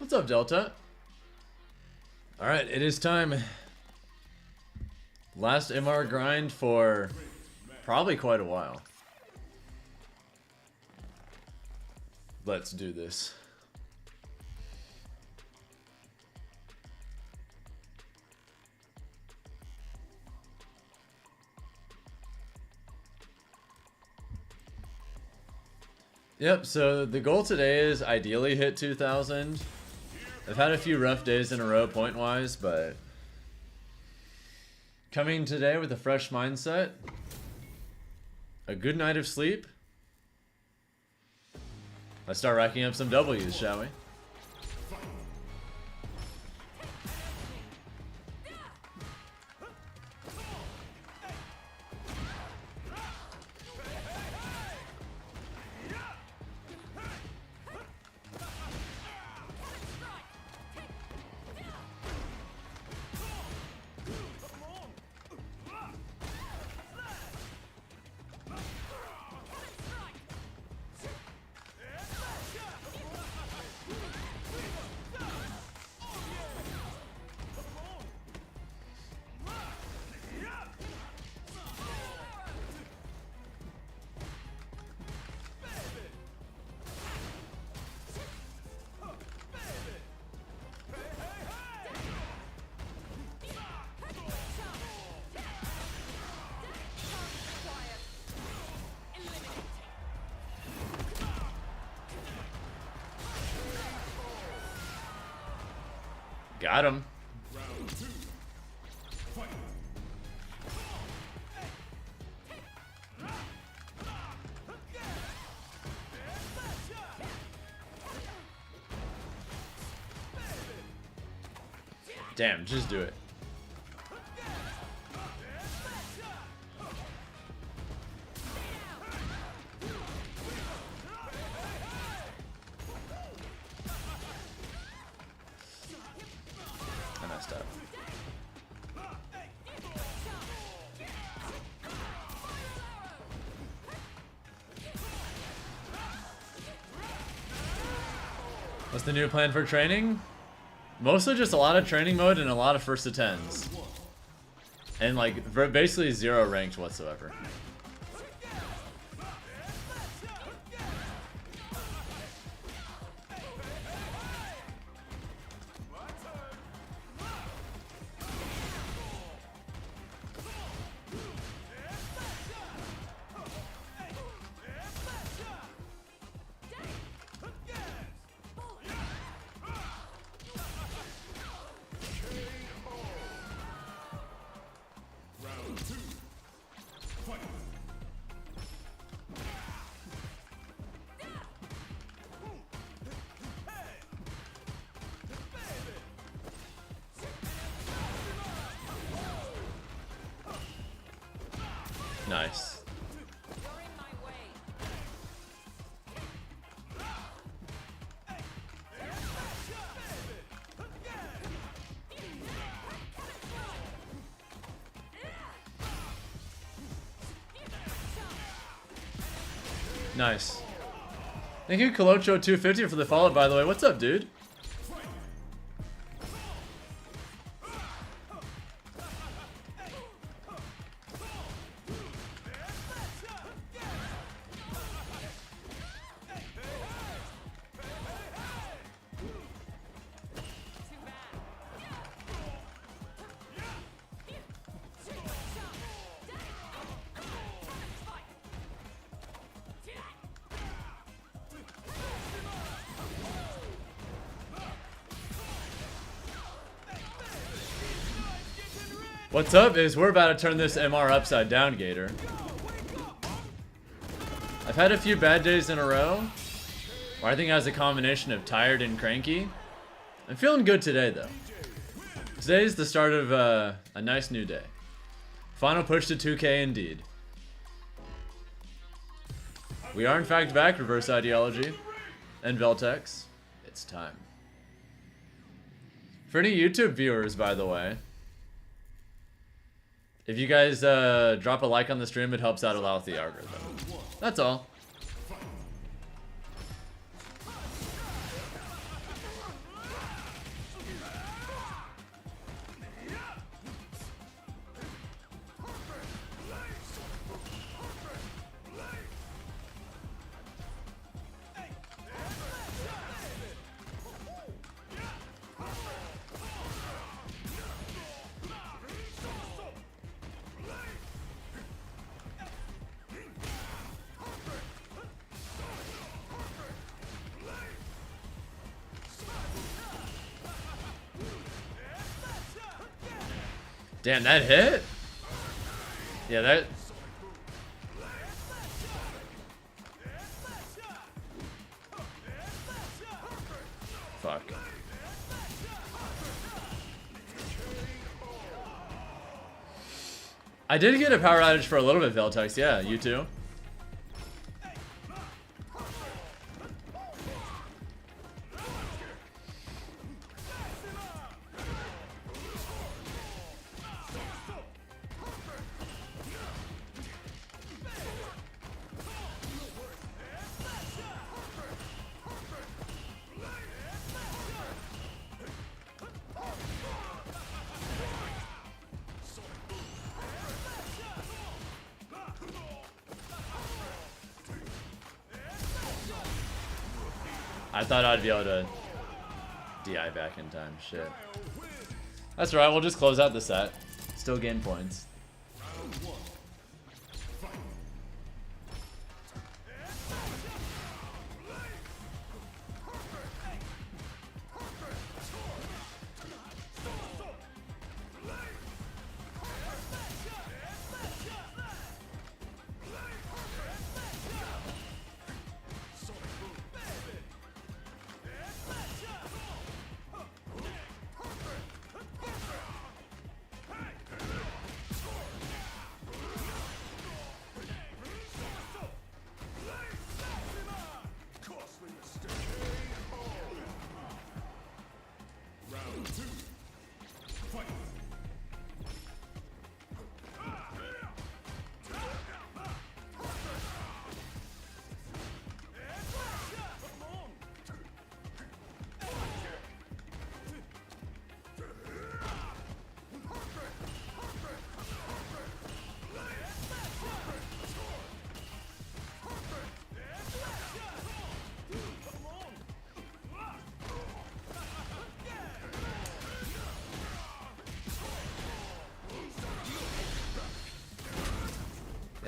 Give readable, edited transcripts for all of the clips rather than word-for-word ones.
What's up, Delta? Alright, it is time. Last MR grind for probably quite a while. Let's do this. Yep, so the goal today is ideally hit 2,000. I've had a few rough days in a row point-wise, but coming today with a fresh mindset, a good night of sleep. Let's start racking up some W's, shall we? Got him. Damn, just do it. I messed up. What's the new plan for training? Mostly just a lot of training mode and a lot of first to 10s. And like basically zero ranked whatsoever. Nice. Nice. Thank you, Colocho250 for the follow, by the way. What's up, dude? What's up is we're about to turn this MR upside down, Gator. I've had a few bad days in a row, where I think I was a combination of tired and cranky. I'm feeling good today, though. Today's the start of a nice new day. Final push to 2K indeed. We are in fact back, Reverse Ideology and Veltex. It's time. For any YouTube viewers, by the way, if you guys drop a like on the stream, it helps out a lot with the algorithm. That's all. Damn, that hit? Yeah, that... Fuck. I did get a power outage for a little bit, Veltex. Yeah, you too. I thought I'd be able to DI back in time. Shit. That's right, we'll just close out the set. Still gain points.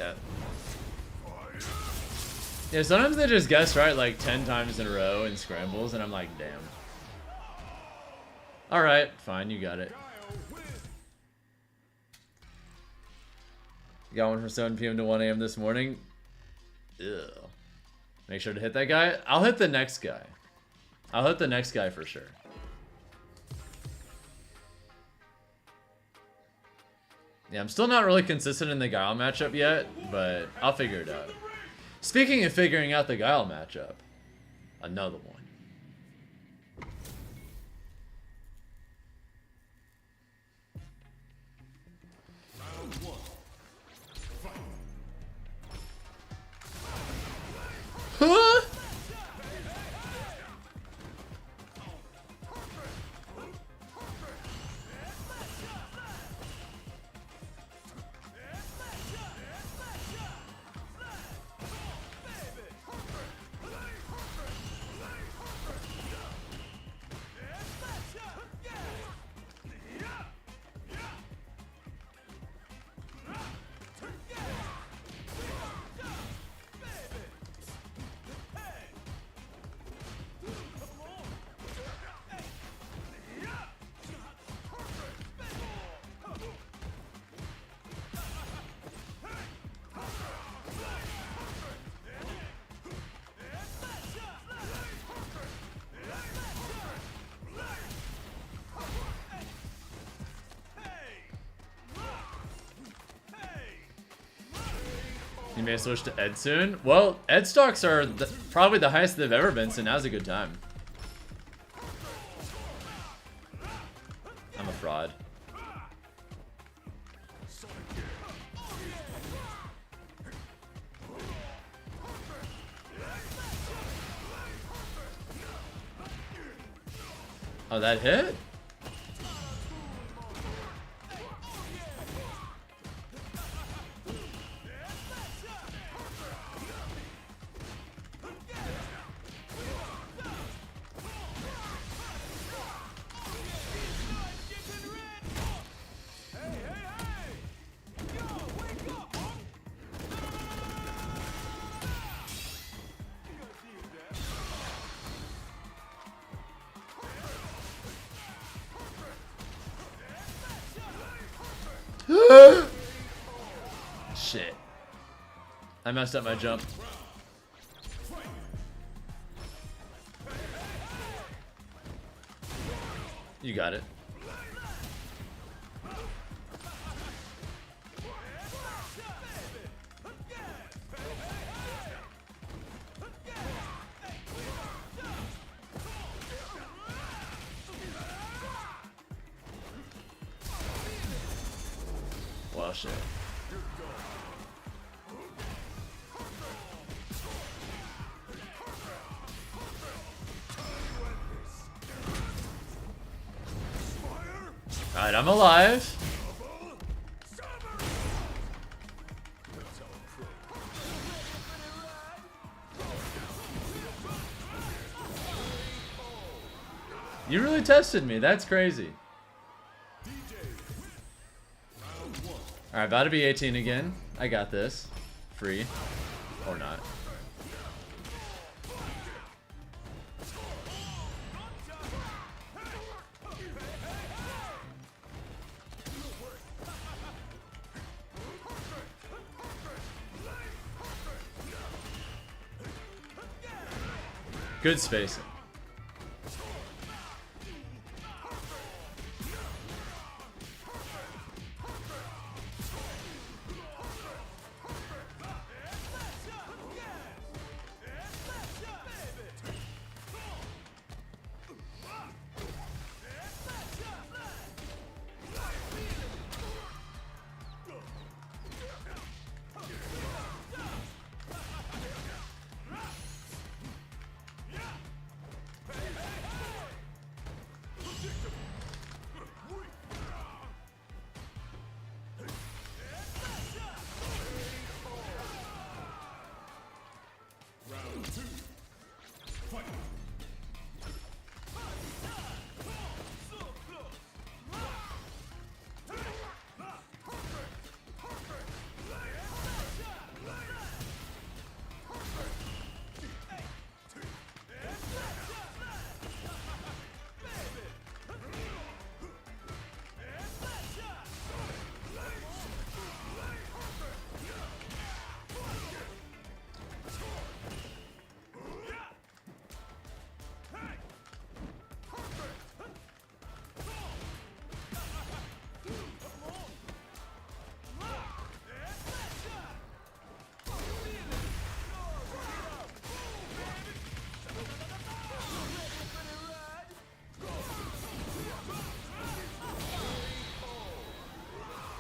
Yeah. Yeah, sometimes they just guess right like 10 times in a row in scrambles, and I'm like, damn. Alright, fine, you got it. You got one from 7 p.m. to 1 a.m. this morning. Ew. Make sure to hit that guy. I'll hit the next guy. I'll hit the next guy for sure. Yeah, I'm still not really consistent in the Guile matchup yet, but I'll figure it out. Speaking of figuring out the Guile matchup, another one. Huh? You may switch to Ed soon. Well, Ed stocks are probably the highest they've ever been, so now's a good time. I'm a fraud. Oh, that hit? Shit. I messed up my jump. You got it. Well, shit. Alright, I'm alive. You really tested me. That's crazy. Alright, about to be 18 again. I got this. Free. Or not. Good spacing.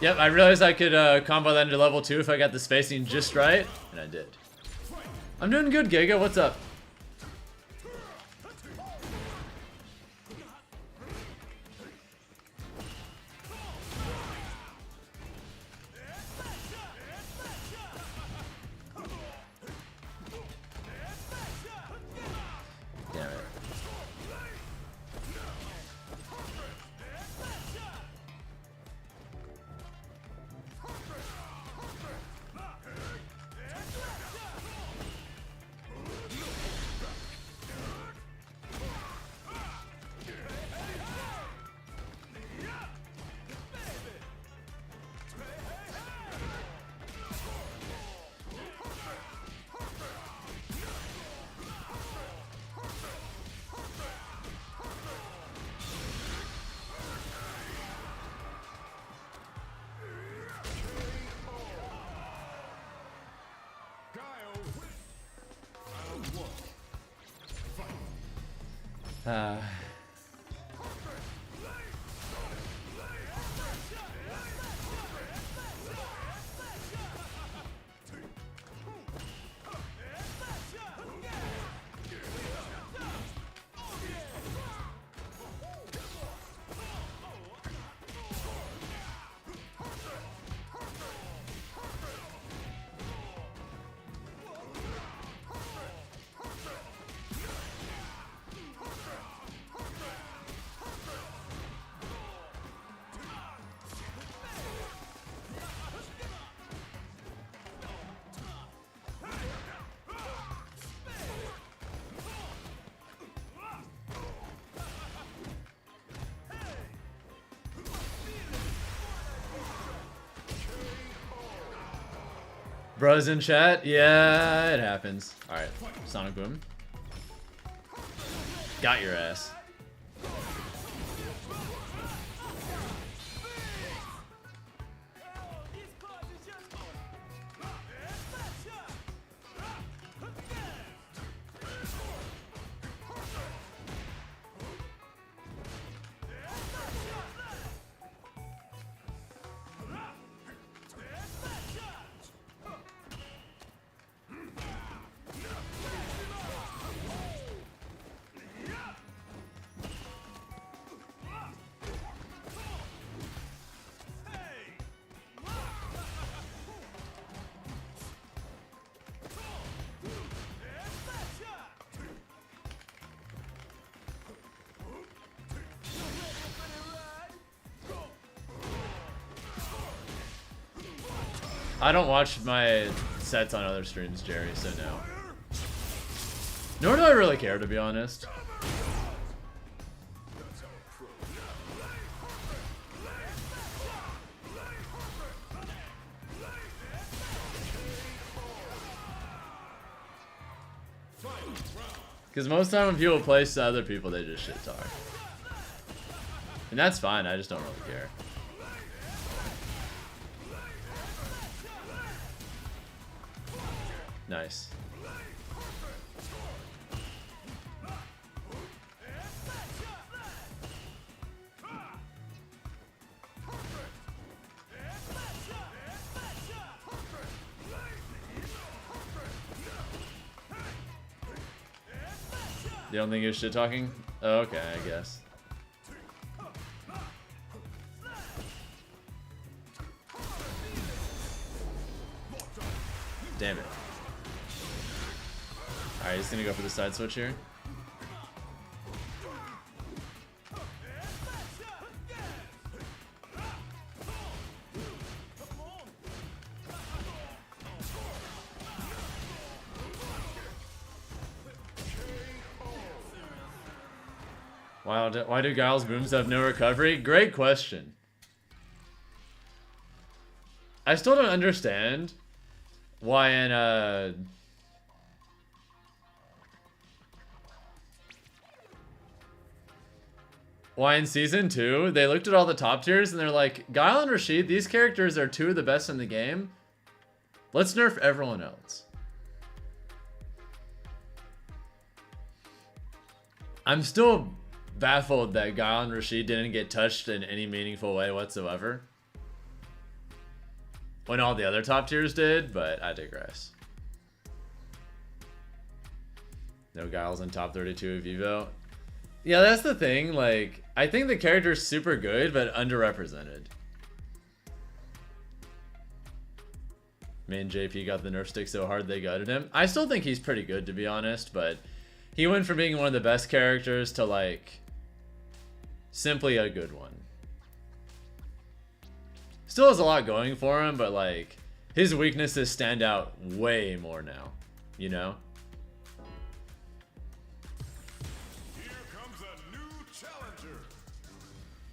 Yep, I realized I could combo that into level 2 if I got the spacing just right, and I did. I'm doing good, Giga. What's up? Damn it. Bros in chat? Yeah, it happens. Alright, Sonic Boom. Got your ass. I don't watch my sets on other streams, Jerry, so no. Nor do I really care, to be honest. Because most of the time when people place to other people, they just shit talk. And that's fine, I just don't really care. Nice. You don't think you're shit talking? Oh, okay, I guess. Damn it. Alright, he's gonna go for the side switch here. Why do Guile's booms have no recovery? Great question. I still don't understand why in Season 2, they looked at all the top tiers and they're like, Guile and Rashid, these characters are two of the best in the game. Let's nerf everyone else. I'm still baffled that Guile and Rashid didn't get touched in any meaningful way whatsoever when all the other top tiers did, but I digress. No Guile's in top 32 of Evo. Yeah, that's the thing. Like, I think the character's super good, but underrepresented. Me and JP got the nerf stick so hard they gutted him. I still think he's pretty good, to be honest, but he went from being one of the best characters to, like, simply a good one. Still has a lot going for him, but, like, his weaknesses stand out way more now, you know?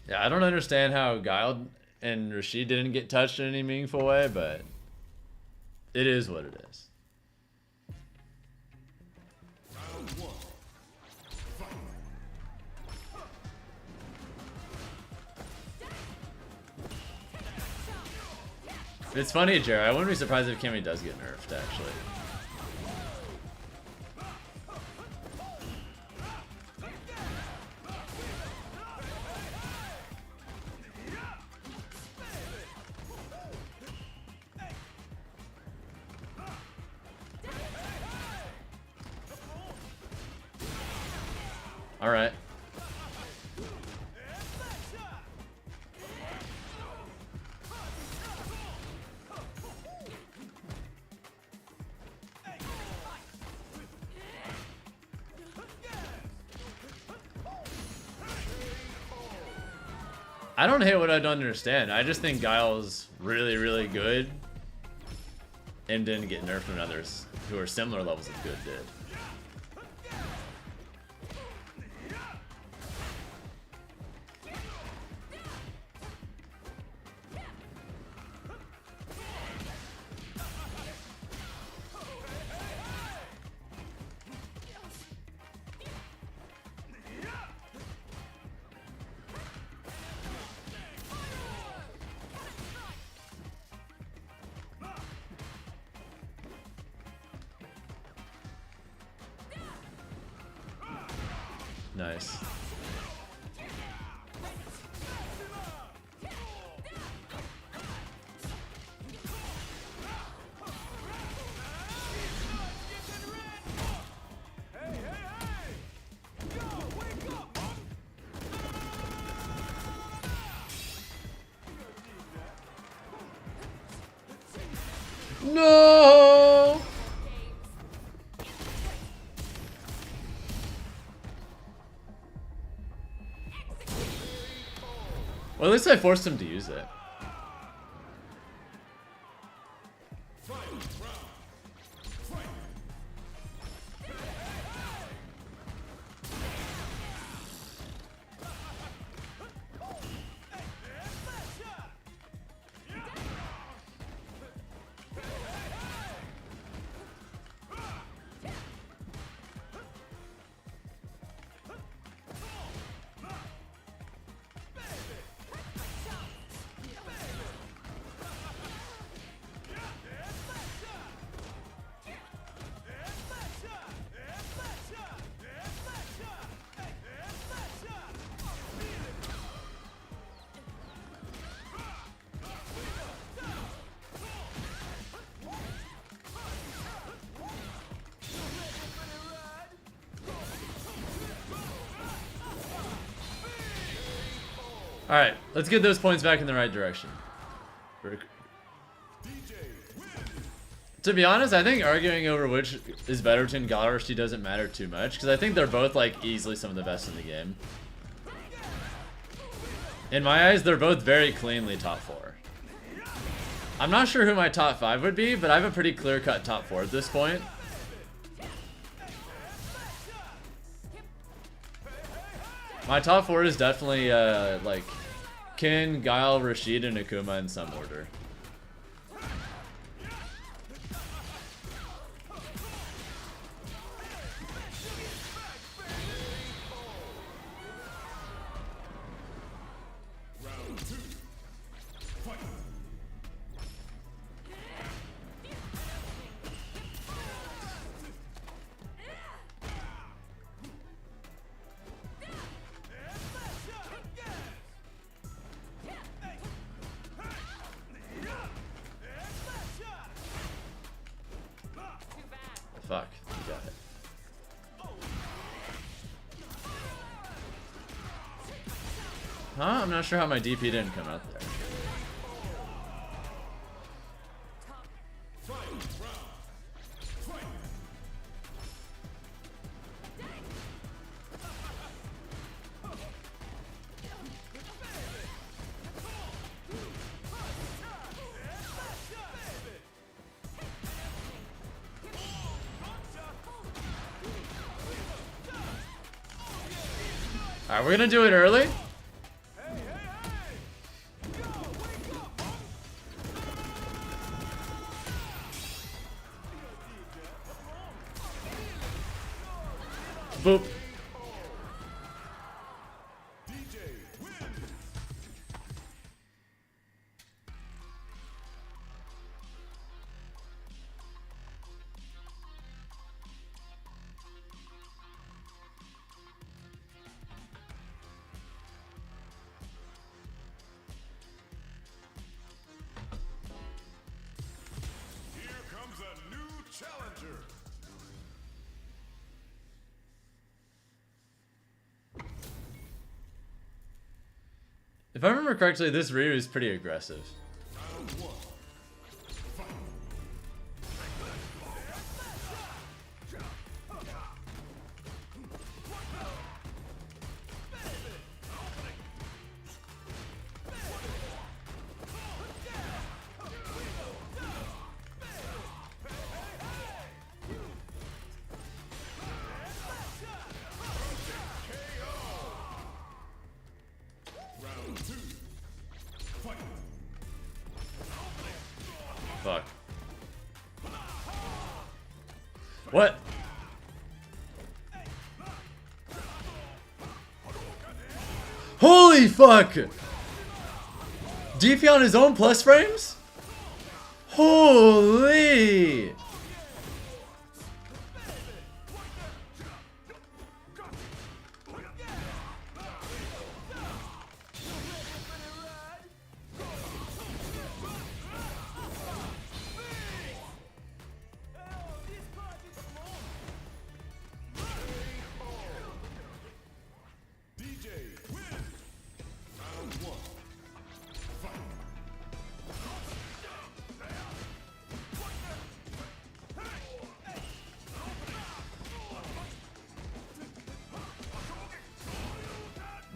Yeah, I don't understand how Guile and Rashid didn't get touched in any meaningful way, but it is what it is. It's funny, Jared. I wouldn't be surprised if Kimmy does get nerfed, actually. All right. I don't hate what I don't understand. I just think Guile's really, really good and didn't get nerfed when others who are similar levels of good did. Nice. No! Well, at least I forced him to use it. Alright, let's get those points back in the right direction. To be honest, I think arguing over which is better between God or She doesn't matter too much, because I think they're both like easily some of the best in the game. In my eyes, they're both very cleanly top 4. I'm not sure who my top 5 would be, but I have a pretty clear-cut top 4 at this point. My top 4 is definitely like Kin, Guile, Rashid, and Akuma in some order. Fuck, you got it. Huh? I'm not sure how my DP didn't come out there. Alright, we're gonna do it early. Boop. If I remember correctly, this Ryu is pretty aggressive. Fuck. What? Holy fuck! DP on his own plus frames? Holy!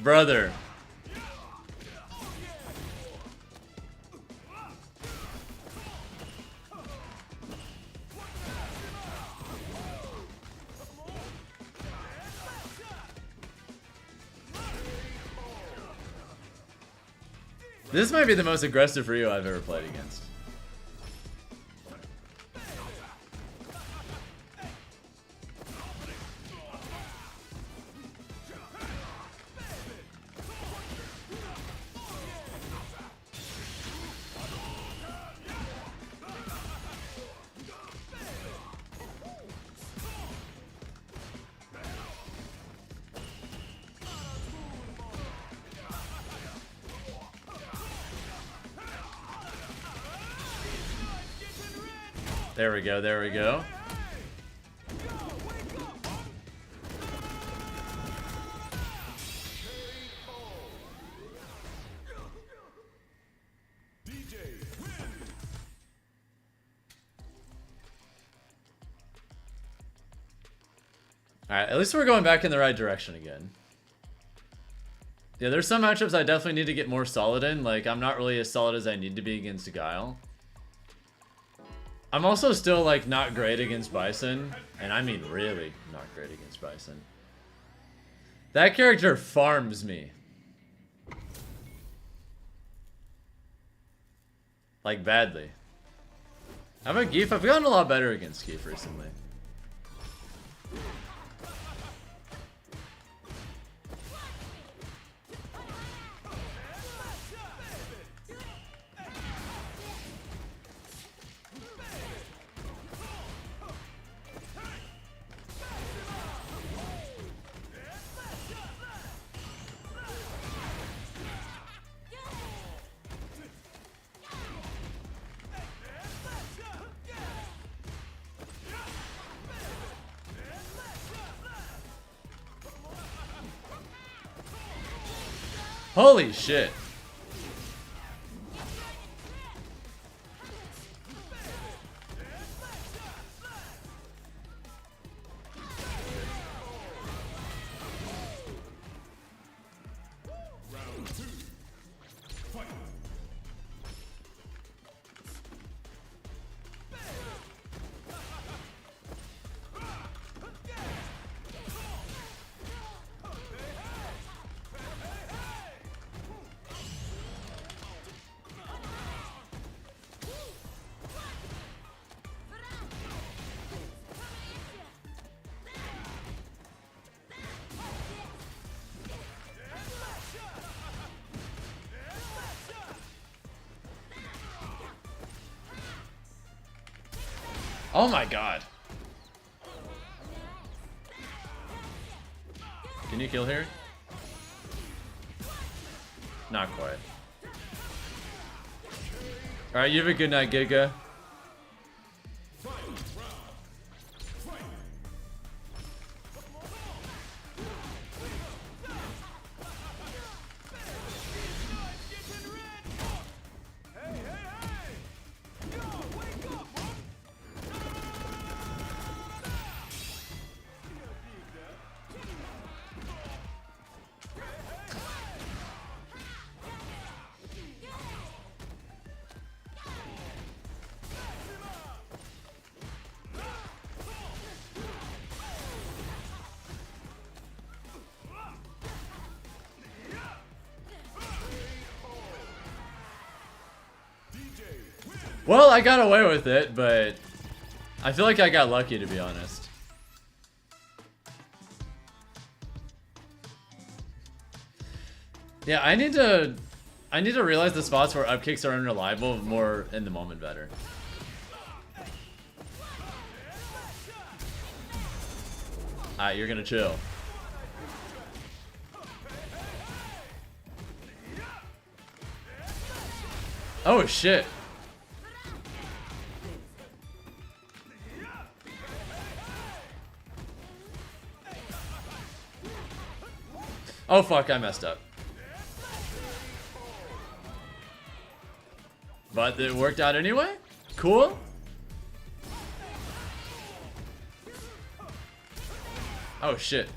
Brother. This might be the most aggressive Ryu I've ever played against. There we go, there we go. Alright, at least we're going back in the right direction again. Yeah, there's some matchups I definitely need to get more solid in. Like, I'm not really as solid as I need to be against Guile. I'm also still, like, not great against Bison. And I mean really not great against Bison. That character farms me. Like, badly. How about Geef? I've gotten a lot better against Geef recently. Holy shit. Oh my god. Can you kill here? Not quite. Alright, you have a good night, Giga. Well, I got away with it, but I feel like I got lucky, to be honest. Yeah, I need to realize the spots where up kicks are unreliable more in the moment better. Alright, you're gonna chill. Oh shit. Oh fuck, I messed up. But it worked out anyway? Cool. Oh shit.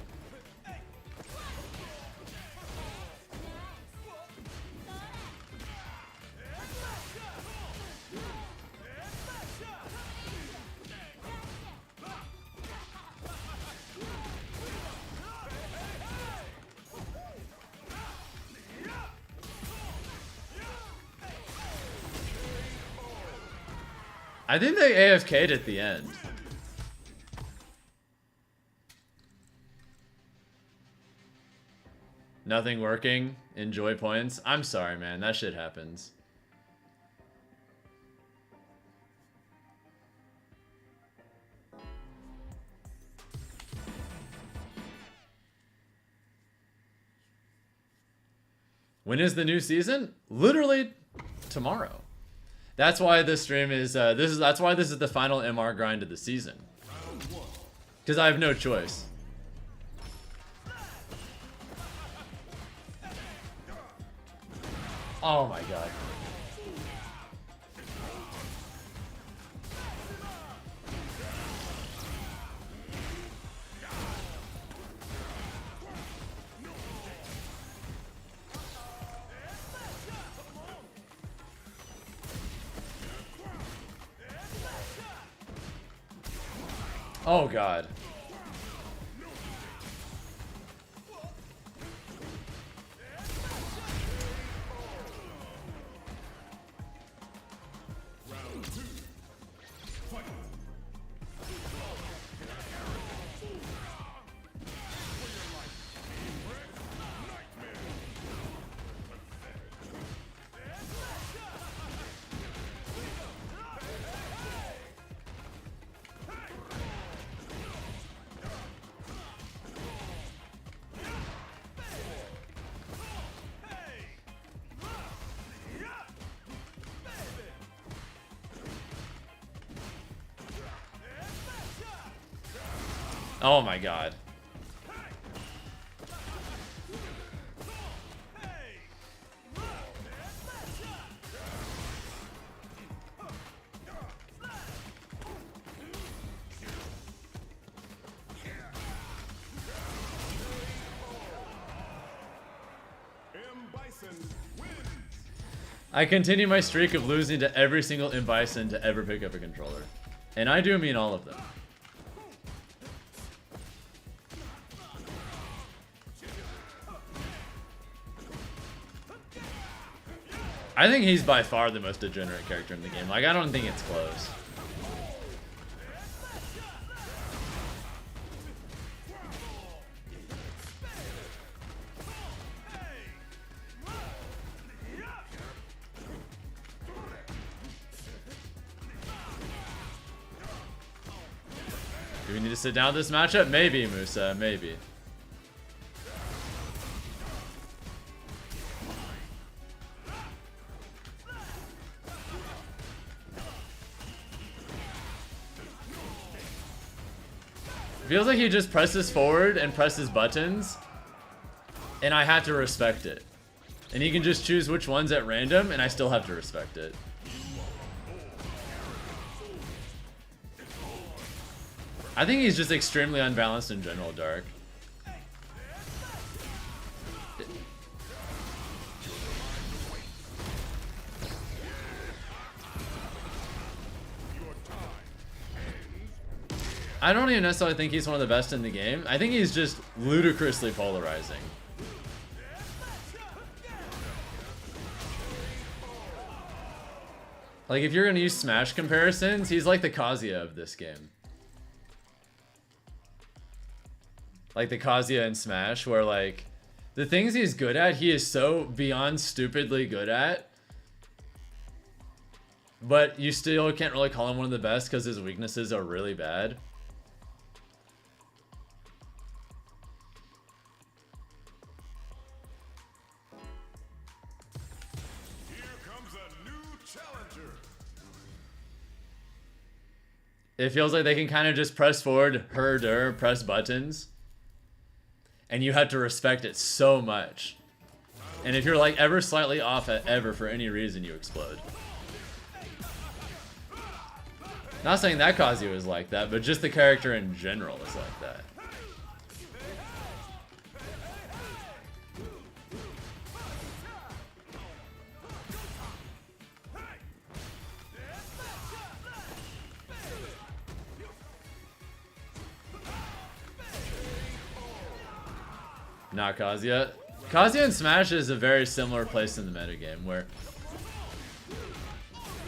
I think they AFK'd at the end. Nothing working. Enjoy points. I'm sorry, man. That shit happens. When is the new season? Literally tomorrow. That's why this stream is that's why this is the final MR grind of the season. Because I have no choice. Oh my god. Oh god. Oh my god. I continue my streak of losing to every single Bison to ever pick up a controller. And I do mean all of them. I think he's by far the most degenerate character in the game. Like, I don't think it's close. Do we need to sit down this matchup? Maybe, Musa, maybe. Feels like he just presses forward and presses buttons, and I have to respect it. And he can just choose which ones at random, and I still have to respect it. I think he's just extremely unbalanced in general, Dark. I don't even necessarily think he's one of the best in the game. I think he's just ludicrously polarizing. Like, if you're gonna use Smash comparisons, he's like the Kazuya of this game. Like the Kazuya in Smash, where like, the things he's good at, he is so beyond stupidly good at. But you still can't really call him one of the best because his weaknesses are really bad. It feels like they can kind of just press forward, press buttons. And you have to respect it so much. And if you're like ever slightly off at ever for any reason, you explode. Not saying that Kazuya is like that, but just the character in general is like that. Not Kazuya. Kazuya in Smash is a very similar place in the metagame where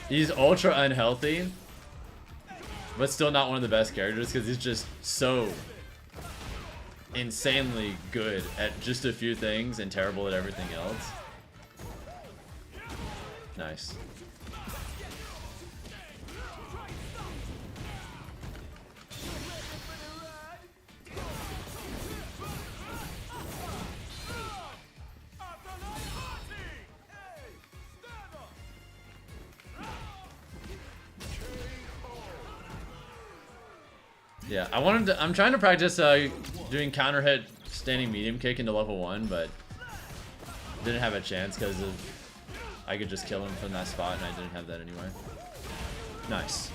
he's ultra unhealthy, but still not one of the best characters because he's just so insanely good at just a few things and terrible at everything else. Nice. Yeah, I'm trying to practice doing counter hit standing medium kick into level 1, but didn't have a chance because I could just kill him from that spot, and I didn't have that anyway. Nice.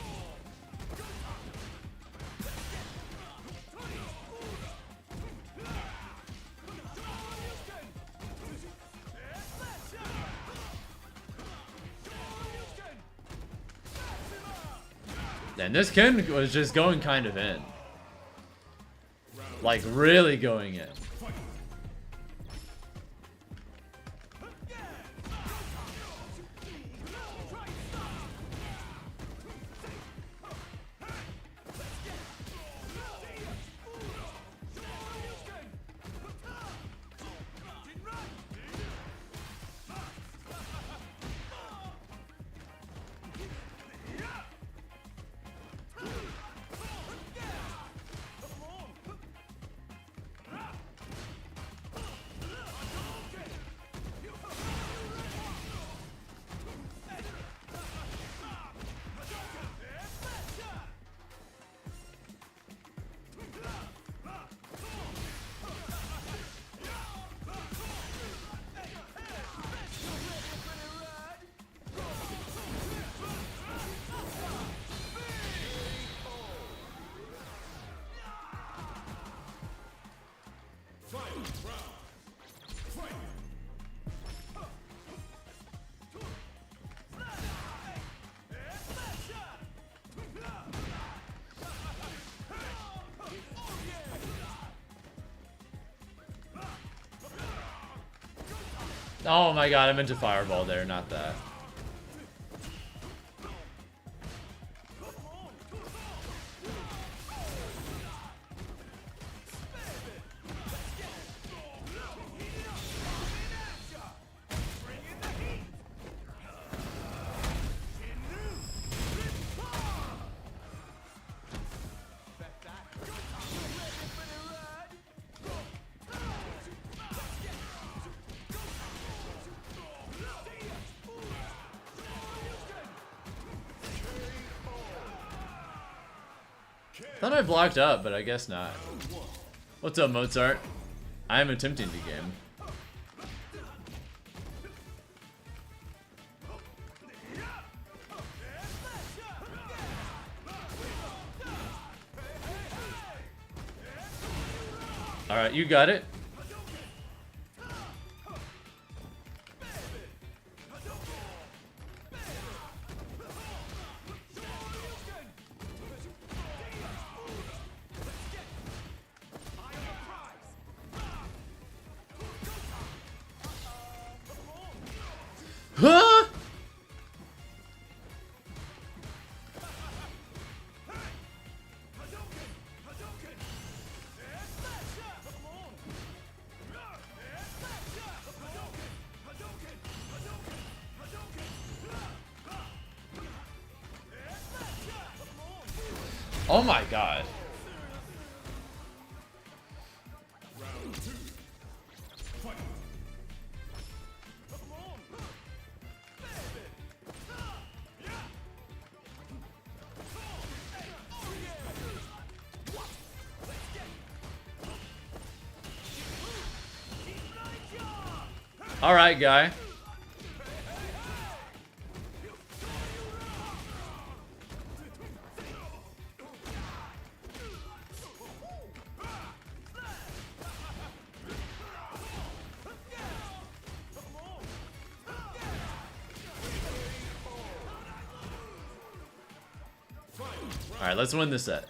And this Ken was just going kind of in. Like, really going in. Oh my god, I meant to fireball there, not that. Thought I blocked up, but I guess not. What's up, Mozart? I am attempting to game. Alright, you got it. Huh? Oh my god. All right, guy. All right, let's win this set.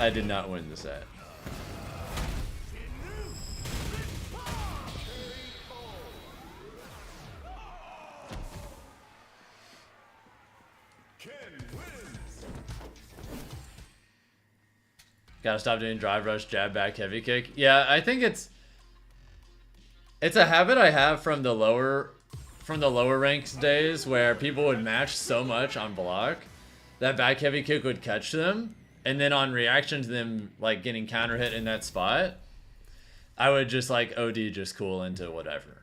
I did not win the set. Gotta stop doing drive rush, jab back, heavy kick. Yeah, I think it's a habit I have from the lower ranks days where people would match so much on block that back heavy kick would catch them, and then on reaction to them like getting counter hit in that spot, I would just like OD just cool into whatever.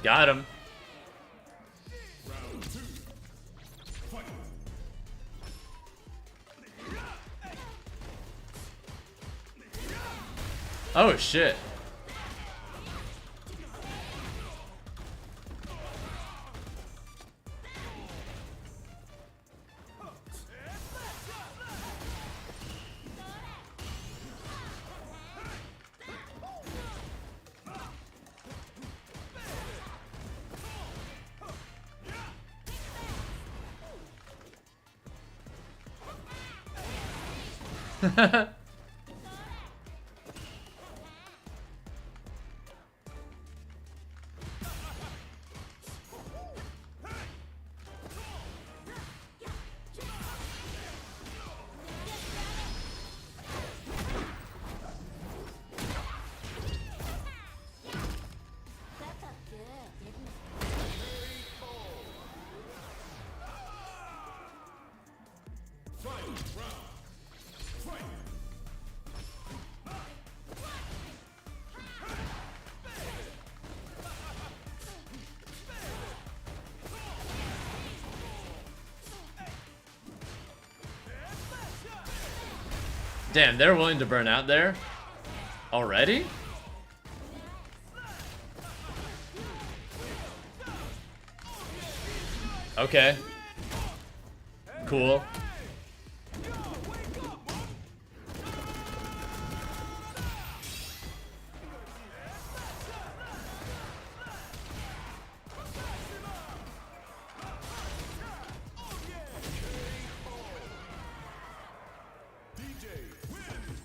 Got him. Oh shit. Damn, they're willing to burn out there? Already? Okay. Cool.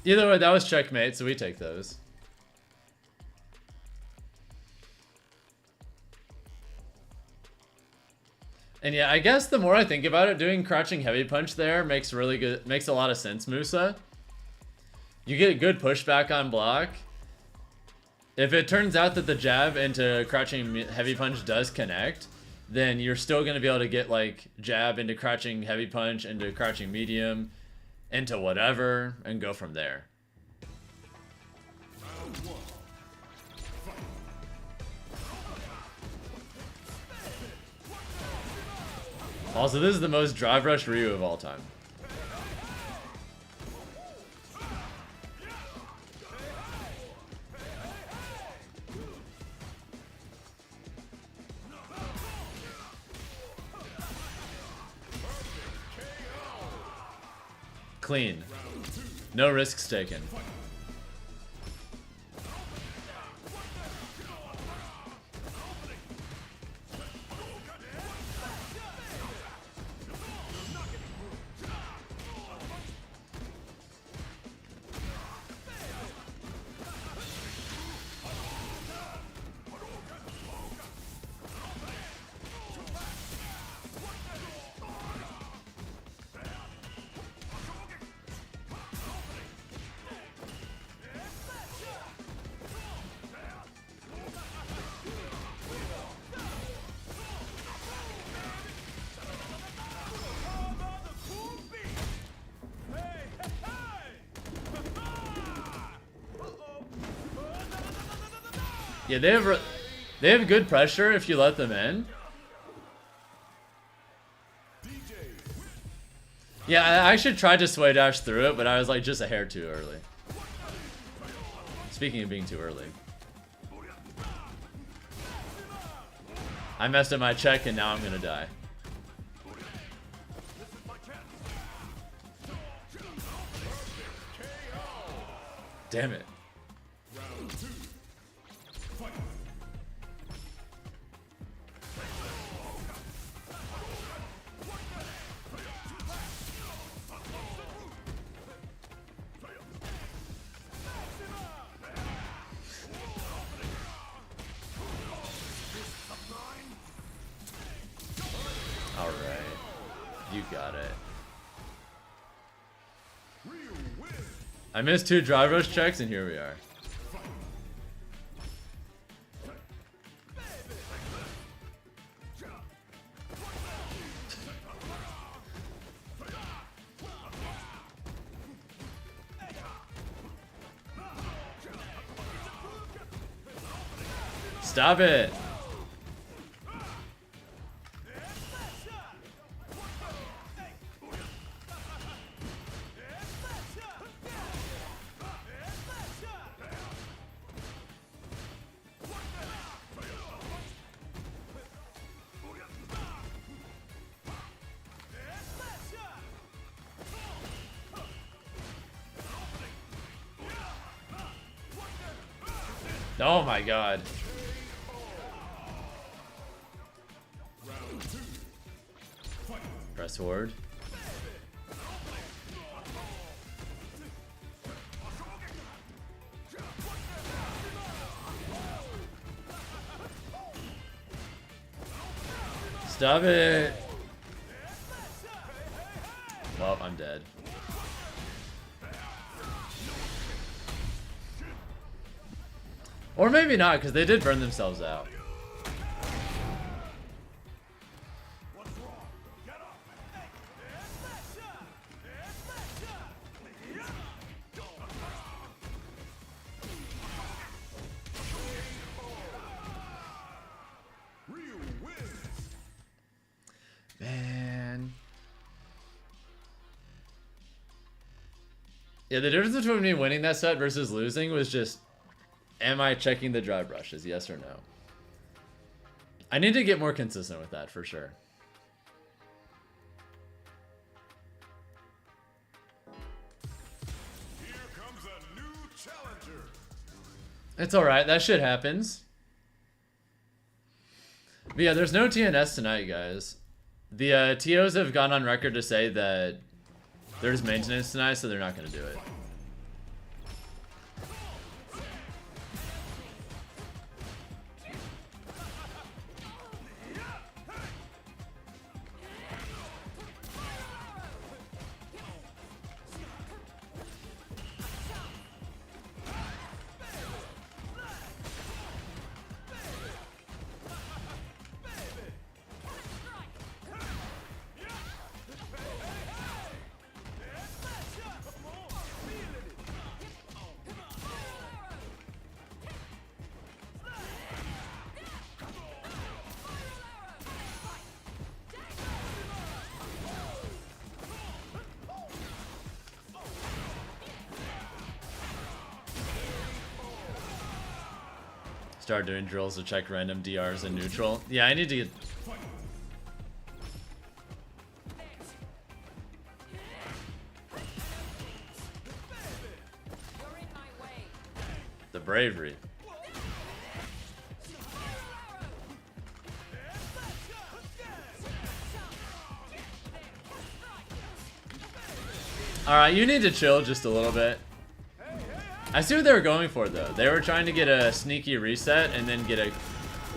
Either way, that was checkmate, so we take those. And yeah, I guess the more I think about it, doing crouching heavy punch there makes a lot of sense, Musa. You get good pushback on block. If it turns out that the jab into crouching heavy punch does connect, then you're still going to be able to get like jab into crouching heavy punch, into crouching medium, into whatever and go from there. Also, this is the most drive rush Ryu of all time. Clean. No risks taken. Yeah, they have good pressure if you let them in. Yeah, I actually tried to sway dash through it, but I was like just a hair too early. Speaking of being too early. I messed up my check and now I'm gonna die. Damn it. You got it. I missed 2 drive rush checks and here we are. Stop it. Oh my god. Press forward. Stop it. Well, I'm dead. Or maybe not, because they did burn themselves out. Man. Yeah, the difference between me winning that set versus losing was just, am I checking the drive rushes, yes or no? I need to get more consistent with that for sure. Here comes a new challenger. It's alright, that shit happens. But yeah, there's no TNS tonight, guys. The TOs have gone on record to say that there's maintenance tonight, so they're not going to do it. Start doing drills to check random DRs in neutral. Yeah, I need to get... the bravery. Alright, you need to chill just a little bit. I see what they were going for, though. They were trying to get a sneaky reset and then get a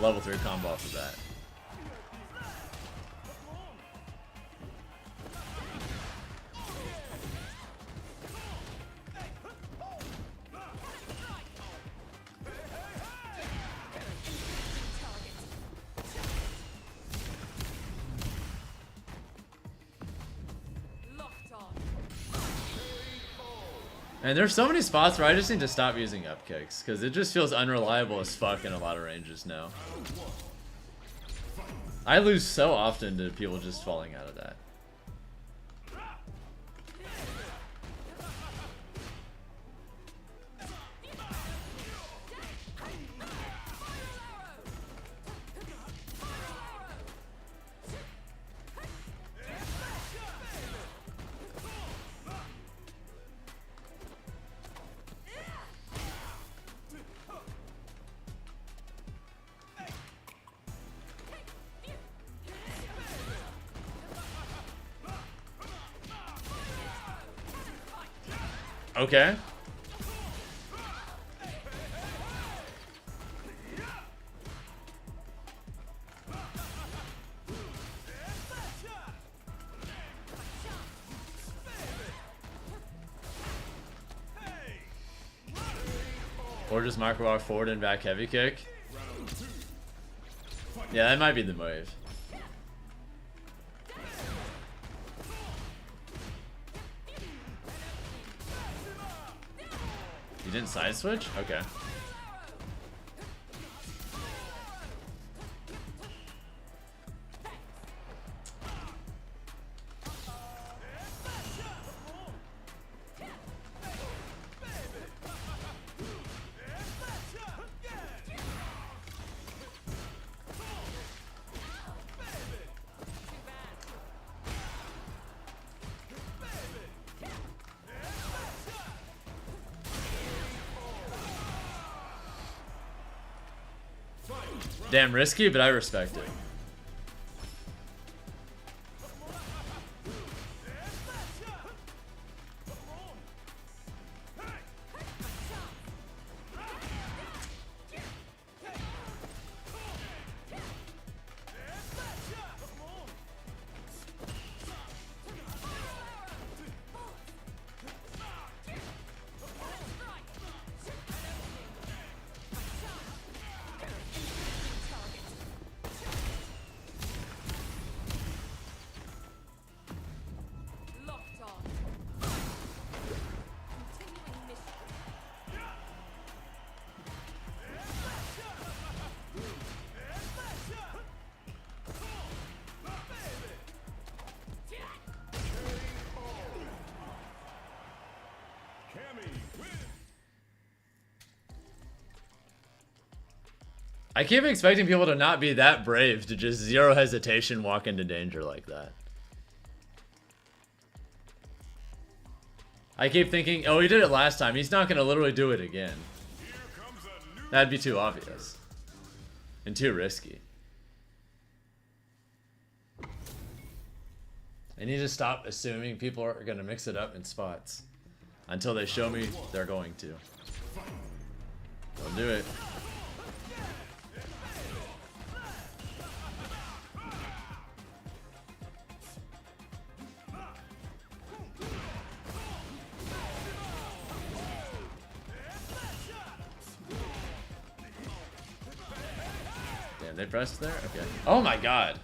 level 3 combo off of that. And there's so many spots where I just need to stop using up kicks, because it just feels unreliable as fuck in a lot of ranges now. I lose so often to people just falling out of that. Okay. Or just micro walk forward and back heavy kick. Yeah, that might be the wave. You didn't side switch? Okay. Damn risky, but I respect it. I keep expecting people to not be that brave to just zero hesitation walk into danger like that. I keep thinking, oh, he did it last time. He's not going to literally do it again. That'd be too obvious. And too risky. I need to stop assuming people are going to mix it up in spots. Until they show me they're going to. Don't do it. They pressed there? Okay. Oh my god.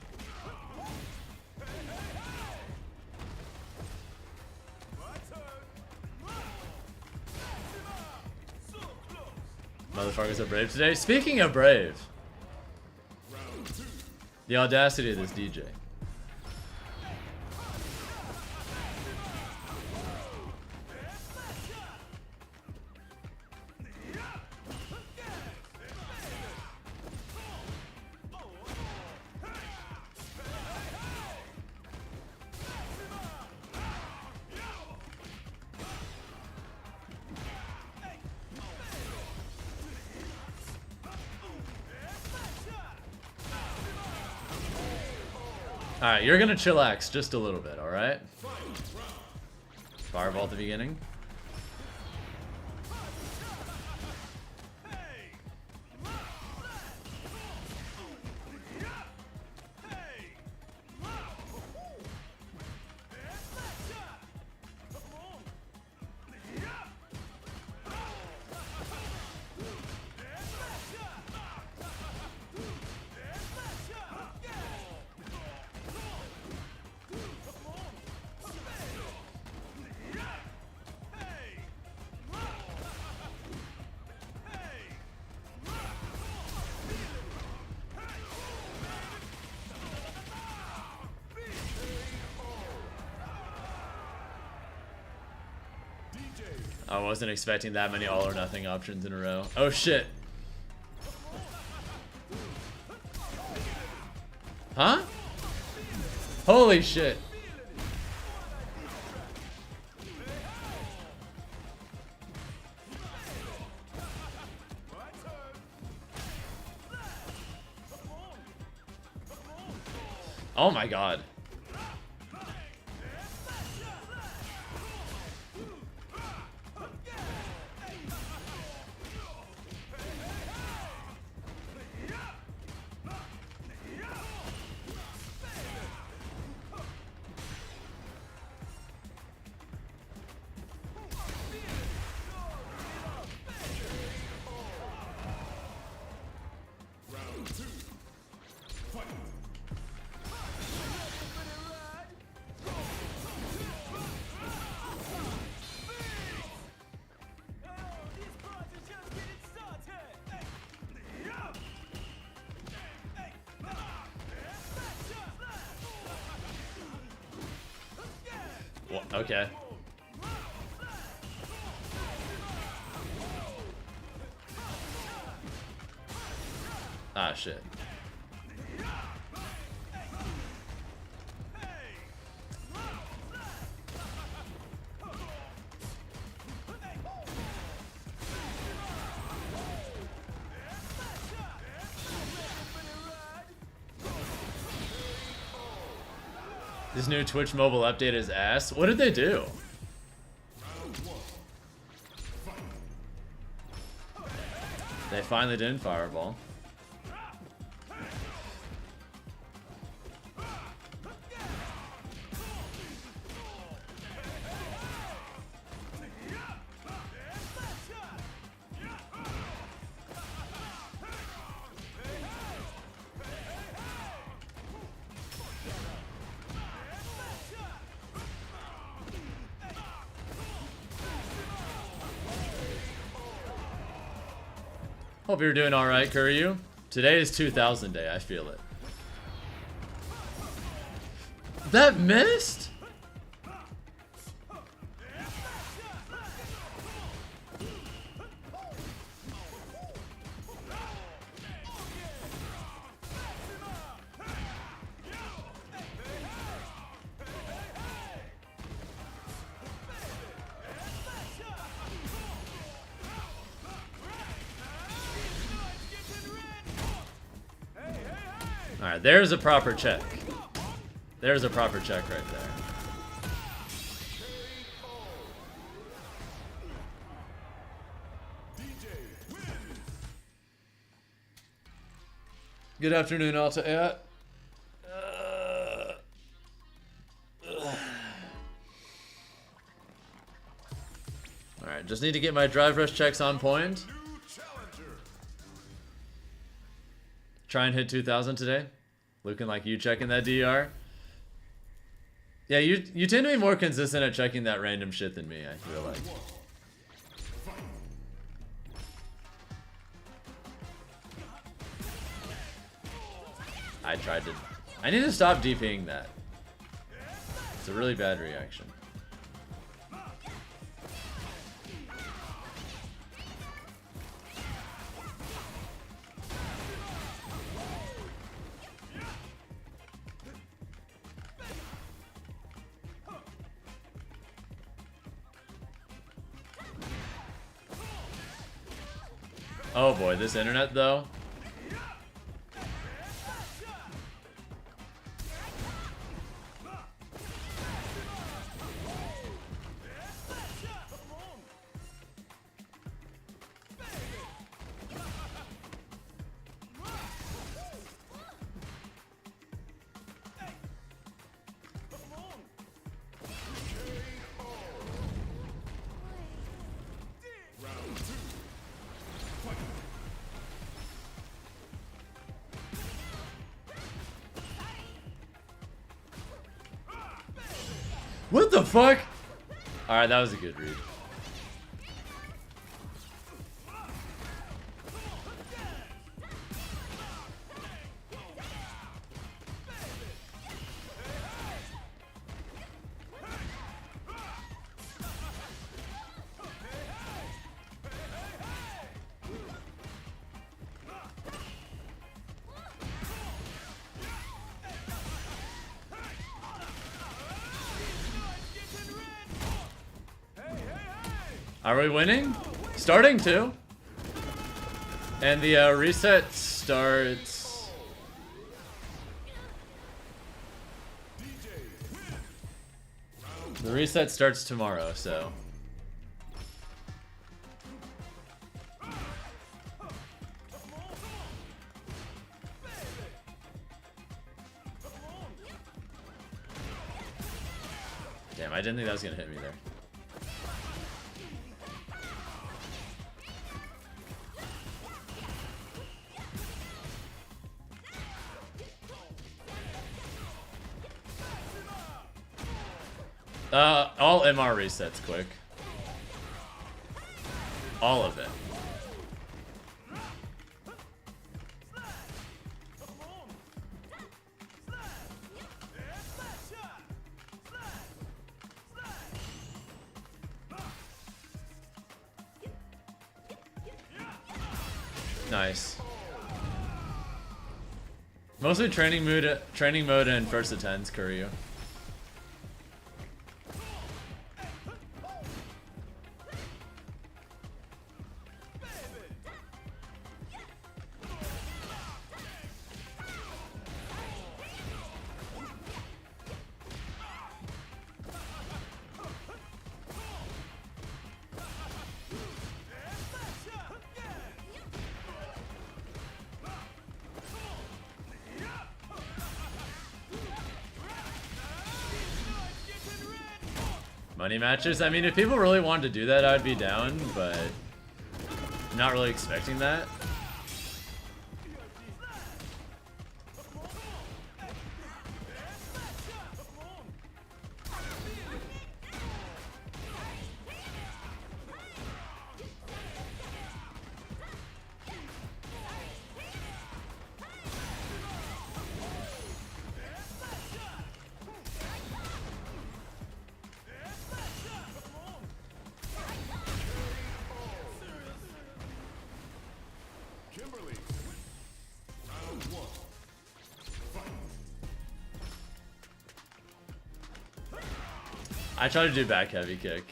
Motherfuckers are brave today. Speaking of brave. The audacity of this DJ. Alright, you're gonna chillax just a little bit, alright? Fireball at the beginning. I wasn't expecting that many all or nothing options in a row. Oh shit. Huh? Holy shit. Oh my god. Okay. Ah, shit. This new Twitch mobile update is ass. What did they do? They finally didn't fireball. Hope you're doing alright, Kuryu. Today is 2000 day, I feel it. That missed? Alright, there's a proper check. There's a proper check right there. Good afternoon, Alta at. Alright, just need to get my drive rush checks on point. Try and hit 2000 today. Looking like you checking that DR. Yeah, you tend to be more consistent at checking that random shit than me, I feel like. I need to stop DPing that. It's a really bad reaction. Oh boy, this internet though. What the fuck? Alright, that was a good read. Are we winning? Starting to. And the reset starts. The reset starts tomorrow, so. Damn, I didn't think that was gonna hit me there. All MR resets quick. All of it. Nice. Mostly training mode and first attempts, Kuryu. Money matches? I mean, if people really wanted to do that, I'd be down, but not really expecting that. I tried to do back heavy kick.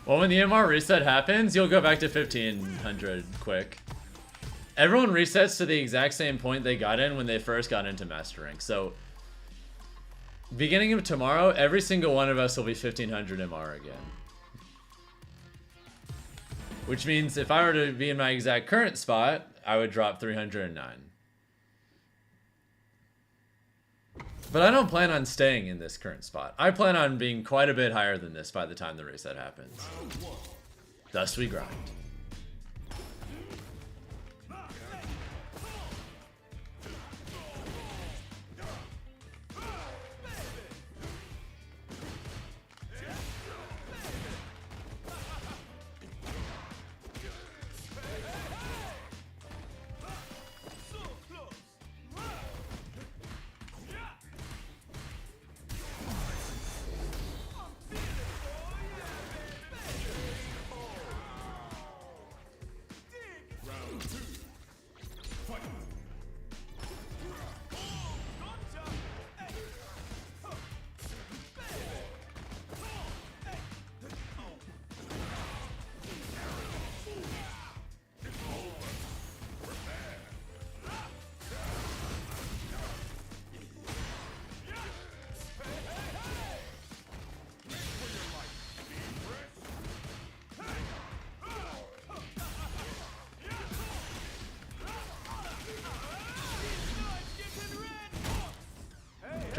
Well, when the MR reset happens, you'll go back to 1500 quick. Everyone resets to the exact same point they got in when they first got into Master Rank. So, beginning of tomorrow, every single one of us will be 1500 MR again. Which means if I were to be in my exact current spot, I would drop 309. But I don't plan on staying in this current spot. I plan on being quite a bit higher than this by the time the reset happens. Thus we grind.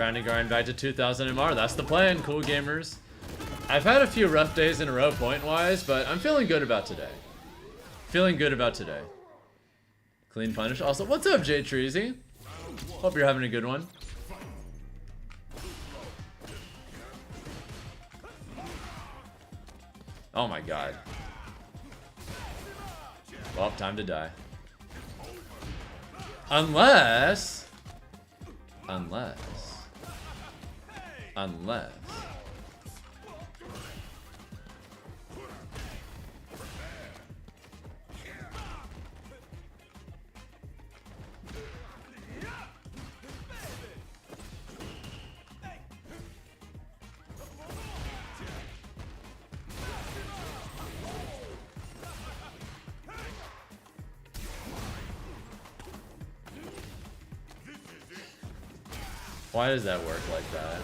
Trying to grind back to 2,000 MR. That's the plan, cool gamers. I've had a few rough days in a row point-wise, but I'm feeling good about today. Feeling good about today. Clean punish. Also, what's up, Jay Treasy? Hope you're having a good one. Oh my god. Well, time to die. Unless... Why does that work like that?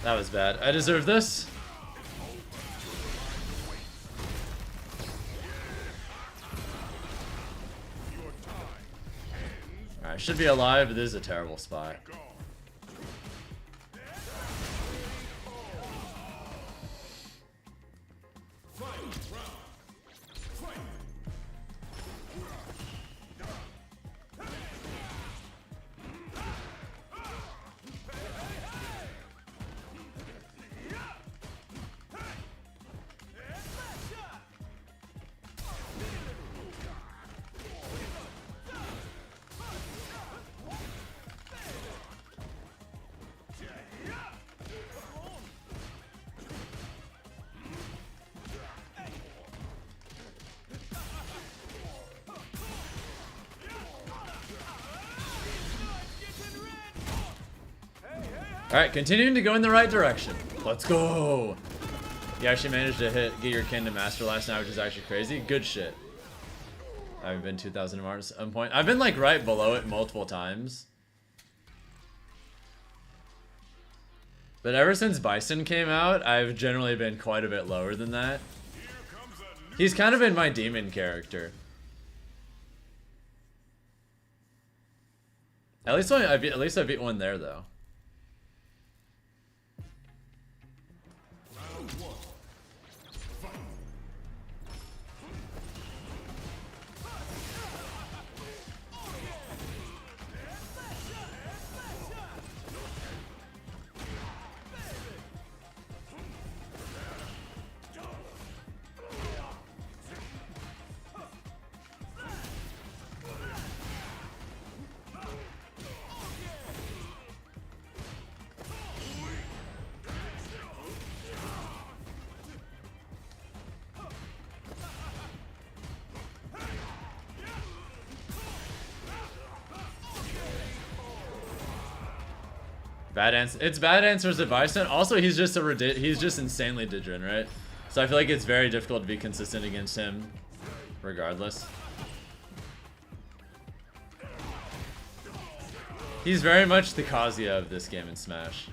That was bad. I deserve this. Alright, should be alive, but this is a terrible spot. Alright, continuing to go in the right direction. Let's go! You actually managed to get your kin to master last night, which is actually crazy. Good shit. I haven't been 2,000 Mars at some point. I've been like right below it multiple times. But ever since Bison came out, I've generally been quite a bit lower than that. He's kind of been my demon character. At least I beat one there though. Bad answer. It's bad answers at Bison. Also, he's just insanely degenerate. So I feel like it's very difficult to be consistent against him, regardless. He's very much the Kazuya of this game in Smash.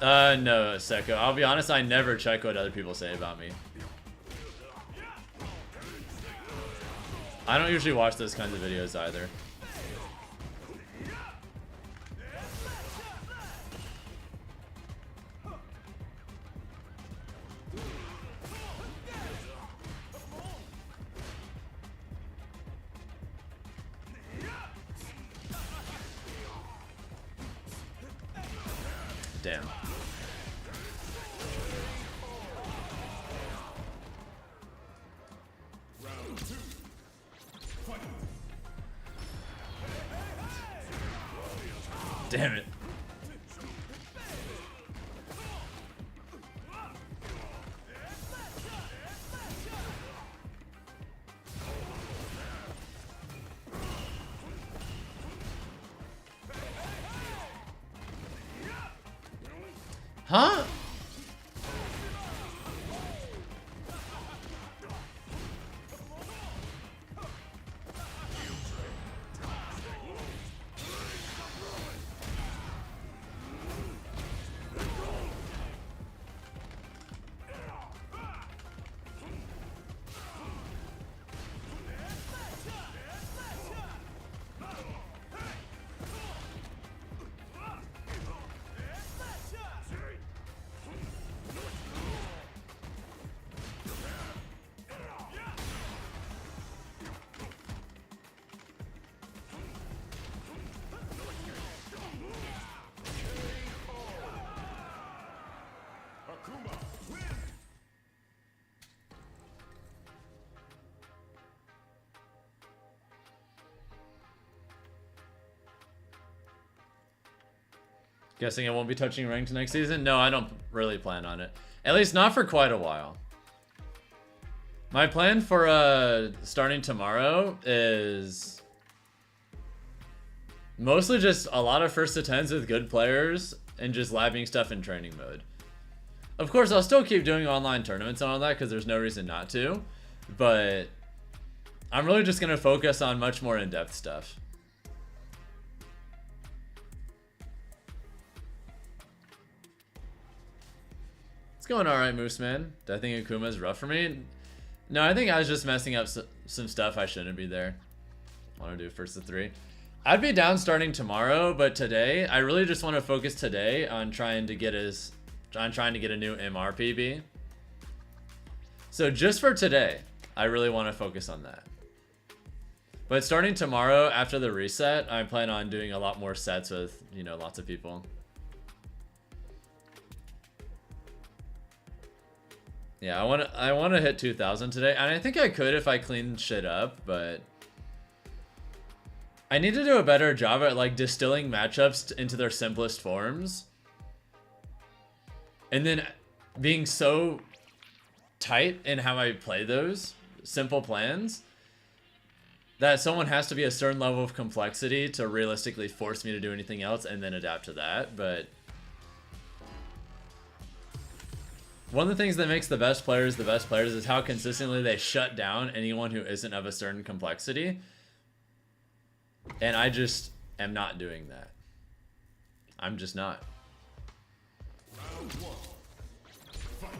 No, Seko. I'll be honest, I never check what other people say about me. I don't usually watch those kinds of videos either. Damn. Damn it. Huh? Guessing I won't be touching ranked next season? No, I don't really plan on it. At least not for quite a while. My plan for starting tomorrow is mostly just a lot of first to 10s with good players and just labbing stuff in training mode. Of course, I'll still keep doing online tournaments and all that because there's no reason not to, but I'm really just going to focus on much more in-depth stuff. It's going alright, Moose Man. Do I think Akuma's rough for me? No, I think I was just messing up some stuff I shouldn't be there. I want to do first to 3. I'd be down starting tomorrow, but today, I really just want to focus today on trying to get a new MRPB. So just for today, I really want to focus on that. But starting tomorrow after the reset, I plan on doing a lot more sets with, you know, lots of people. Yeah, I want to hit 2,000 today, and I think I could if I clean shit up, but I need to do a better job at like distilling matchups into their simplest forms, and then being so tight in how I play those simple plans that someone has to be a certain level of complexity to realistically force me to do anything else and then adapt to that. But one of the things that makes the best players is how consistently they shut down anyone who isn't of a certain complexity. And I just am not doing that. I'm just not. Round 1. Fight.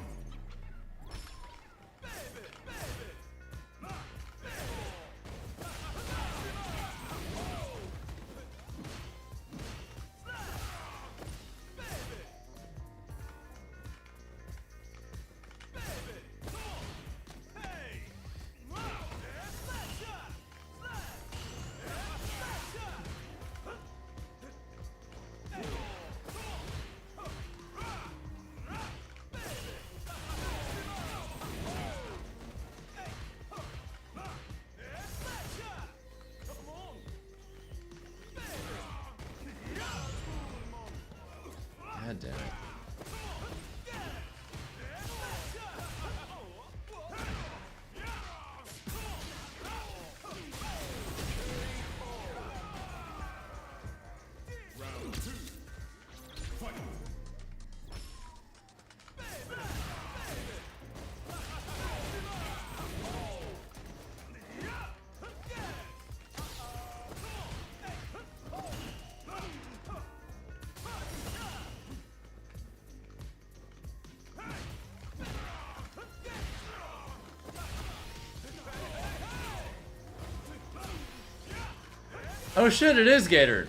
Oh shit, it is Gator.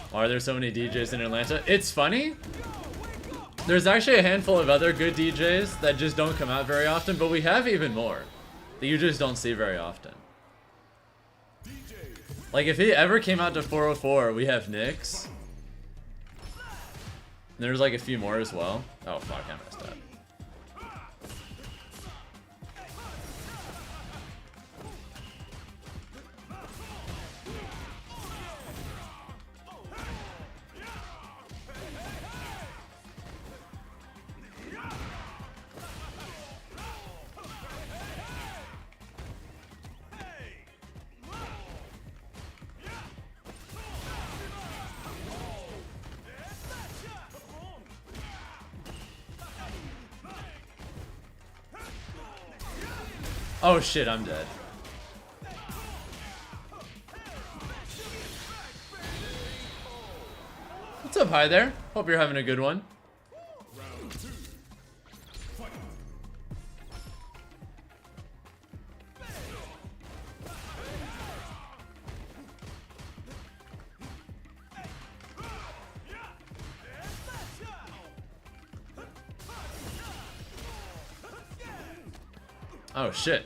Why are there so many DJs in Atlanta? It's funny. There's actually a handful of other good DJs that just don't come out very often, but we have even more that you just don't see very often. Like if he ever came out to 404, we have Nyx. There's like a few more as well. Oh fuck, I messed up. Oh shit, I'm dead. What's up, hi there? Hope you're having a good one. Oh shit.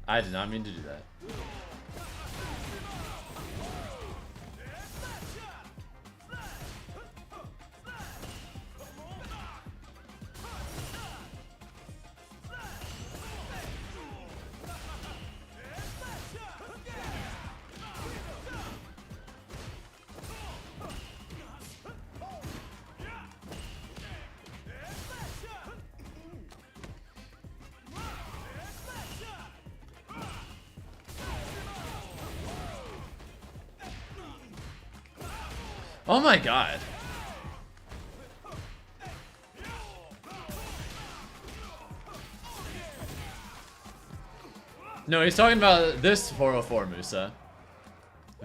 I did not mean to do that. Oh my god. No, he's talking about this 404, Musa.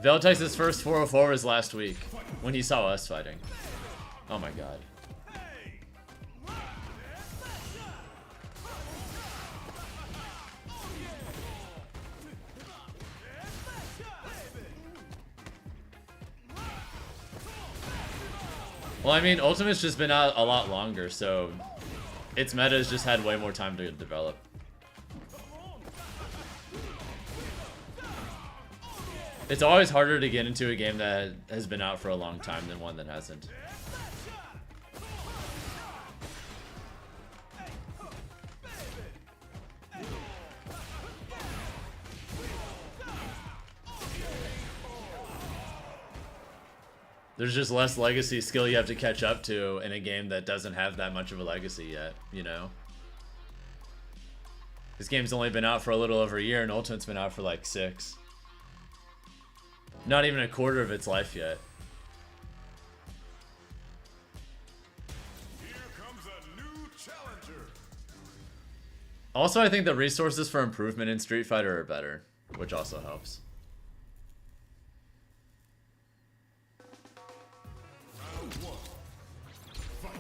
Veltex's first 404 was last week, when he saw us fighting. Oh my god. Well, I mean, Ultimate's just been out a lot longer, so its meta has just had way more time to develop. It's always harder to get into a game that has been out for a long time than one that hasn't. There's just less legacy skill you have to catch up to in a game that doesn't have that much of a legacy yet, you know? This game's only been out for a little over a year, and Ultimate's been out for like 6. Not even a quarter of its life yet. Here comes a new challenger. Also, I think the resources for improvement in Street Fighter are better, which also helps. Round 1. Fight.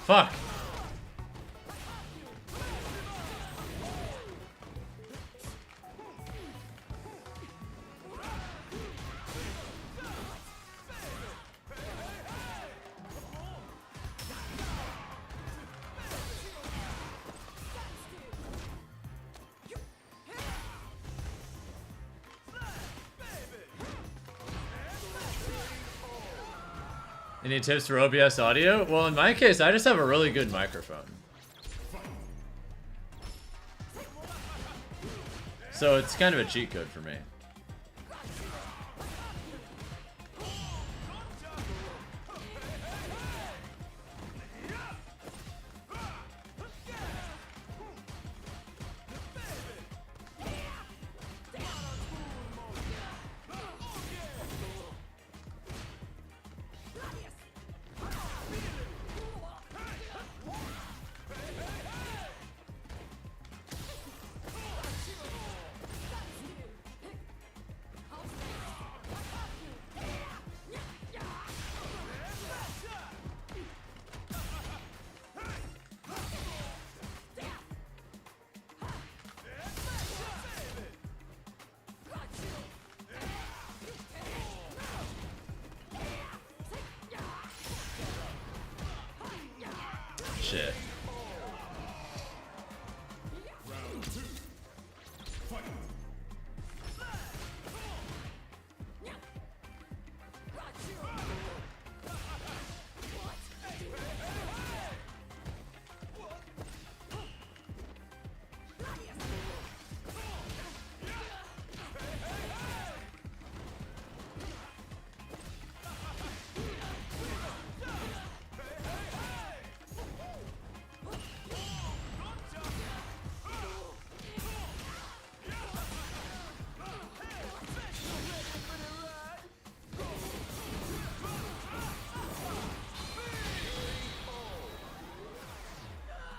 Fuck. Any tips for OBS audio? Well, in my case, I just have a really good microphone. So it's kind of a cheat code for me. Shit.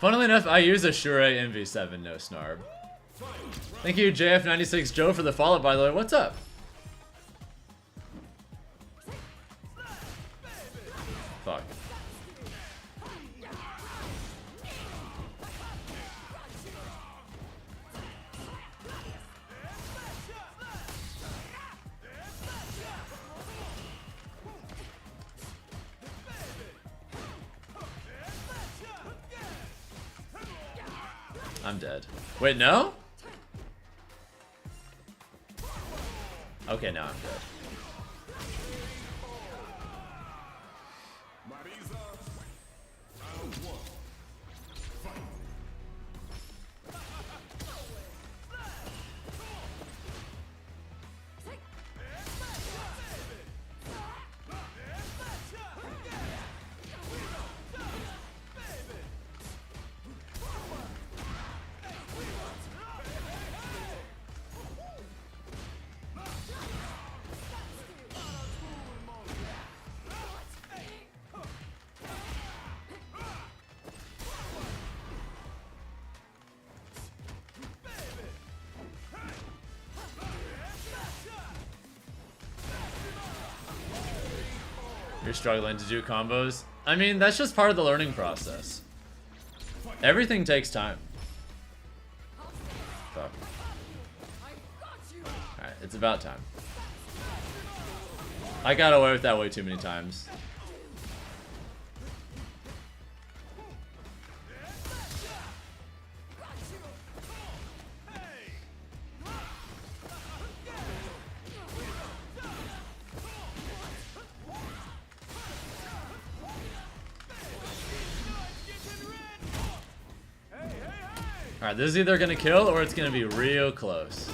Funnily enough, I use a Shure MV7, no snarb. Thank you, JF96 Joe, for the follow, by the way. What's up? Fuck. I'm dead. Wait, no? Okay, now I'm dead. You're struggling to do combos? I mean, that's just part of the learning process. Everything takes time. Fuck. Alright, it's about time. I got away with that way too many times. Alright, this is either gonna kill or it's gonna be real close.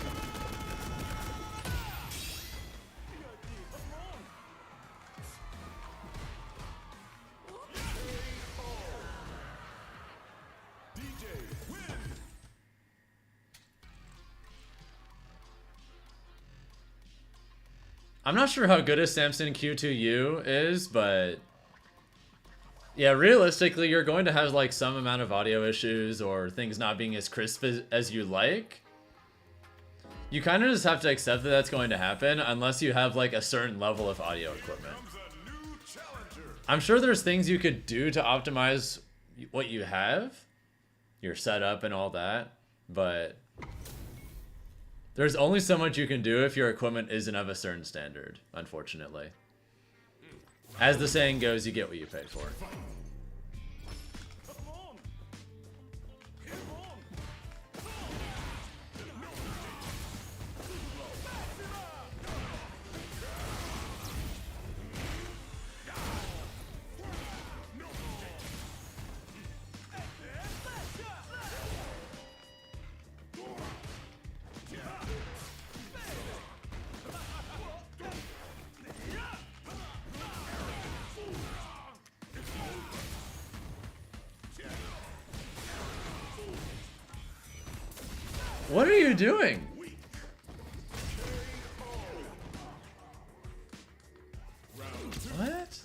I'm not sure how good a Samson Q2U is, but yeah, realistically, you're going to have like some amount of audio issues or things not being as crisp as you like. You kind of just have to accept that that's going to happen unless you have like a certain level of audio equipment. I'm sure there's things you could do to optimize what you have, your setup and all that, but there's only so much you can do if your equipment isn't of a certain standard, unfortunately. As the saying goes, you get what you pay for. What are you doing? What?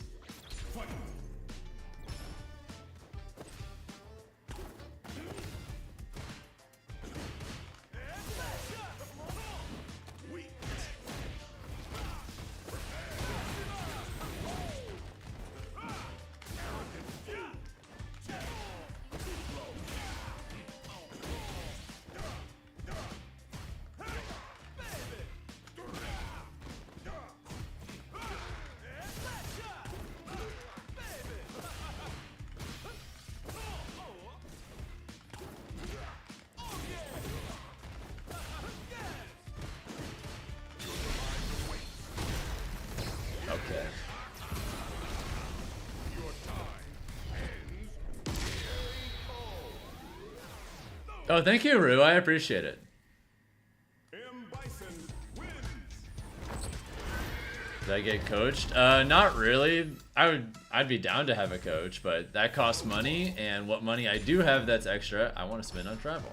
Okay. Oh, thank you, Rue. I appreciate it. Bison wins. Did I get coached? Not really. I'd be down to have a coach, but that costs money, and what money I do have that's extra, I want to spend on travel.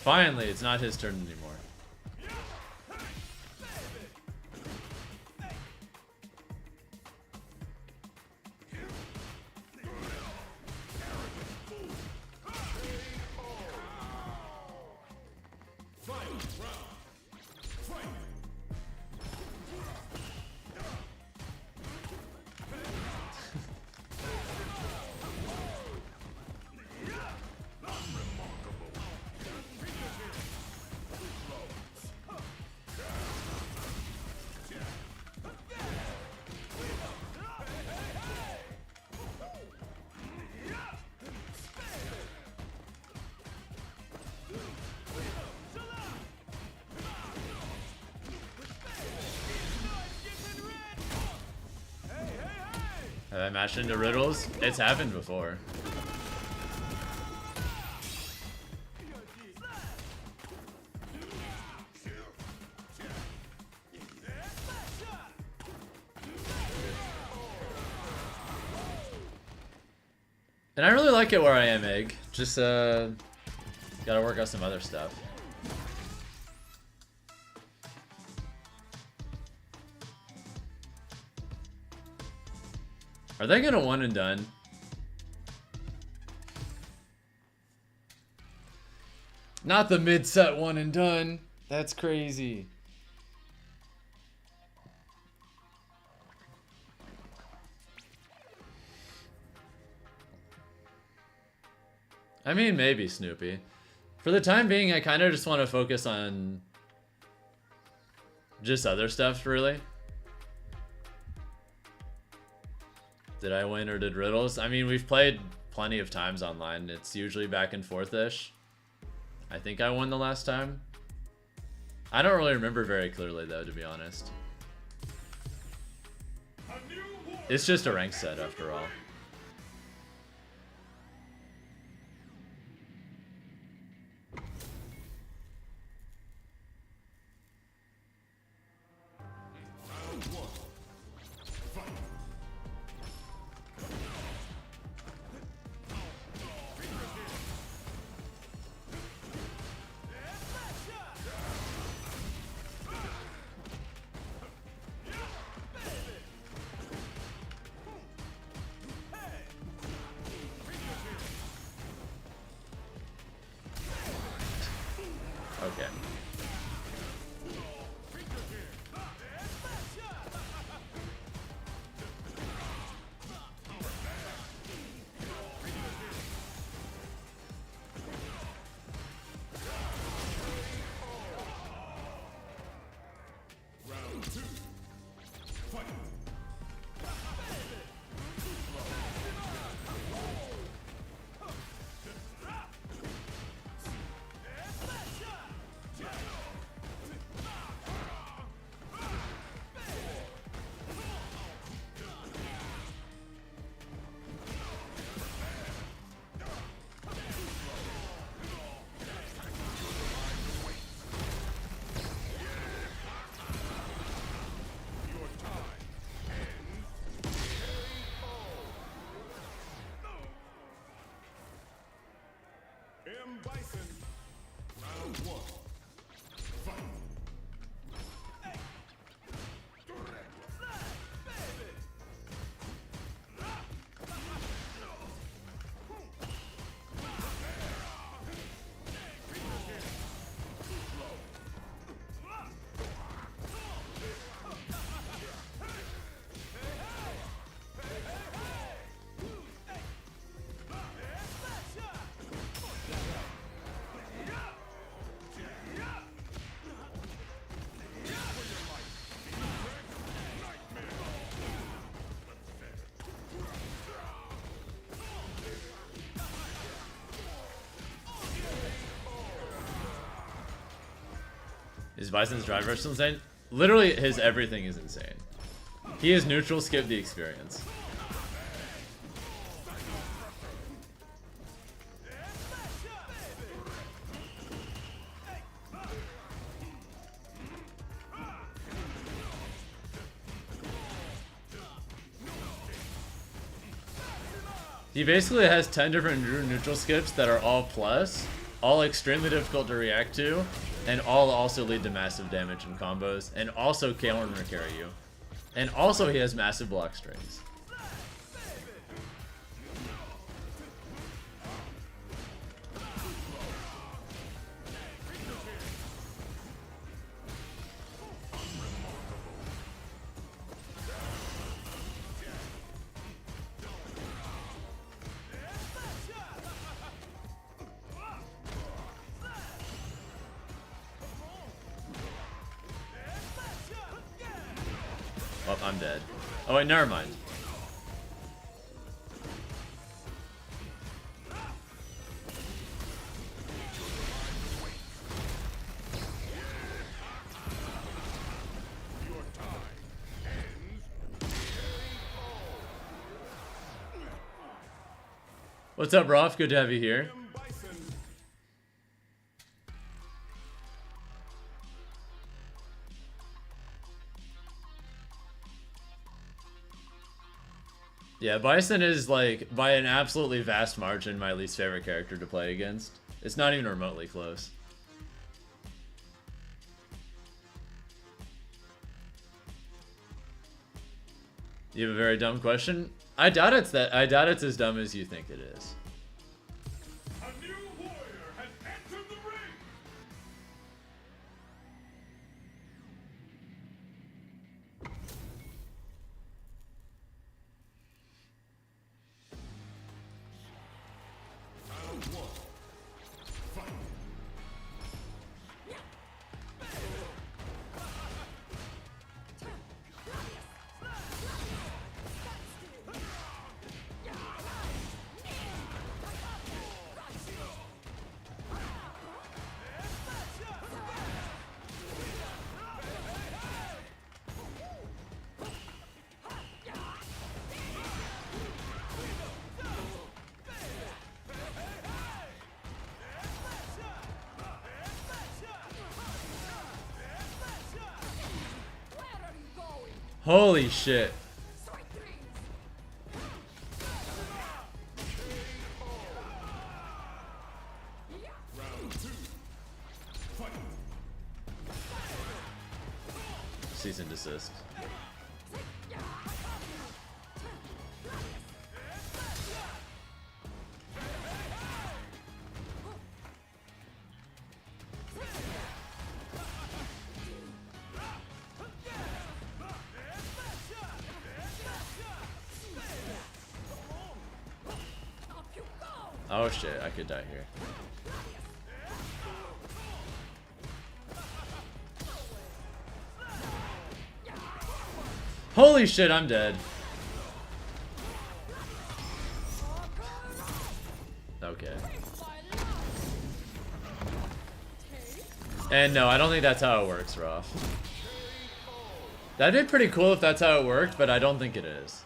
Finally, it's not his turn anymore. Have I mashed into riddles? It's happened before. And I really like it where I am, Egg. Just, gotta work out some other stuff. Are they gonna one and done? Not the mid-set one and done. That's crazy. I mean, maybe, Snoopy. For the time being, I kind of just want to focus on just other stuff, really. Did I win or did Riddles? I mean, we've played plenty of times online. It's usually back and forth-ish. I think I won the last time. I don't really remember very clearly though, to be honest. It's just a rank set after all. Okay. Bison, round one. Fight. Is Bison's drive rush still insane? Literally, his everything is insane. He is neutral skip the experience. He basically has 10 different neutral skips that are all plus, all extremely difficult to react to, and all also lead to massive damage and combos, and also counter carry you. And also he has massive block strings. Oh, I'm dead. Oh wait, never mind. What's up, Rolf? Good to have you here. Yeah, Bison is, like, by an absolutely vast margin, my least favorite character to play against. It's not even remotely close. You have a very dumb question? I doubt it's as dumb as you think it is. A new warrior has entered the ring. Round one. Fight. Holy shit. Cease and desist. Oh shit, I could die here. Holy shit, I'm dead. Okay. And no, I don't think that's how it works, Roth. That'd be pretty cool if that's how it worked, but I don't think it is.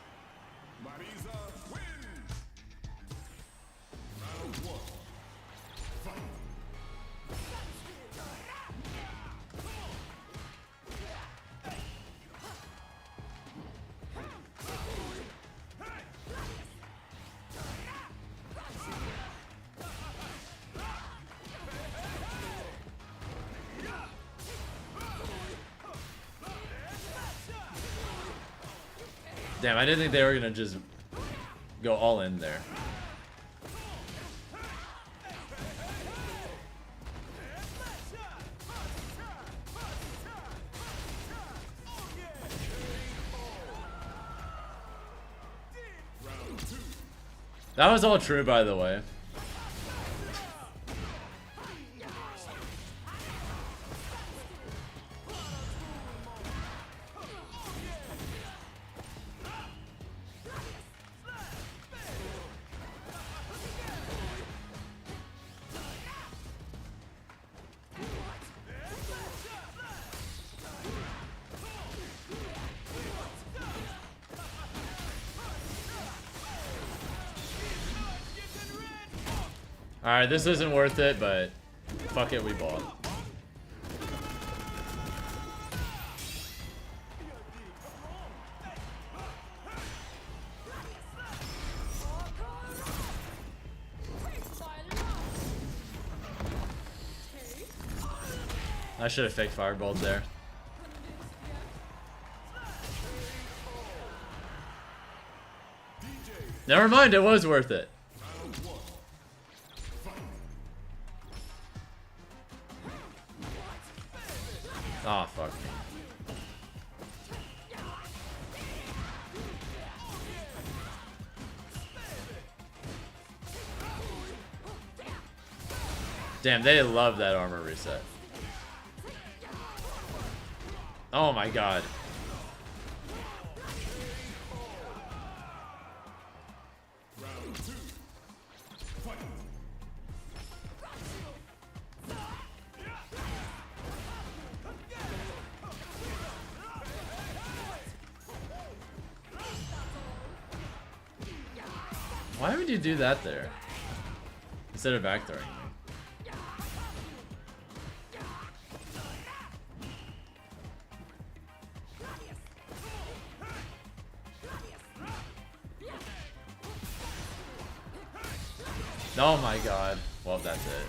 Damn, I didn't think they were gonna just go all in there. That was all true, by the way. Alright, this isn't worth it, but fuck it, we bought. I should have faked fireballed there. Never mind, it was worth it. Oh, fuck me. Damn, they love that armor reset. Oh my god. Why would you do that there? Instead of backdooring me. Oh my god. Well, that's it.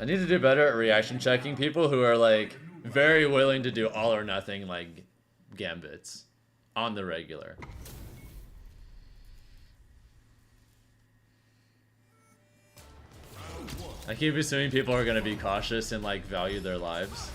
I need to do better at reaction checking people who are like very willing to do all or nothing like gambits on the regular. I keep assuming people are gonna be cautious and like value their lives.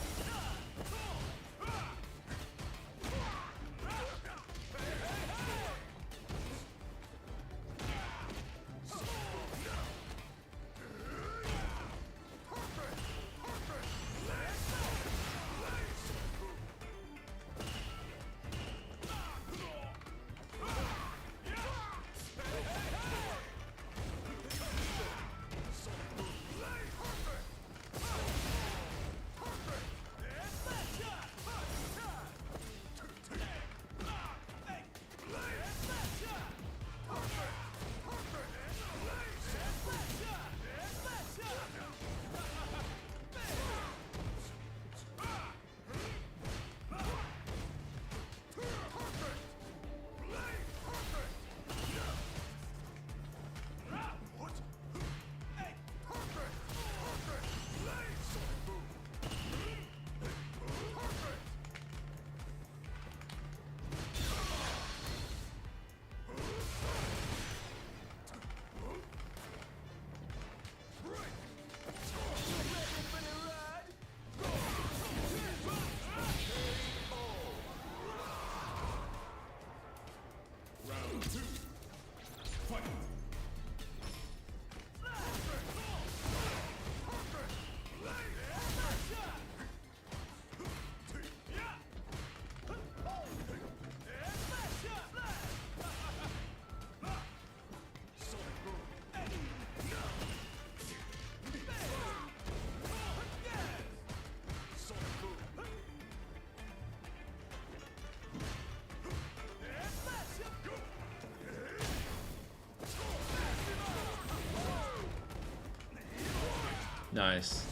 Nice.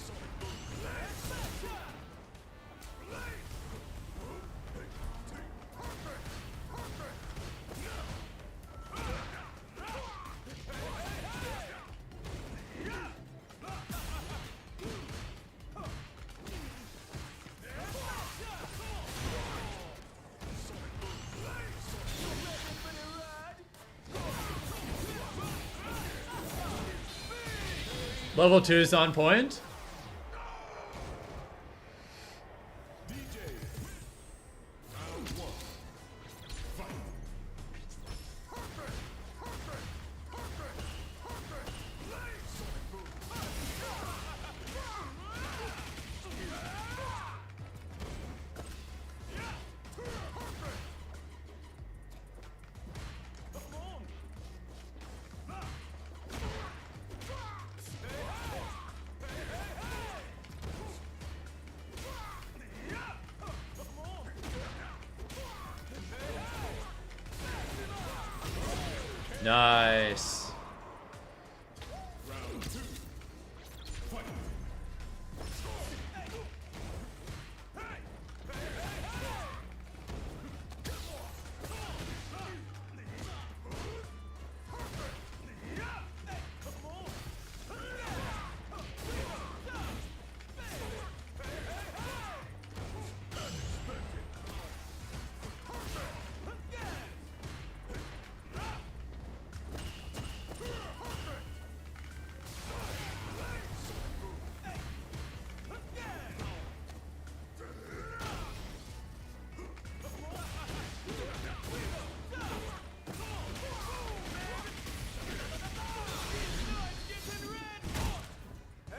Level 2 is on point. Nice.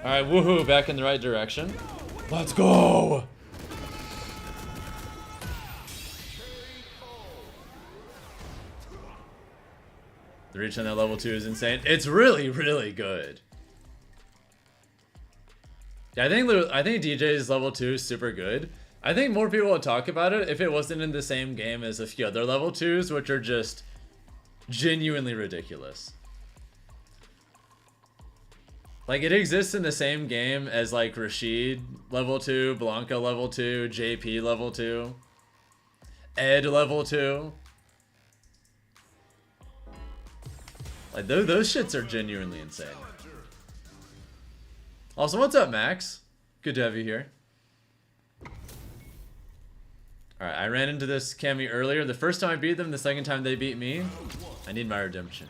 Alright, woohoo, back in the right direction. Let's go! The reach on that level 2 is insane. It's really, really good. Yeah, I think DJ's level 2 is super good. I think more people would talk about it if it wasn't in the same game as a few other level 2s, which are just genuinely ridiculous. Like, it exists in the same game as, like, Rashid level 2, Blanca level 2, JP level 2, Ed level 2. Like, those shits are genuinely insane. Also, what's up, Max? Good to have you here. Alright, I ran into this Cammy earlier. The first time I beat them, the second time they beat me. I need my redemption.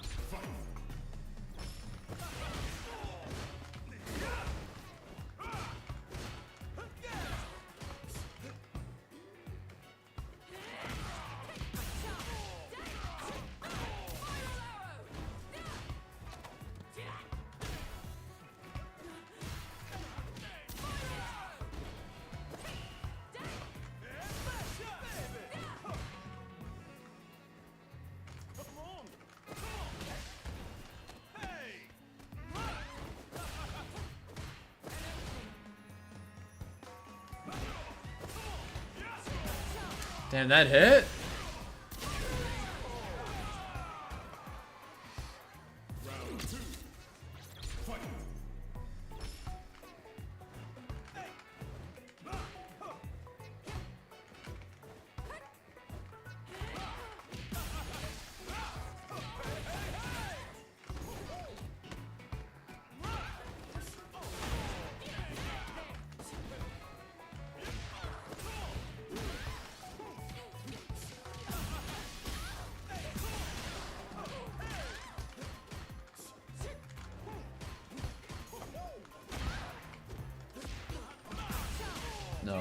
Damn, that hit? No.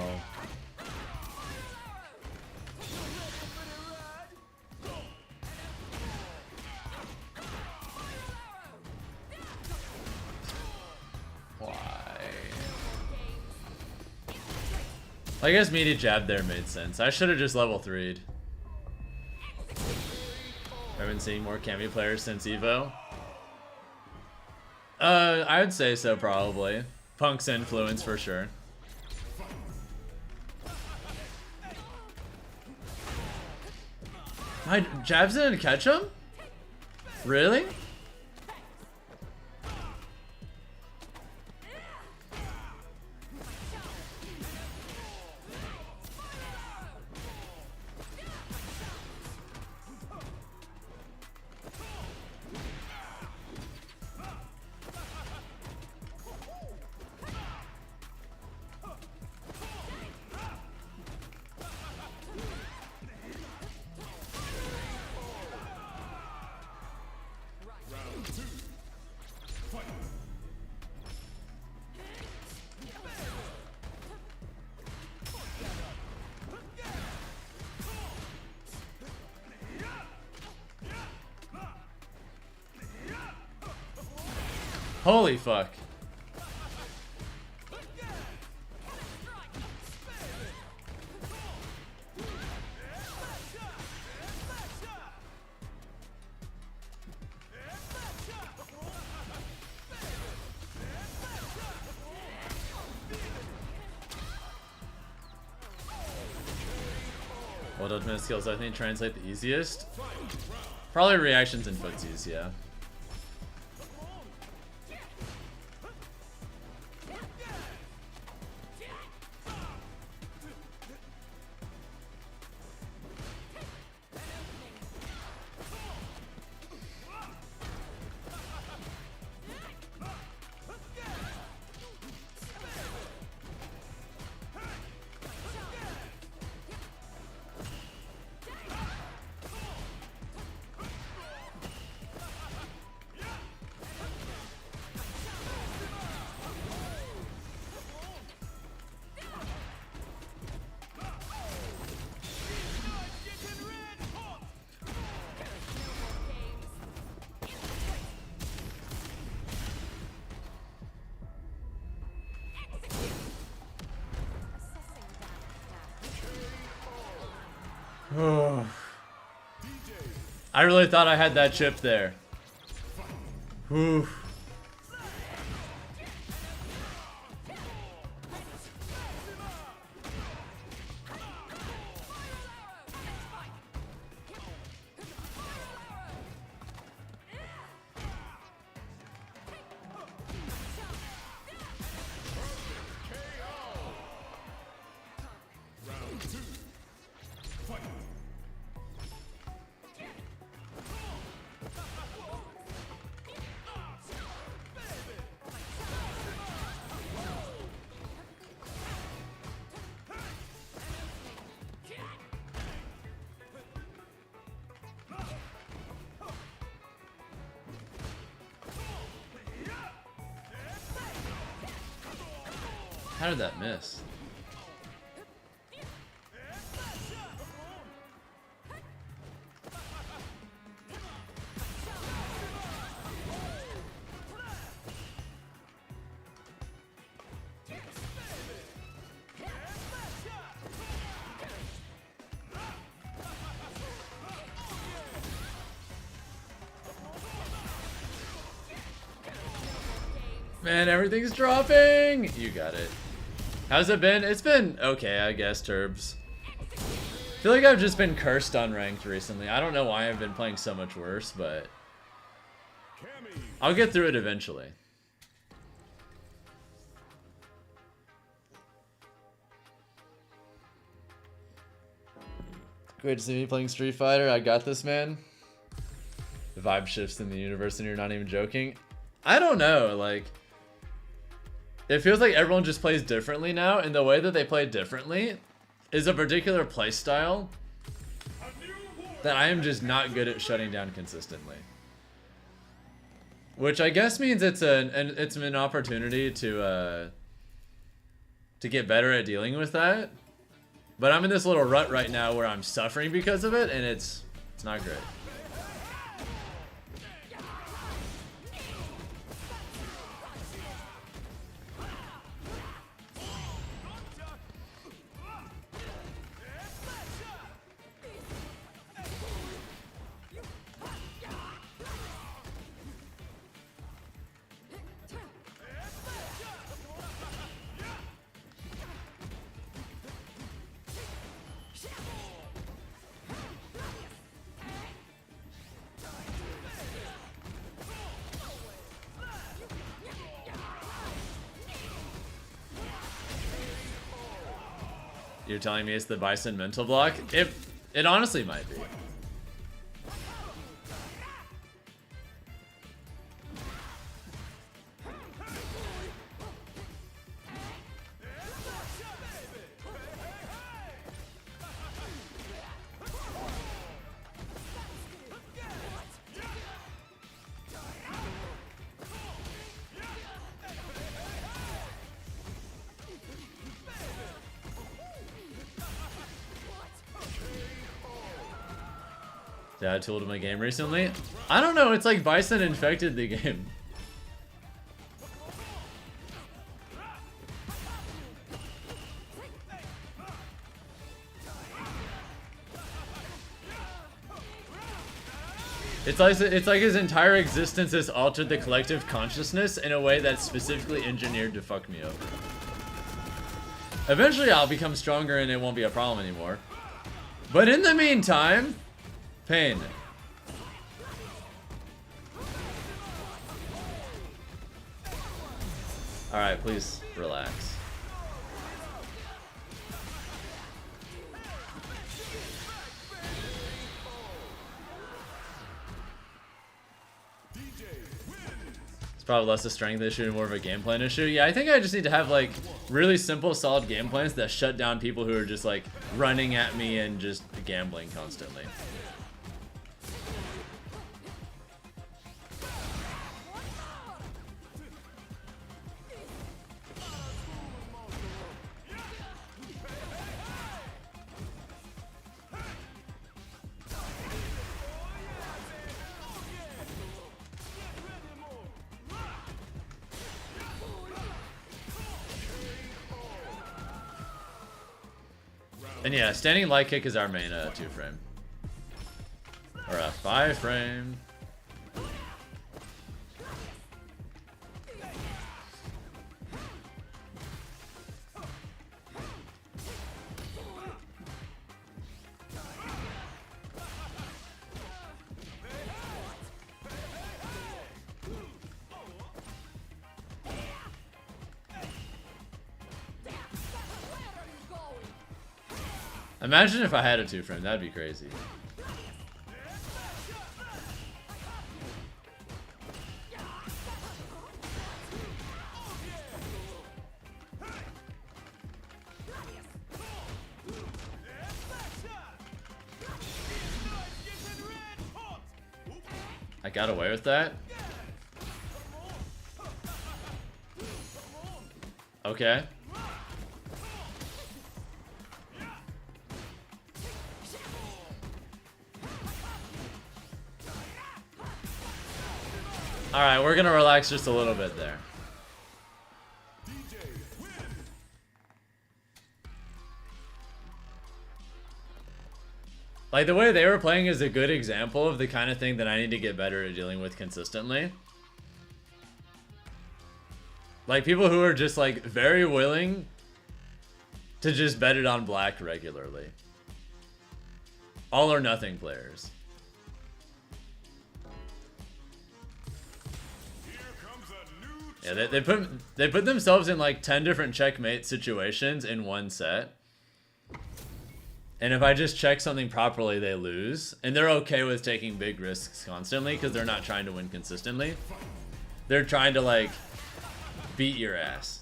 I guess meaty jab there made sense. I should have just level 3'd. I've been seeing more Cammy players since Evo. I would say so, probably. Punk's influence for sure. My jabs didn't catch him? Really? Holy fuck. What ultimate skills I think translate the easiest? Probably reactions and footsies, yeah. I really thought I had that chip there. Whew. How did that miss? Man, everything's dropping! You got it. How's it been? It's been okay, I guess, Turbs. I feel like I've just been cursed on ranked recently. I don't know why I've been playing so much worse, but I'll get through it eventually. Great to see me playing Street Fighter. I got this, man. The vibe shifts in the universe and you're not even joking. I don't know, like... It feels like everyone just plays differently now, and the way that they play differently is a particular play style that I am just not good at shutting down consistently. Which I guess means it's an opportunity to get better at dealing with that. But I'm in this little rut right now where I'm suffering because of it, and it's not great. You're telling me it's the Bison mental block? It honestly might be. Did I add tool to my game recently? I don't know, it's like Bison infected the game. It's like his entire existence has altered the collective consciousness in a way that's specifically engineered to fuck me over. Eventually I'll become stronger and it won't be a problem anymore. But in the meantime, pain. Alright, please relax. It's probably less a strength issue and more of a game plan issue. Yeah, I think I just need to have like really simple, solid game plans that shut down people who are just like running at me and just gambling constantly. And yeah, standing light kick is our main 2-frame. Or a 5-frame. Imagine if I had a 2-frame, that'd be crazy. I got away with that? Okay. Alright, we're gonna relax just a little bit there. Like, the way they were playing is a good example of the kind of thing that I need to get better at dealing with consistently. Like, people who are just, like, very willing to just bet it on black regularly. All or nothing players. Yeah, they put themselves in like 10 different checkmate situations in one set. And if I just check something properly, they lose. And they're okay with taking big risks constantly because they're not trying to win consistently. They're trying to like beat your ass.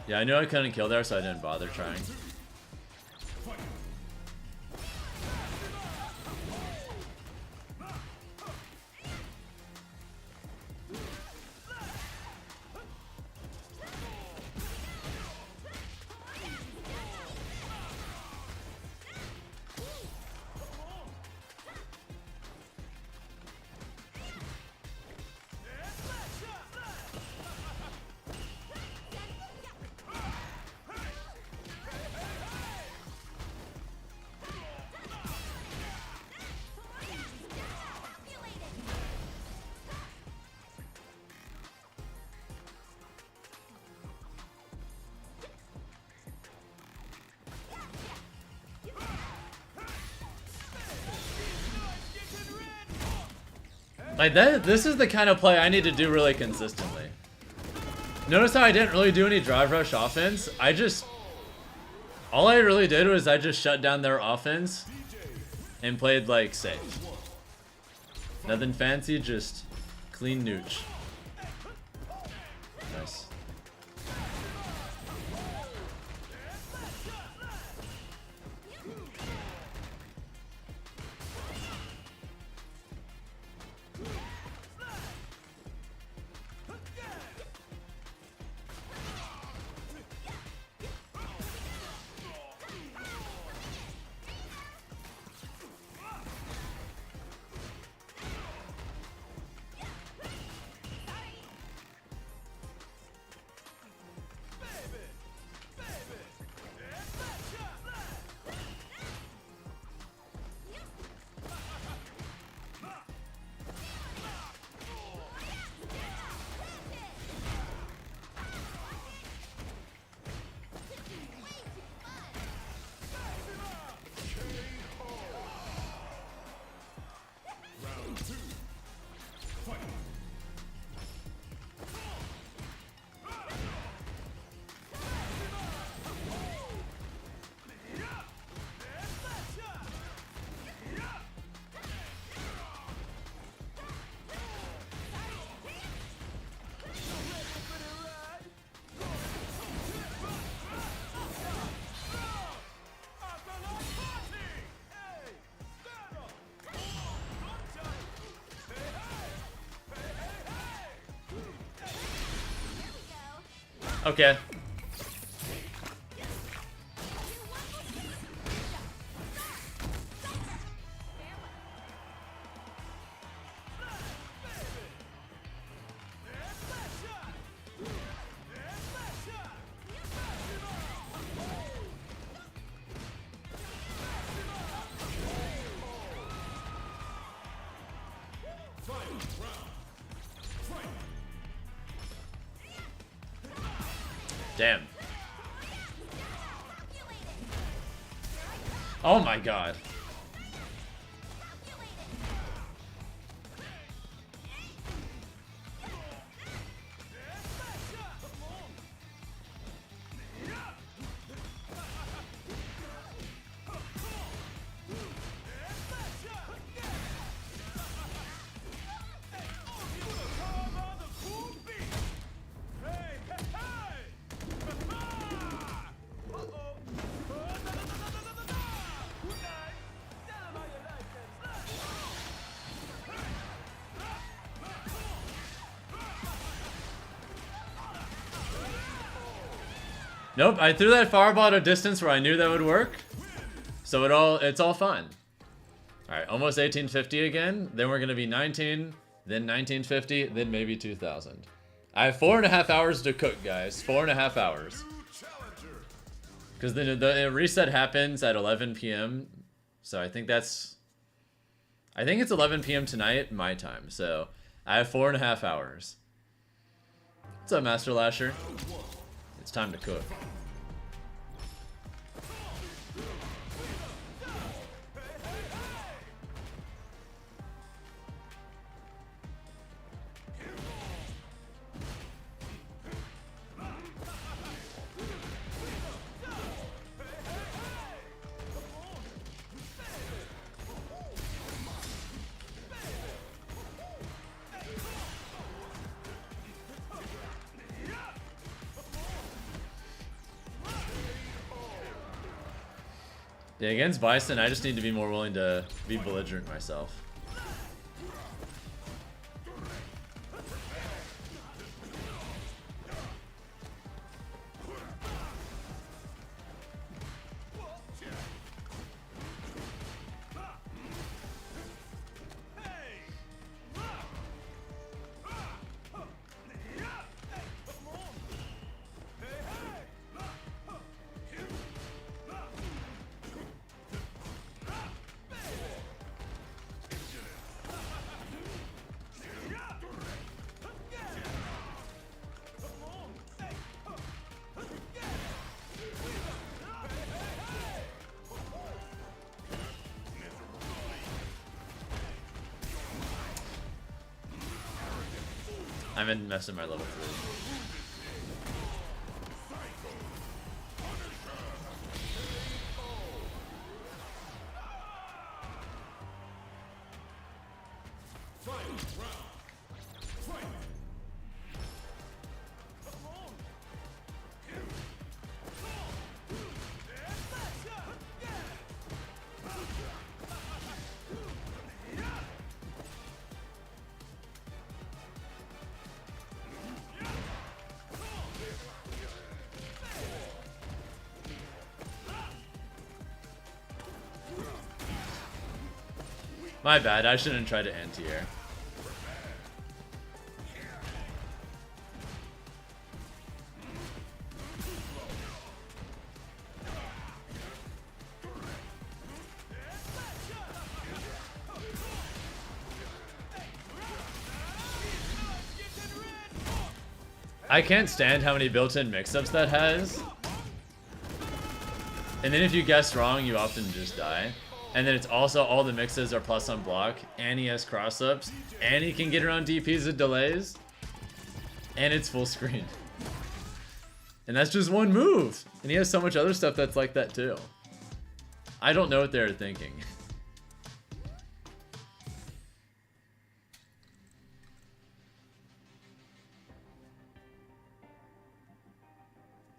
Yeah, I knew I couldn't kill there, so I didn't bother trying. Like that, this is the kind of play I need to do really consistently. Notice how I didn't really do any drive rush offense. All I really did was I just shut down their offense and played like safe. Nothing fancy, just clean nooch. Nice. Okay. Damn. Oh my god. Nope, I threw that fireball at a distance where I knew that would work. So it's all fine. Alright, almost 1850 again. Then we're gonna be 19, then 1950, then maybe 2000. I have 4.5 hours to cook, guys. 4.5 hours. Because the reset happens at 11 p.m. So I think it's 11 p.m. tonight, my time. So I have 4.5 hours. What's up, Master Lasher? It's time to cook. Yeah, against Bison, I just need to be more willing to be belligerent myself. I haven't messed up my level 3. My bad, I shouldn't try to anti-air. I can't stand how many built-in mix-ups that has. And then if you guess wrong, you often just die. And then it's also all the mixes are plus on block, and he has cross-ups, and he can get around DPs with delays, and it's full screen. And that's just one move! And he has so much other stuff that's like that too. I don't know what they're thinking.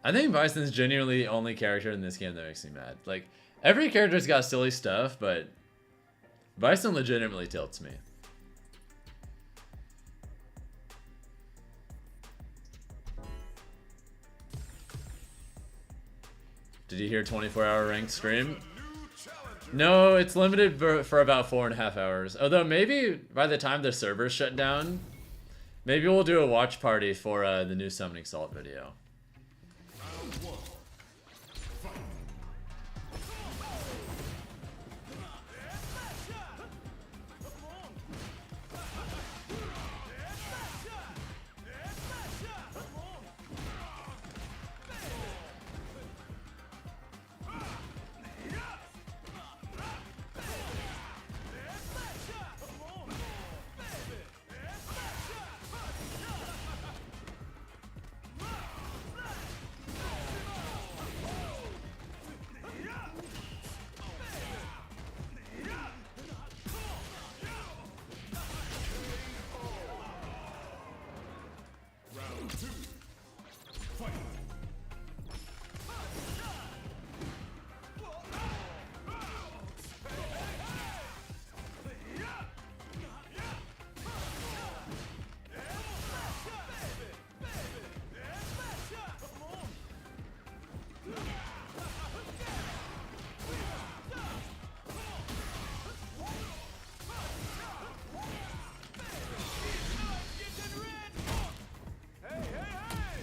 I think Bison's genuinely the only character in this game that makes me mad. Like, every character's got silly stuff, but Bison legitimately tilts me. Did you hear 24-hour ranked stream? No, it's limited for about 4.5 hours. Although maybe by the time the servers shut down, maybe we'll do a watch party for the new Summoning Salt video.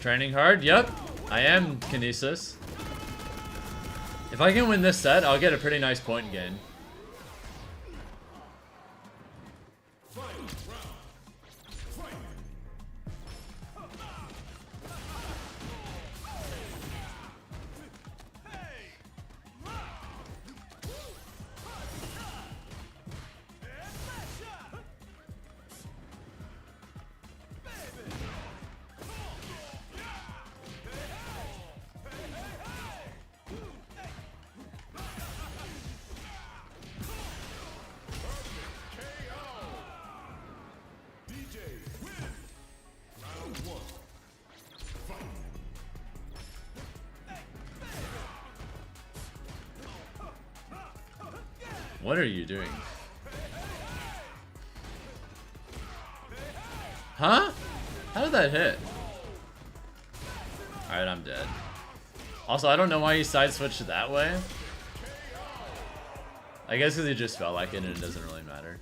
Training hard? Yep, I am, Kinesis. If I can win this set, I'll get a pretty nice point gain. What are you doing? Huh? How did that hit? Alright, I'm dead. Also, I don't know why he side switched that way. I guess because he just felt like it and it doesn't really matter.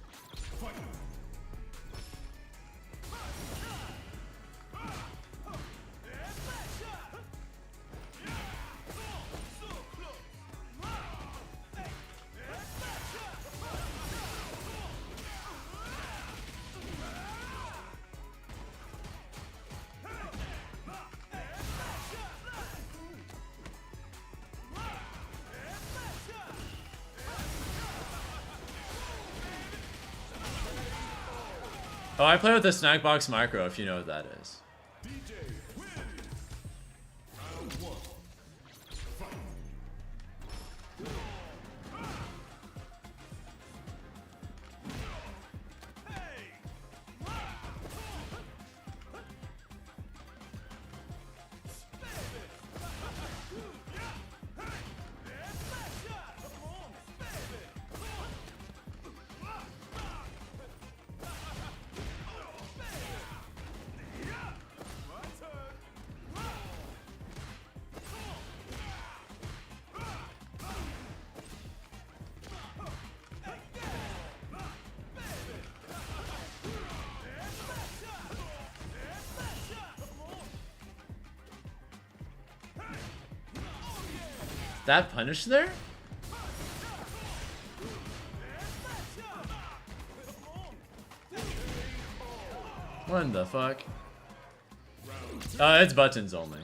Oh, I play with the snack box micro, if you know what that is. That punish there? What the fuck? It's buttons only.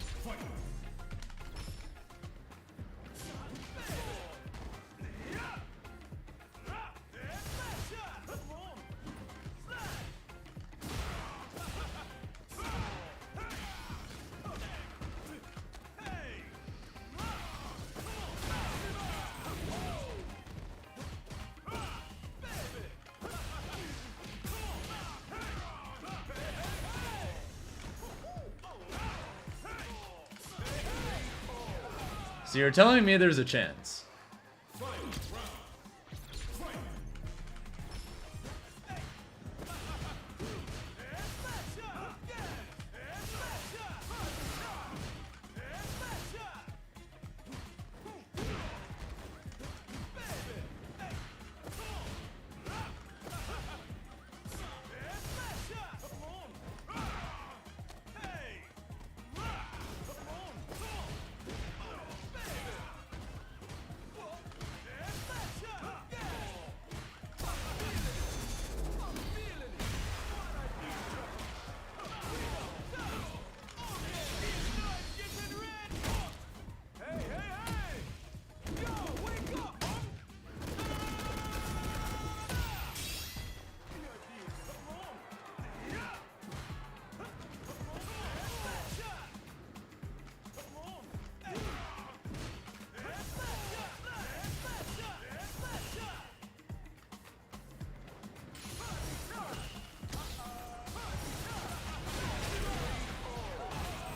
So you're telling me there's a chance?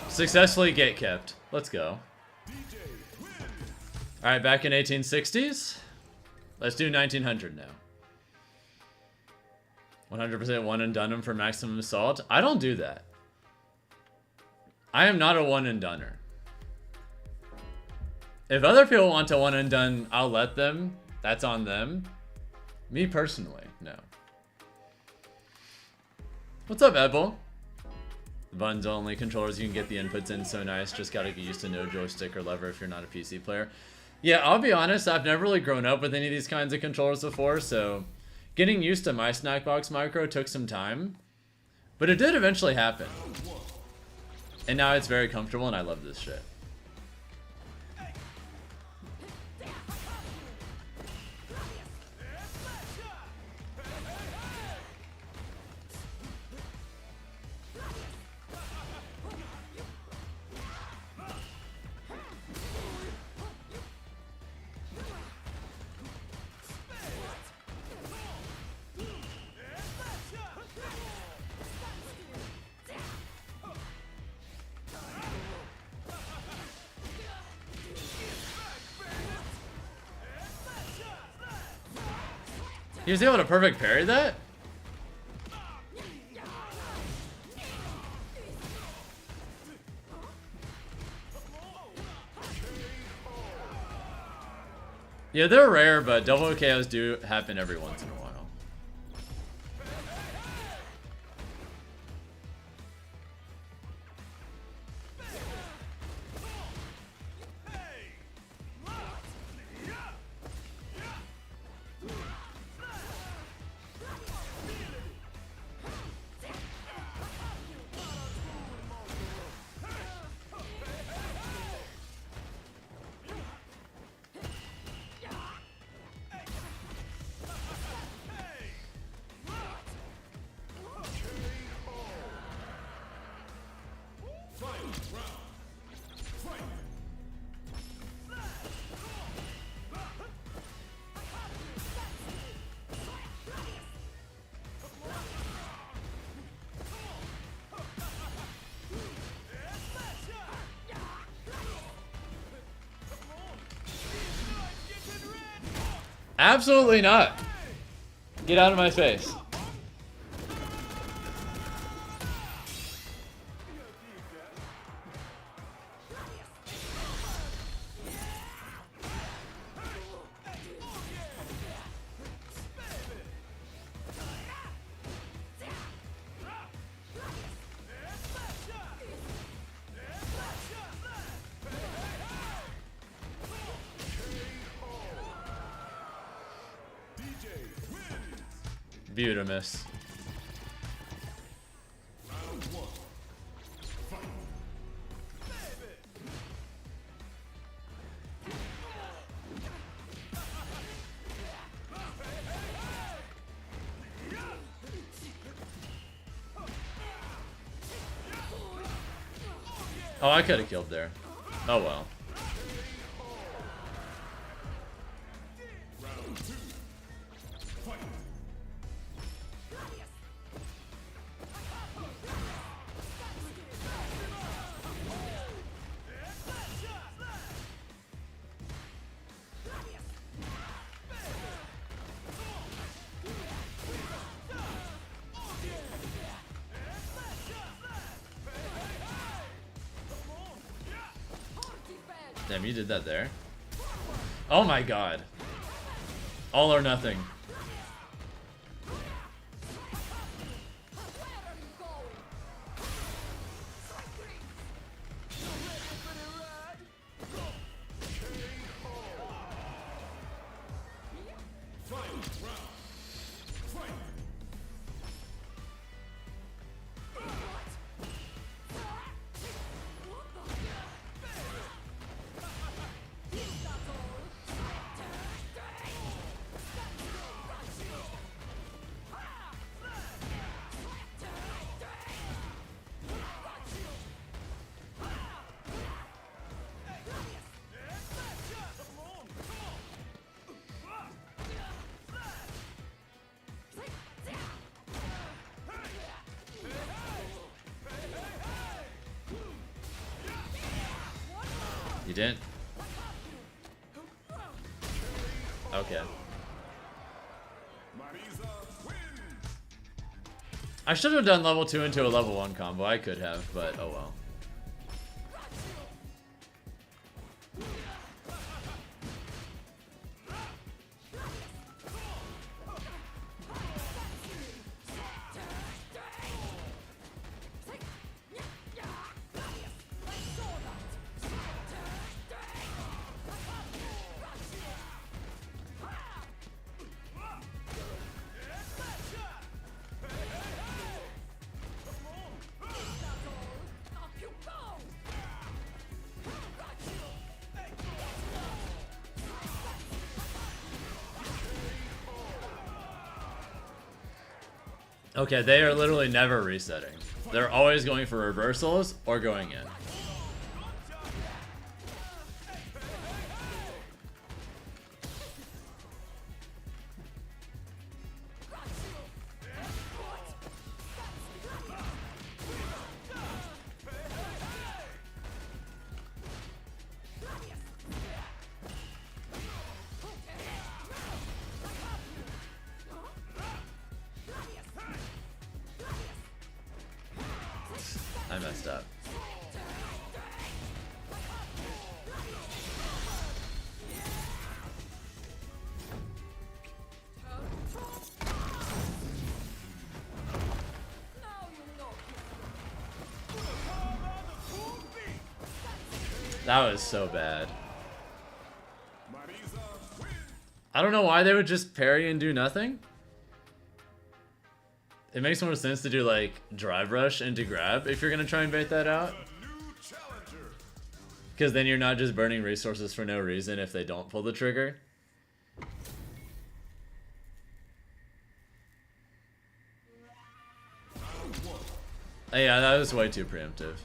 Successfully gate kept. Let's go. Alright, back in 1860s. Let's do 1900 now. 100% one and done him for maximum assault. I don't do that. I am not a one and doneer. If other people want to one and done, I'll let them. That's on them. Me personally, no. What's up, Ebel? Buttons only controllers, you can get the inputs in so nice. Just gotta get used to no joystick or lever if you're not a PC player. Yeah, I'll be honest, I've never really grown up with any of these kinds of controllers before, so getting used to my Snackbox Micro took some time. But it did eventually happen. And now it's very comfortable and I love this shit. He was able to perfect parry that? Yeah, they're rare, but double KOs do happen every once in a while. Absolutely not. Get out of my face. Beautimus. Oh, I could have killed there. Oh well. Damn, you did that there. Oh my god. All or nothing. You didn't? Okay. I should have done level 2 into a level 1 combo. I could have, but oh well. Okay, they are literally never resetting. They're always going for reversals or going in. I messed up. That was so bad. I don't know why they would just parry and do nothing. It makes more sense to do like drive rush into grab if you're gonna try and bait that out. Because then you're not just burning resources for no reason if they don't pull the trigger. Yeah, that was way too preemptive.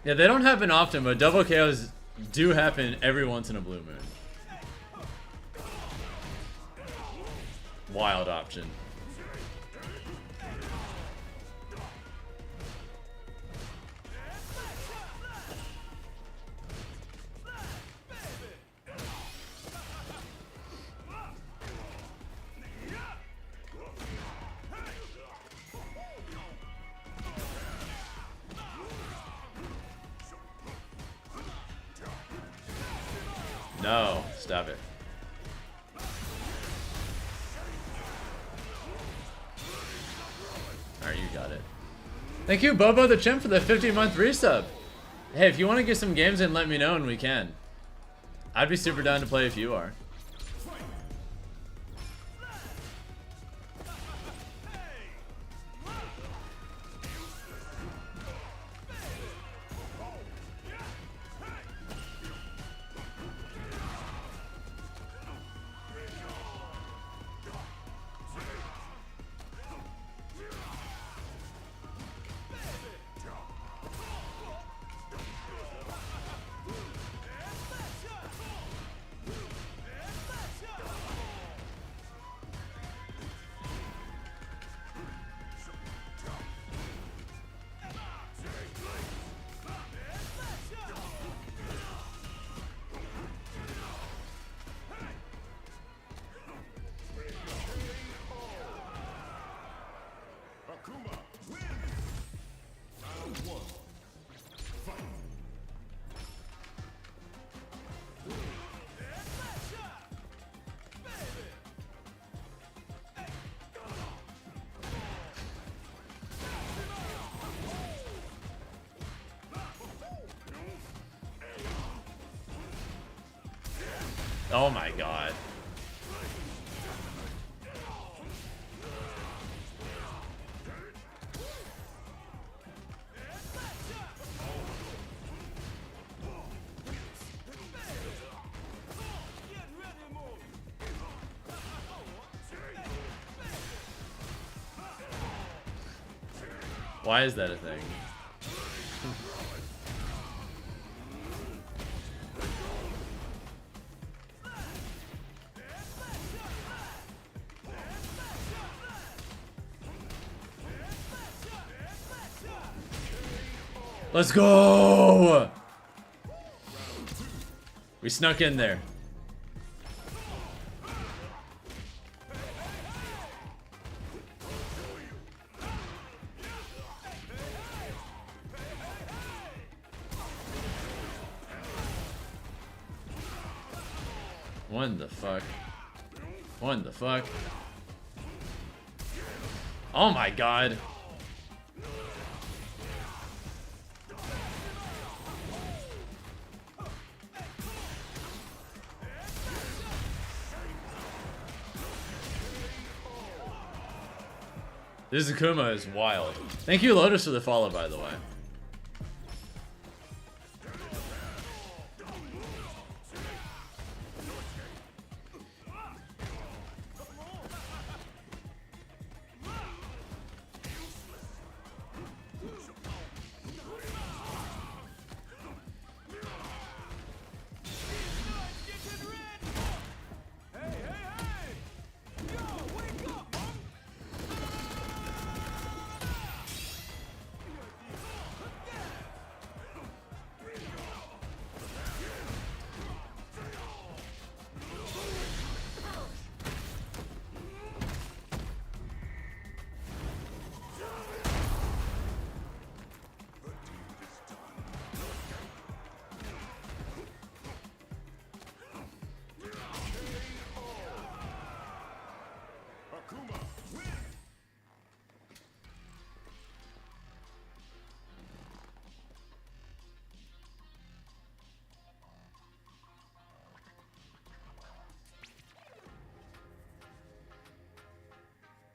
Yeah, they don't happen often, but double KOs do happen every once in a blue moon. Wild option. No, stop it. Alright, you got it. Thank you, Bobo the Chimp, for the 50-month resub. Hey, if you want to get some games in, let me know and we can. I'd be super down to play if you are. Oh my god. Why is that a thing? Let's go! We snuck in there. What the fuck? What the fuck? Oh my god. This Akuma is wild. Thank you, Lotus, for the follow, by the way.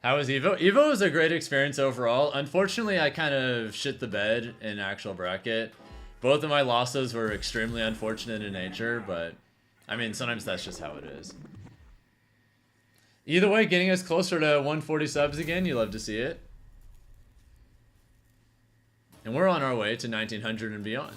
How was Evo? Evo was a great experience overall. Unfortunately, I kind of shit the bed in actual bracket. Both of my losses were extremely unfortunate in nature, but I mean, sometimes that's just how it is. Either way, getting us closer to 140 subs again, you love to see it. And we're on our way to 1900 and beyond.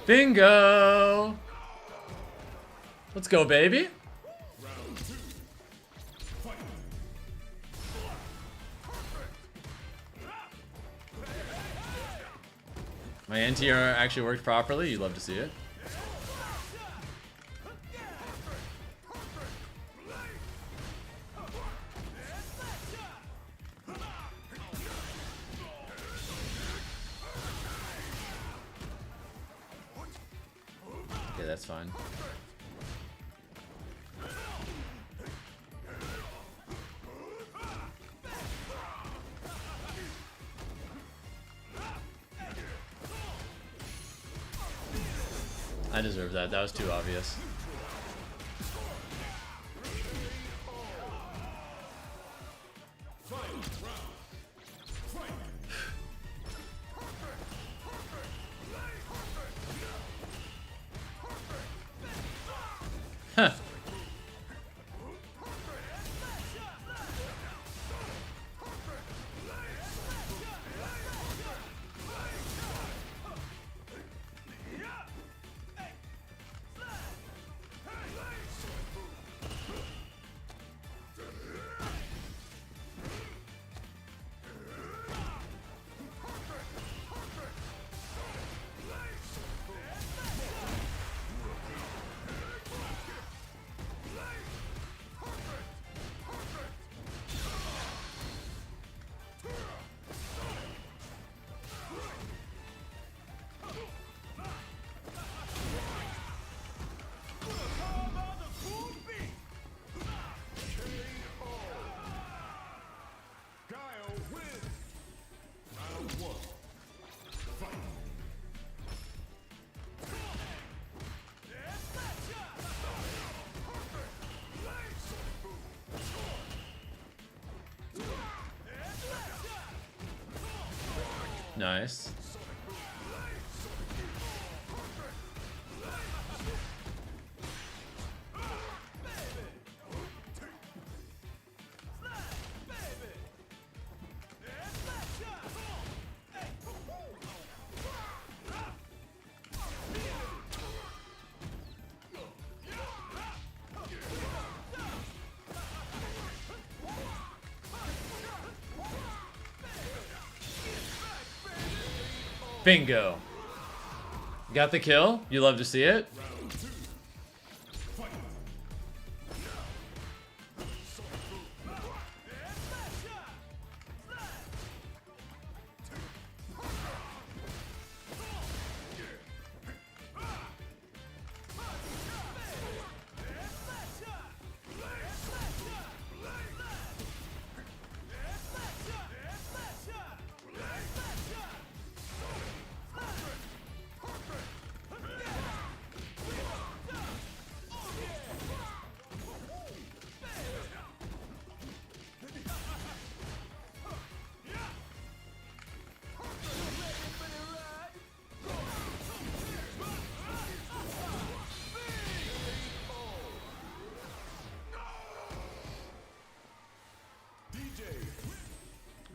Bingo! Let's go, baby. My NTR actually worked properly. You'd love to see it. Okay, that's fine. I deserve that. That was too obvious. Huh. Nice. Bingo. Got the kill? You love to see it?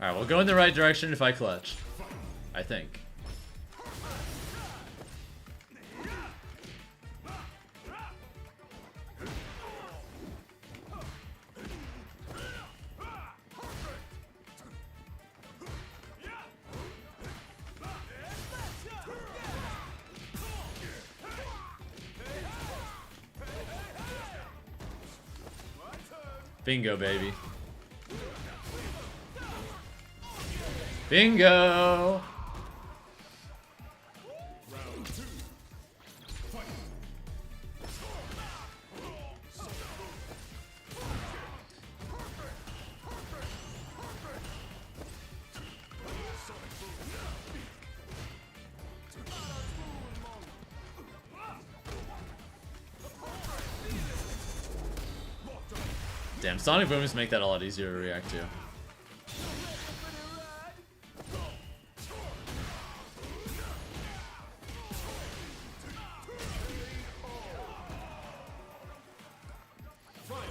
Alright, we'll go in the right direction if I clutch. I think. Bingo, baby. Bingo! Damn, Sonic Booms make that a lot easier to react to.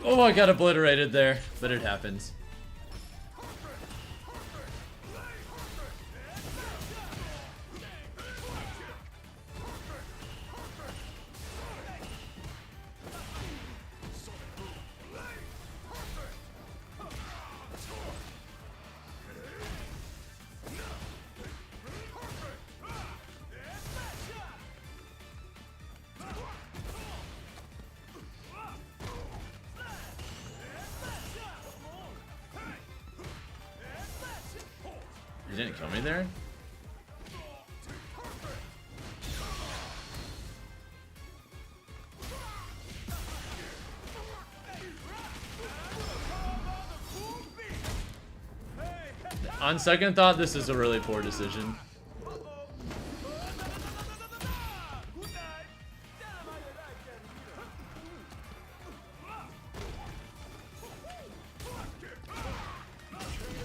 Oh, I got obliterated there, but it happens. You didn't kill me there? On second thought, this is a really poor decision.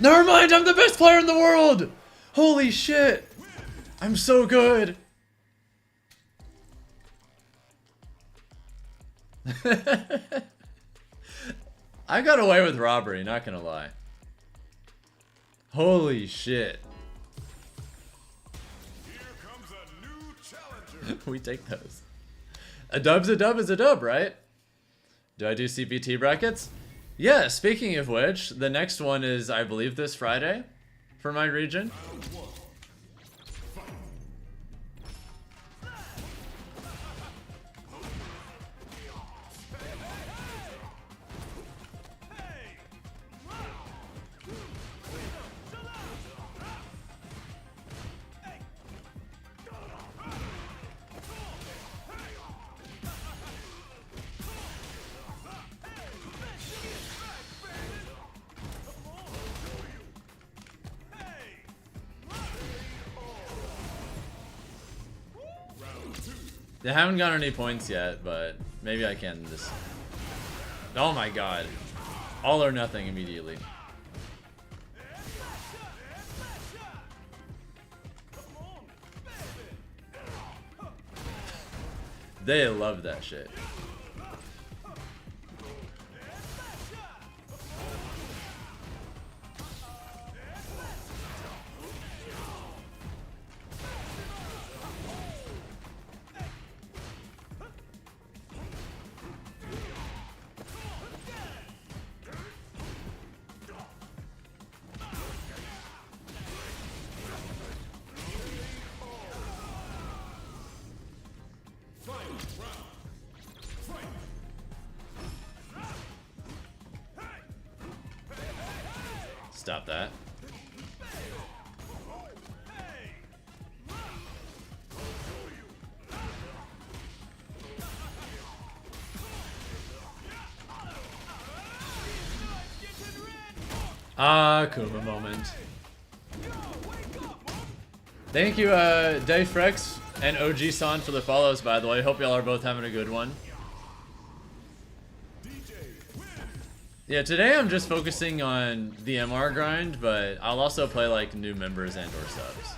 Never mind, I'm the best player in the world! Holy shit! I'm so good! I got away with robbery, not gonna lie. Holy shit. Here comes a new challenger. We take those. A dub's a dub is a dub, right? Do I do CPT brackets? Yeah, speaking of which, the next one is, I believe, this Friday for my region. They haven't gotten any points yet, but maybe I can this. Oh my god. All or nothing immediately. They love that shit. Stop that. Ah, Kuma moment. Thank you, Dave Frex and OG San for the follows, by the way. Hope y'all are both having a good one. Yeah, today I'm just focusing on the MR grind, but I'll also play like new members and or subs.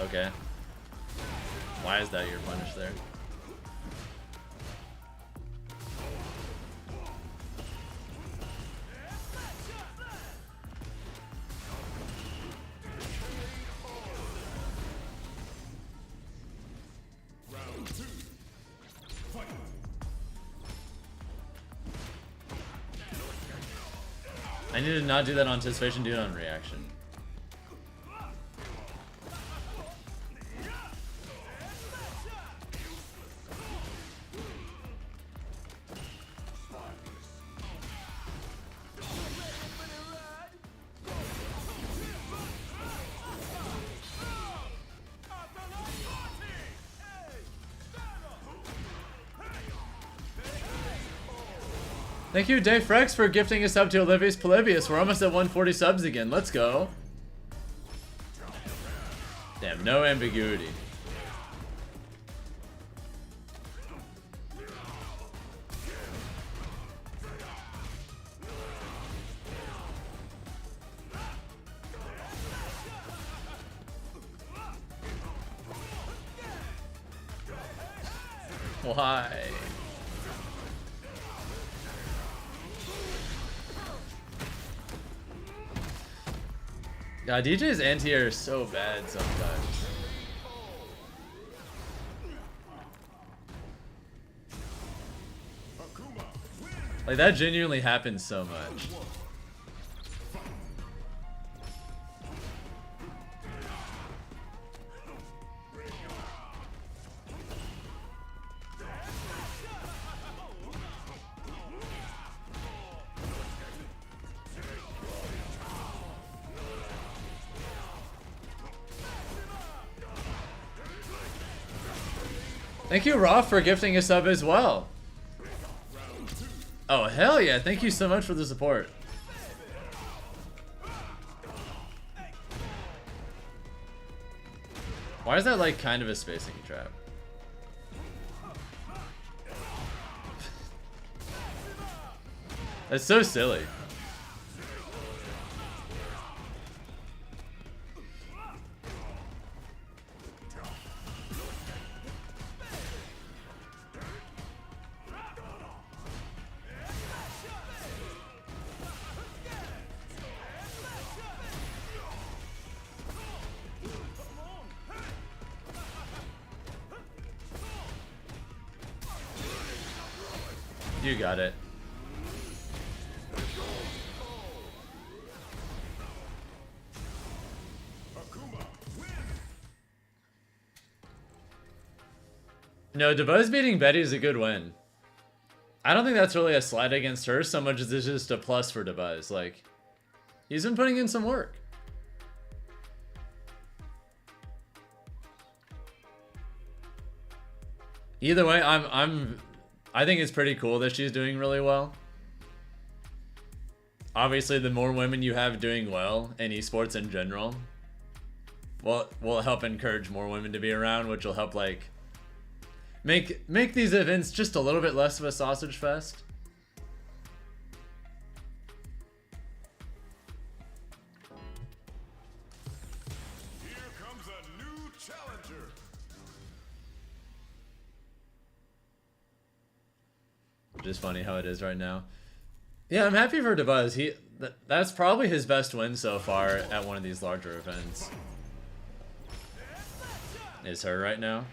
Okay. Why is that your punish there? I need to not do that on anticipation, do it on reaction. Thank you, Dave Frex, for gifting us up to Olivius Polybius. We're almost at 140 subs again. Let's go. Damn, no ambiguity. Why? God, DJ's anti-air is so bad sometimes. Like, that genuinely happens so much. Thank you, Roth, for gifting a sub as well. Oh, hell yeah. Thank you so much for the support. Why is that like kind of a spacing trap? That's so silly. You got it. No, DeBuzz beating Betty is a good win. I don't think that's really a slight against her so much as it's just a plus for DeBuzz. Like, he's been putting in some work. Either way, I think it's pretty cool that she's doing really well. Obviously, the more women you have doing well in esports in general, will help encourage more women to be around, which will help like make these events just a little bit less of a sausage fest. Here comes a new challenger. Which is funny how it is right now. Yeah, I'm happy for DeBuzz. That's probably his best win so far at one of these larger events. Is her right now.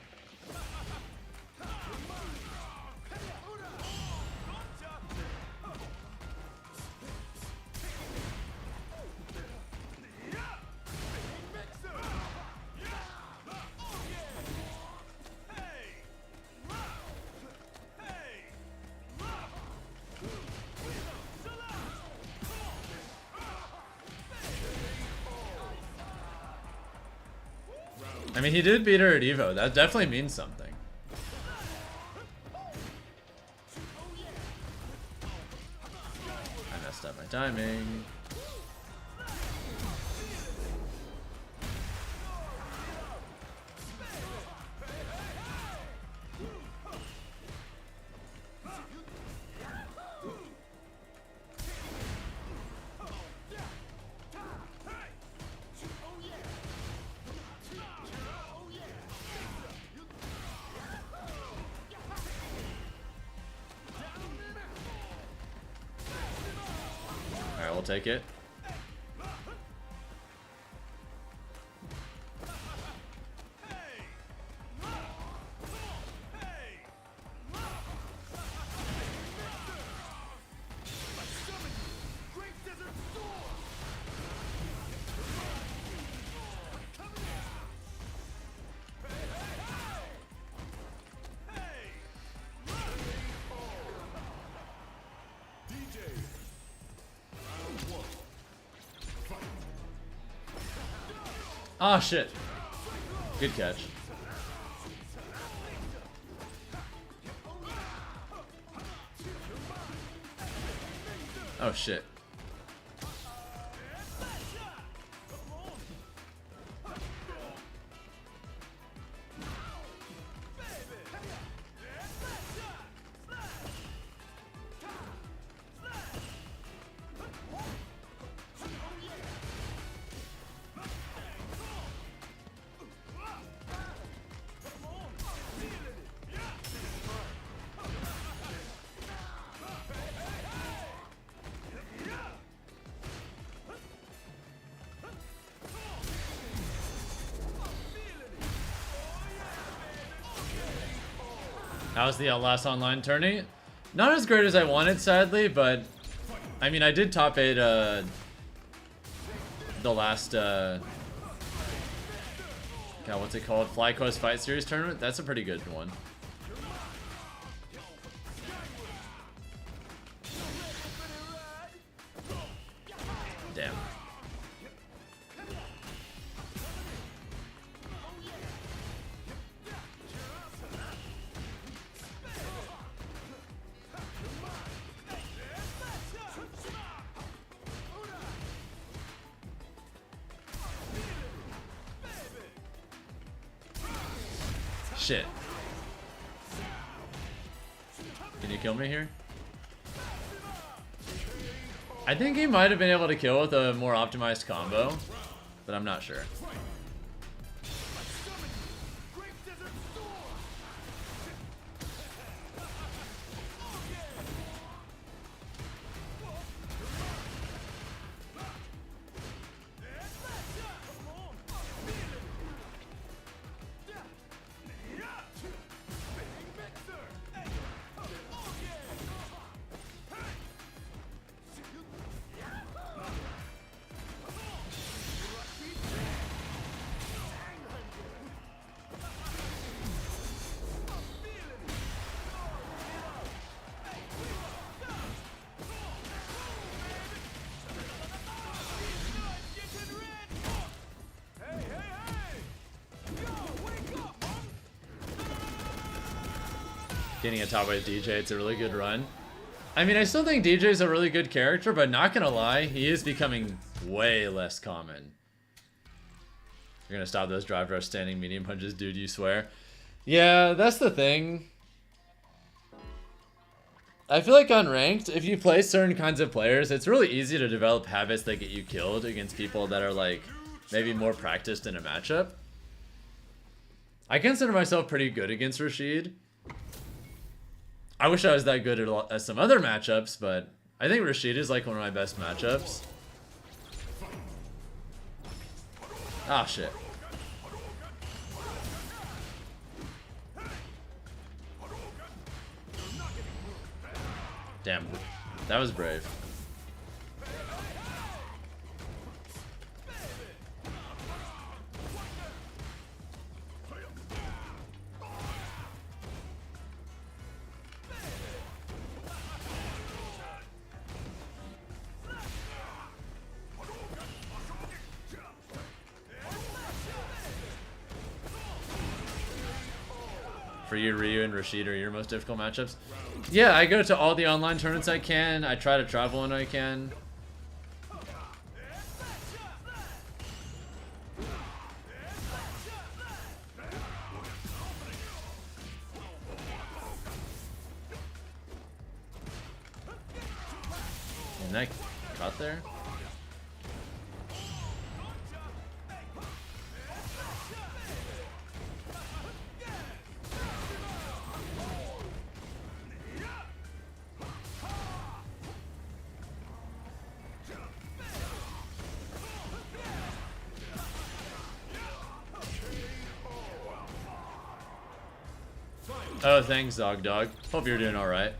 I mean, he did beat her at Evo. That definitely means something. I messed up my timing. We'll take it. Ah, shit. Good catch. Oh, shit. How's the last online tourney? Not as great as I wanted, sadly, but I mean, I did top 8 the last God, what's it called? FlyQuest Fight Series tournament. That's a pretty good one. Damn. Shit. Can you kill me here? I think he might have been able to kill with a more optimized combo, but I'm not sure. Getting a top 8 DJ, it's a really good run. I mean, I still think DJ's a really good character, but not gonna lie, he is becoming way less common. You're gonna stop those drive rush standing medium punches, dude, you swear? Yeah, that's the thing. I feel like on ranked, if you play certain kinds of players, it's really easy to develop habits that get you killed against people that are like maybe more practiced in a matchup. I consider myself pretty good against Rashid. I wish I was that good at some other matchups, but I think Rashid is like one of my best matchups. Ah, shit. Damn, that was brave. For you, Ryu and Rashid are your most difficult matchups? Yeah, I go to all the online tournaments I can. I try to travel when I can. And that caught there? Oh, thanks, Dog. Hope you're doing alright.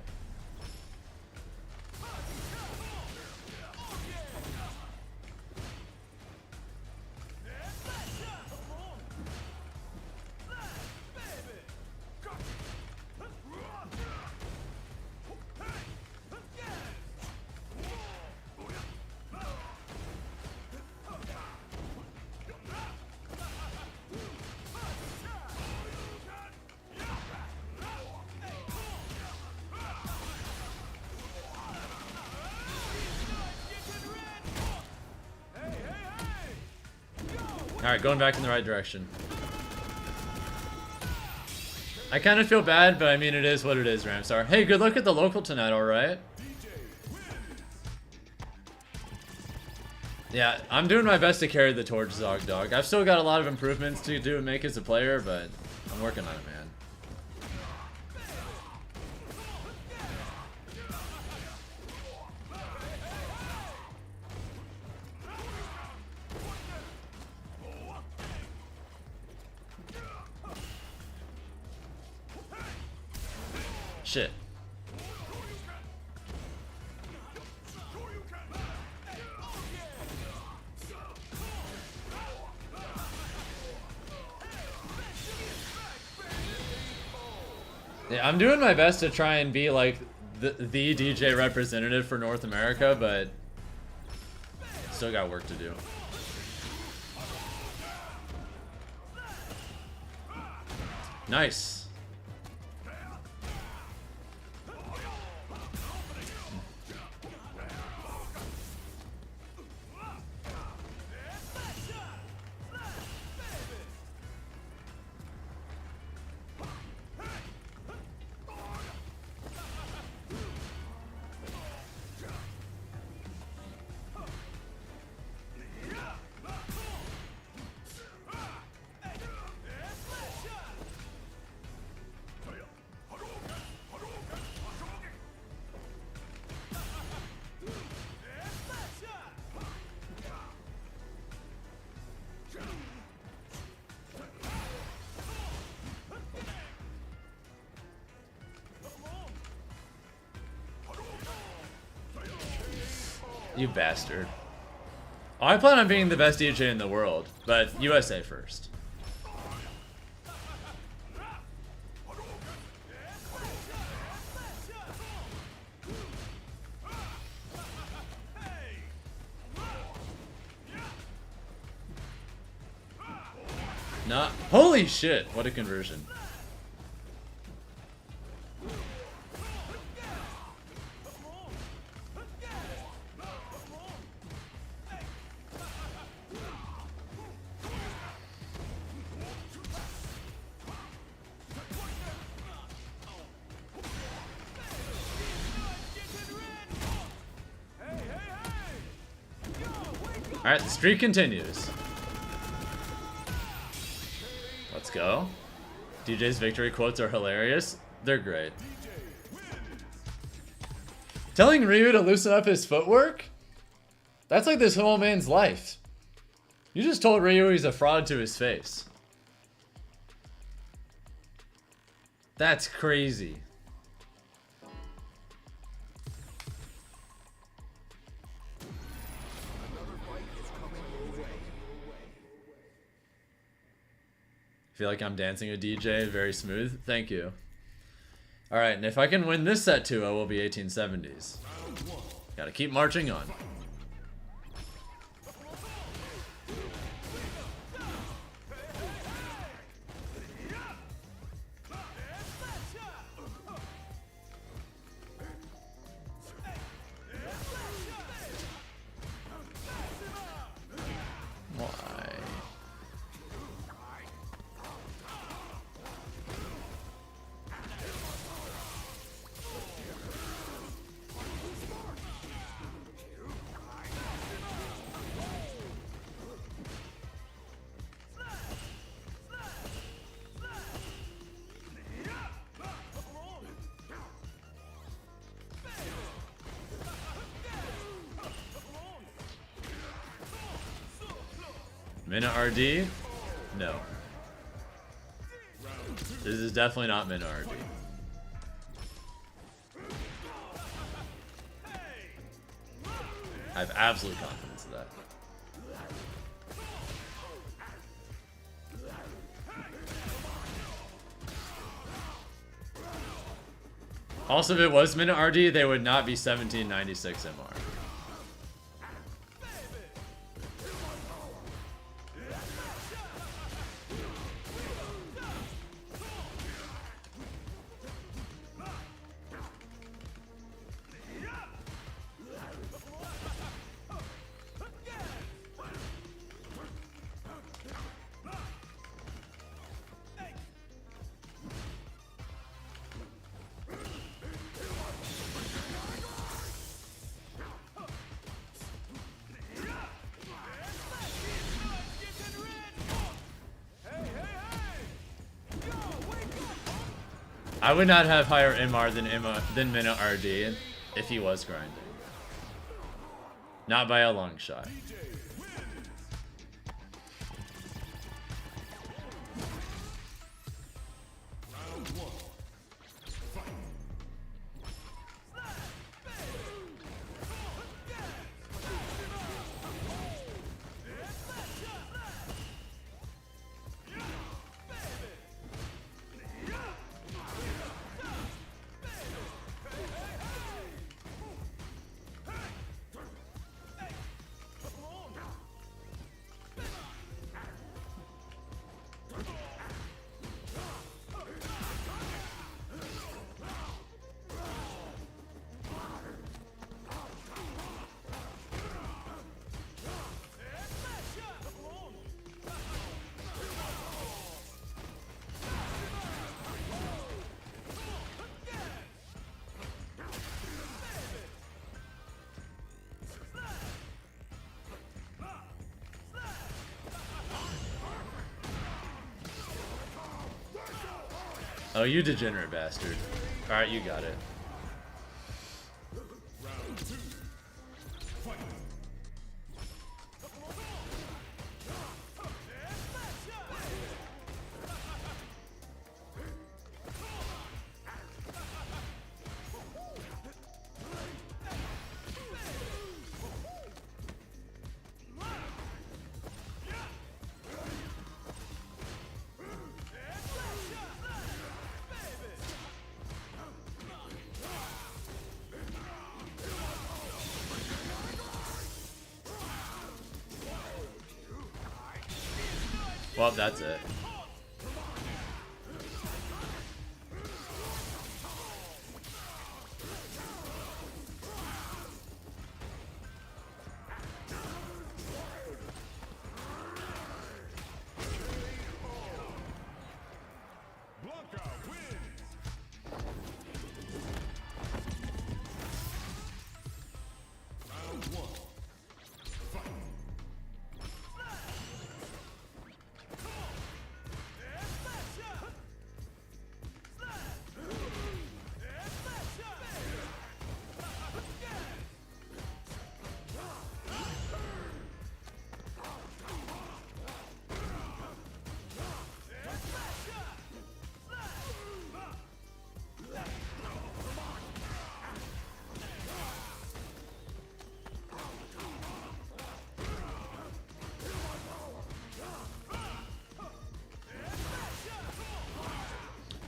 Alright, going back in the right direction. I kind of feel bad, but I mean, it is what it is, Ramstar. Hey, good luck at the local tonight, alright? Yeah, I'm doing my best to carry the torch, Zog Dog. I've still got a lot of improvements to do and make as a player, but I'm working on it, man. Shit. Yeah, I'm doing my best to try and be like the DJ representative for North America, but still got work to do. Nice. You bastard. Oh, I plan on being the best DJ in the world, but USA first. Nah. Holy shit, what a conversion. Alright, the streak continues. Let's go. DJ's victory quotes are hilarious. They're great. Telling Ryu to loosen up his footwork? That's like this whole man's life. You just told Ryu he's a fraud to his face. That's crazy. I feel like I'm dancing a DJ, very smooth. Thank you. Alright, and if I can win this set too, I will be 1870s. Gotta keep marching on. Minute RD? No. This is definitely not Minute RD. I have absolute confidence in that. Also, if it was Minute RD, they would not be 1796 MR. I would not have higher MR than Mina RD if he was grinding. Not by a long shot. Oh, you degenerate bastard. Alright, you got it. Well, that's it.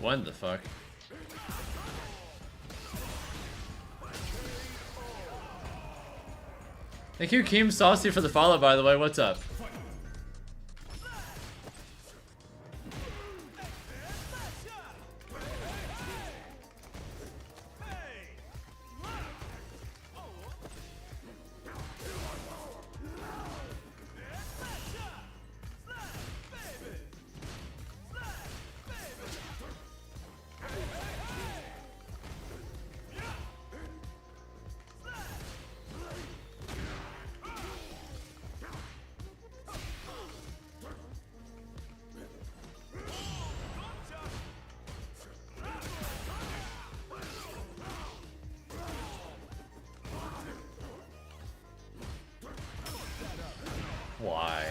What the fuck? Thank you, Keem Saucy, for the follow, by the way. What's up? Why?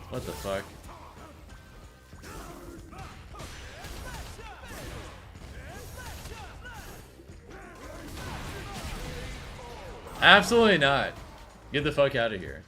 What the fuck? Absolutely not. Get the fuck out of here.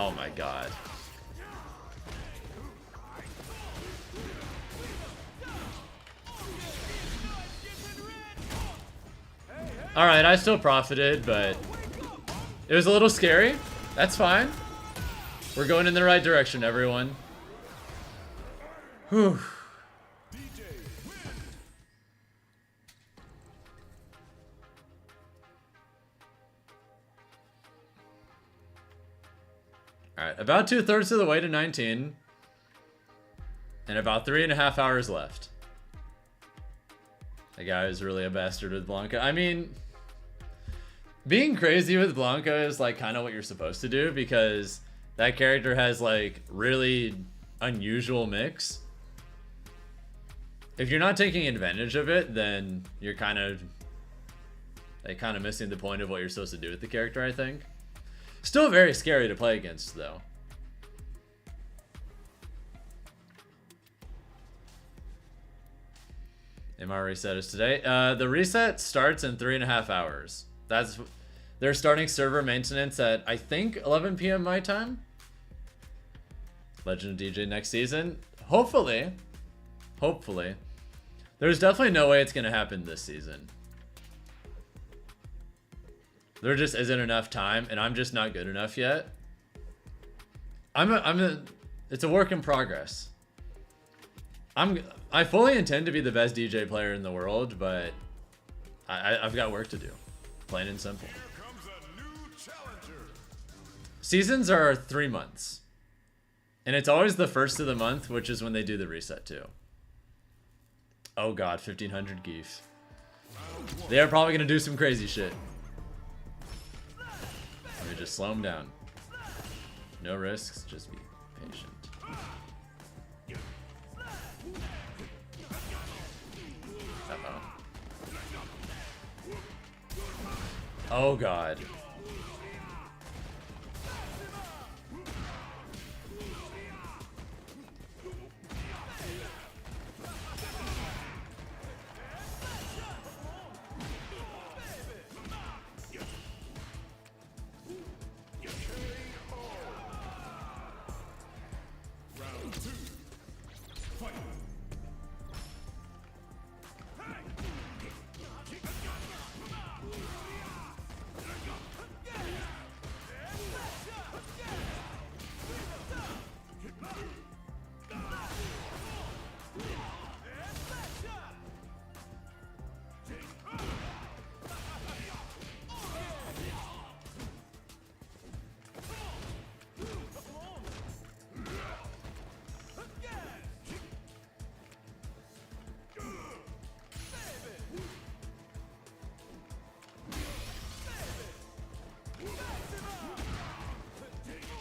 Oh my god. Alright, I still profited, but it was a little scary. That's fine. We're going in the right direction, everyone. Whew. Alright, about 2/3 of the way to 19. And about 3.5 hours left. The guy is really a bastard with Blanca. I mean, being crazy with Blanca is like kind of what you're supposed to do, because that character has like really unusual mix. If you're not taking advantage of it, then you're kind of missing the point of what you're supposed to do with the character, I think. Still very scary to play against, though. MR reset is today. The reset starts in 3.5 hours. They're starting server maintenance at, I think, 11 p.m. my time. Legend of DJ next season. Hopefully. Hopefully. There's definitely no way it's going to happen this season. There just isn't enough time, and I'm just not good enough yet. It's a work in progress. I fully intend to be the best DJ player in the world, but I've got work to do. Plain and simple. Seasons are 3 months. And it's always the first of the month, which is when they do the reset too. Oh god, 1500 geef. They are probably going to do some crazy shit. Let me just slow them down. No risks, just be patient. Uh-oh. Oh god.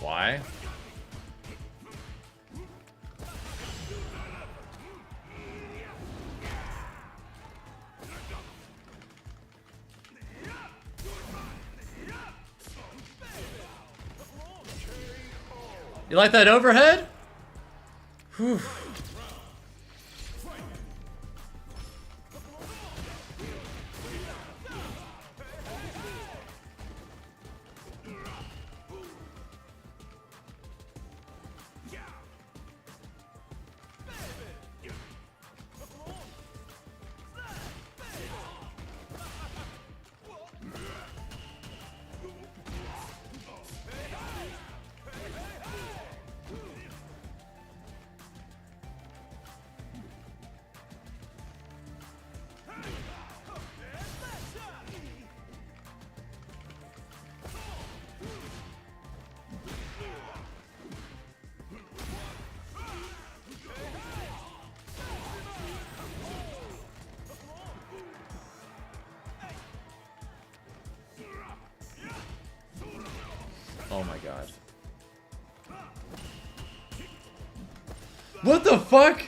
Why? You like that overhead? Whew. Oh my god. What the fuck?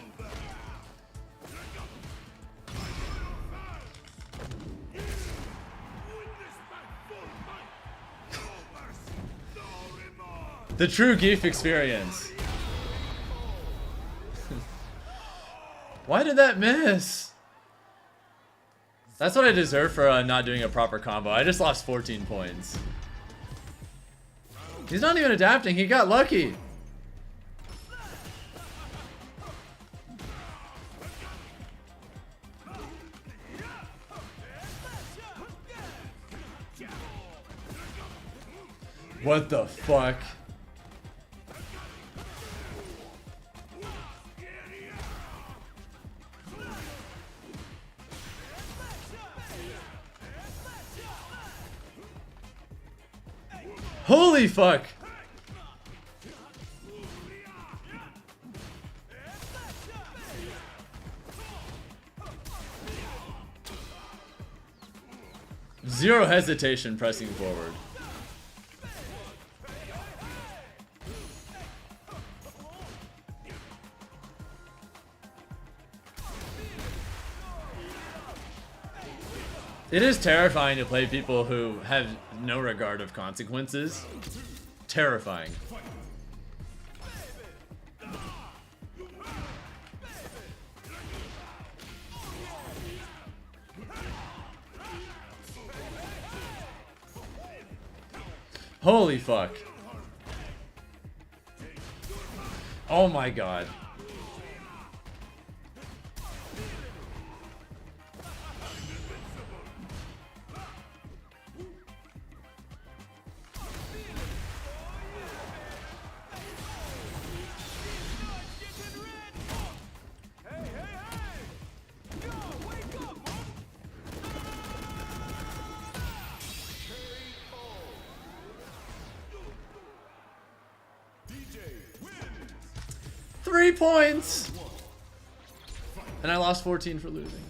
The true Geef experience. Why did that miss? That's what I deserve for not doing a proper combo. I just lost 14 points. He's not even adapting. He got lucky. What the fuck? Holy fuck! Zero hesitation pressing forward. It is terrifying to play people who have no regard of consequences. Terrifying. Holy fuck. Oh my god. Three points! And I lost 14 for losing.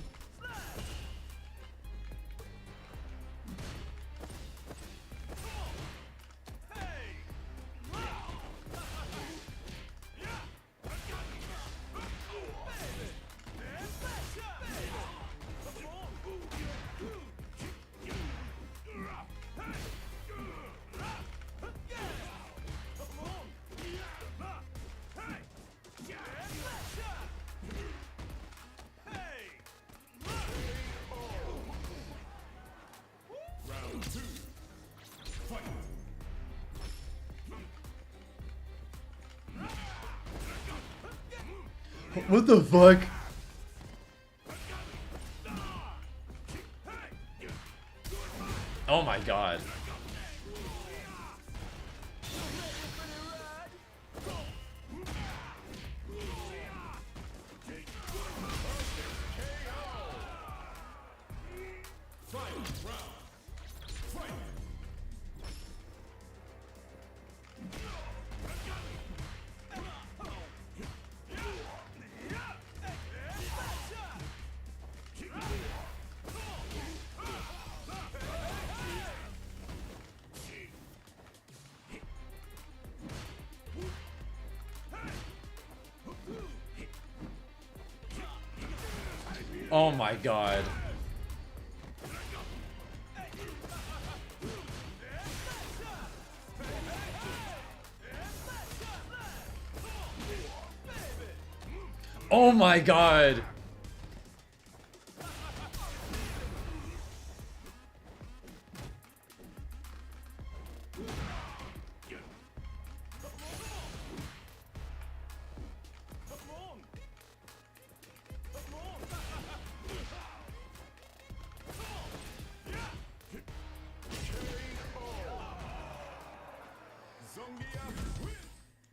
What the fuck? Oh my god. Oh my god. Oh my god.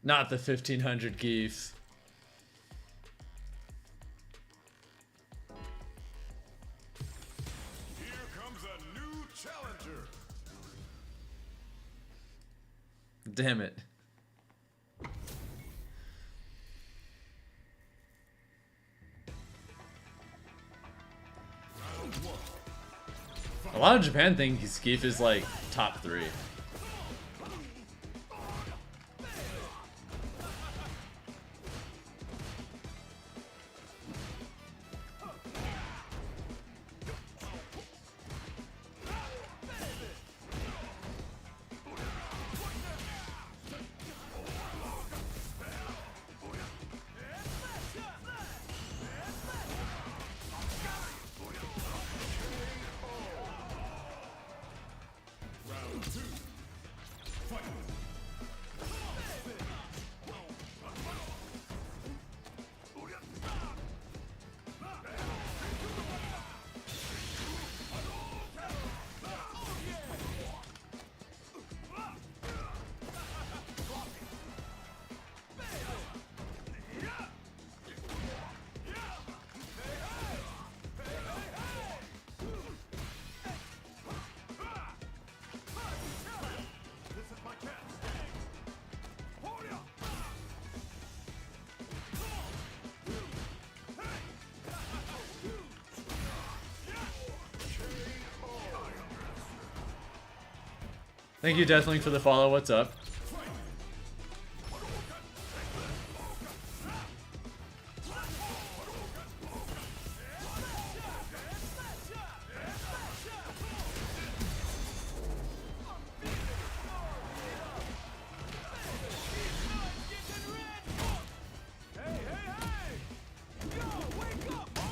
Not the 1500 geese. Here comes a new challenger. Damn it. A lot of Japan think Skeef is like top 3. Round 2. Thank you, Deathlink, for the follow. What's up?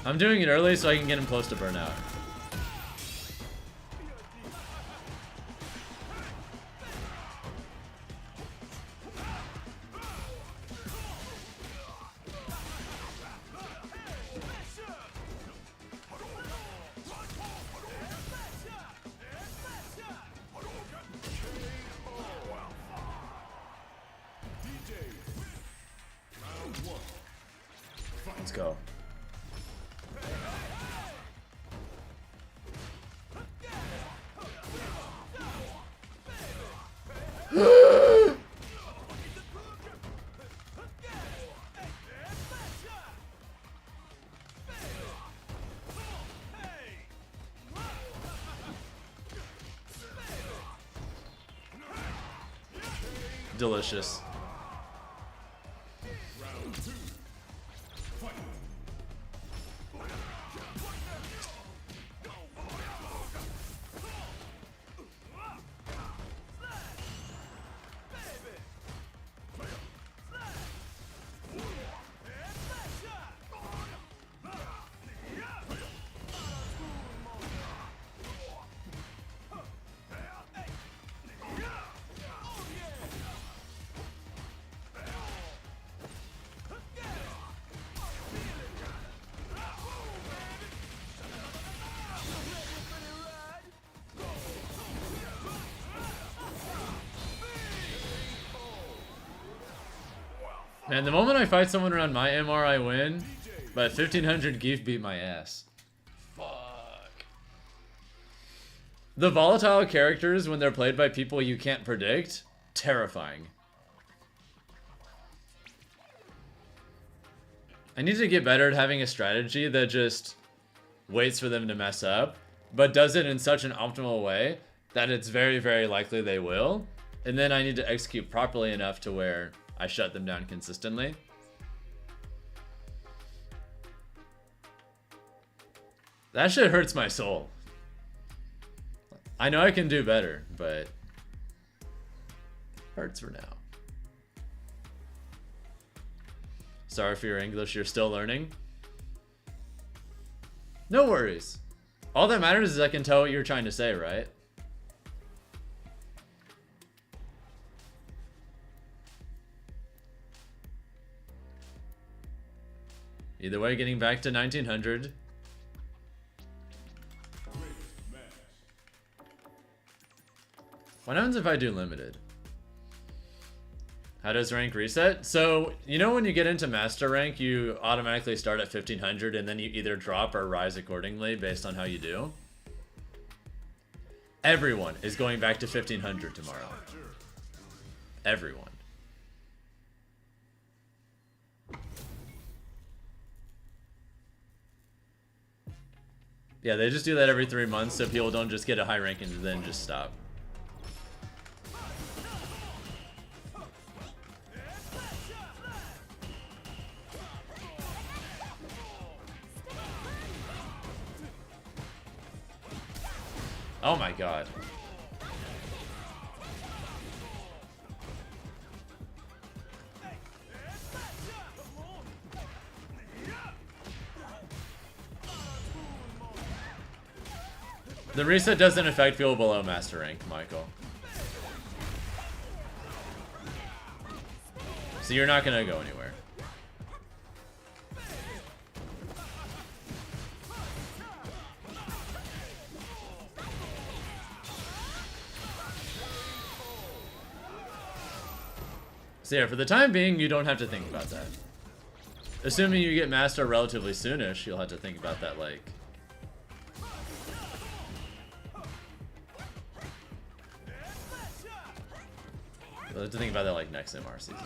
I'm doing it early so I can get him close to burnout. Let's go. Delicious. Man, the moment I fight someone around my MR, I win. But 1500 Geef beat my ass. Fuck. The volatile characters, when they're played by people you can't predict, terrifying. I need to get better at having a strategy that just waits for them to mess up, but does it in such an optimal way that it's very, very likely they will. And then I need to execute properly enough to where I shut them down consistently. That shit hurts my soul. I know I can do better, but hurts for now. Sorry for your English, you're still learning. No worries. All that matters is I can tell what you're trying to say, right? Either way, getting back to 1900. What happens if I do limited? How does rank reset? So, you know when you get into master rank, you automatically start at 1500 and then you either drop or rise accordingly based on how you do? Everyone is going back to 1500 tomorrow. Everyone. Yeah, they just do that every 3 months so people don't just get a high rank and then just stop. Oh my god. The reset doesn't affect people below master rank, Michael. So you're not gonna go anywhere. So yeah, for the time being, you don't have to think about that. Assuming you get master relatively soonish, you'll have to think about that, like... You'll have to think about that, like, next MR season.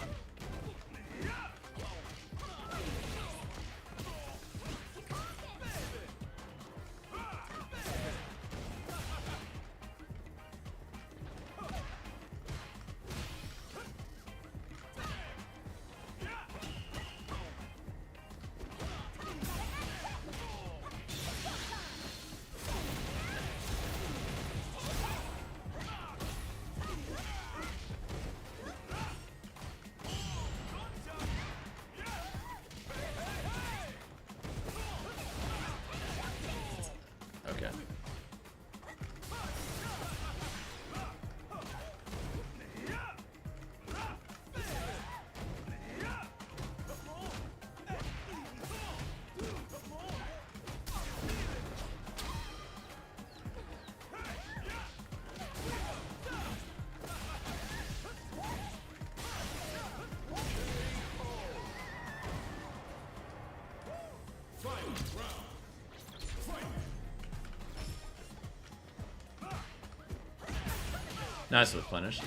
Nice with punish.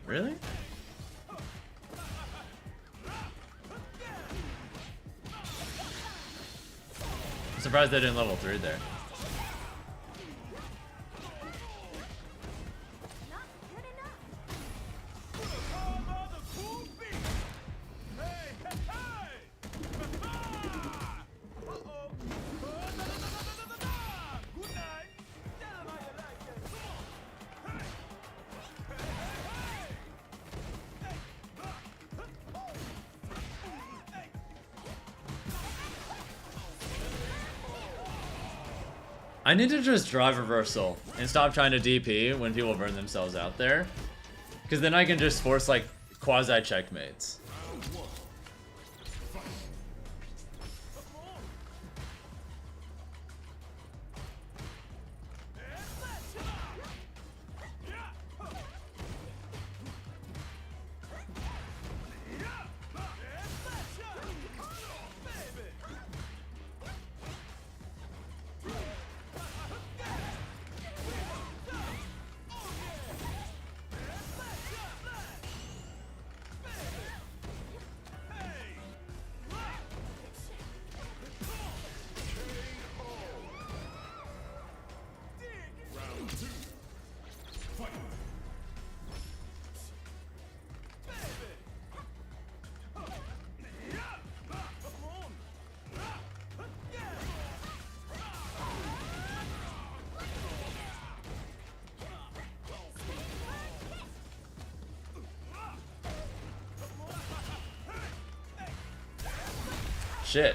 Really? I'm surprised they didn't level 3 there. I need to just drive reversal and stop trying to DP when people burn themselves out there. Because then I can just force like quasi checkmates. Shit.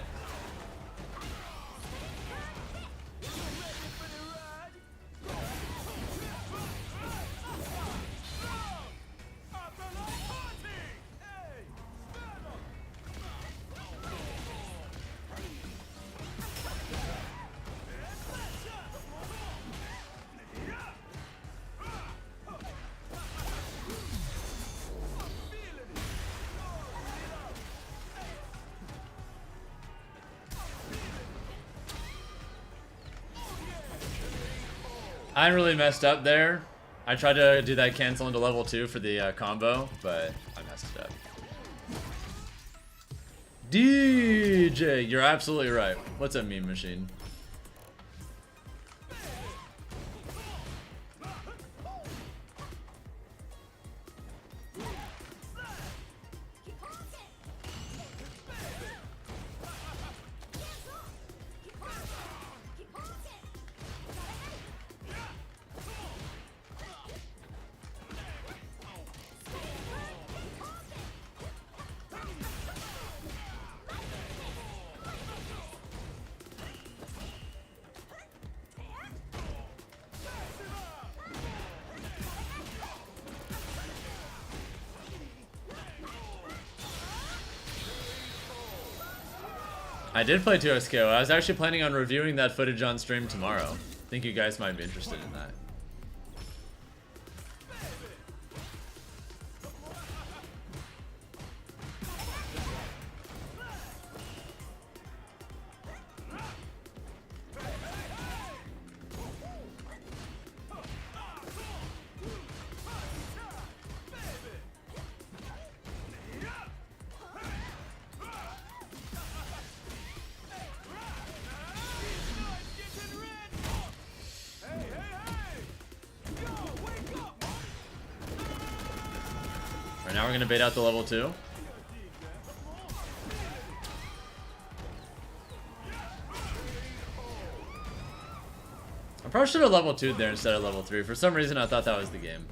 I really messed up there. I tried to do that cancel into level 2 for the combo, but I messed it up. DJ, you're absolutely right. What's up, meme machine? I did play 2SKO. I was actually planning on reviewing that footage on stream tomorrow. I think you guys might be interested in that. Now we're gonna bait out the level 2. I probably should have level 2'd there instead of level 3. For some reason I thought that was the game.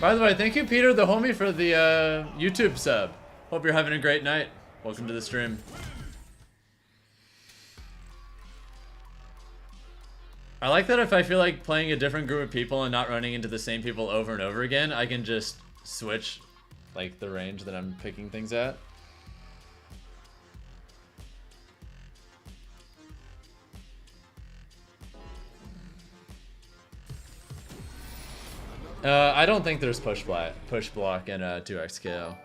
By the way, thank you, Peter the homie, for the YouTube sub. Hope you're having a great night. Welcome to the stream. I like that if I feel like playing a different group of people and not running into the same people over and over again, I can just switch like the range that I'm picking things at. I don't think there's push block in 2x KO.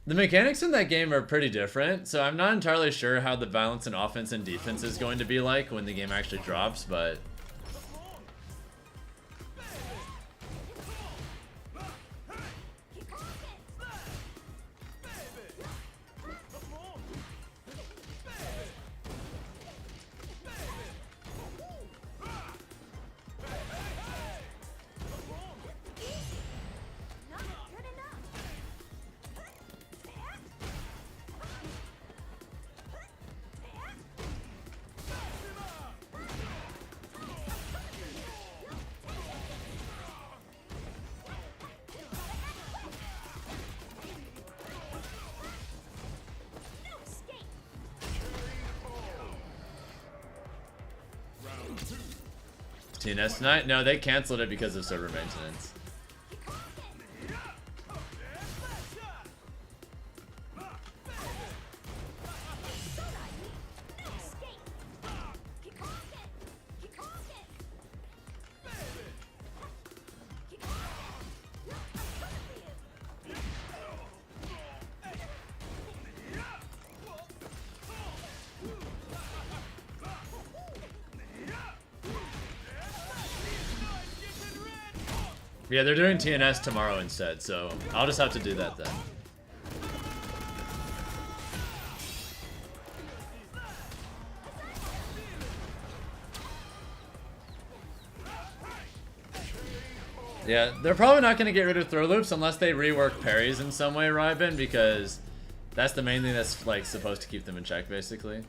The mechanics in that game are pretty different, so I'm not entirely sure how the balance in offense and defense is going to be like when the game actually drops, but... TNS tonight? No, they canceled it because of server maintenance. Yeah, they're doing TNS tomorrow instead, so I'll just have to do that then. Yeah, they're probably not going to get rid of throw loops unless they rework parries in some way, Rybin, because that's the main thing that's like supposed to keep them in check, basically.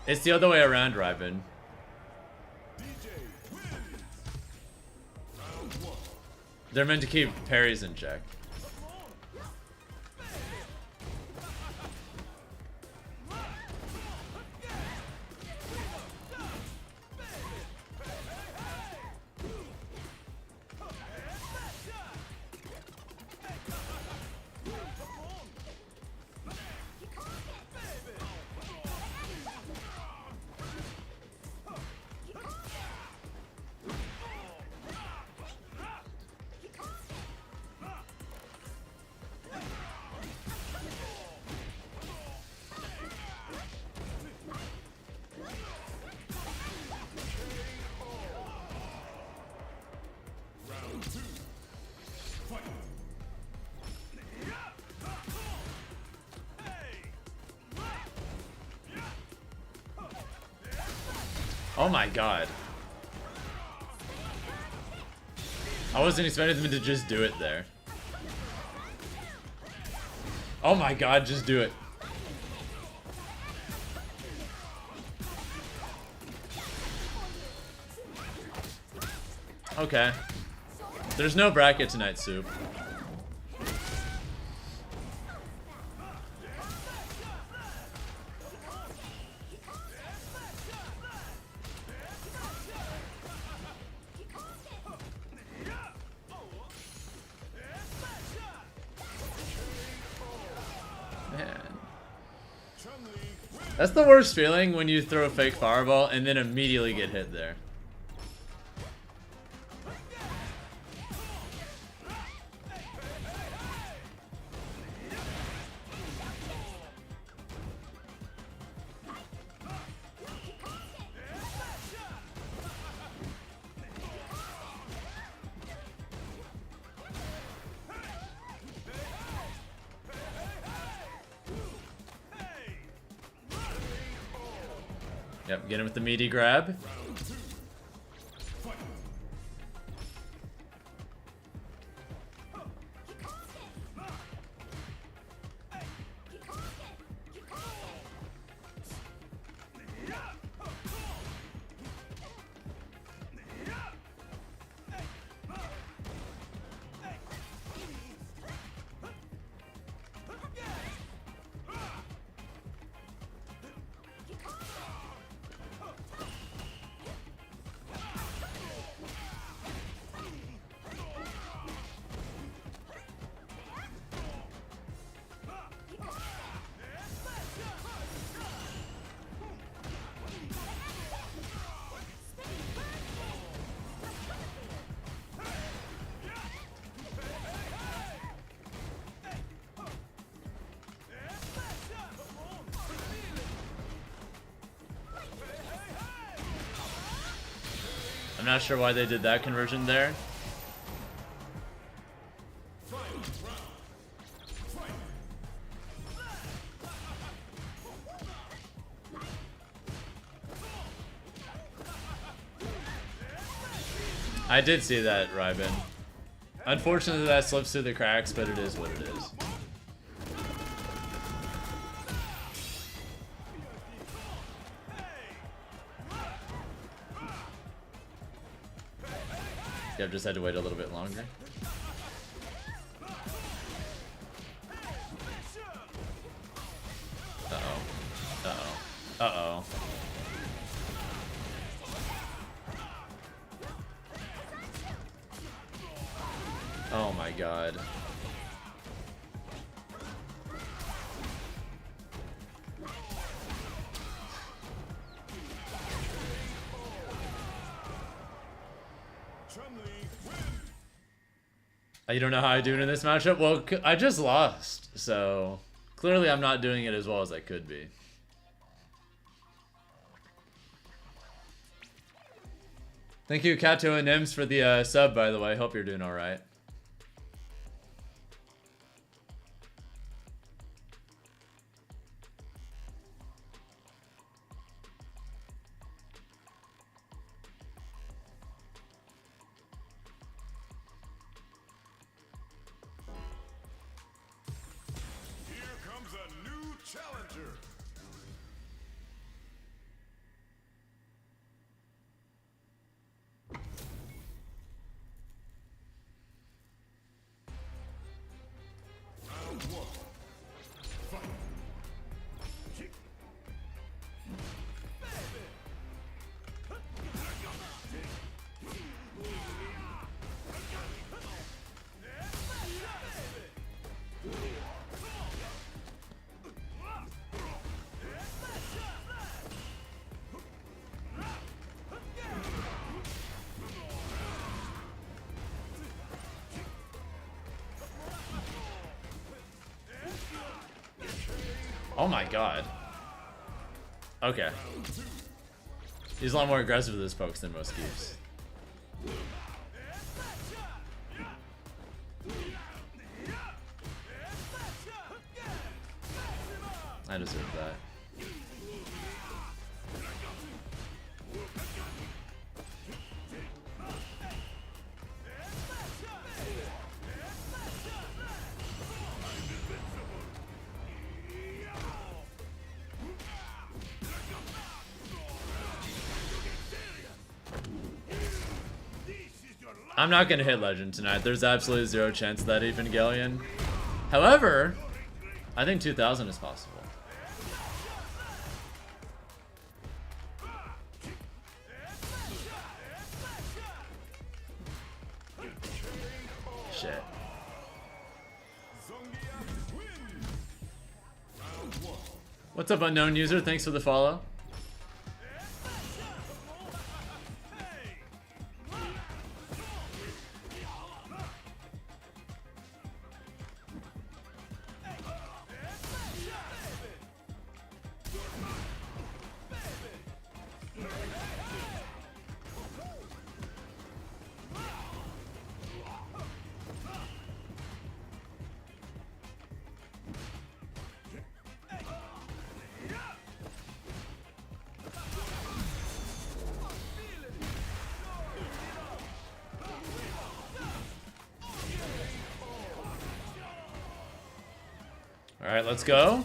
It's the other way around, Rybin. They're meant to keep parries in check. Oh my god. I wasn't expecting them to just do it there. Oh my god, just do it. Okay. There's no bracket tonight, Soup. That's the worst feeling when you throw a fake fireball and then immediately get hit there. Yep, get him with the meaty grab. I'm not sure why they did that conversion there. I did see that, Ryben. Unfortunately, that slips through the cracks, but it is what it is. Yeah, I've just had to wait a little bit longer. Uh-oh. Uh-oh. Uh-oh. Oh my god. You don't know how I do it in this matchup? Well, I just lost, so clearly I'm not doing it as well as I could be. Thank you, Kato and Nims, for the sub, by the way. Hope you're doing alright. Challenger. Round one. Fight. Oh my god. Okay. He's a lot more aggressive with his pokes than most keeps. I deserve that. I'm not gonna hit Legend tonight. There's absolutely zero chance of that, Evangelion. However, I think 2000 is possible. Shit. What's up, unknown user? Thanks for the follow. Alright, let's go.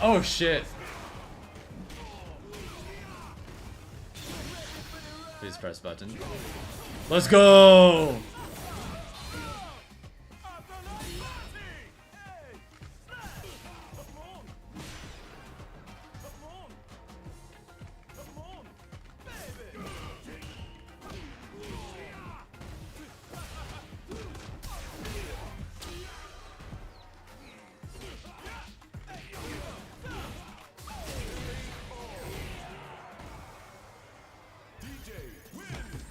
Oh shit. Please press button. Let's go!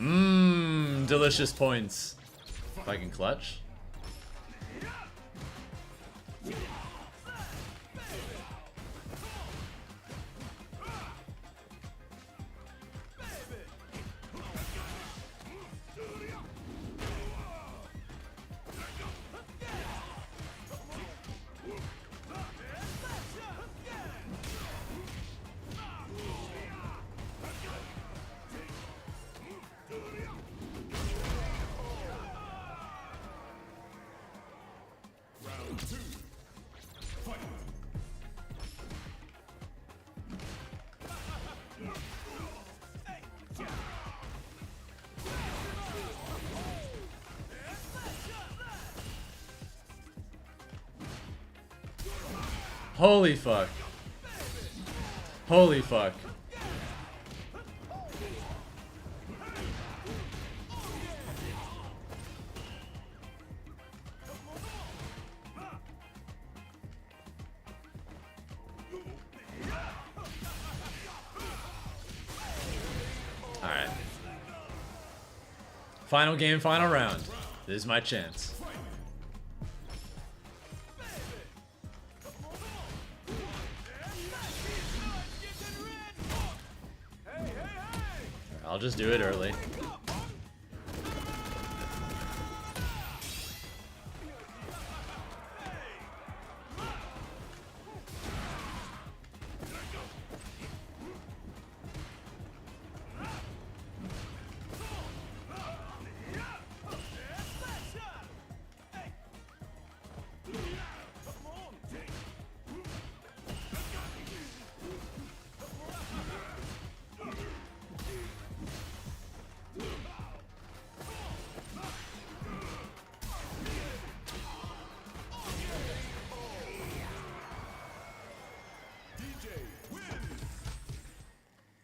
Mmm, delicious points. If I can clutch. Holy fuck. Holy fuck. Alright. Final game, final round. This is my chance. I'll just do it early.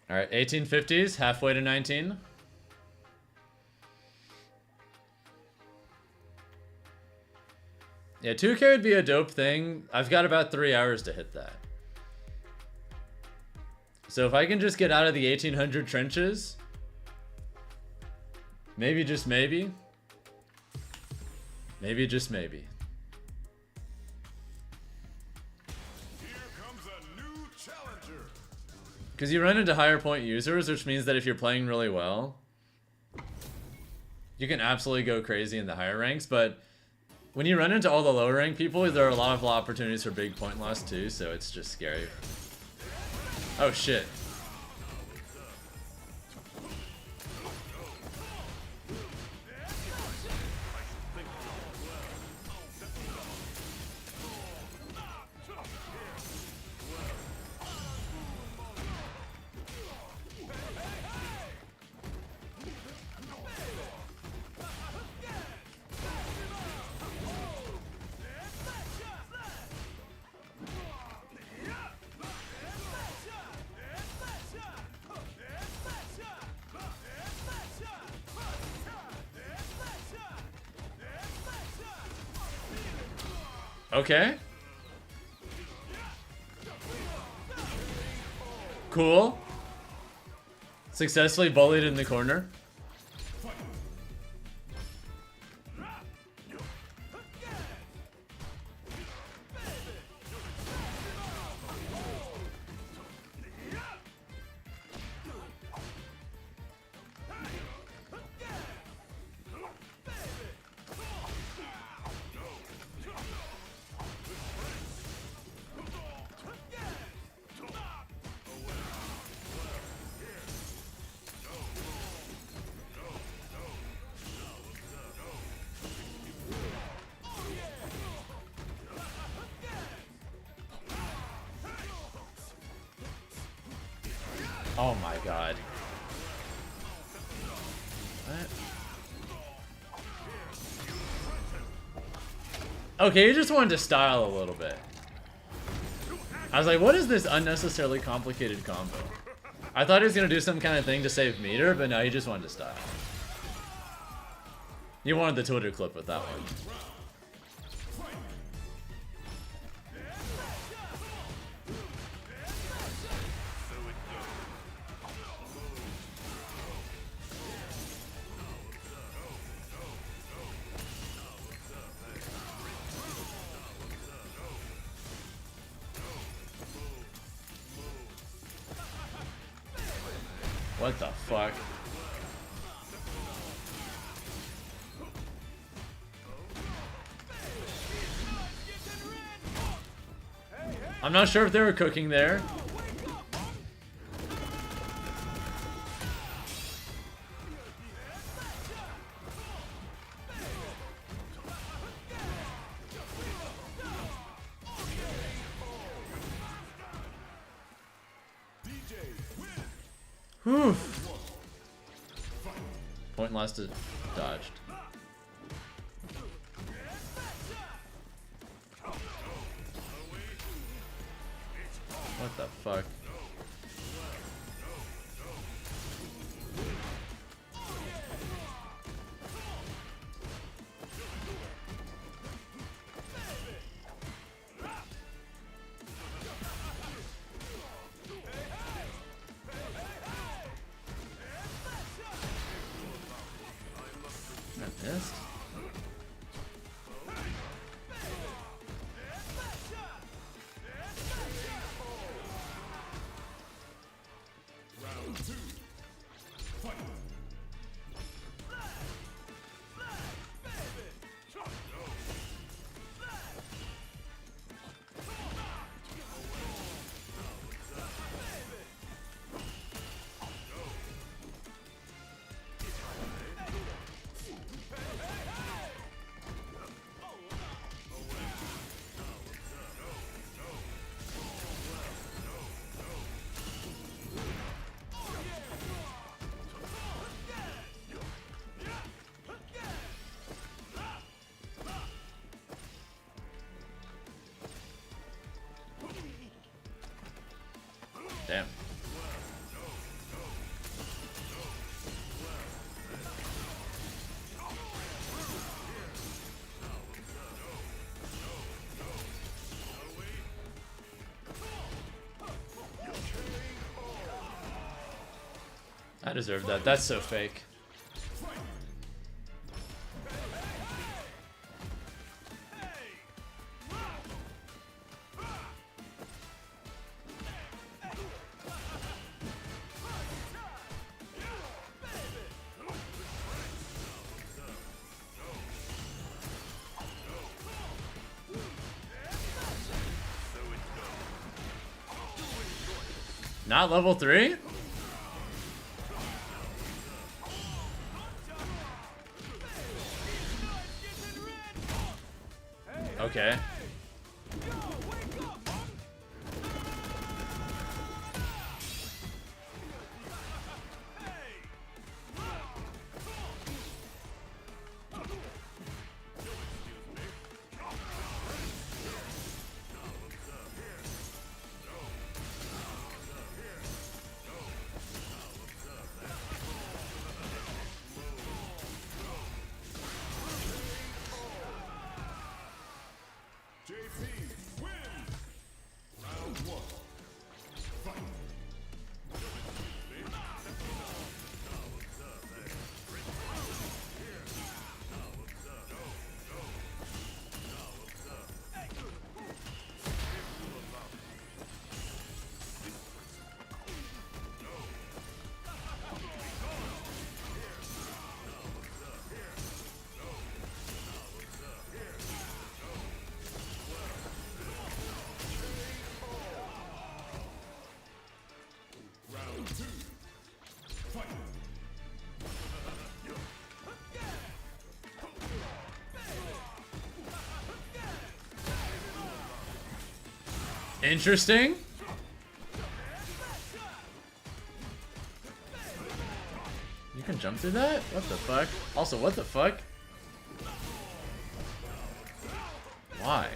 Alright, 1850s, halfway to 19. Yeah, 2K would be a dope thing. I've got about 3 hours to hit that. So if I can just get out of the 1800 trenches, maybe just maybe, just maybe. Because you run into higher point users, which means that if you're playing really well, you can absolutely go crazy in the higher ranks, but when you run into all the lower rank people, there are a lot of opportunities for big point loss too, so it's just scary. Oh shit. Okay. Cool. Successfully bullied in the corner. Oh my god. What? Okay, he just wanted to style a little bit. I was like, what is this unnecessarily complicated combo? I thought he was gonna do some kind of thing to save meter, but no, he just wanted to style. He wanted the Twitter clip with that one. What the fuck? I'm not sure if they were cooking there. Whew. Point lost it. Dodged. What the fuck? I missed. Damn. I deserve that. That's so fake. Not level 3? Okay. Interesting. You can jump through that? What the fuck? Also, what the fuck? Why?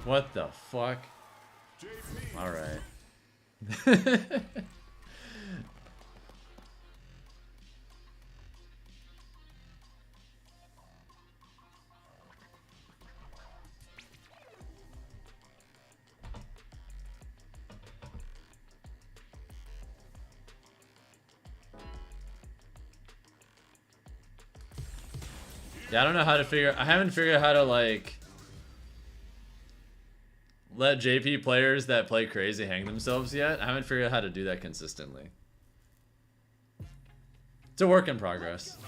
What the fuck? Alright. Yeah, I don't know how to figure. I haven't figured out how to like let JP players that play crazy hang themselves yet. I haven't figured out how to do that consistently. It's a work in progress.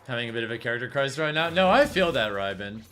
Having a bit of a character crisis right now? No, I feel that, Ryben.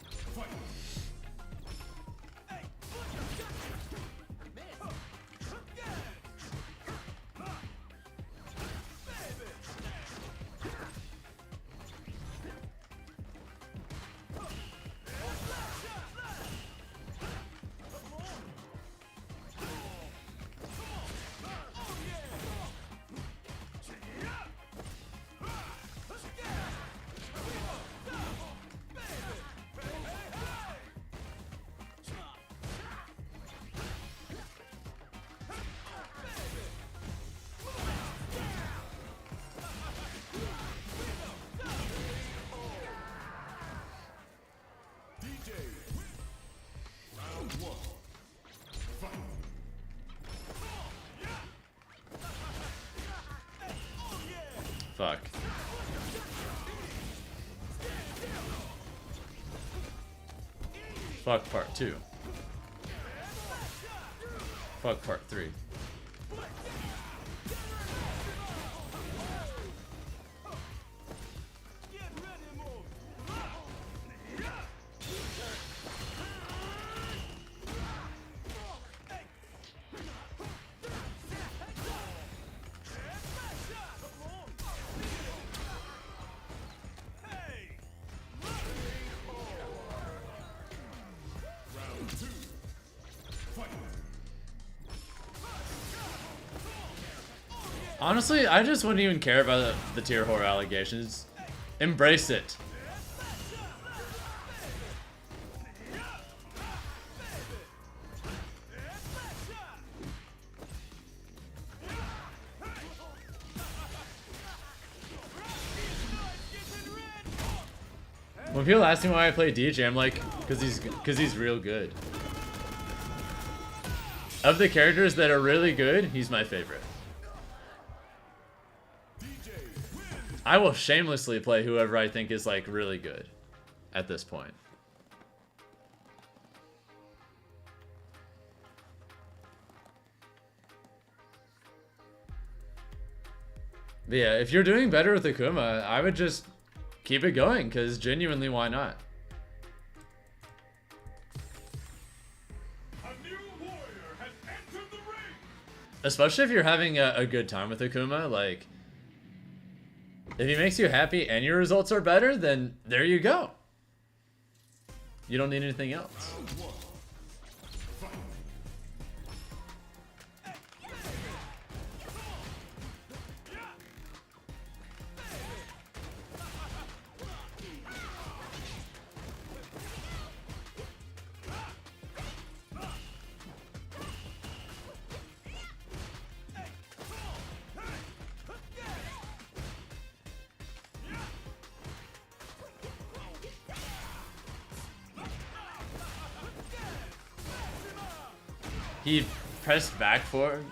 Fuck. Fuck part 2. Fuck part 3. Honestly, I just wouldn't even care about the tier whore allegations. Embrace it. When people ask me why I play DJ, I'm like, cause he's real good. Of the characters that are really good, he's my favorite. I will shamelessly play whoever I think is like really good at this point. But yeah, if you're doing better with Akuma, I would just keep it going, because genuinely, why not? A new warrior has entered the ring. Especially if you're having a good time with Akuma, like... If he makes you happy and your results are better, then there you go. You don't need anything else. He pressed back forward.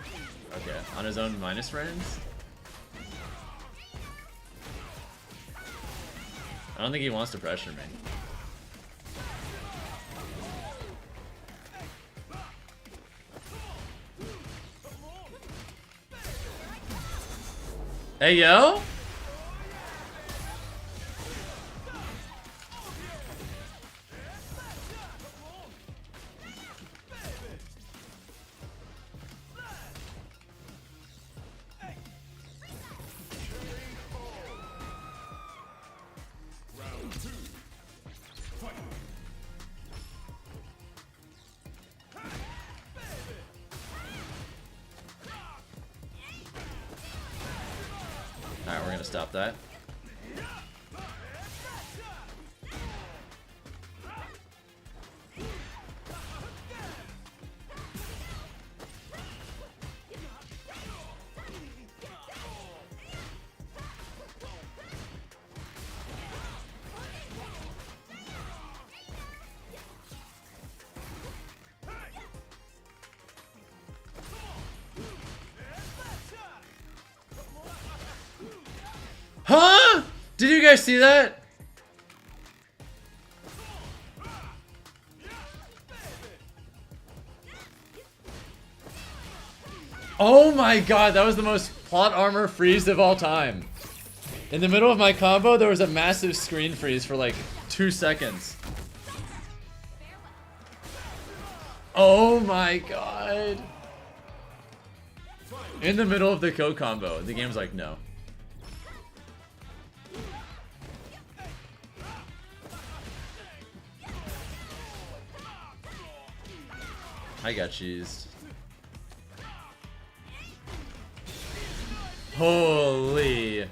Okay, on his own minus frames. I don't think he wants to pressure me. Hey, yo! Alright, we're gonna stop that. Huh? Did you guys see that? Oh my god, that was the most plot armor freeze of all time. In the middle of my combo, there was a massive screen freeze for like 2 seconds. Oh my god. In the middle of the co-combo, the game's like, no. I got cheesed. Holy.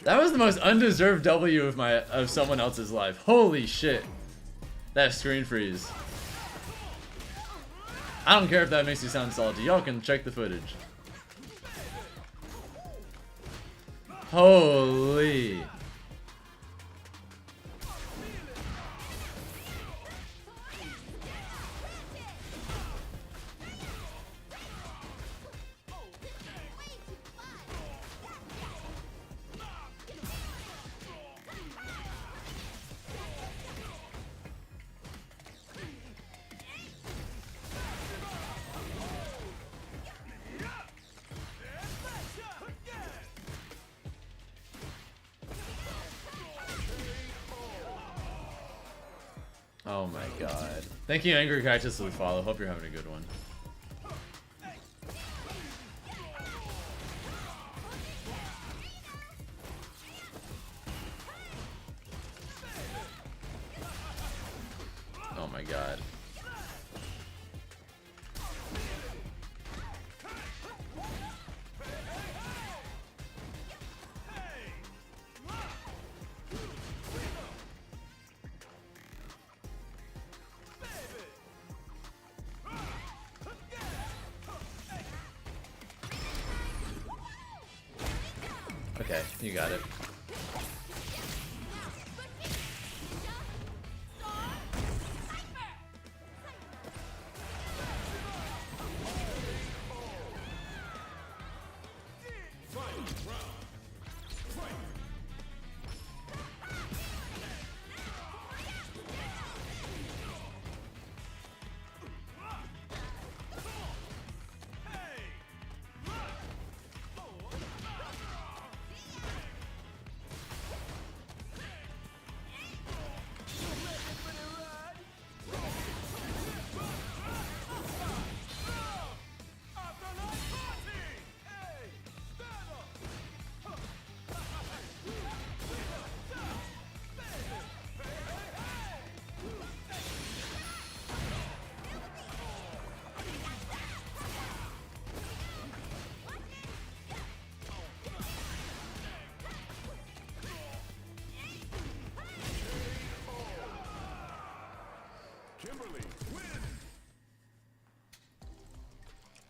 That was the most undeserved W of someone else's life. Holy shit. That screen freeze. I don't care if that makes you sound salty. Y'all can check the footage. Holy. Oh my god. Thank you, Angry Cactus, for the follow. Hope you're having a good one. Oh my god. Okay, you got it.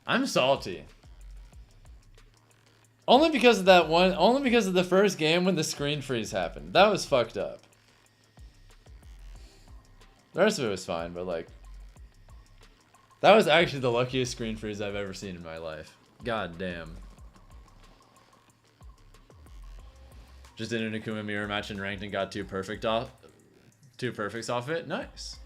I'm salty. Only because of that one, only because of the first game when the screen freeze happened. That was fucked up. The rest of it was fine, but like, that was actually the luckiest screen freeze I've ever seen in my life. God damn. Just did an Akuma mirror match in ranked and got two perfects off it. Nice.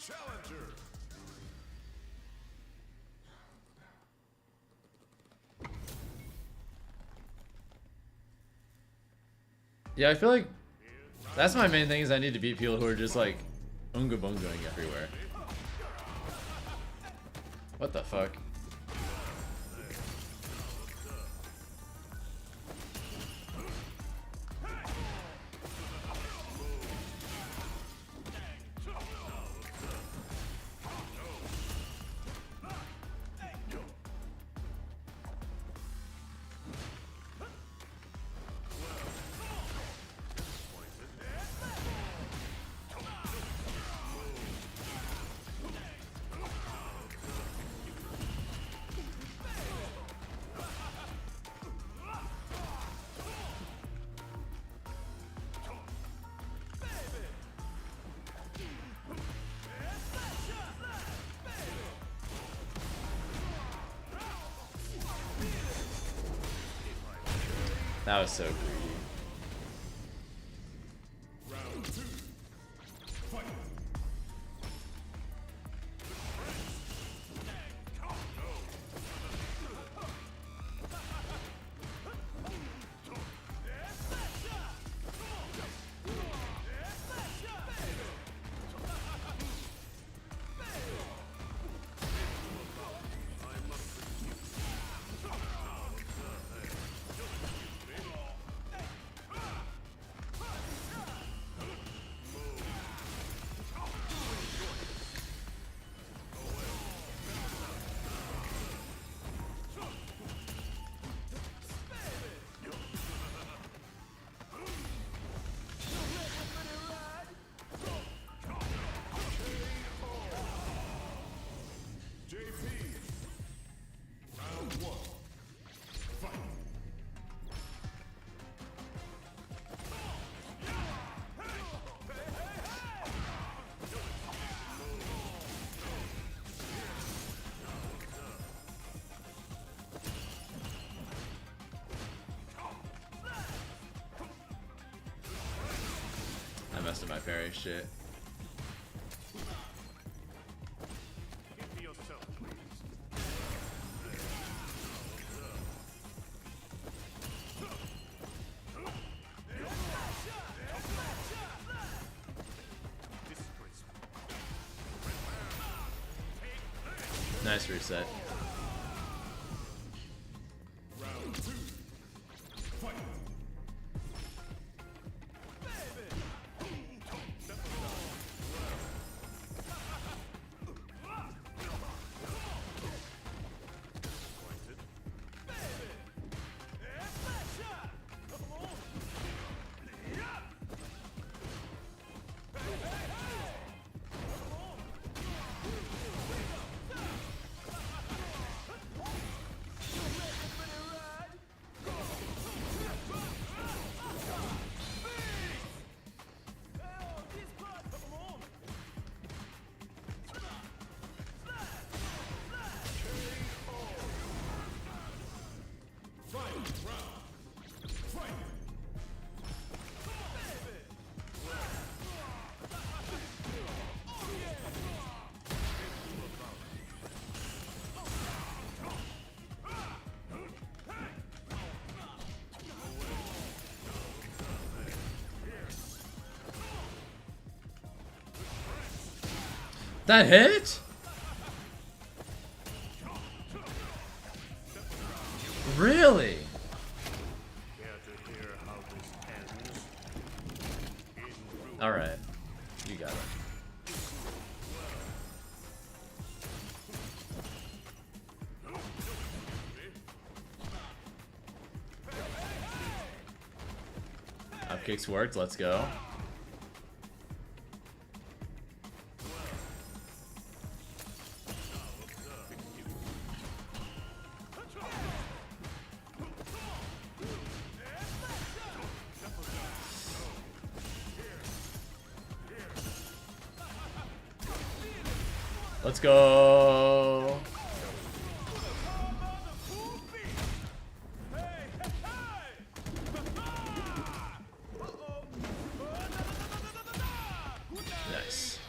Challenger. Yeah, I feel like that's my main thing is I need to beat people who are just like unga bungaing everywhere. What the fuck? That was so greedy. Round 2. Fight. I messed up my parry shit. Nice reset. Round 2. Fight. That hit? Really? Alright. You got it. Up kicks worked. Let's go. Let's go. Nice.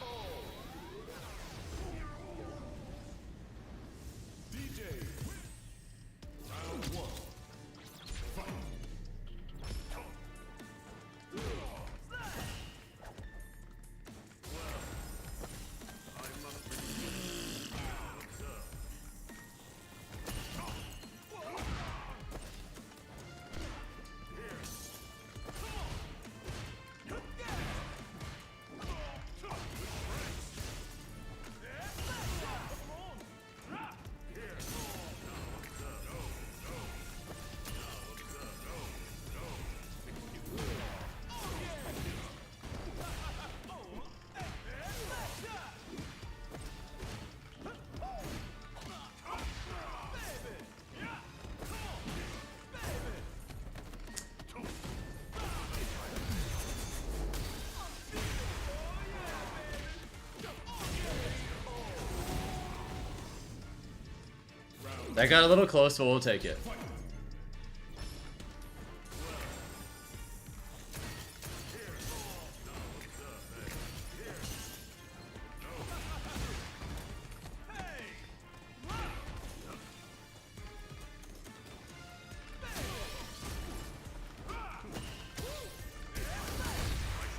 That got a little close, but we'll take it.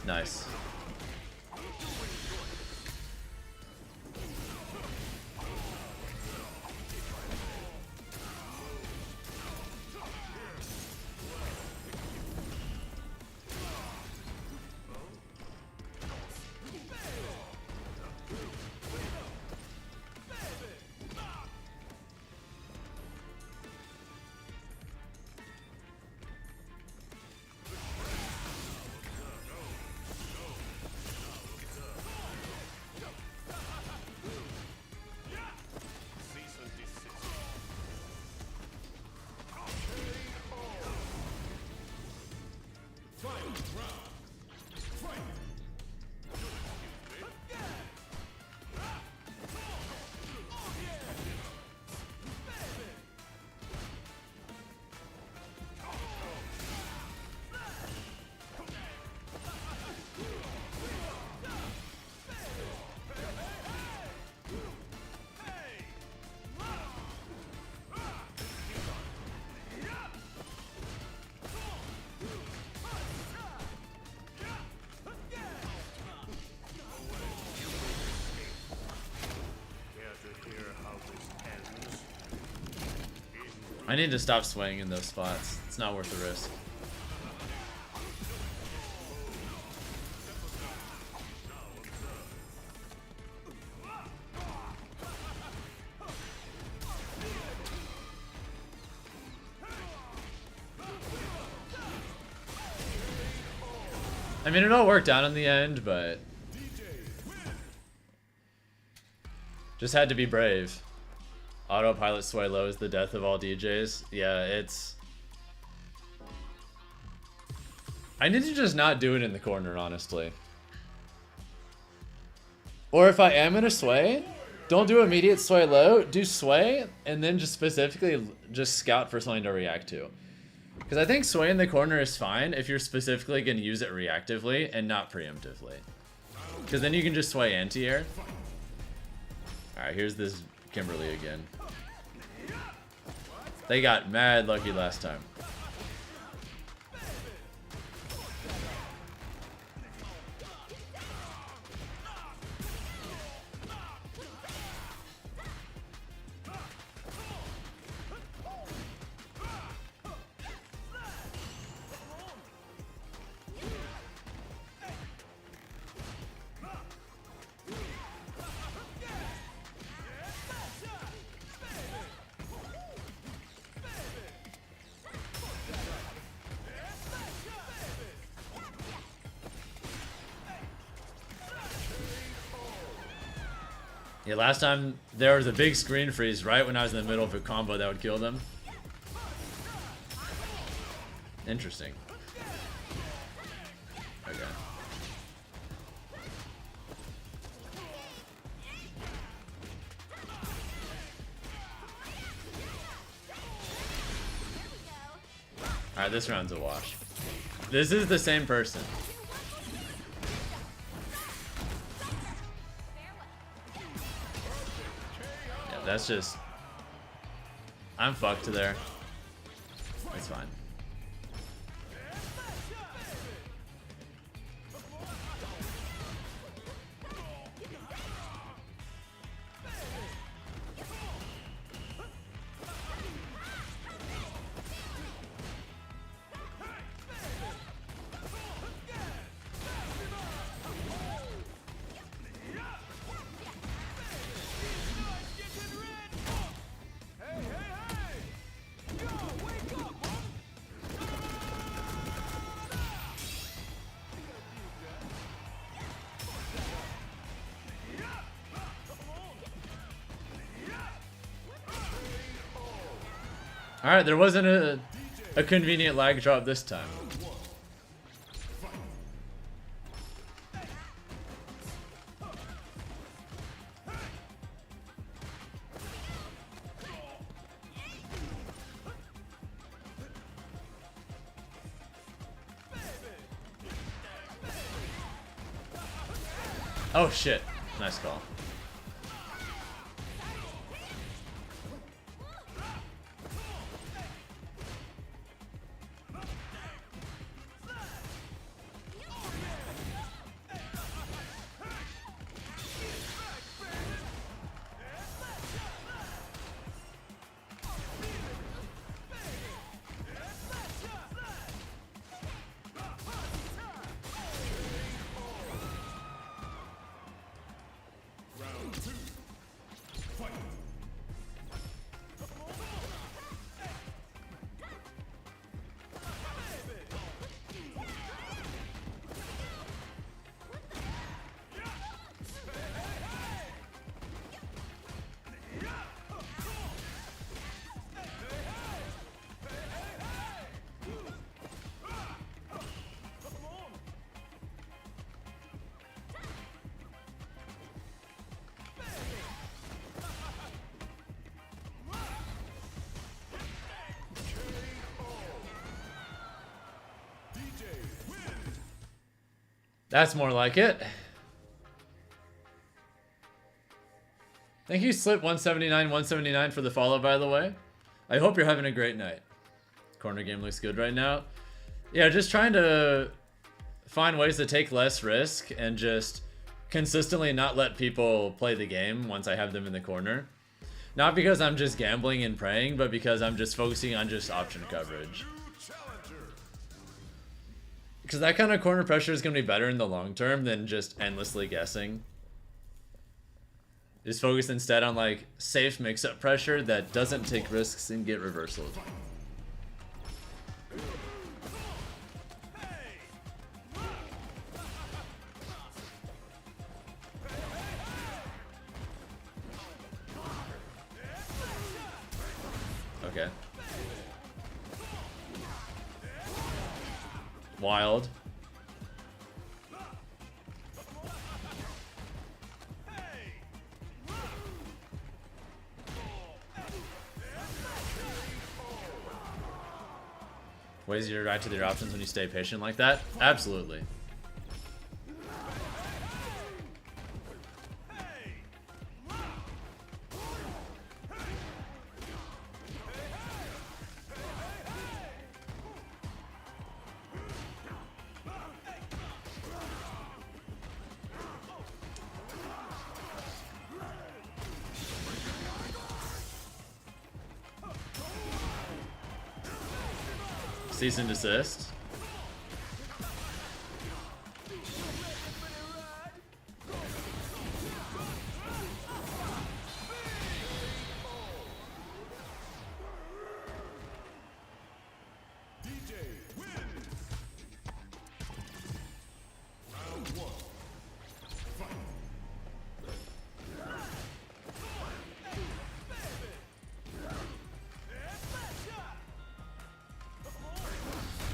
Nice. I need to stop swaying in those spots. It's not worth the risk. I mean, it all worked out in the end, but just had to be brave. Autopilot sway low is the death of all DJs. Yeah, it's... I need to just not do it in the corner, honestly. Or if I am gonna sway, don't do immediate sway low, do sway, and then just specifically just scout for something to react to. Because I think sway in the corner is fine if you're specifically gonna use it reactively and not preemptively. Because then you can just sway anti-air. Alright, here's this Kimberly again. They got mad lucky last time. Yeah, last time there was a big screen freeze right when I was in the middle of a combo that would kill them. Interesting. Okay. Alright, this round's a wash. This is the same person. Yeah, that's just... I'm fucked there. It's fine. Alright, there wasn't a convenient lag drop this time. Oh shit, nice call. That's more like it. Thank you, Slip179 for the follow, by the way. I hope you're having a great night. Corner game looks good right now. Yeah, just trying to find ways to take less risk and just consistently not let people play the game once I have them in the corner. Not because I'm just gambling and praying, but because I'm just focusing on just option coverage. Because that kind of corner pressure is going to be better in the long term than just endlessly guessing. Just focus instead on like safe mix-up pressure that doesn't take risks and get reversals. Okay. Wild. Ways you react to their options when you stay patient like that? Absolutely. Cease and desist.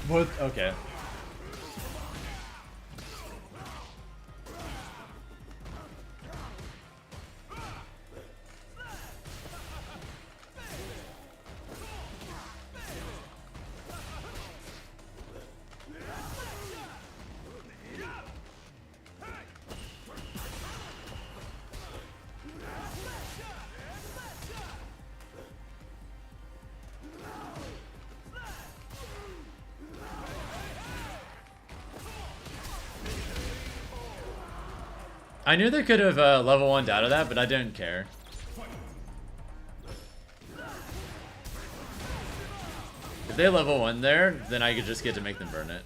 What? Okay. I knew they could have level 1'd out of that, but I didn't care. If they level 1 there, then I could just get to make them burn it.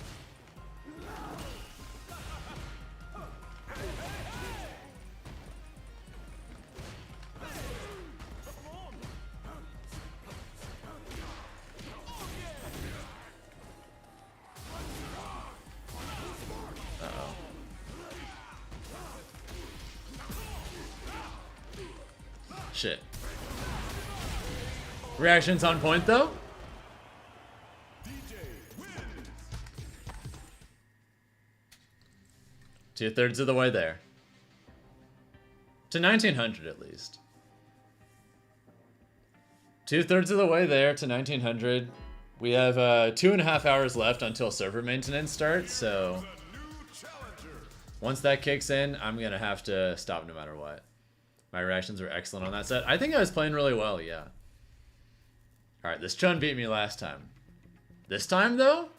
Shit. Reactions on point though? Two-thirds of the way there. To 1900 at least. Two-thirds of the way there to 1900. We have 2.5 hours left until server maintenance starts, so once that kicks in, I'm gonna have to stop no matter what. My reactions were excellent on that set. I think I was playing really well, yeah. Alright, this Chun beat me last time. This time, though?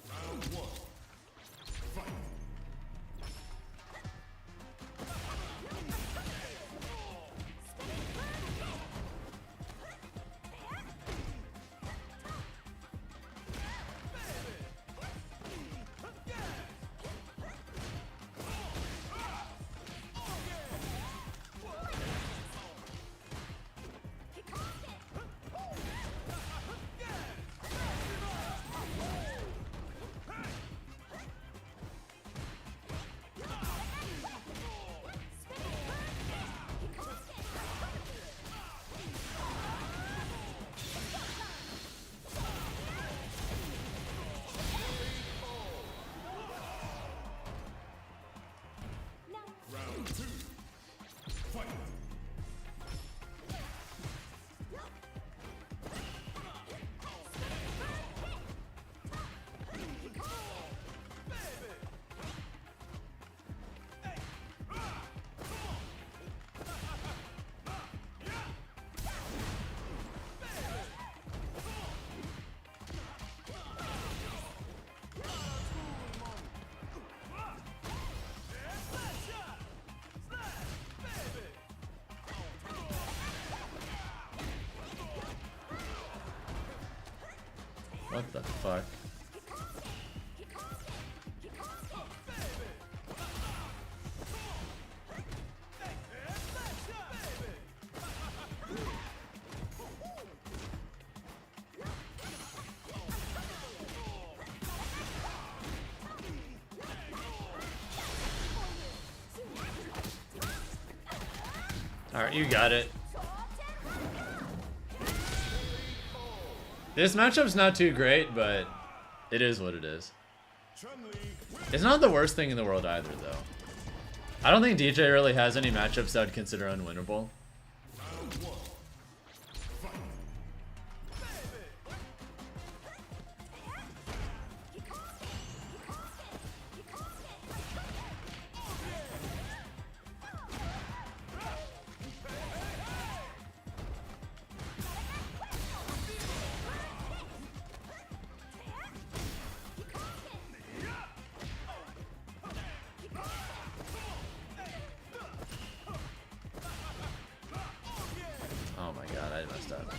What the fuck? Alright, you got it. This matchup's not too great, but it is what it is. It's not the worst thing in the world either, though. I don't think DJ really has any matchups that I'd consider unwinnable. Oh my god, I messed up.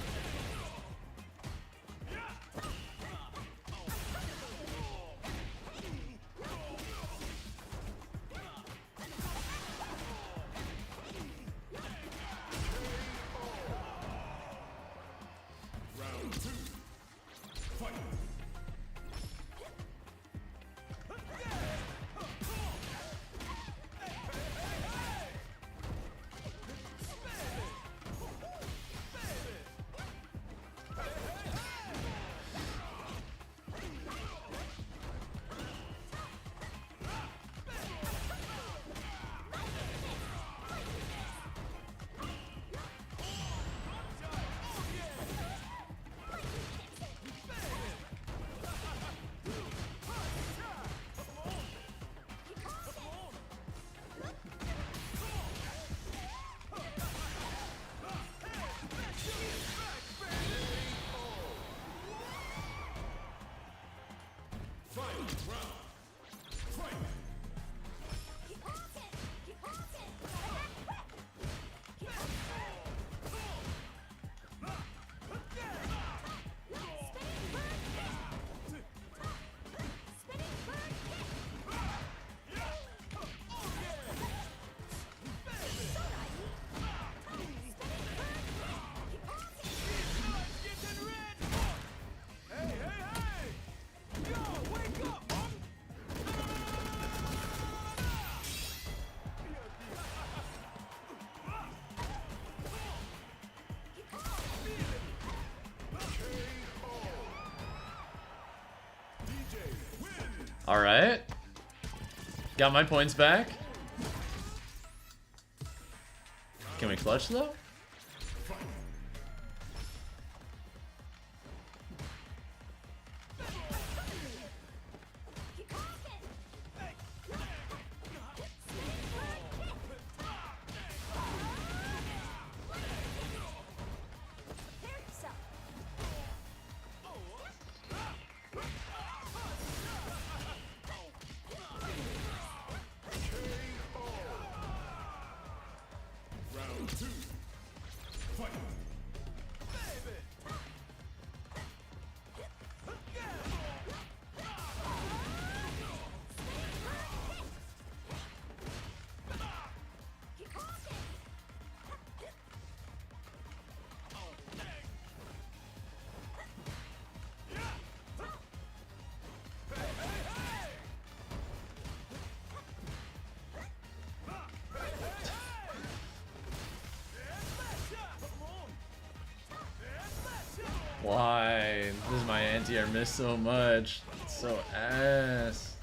Alright. Got my points back. Can we clutch though? Why does my anti-air miss so much? It's so ass.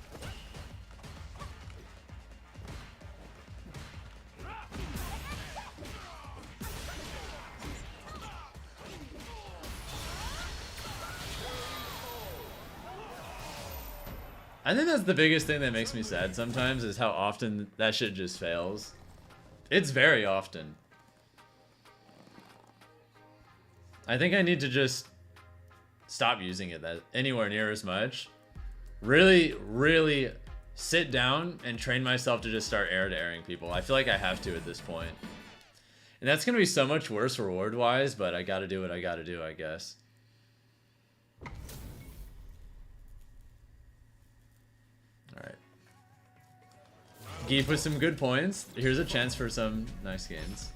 I think that's the biggest thing that makes me sad sometimes is how often that shit just fails. It's very often. I think I need to just stop using it that anywhere near as much. Really, really sit down and train myself to just start air to airing people. I feel like I have to at this point. And that's gonna be so much worse reward wise, but I gotta do what I gotta do, I guess. Alright. Geef with some good points. Here's a chance for some nice gains.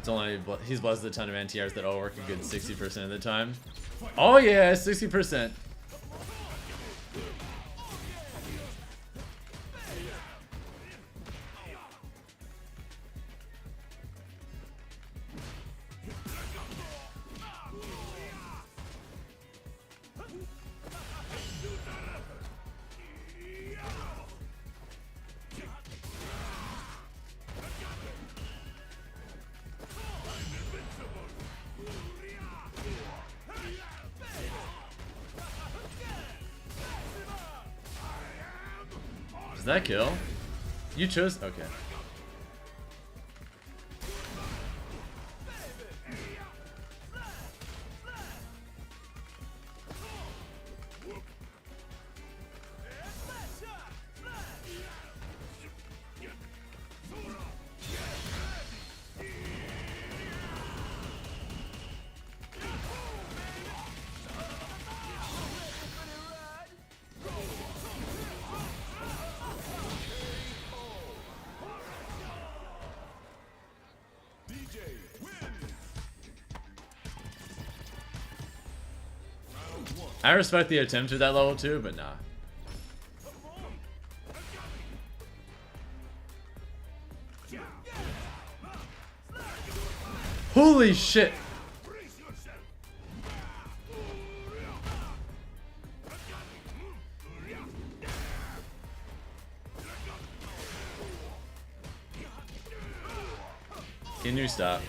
It's only he's blessed with a ton of anti-airs that all work a good 60% of the time. Oh yeah, 60%. Does that kill? You chose? Okay. I respect the attempt at that level too, but nah. Holy shit! Can you stop?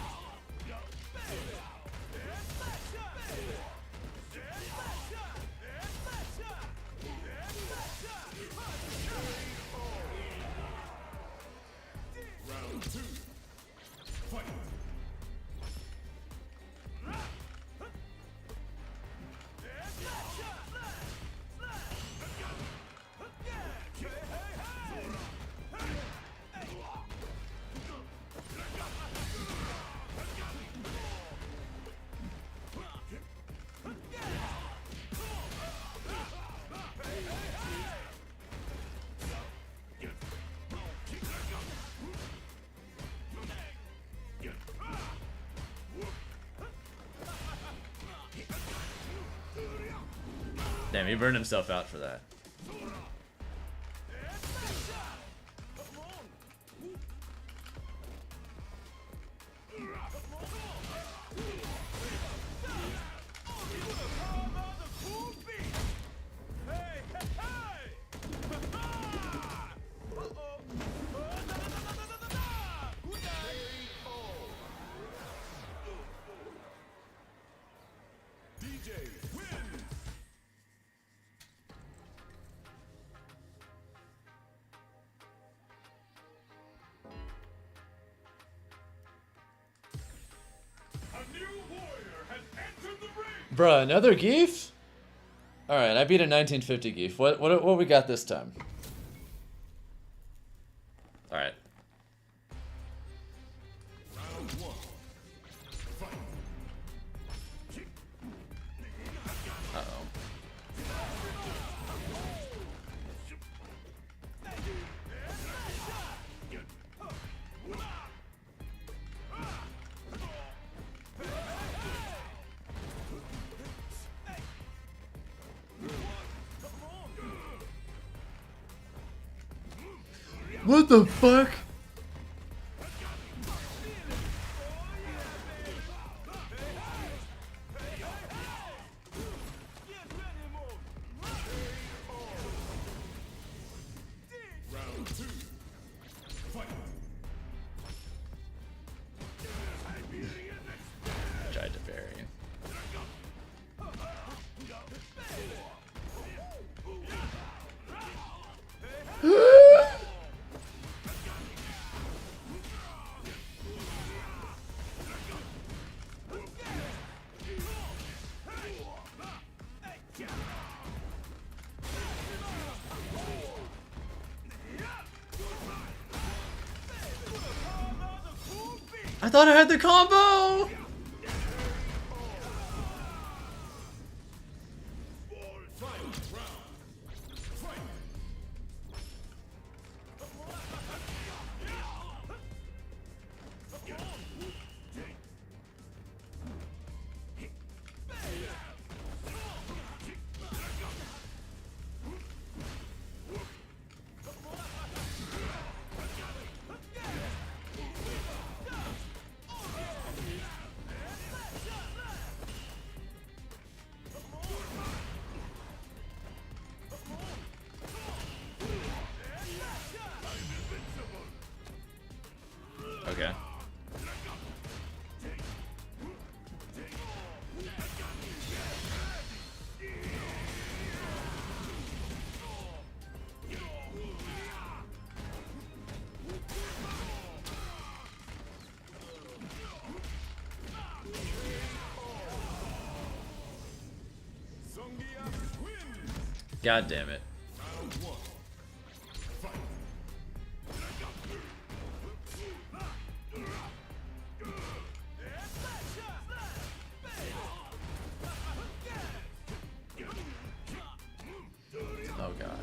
Damn, he burned himself out for that. Bruh, another Geef? Alright, I beat a 1950 Geef. What we got this time? Alright. Uh-oh. What the fuck? Tried to parry. I thought I had the combo! Okay. God damn it. Oh god.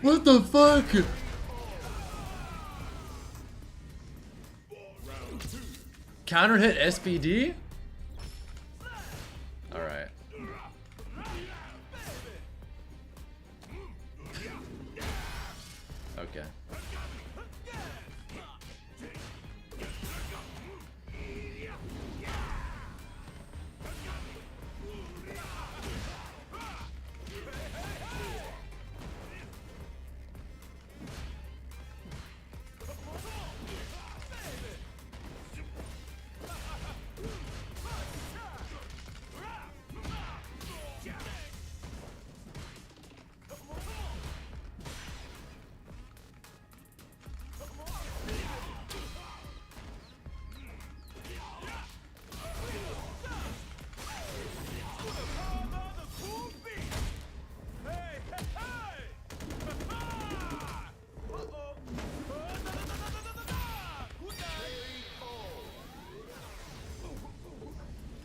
What the fuck? Counter hit SPD? Alright. Okay.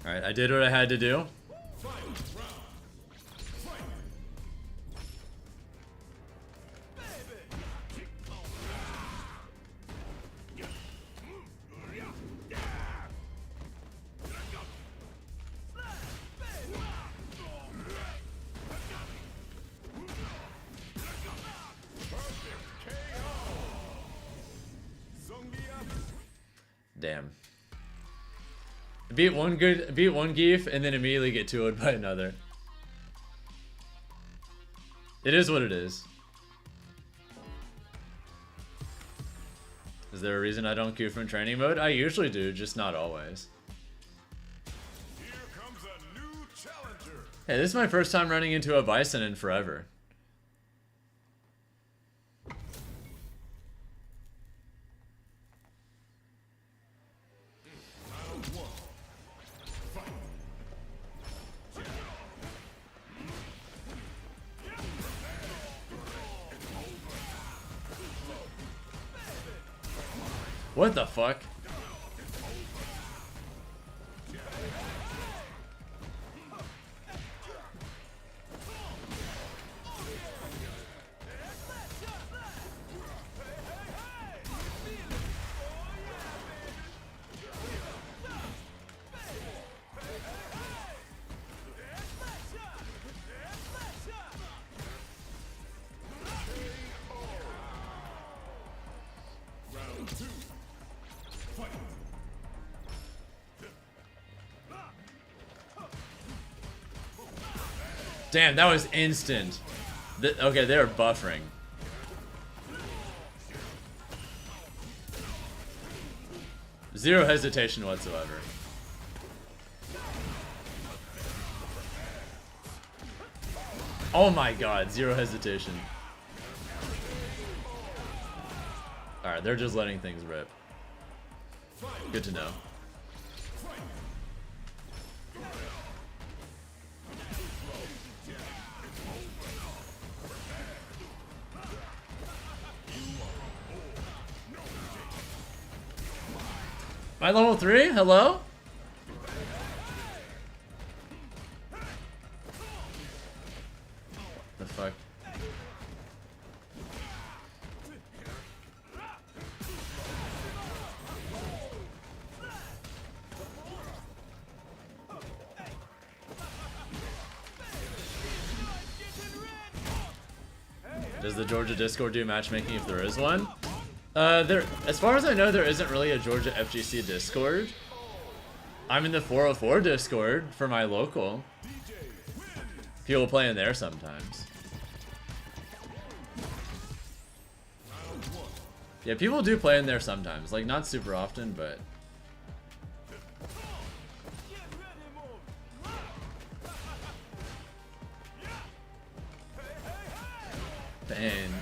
Alright, I did what I had to do. Damn. Beat one Geef and then immediately get 2-0'd by another. It is what it is. Is there a reason I don't queue from training mode? I usually do, just not always. Here comes a new challenger. Hey, this is my first time running into a Bison in forever. What the fuck? Damn, that was instant. Okay, they are buffering. Zero hesitation whatsoever. Oh my god, zero hesitation. Alright, they're just letting things rip. Good to know. My level 3? Hello? The fuck? Does the Georgia Discord do matchmaking if there is one? As far as I know, there isn't really a Georgia FGC Discord. I'm in the 404 Discord for my local. People play in there sometimes. Yeah, people do play in there sometimes. Like, not super often, but... Bang.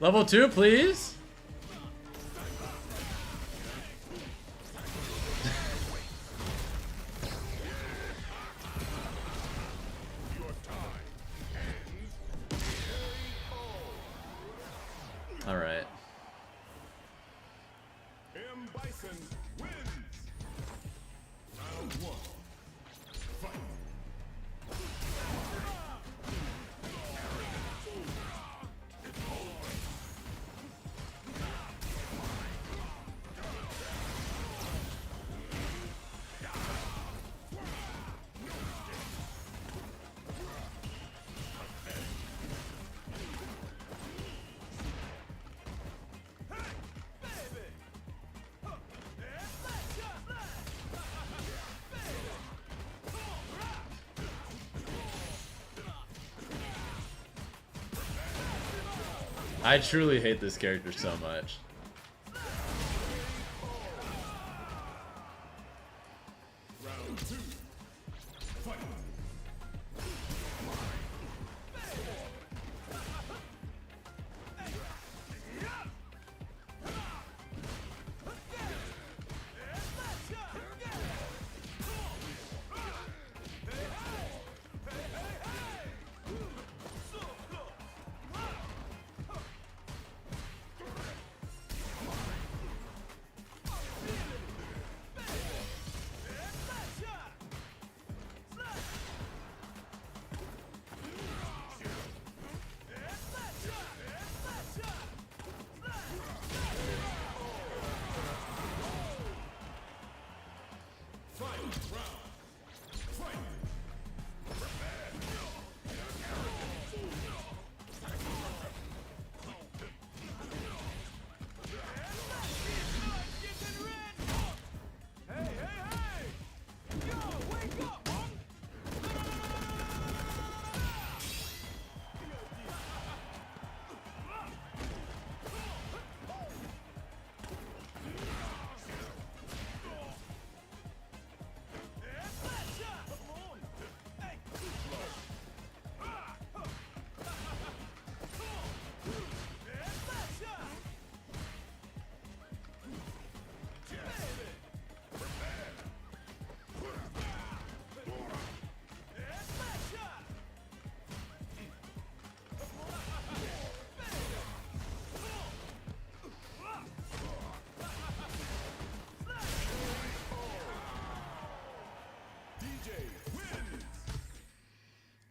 Level 2, please. All right. Bison wins. Round 1. Fight. I truly hate this character so much.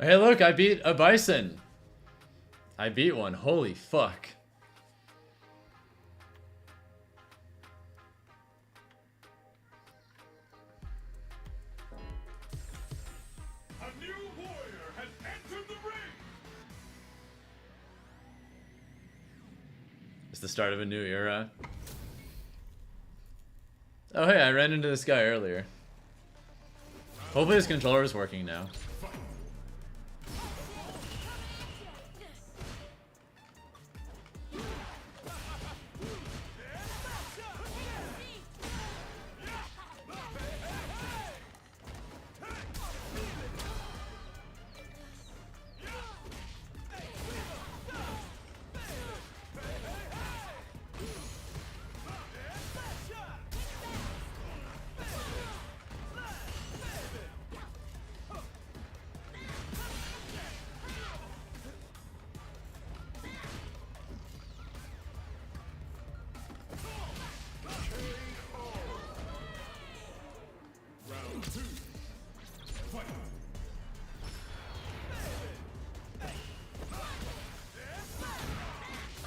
Hey, look, I beat a Bison. I beat one. Holy fuck. A new warrior has entered the ring. It's the start of a new era. Oh, hey, I ran into this guy earlier. Hopefully his controller is working now.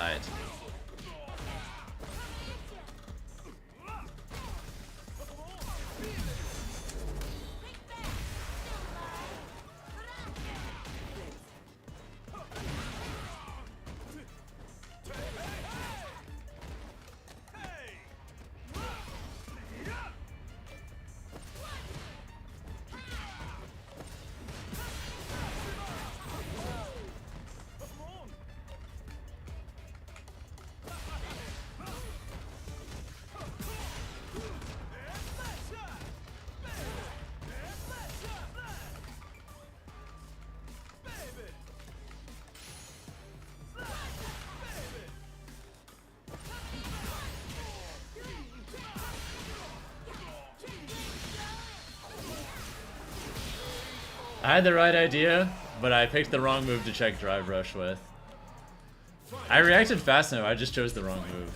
Alright. I had the right idea, but I picked the wrong move to check Drive Rush with. I reacted fast enough, I just chose the wrong move.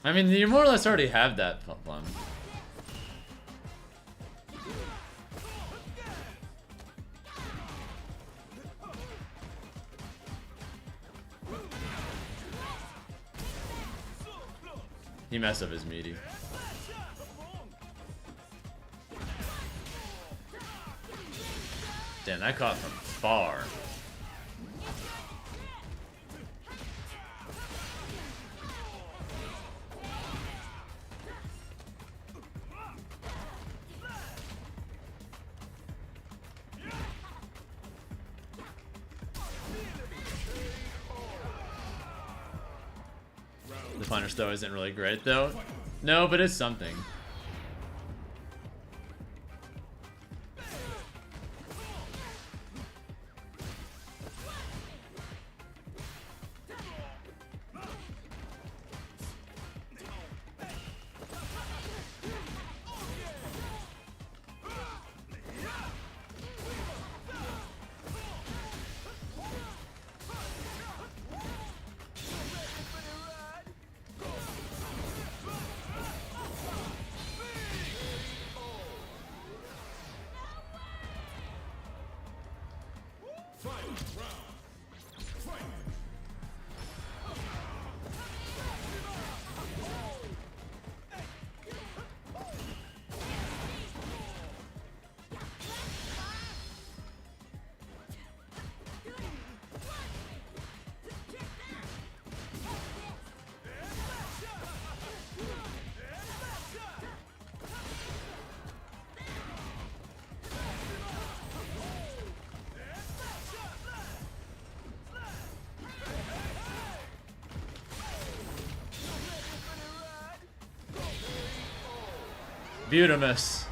I mean, you more or less already have that plum. He messed up his meaty. Damn, that caught from far. The punish though isn't really great though. No, but it's something. Beautimus.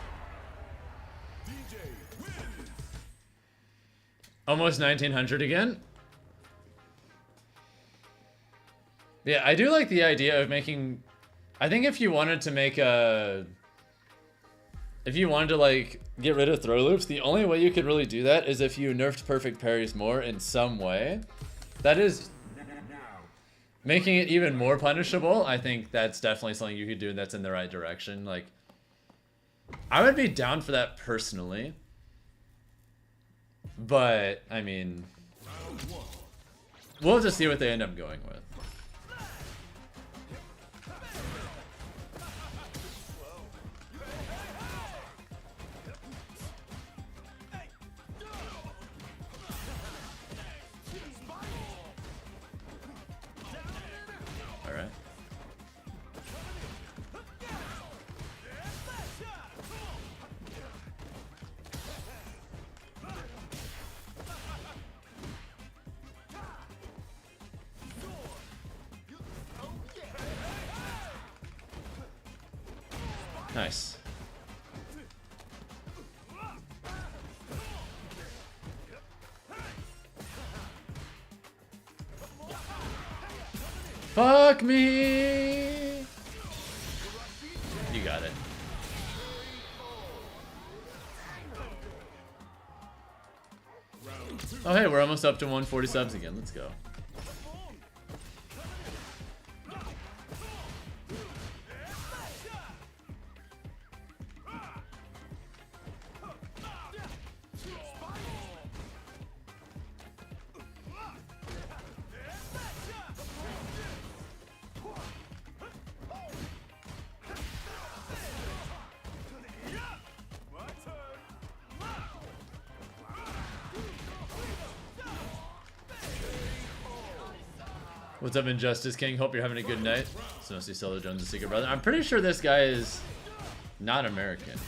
Almost 1900 again. Yeah, I do like the idea of making... I think if you wanted to make a... If you wanted to, like, get rid of throw loops, the only way you could really do that is if you nerfed perfect parries more in some way. That is... Making it even more punishable, I think that's definitely something you could do that's in the right direction. Like, I would be down for that personally. But, I mean... We'll just see what they end up going with. Alright. Nice. Fuck me! You got it. Oh hey, we're almost up to 140 subs again. Let's go. What's up, Injustice King? Hope you're having a good night. So, see Solo Jones' a secret brother. I'm pretty sure this guy is not American.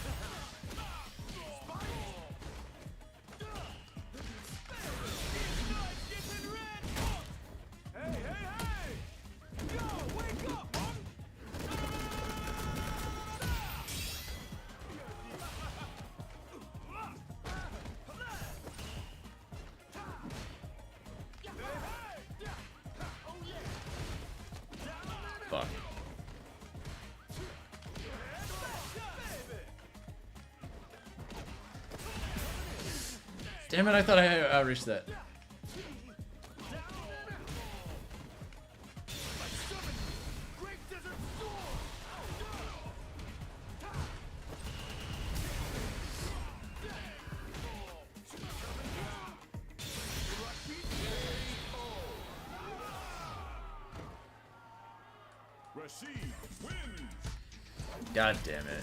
Fuck. Damn it, I thought I outreached that. Rashid wins. God damn it.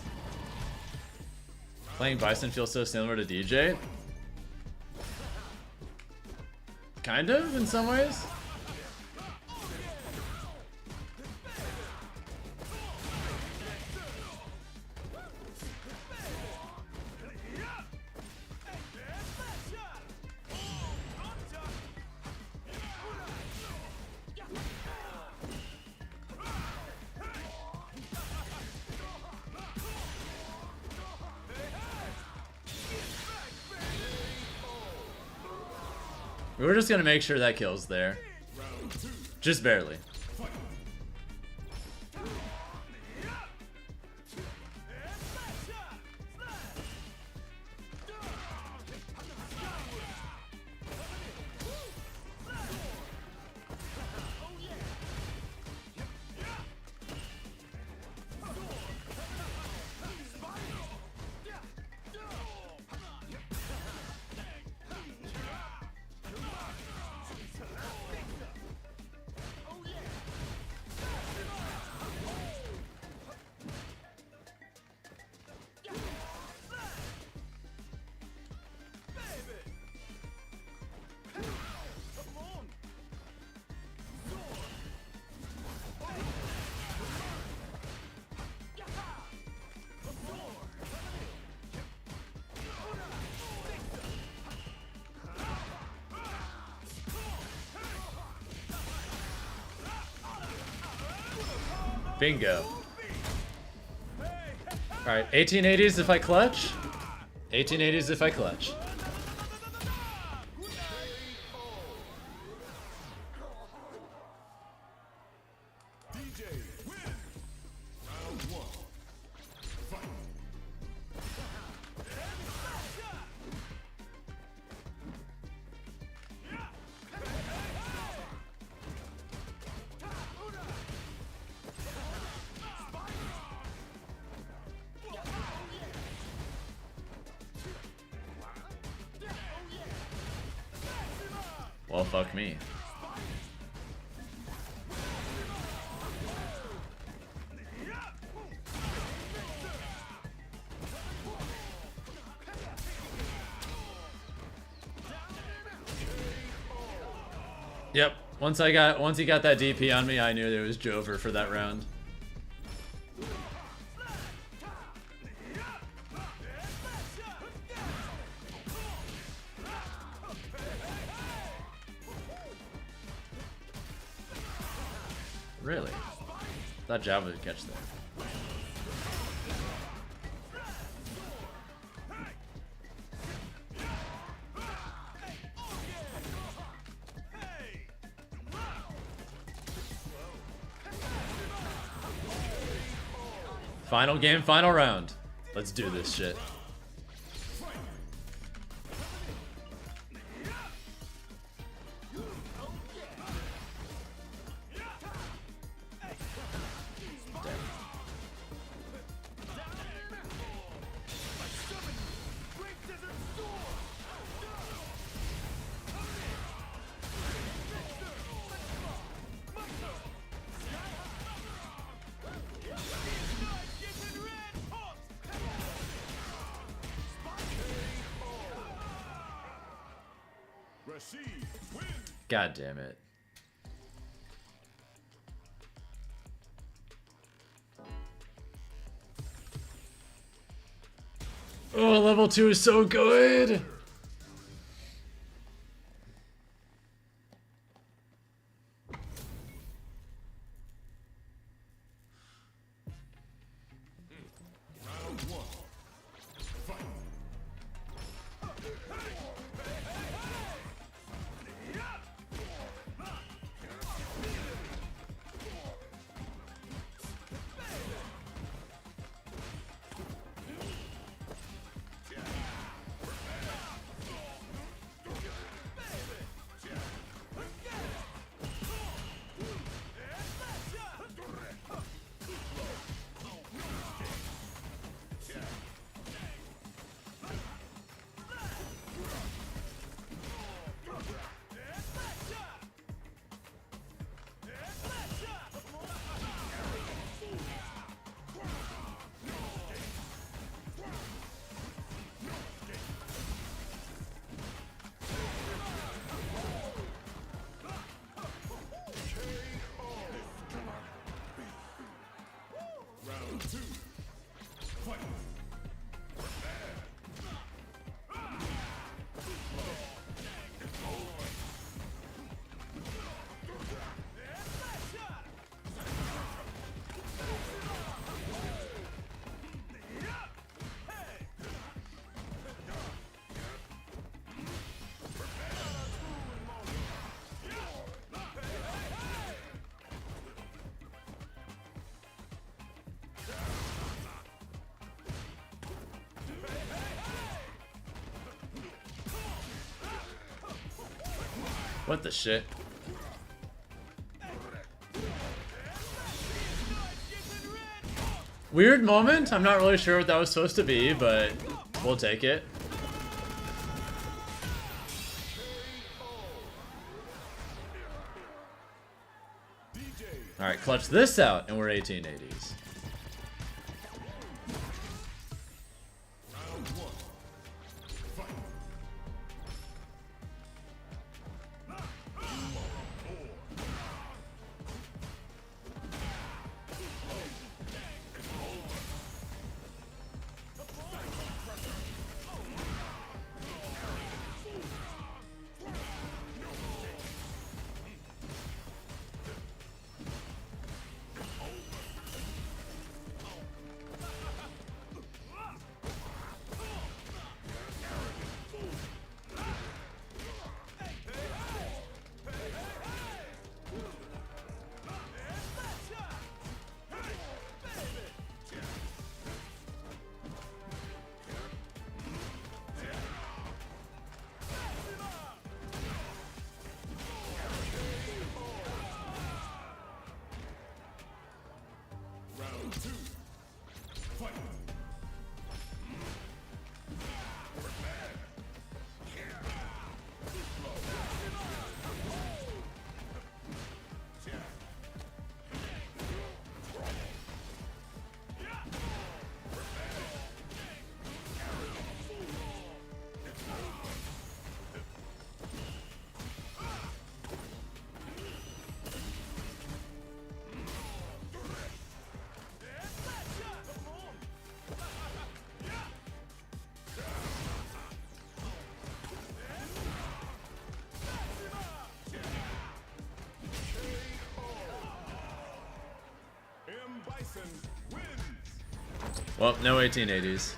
Playing Bison feels so similar to DJ. Kind of, in some ways. We're just gonna make sure that kill's there. Just barely. Bingo. Alright, 1880s if I clutch. 1880s if I clutch. DJ wins. Round 1. Fight. Well, fuck me. Yep. Once he got that DP on me, I knew there was Jover for that round. Really? Thought Java would catch that. Final game, final round. Let's do this shit. Rashid wins. God damn it. Oh, level 2 is so good. Round 1. Fight. What the shit? Weird moment. I'm not really sure what that was supposed to be, but we'll take it. Alright, clutch this out, and we're 1880s. Bison wins. Well, no 1880s.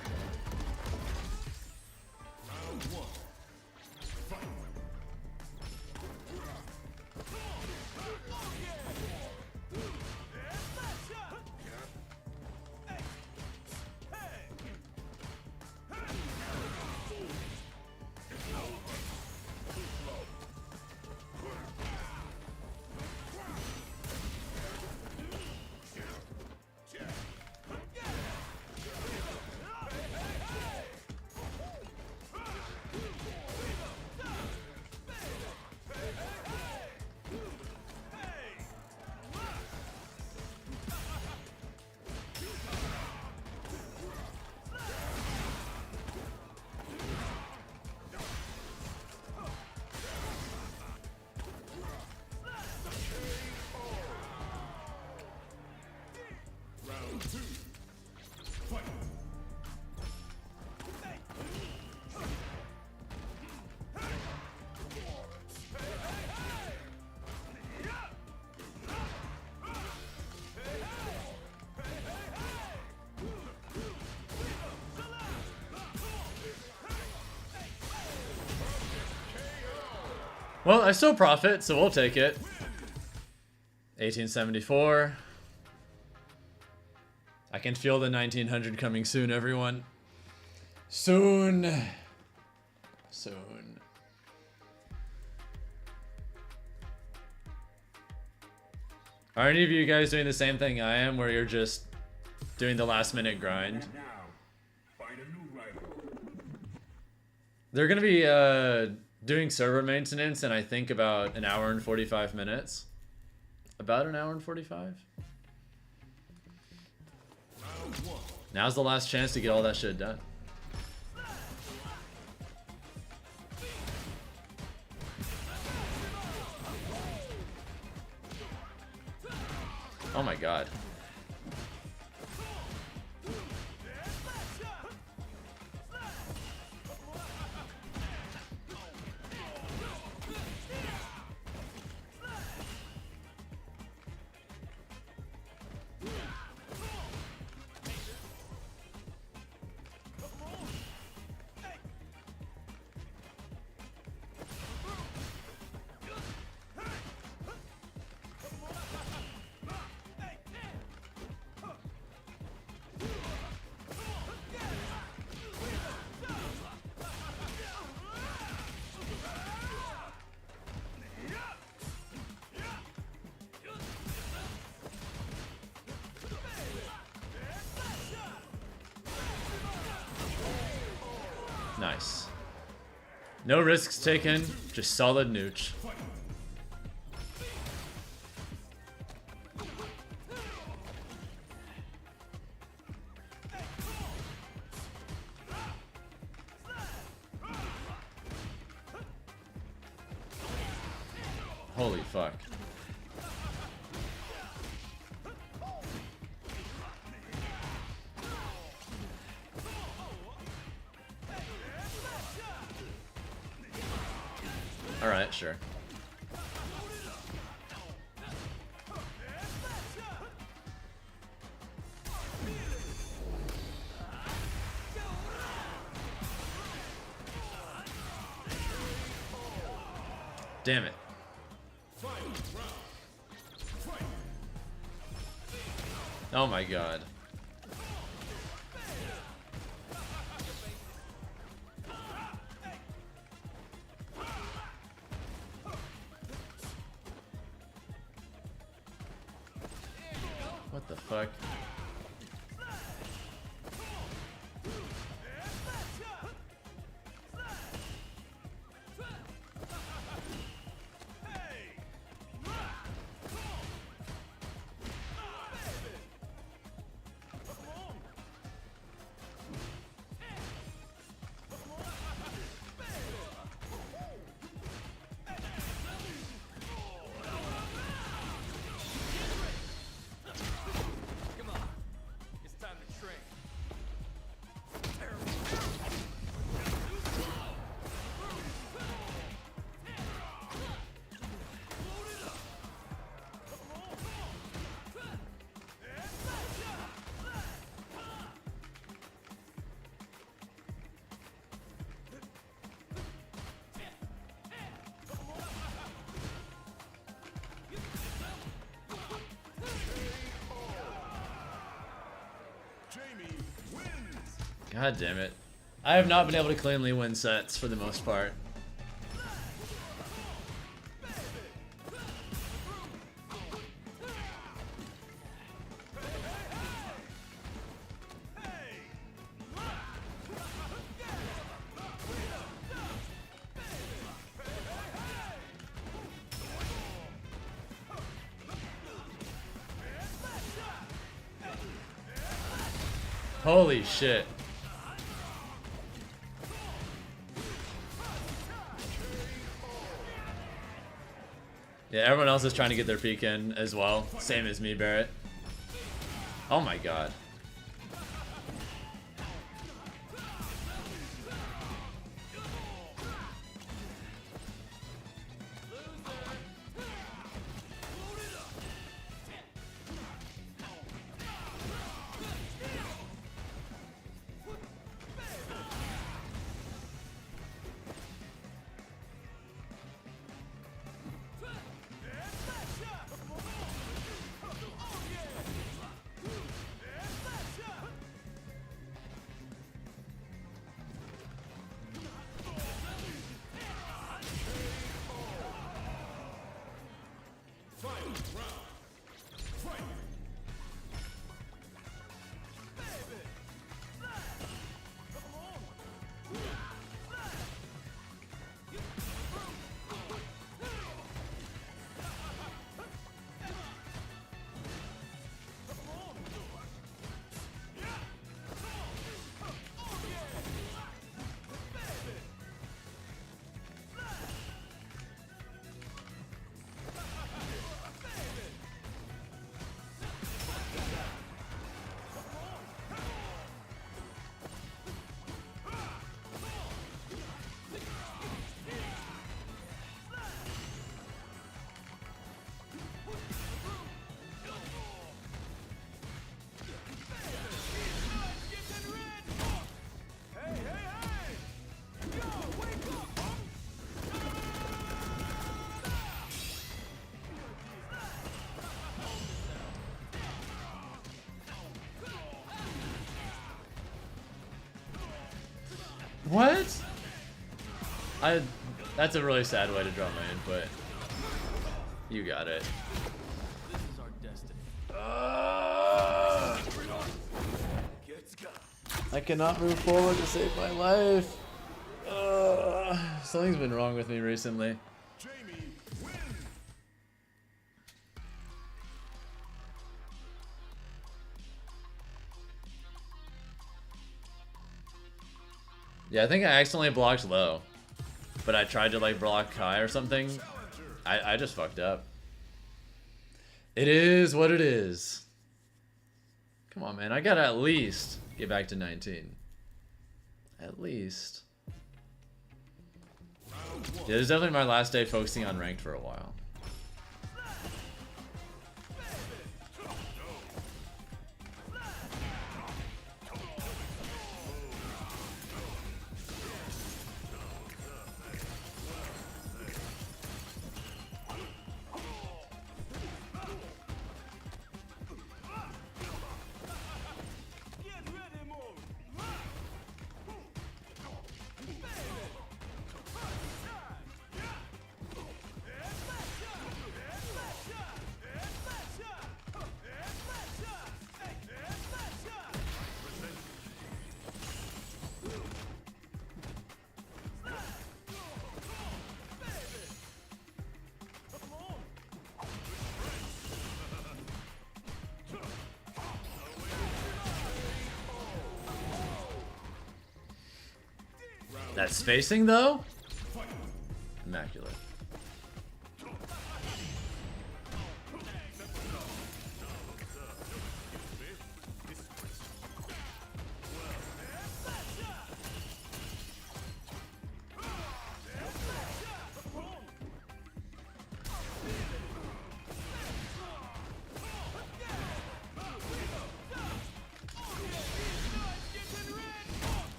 Well, I still profit, so we'll take it. 1874. I can feel the 1900 coming soon, everyone. Soon. Soon. Are any of you guys doing the same thing I am, where you're just doing the last minute grind? Now, find a new rival. They're gonna be doing server maintenance in I think about an hour and 45 minutes. About an hour and 45? Now's the last chance to get all that shit done. Oh my god. Nice. No risks taken, just solid nooch. Holy fuck. Alright, sure. Damn it. Oh my god. What the fuck? God damn it. I have not been able to cleanly win sets for the most part. Holy shit. Yeah, everyone else is trying to get their peek in as well. Same as me, Barrett. Oh my god. What? That's a really sad way to draw my input. You got it. This is our destiny. I cannot move forward to save my life. Something's been wrong with me recently. Jamie wins. Yeah, I think I accidentally blocked low. But I tried to like block high or something. I just fucked up. It is what it is. Come on, man. I gotta at least get back to 19. At least. Yeah, this is definitely my last day focusing on ranked for a while. That spacing though? Immaculate.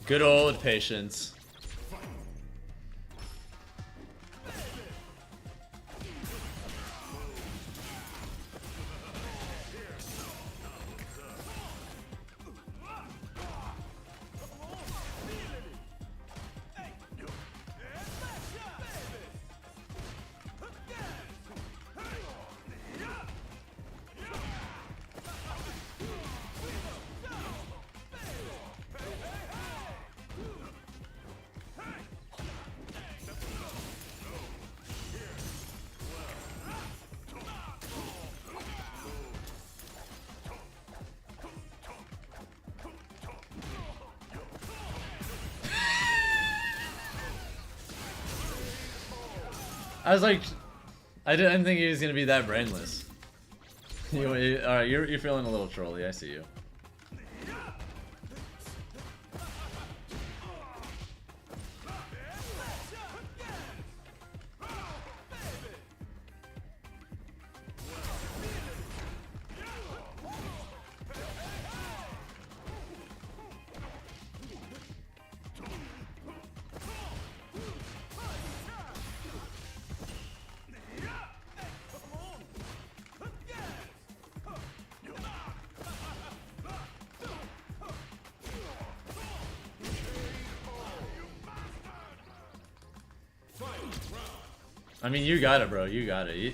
Good old patience. I was like, I didn't think he was gonna be that brainless. Alright, you're feeling a little trolly, I see you. I mean, you got it, bro. You got it.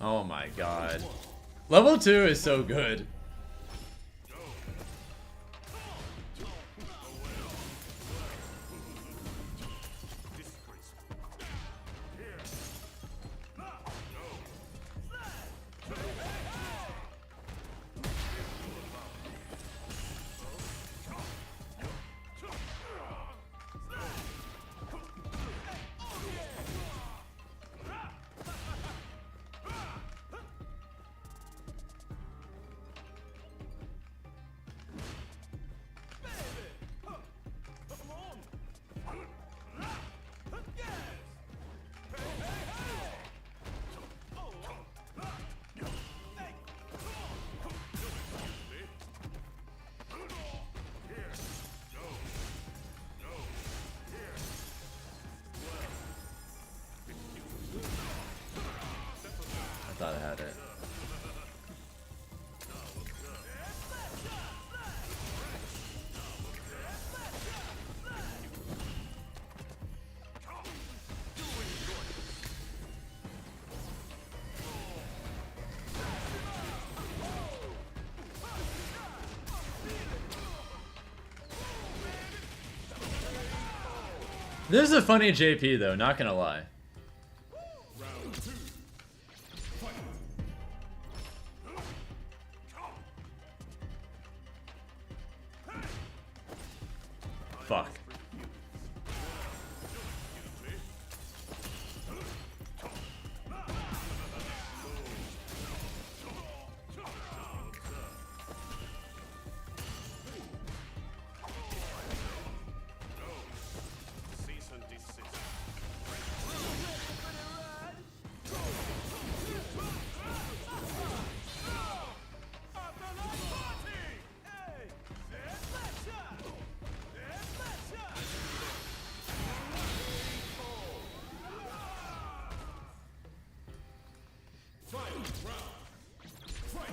Oh my god. Level 2 is so good. This is a funny JP though, not gonna lie. Round 2. Fight. Fuck. Cease and desist. Final round. Fight.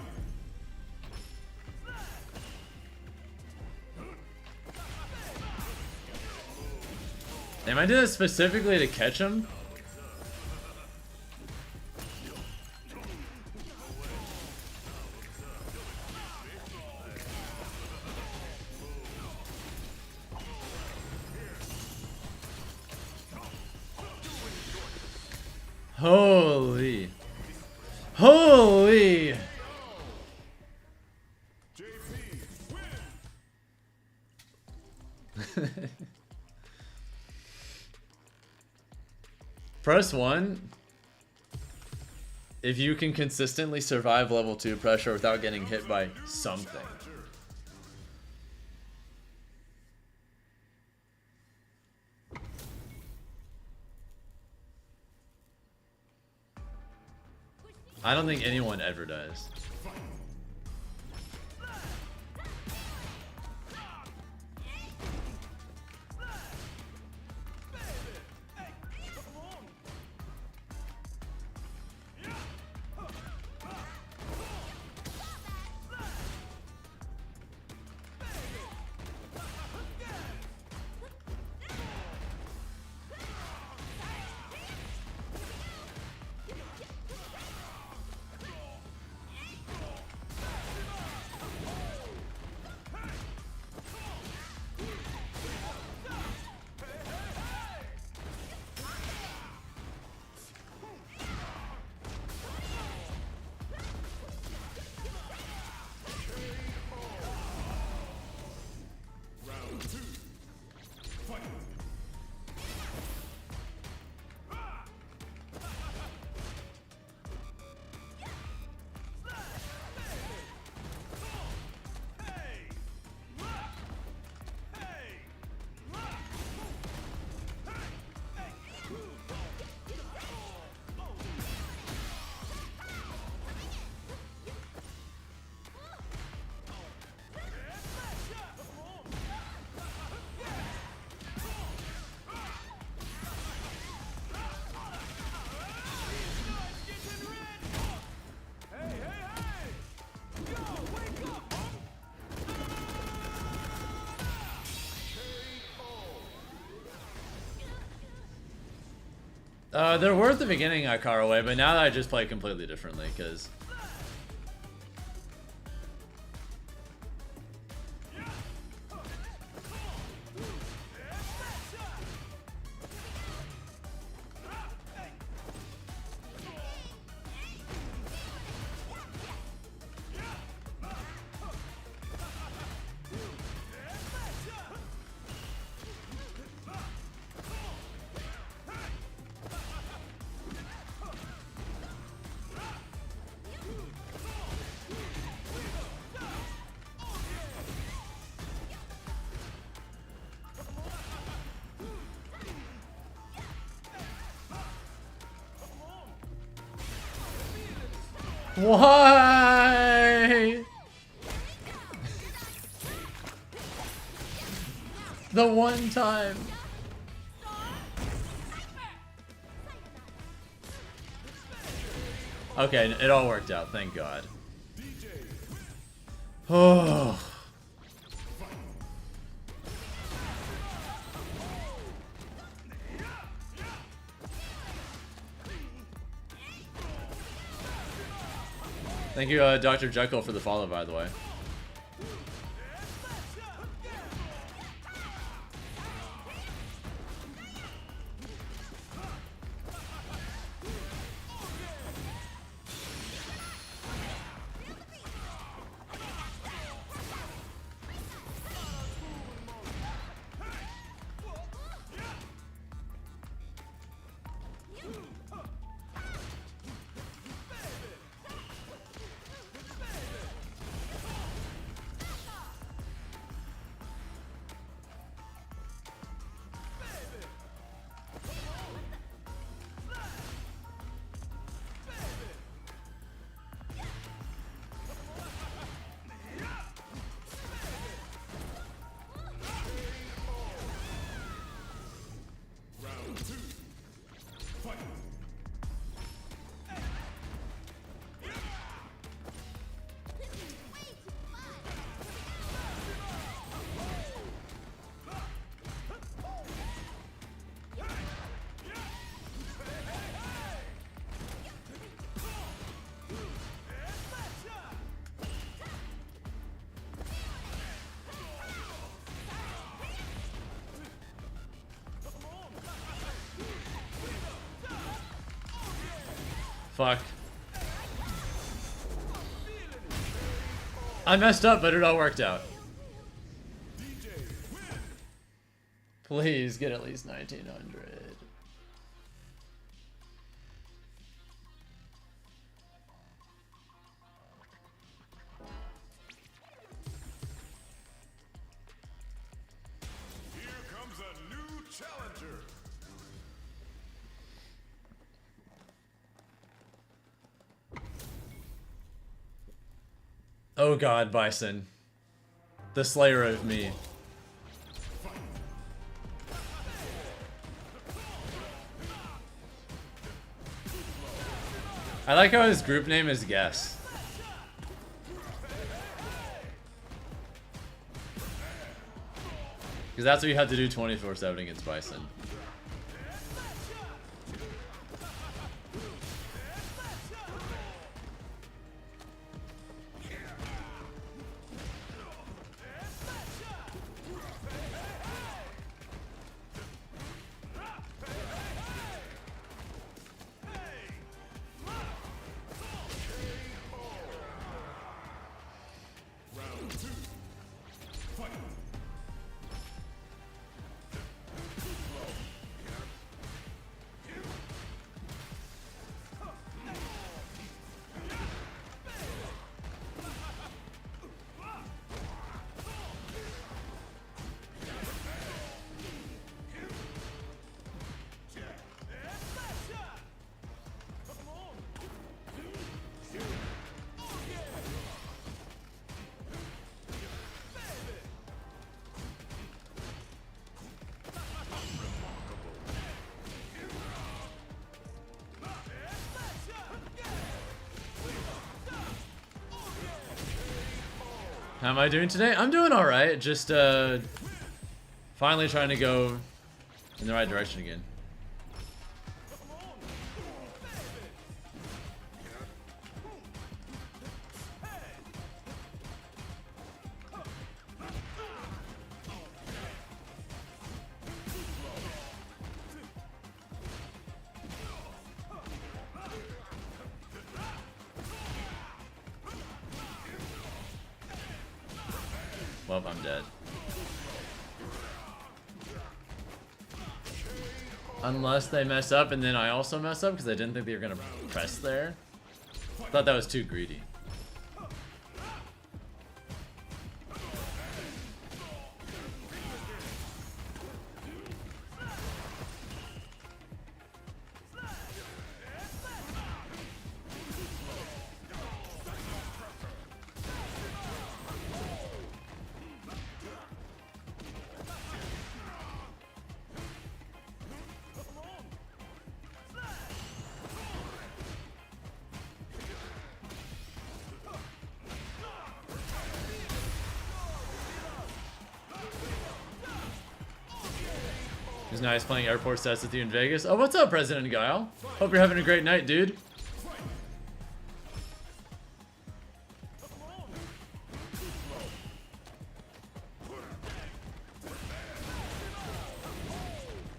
Am I doing this specifically to catch him? Holy. Holy. JP win. Press 1 if you can consistently survive level 2 pressure without getting hit by something. I don't think anyone ever does. Round 2. Fight. They're worth the beginning I car away, but now that I just play completely differently, because why? The one time. Okay, it all worked out, thank God. Oh. Thank you, Dr. Jekyll, for the follow, by the way. Fuck. I messed up, but it all worked out. Please get at least 1900. Here comes a new challenger. Oh god, Bison. The slayer of me. I like how his group name is Guess. Because that's what you have to do 24/7 against Bison. How am I doing today? I'm doing alright, just finally trying to go in the right direction again. Well, I'm dead. Unless they mess up and then I also mess up because I didn't think they were going to press there. Thought that was too greedy. It was nice playing airport sets with you in Vegas. Oh, what's up, President Guile? Hope you're having a great night, dude.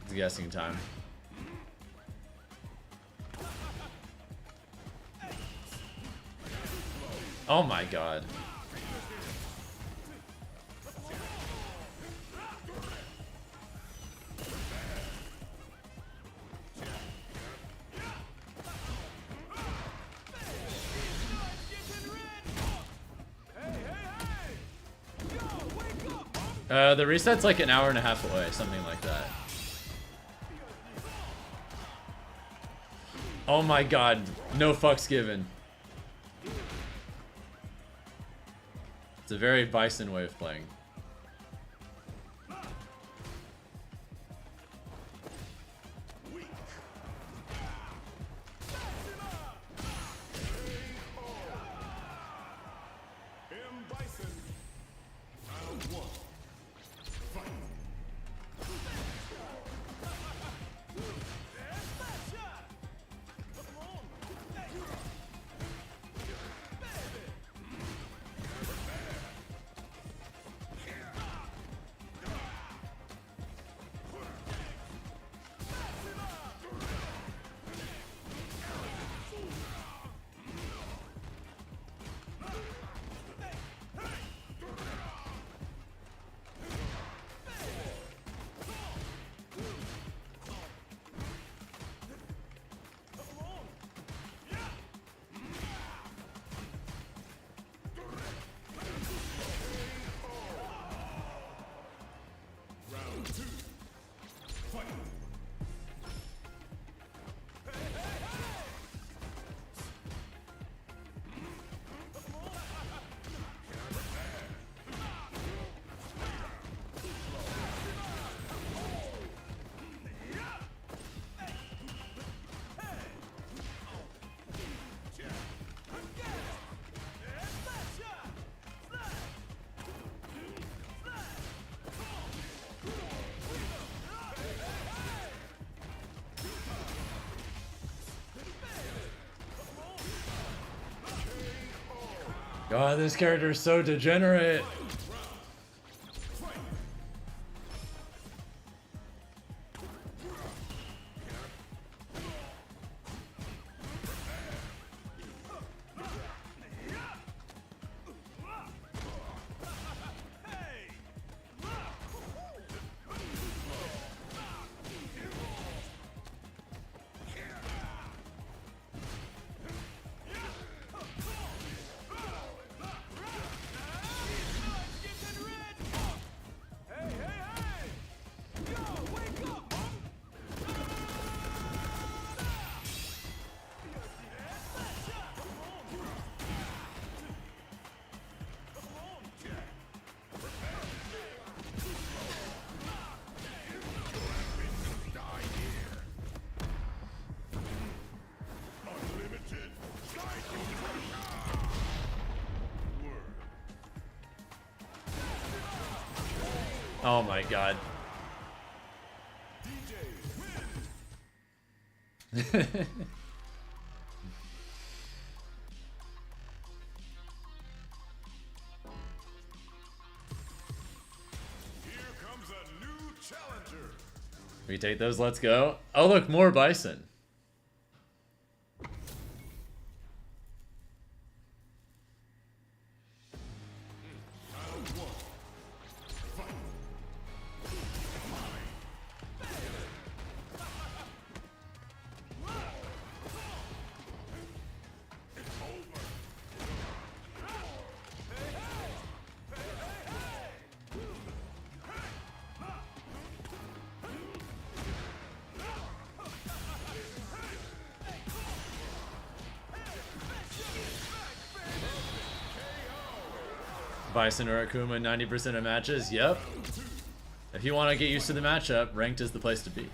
It's guessing time. Oh my god. The reset's like an hour and a half away, something like that. Oh my god, no fucks given. It's a very Bison way of playing. God, this character is so degenerate. Oh my god. We take those, let's go. Oh look, more Bison. Bison or Akuma 90% of matches? Yep. If you want to get used to the matchup, ranked is the place to be.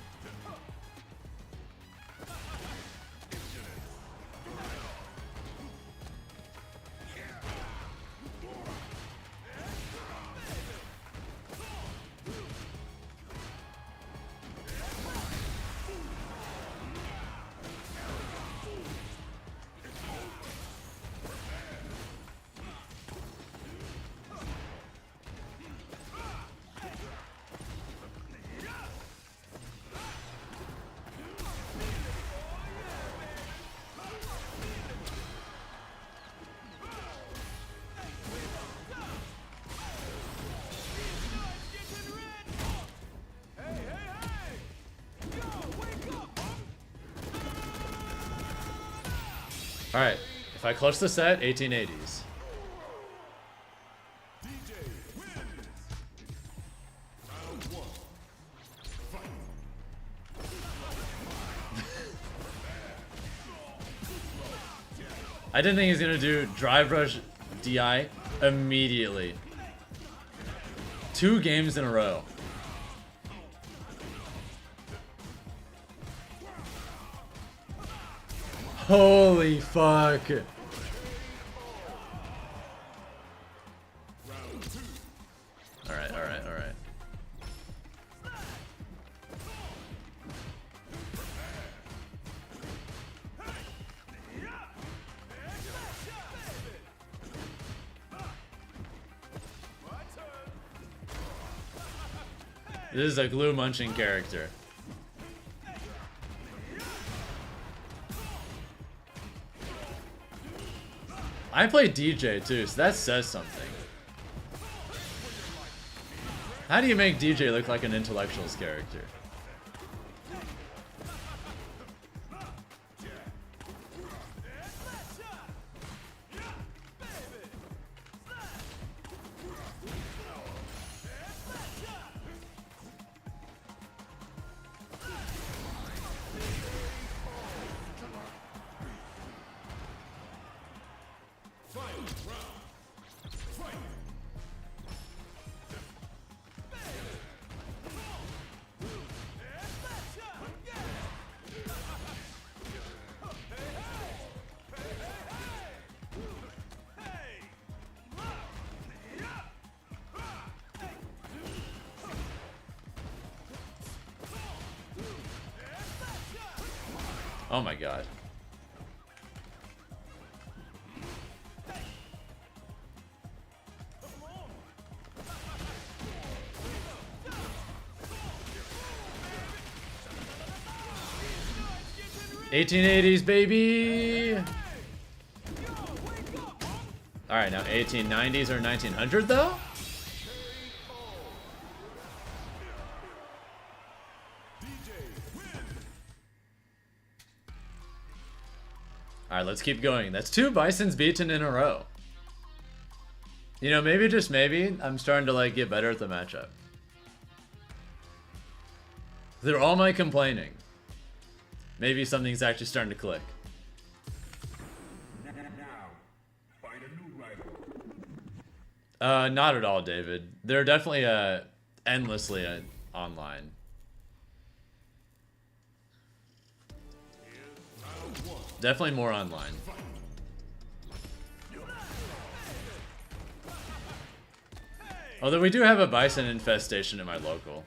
Alright, if I clutch the set, 1880s. I didn't think he was gonna do Drive Rush DI immediately. 2 games in a row. Holy fuck. Alright, alright, alright. This is a glue munching character. I play DJ too, so that says something. How do you make DJ look like an intellectuals character? Oh my god. 1880s, baby. All right, now 1890s or 1900 though. All right, let's keep going. That's 2 Bisons beaten in a row. You know, maybe, just maybe, I'm starting to like get better at the matchup. Through all my complaining, maybe something's actually starting to click. Now, find a new rival. Not at all, David. They're definitely endlessly online. Definitely more online. Although we do have a bison infestation in my local.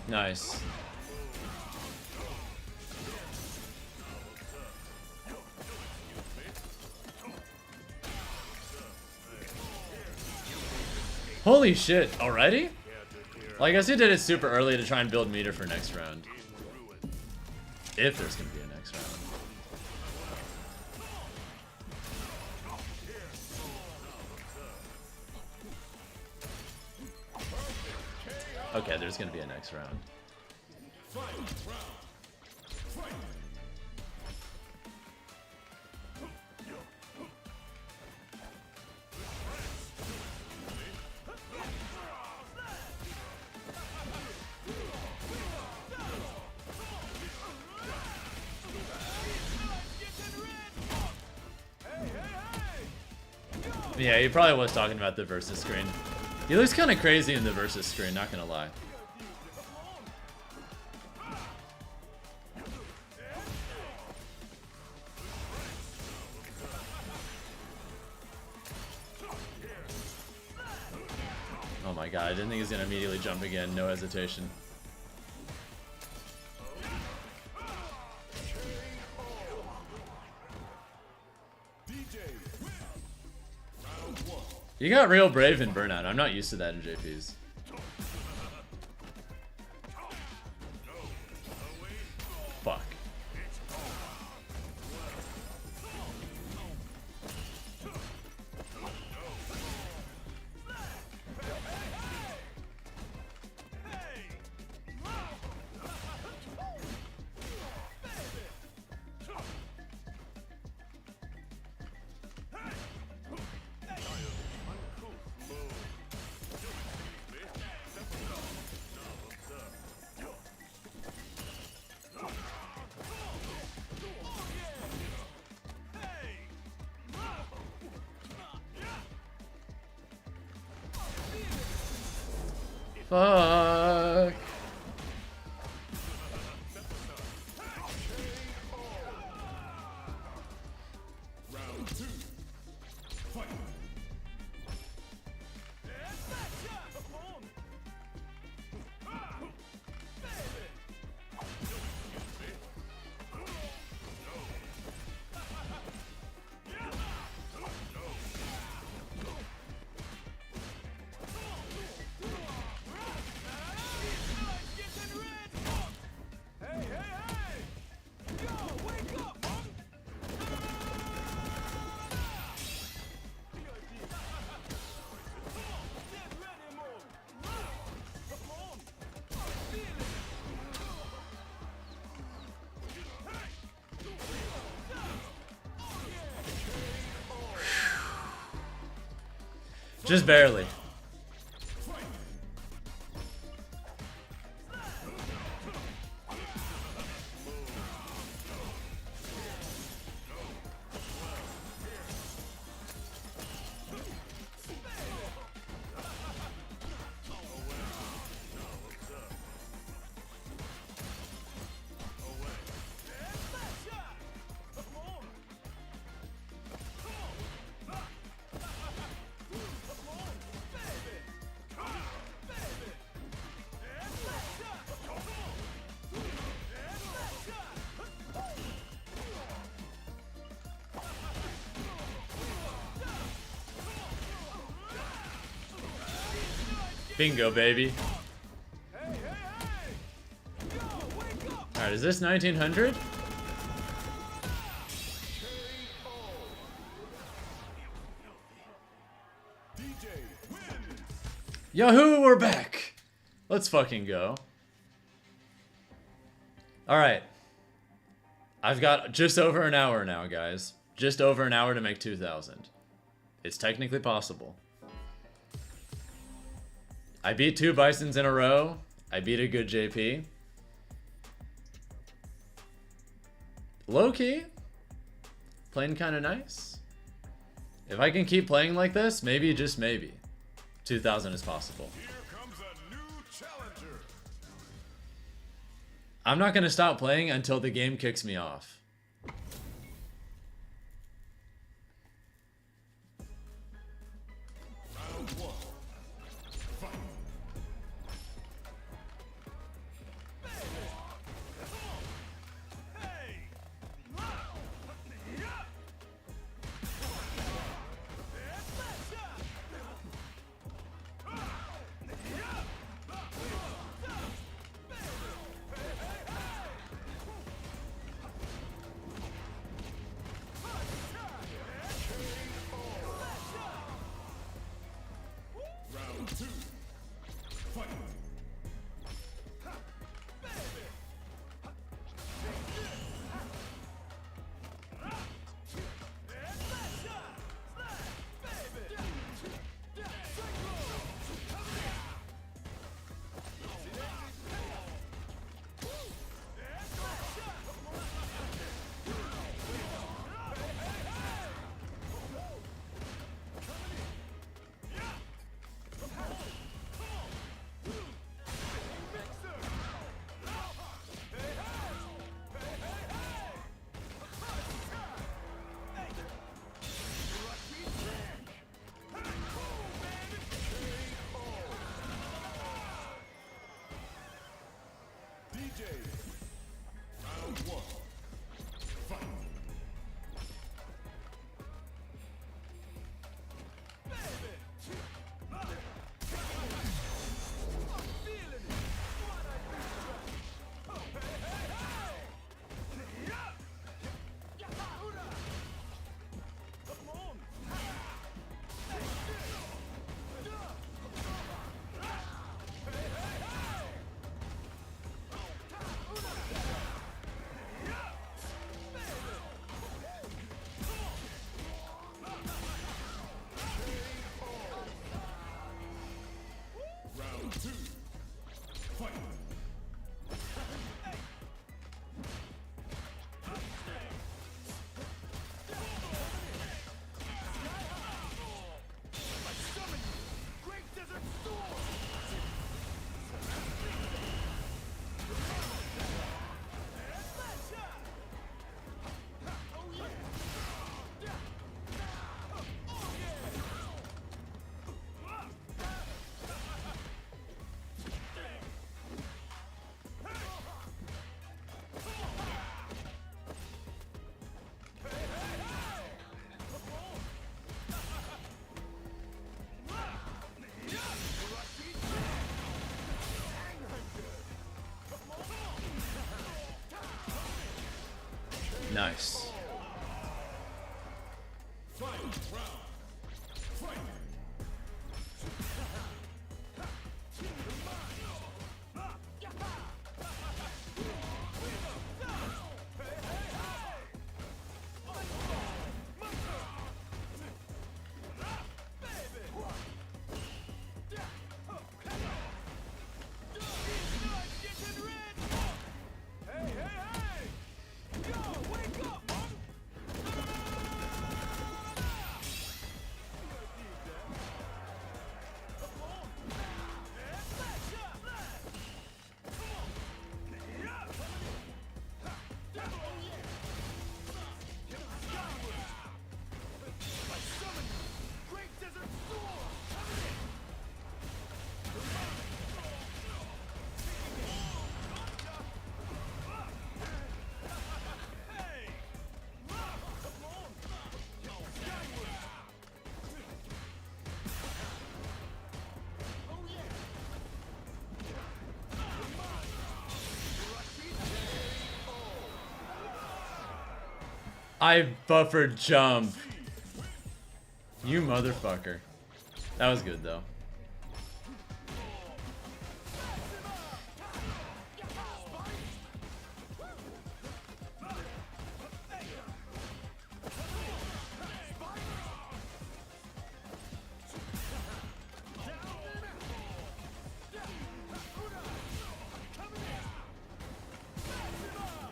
Nice. Holy shit, already? Well, I guess he did it super early to try and build meter for next round. If there's gonna be a next round. Okay, there's gonna be a next round. Yeah, he probably was talking about the versus screen. He looks kind of crazy in the versus screen, not gonna lie. Oh my god, I didn't think he was gonna immediately jump again, no hesitation. You got real brave in Burnout. I'm not used to that in JPs. Fuck. Fuck. Just barely. Bingo, baby. Alright, is this 1900? Yahoo, we're back! Let's fucking go. Alright. I've got just over an hour now, guys. Just over an hour to make 2,000. It's technically possible. I beat 2 Bisons in a row. I beat a good JP. Low-key. Playing kind of nice. If I can keep playing like this, maybe, just maybe, 2,000 is possible. Here comes a new challenger. I'm not going to stop playing until the game kicks me off. Round 1. Fight. Round 2. Fight. DJ. Round 1. Fight. Round 2. Fight. Nice. Fight. Round. Fight. I buffered jump. You motherfucker. That was good though.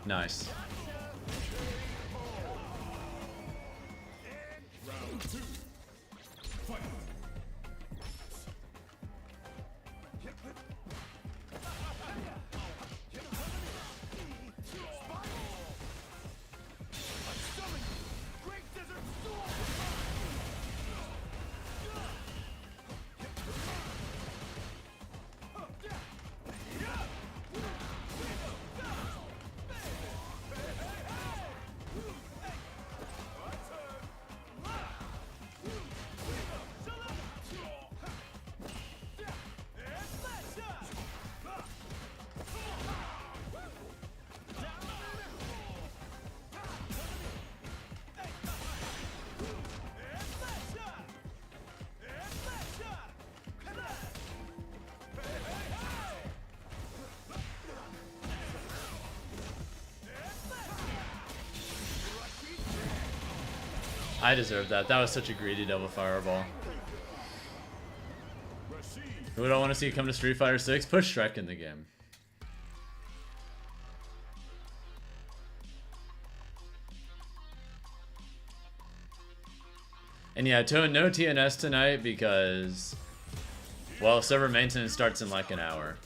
Nice. I deserve that. That was such a greedy double fireball. Who would I want to see come to Street Fighter 6? Put Shrek in the game. And yeah, no TNS tonight because, well, server maintenance starts in like an hour.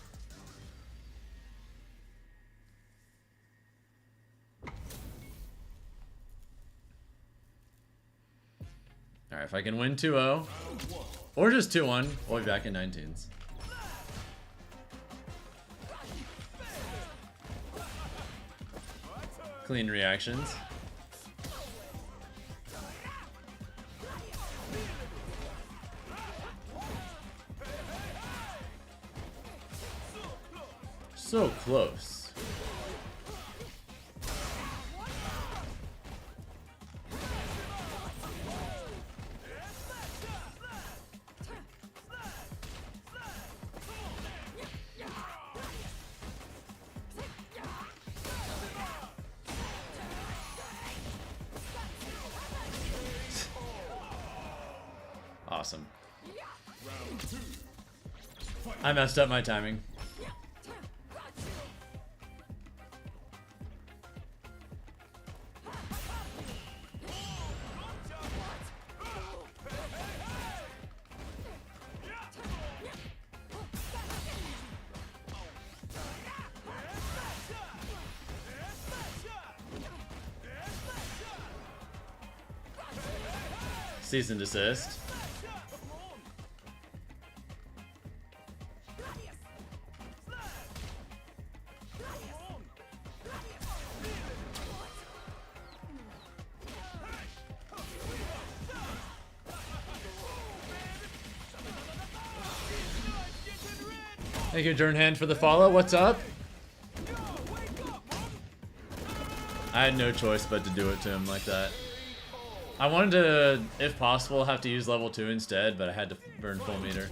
Alright, if I can win 2-0, or just 2-1, we'll be back in 19s. Clean reactions. So close. Awesome. I messed up my timing. Cease and desist. Thank you, Jernhand, for the follow. What's up? I had no choice but to do it to him like that. I wanted to, if possible, have to use level 2 instead, but I had to burn full meter.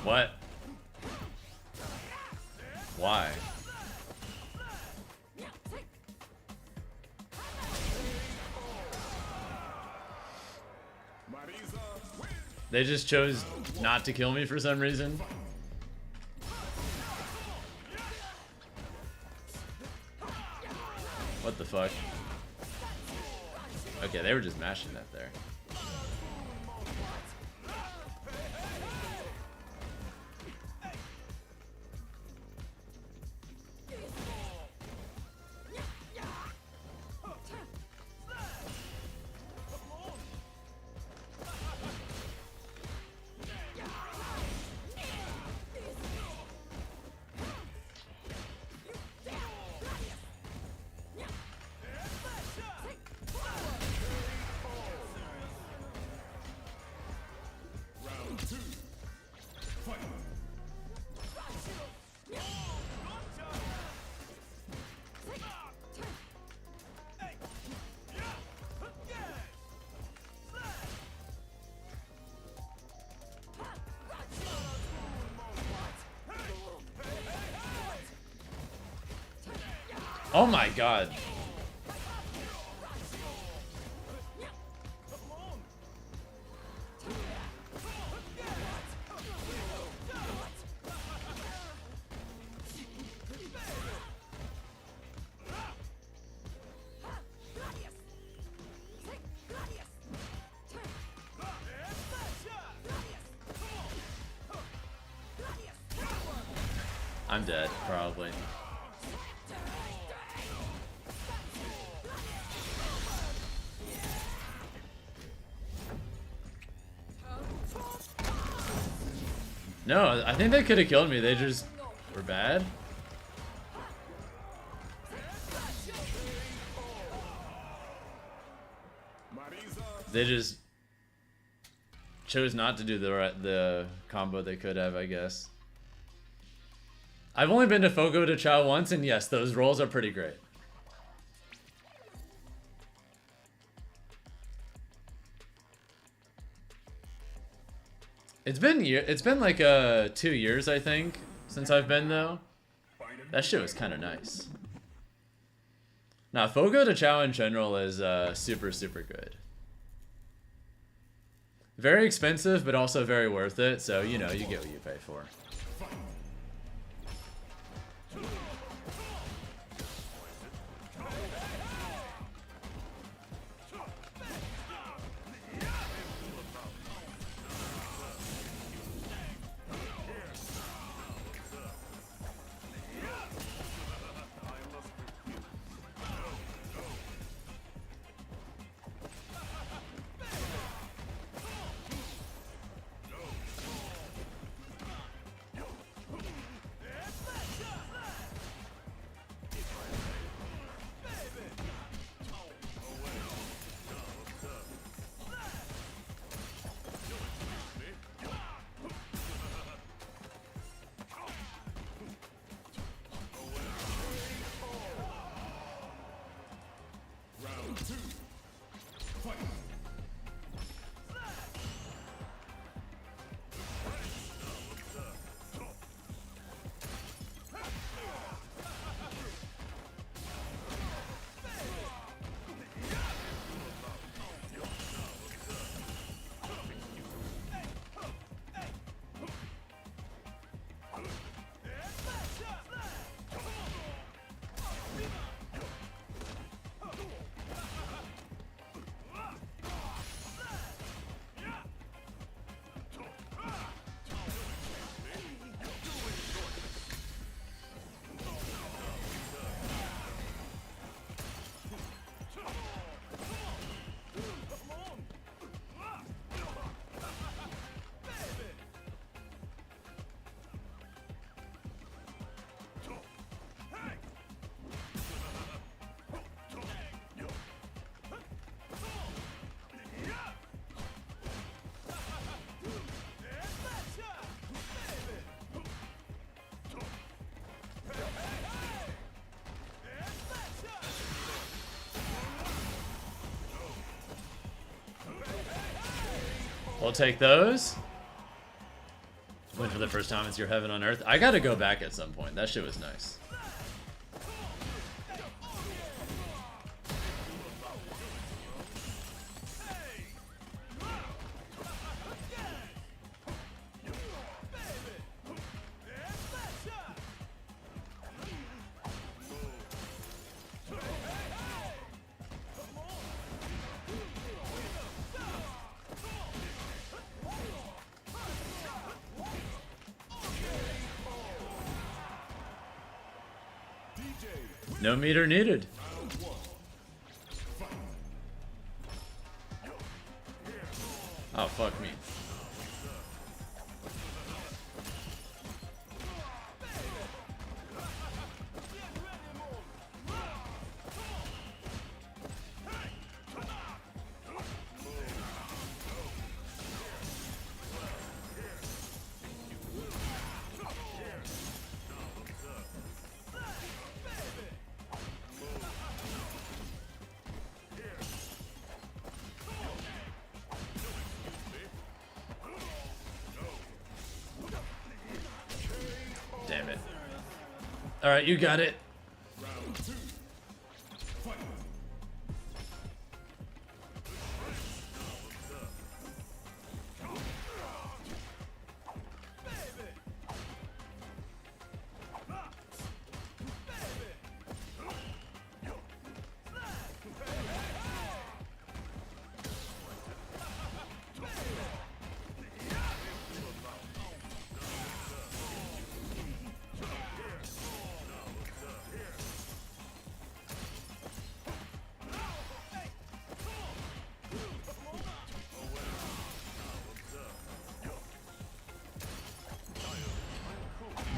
What? Why? They just chose not to kill me for some reason. What the fuck? Okay, they were just mashing that there. Oh my god. I'm dead, probably. No, I think they could have killed me. They just were bad. They just chose not to do the combo they could have, I guess. I've only been to Fogo de Chao once, and yes, those rolls are pretty great. It's been like 2 years, I think, since I've been though. That shit was kind of nice. Nah, Fogo de Chao in general is super good. Very expensive, but also very worth it. So you know, you get what you pay for. We'll take those. Win for the first time, it's your heaven on earth. I gotta go back at some point. That shit was nice. No meter needed. Oh, fuck me. Damn it. Alright, you got it.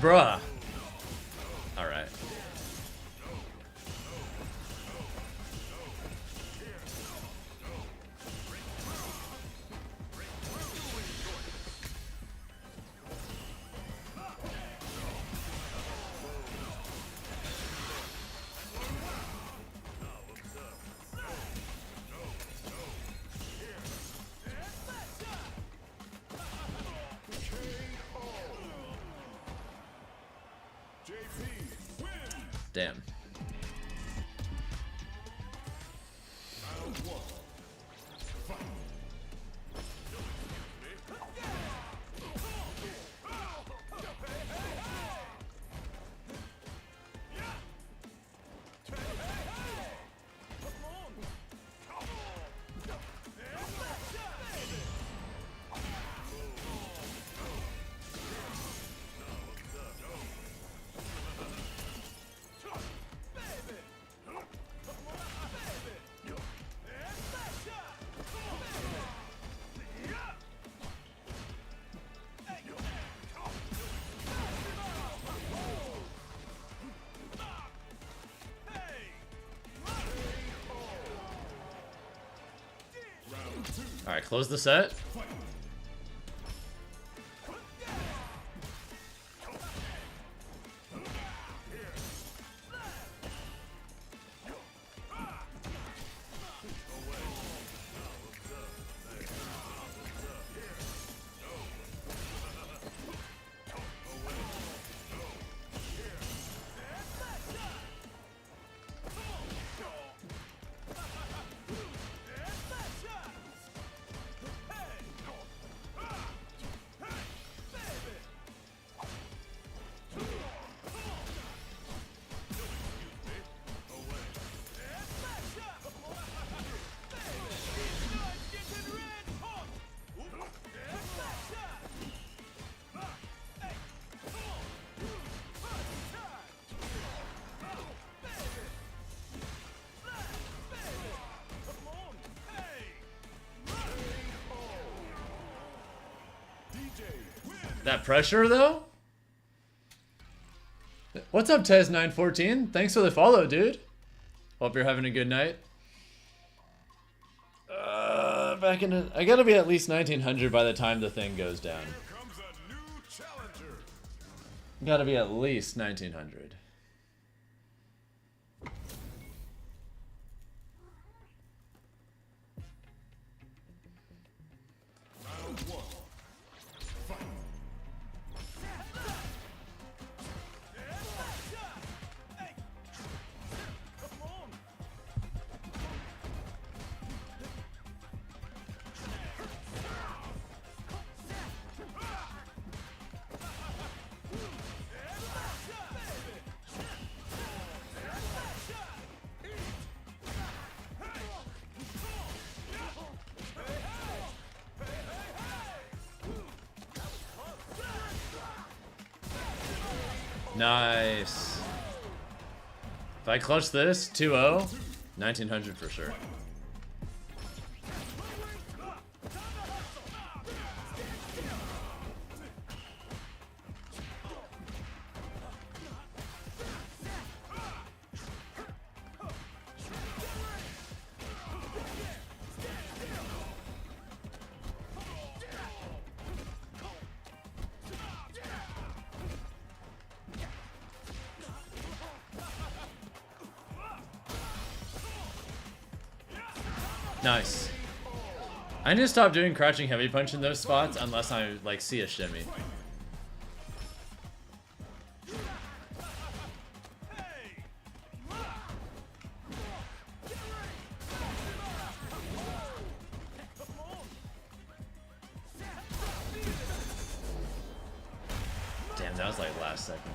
Bruh. Alright. Damn. Alright, close the set. That pressure, though? What's up, Tez914? Thanks for the follow, dude. Hope you're having a good night. Back in it. I gotta be at least 1900 by the time the thing goes down. Gotta be at least 1900. Nice. If I clutch this, 2-0, 1900 for sure. Nice. I need to stop doing crouching heavy punch in those spots unless I like see a shimmy. Damn, that was like last second.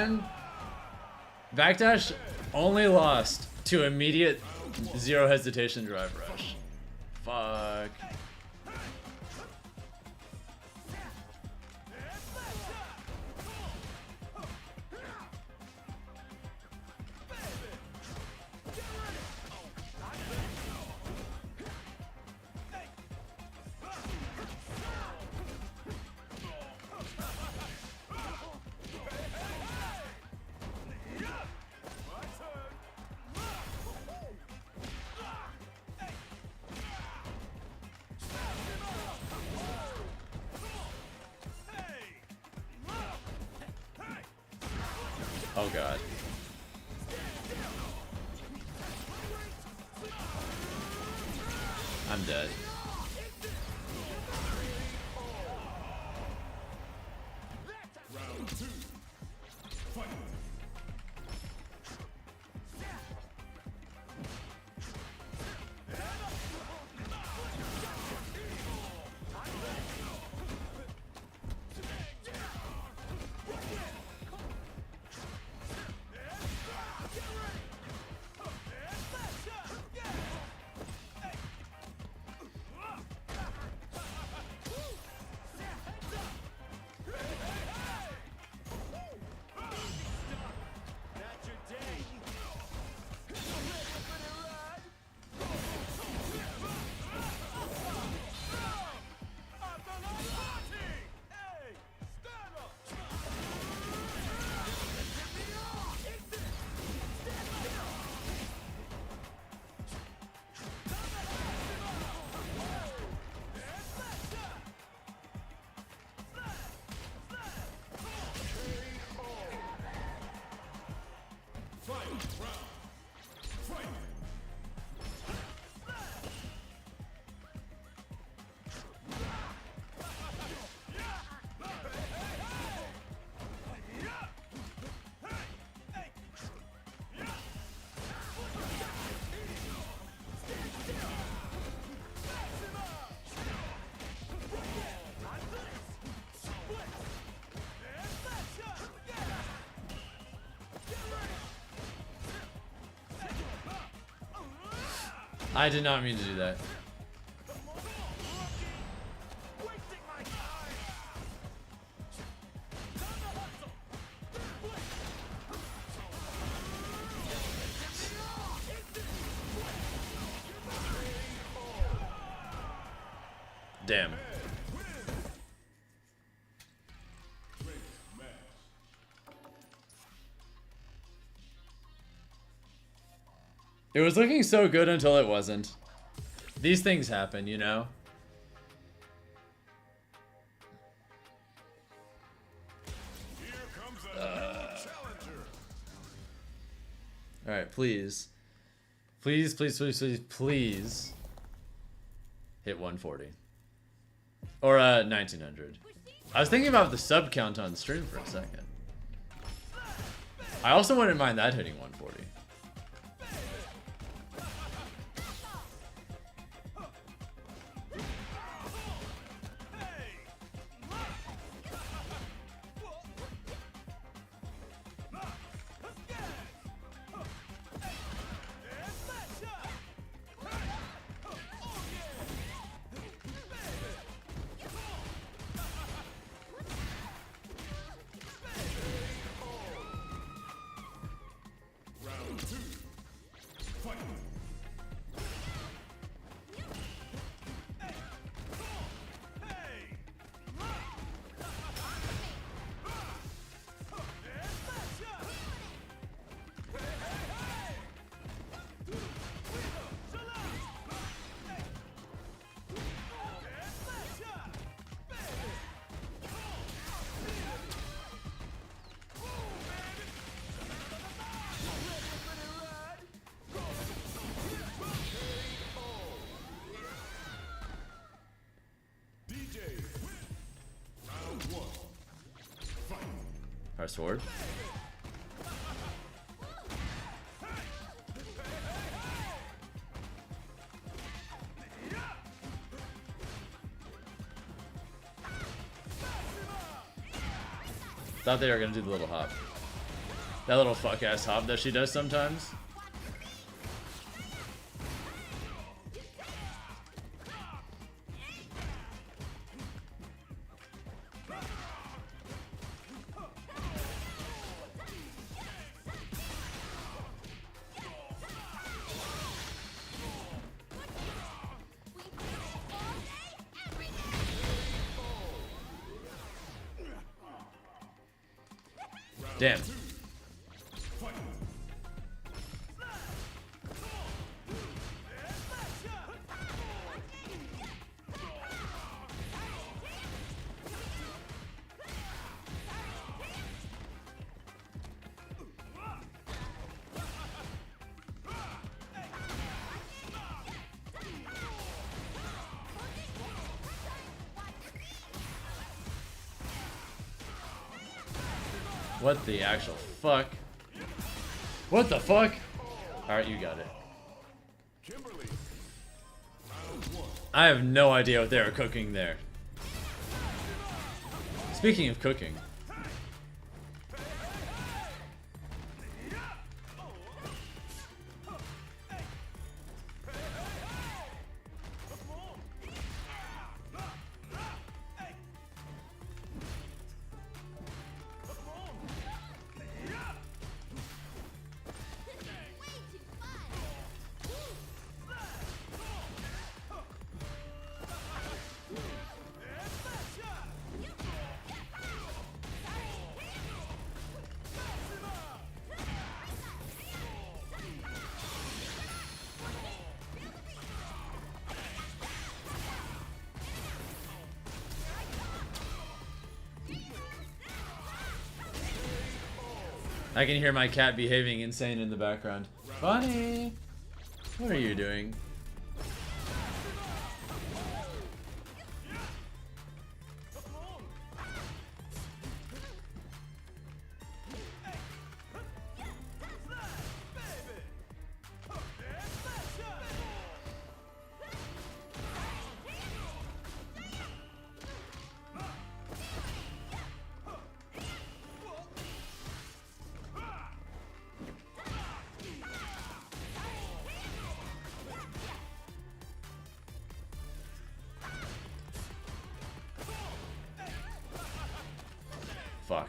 man. Backdash only lost to immediate zero hesitation drive rush. Fuck. Oh god. I'm dead. Round 2. Fight. I did not mean to do that. Damn. It was looking so good until it wasn't. These things happen, you know? Here comes a new challenger. Alright, please. Please, please, please, please, please. Hit 140. Or 1900. I was thinking about the sub count on stream for a second. I also wouldn't mind that hitting 140. Round 2. Fight. DJ win. Round 1. Fight. Our sword. Thought they were gonna do the little hop. That little fuck ass hop that she does sometimes. Damn. What the actual fuck? What the fuck? Alright, you got it. I have no idea what they were cooking there. Speaking of cooking. I can hear my cat behaving insane in the background. Bunny! What are you doing? Fuck.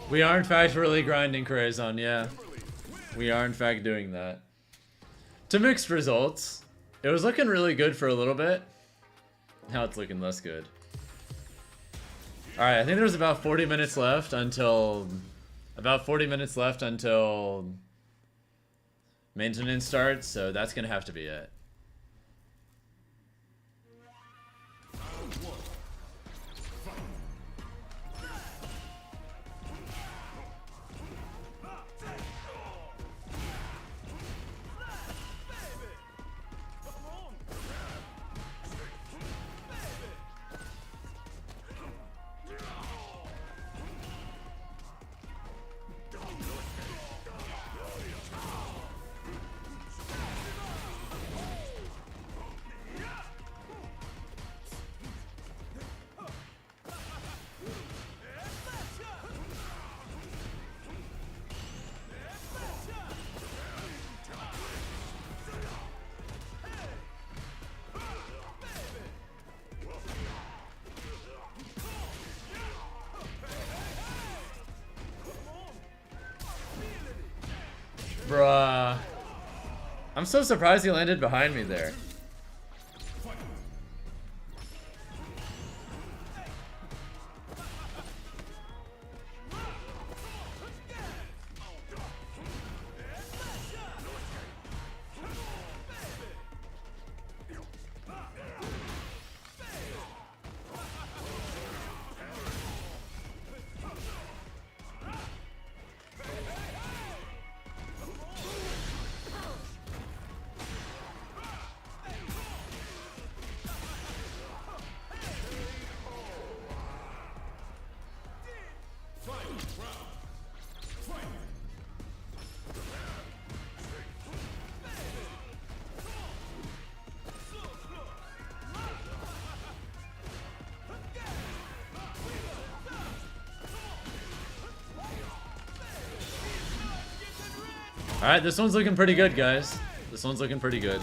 We are in fact really grinding Corazon, yeah. We are in fact doing that. To mixed results. It was looking really good for a little bit. Now it's looking less good. Alright, I think there's about 40 minutes left until... maintenance starts, so that's gonna have to be it. Bruh. I'm so surprised he landed behind me there. Alright, this one's looking pretty good, guys. This one's looking pretty good.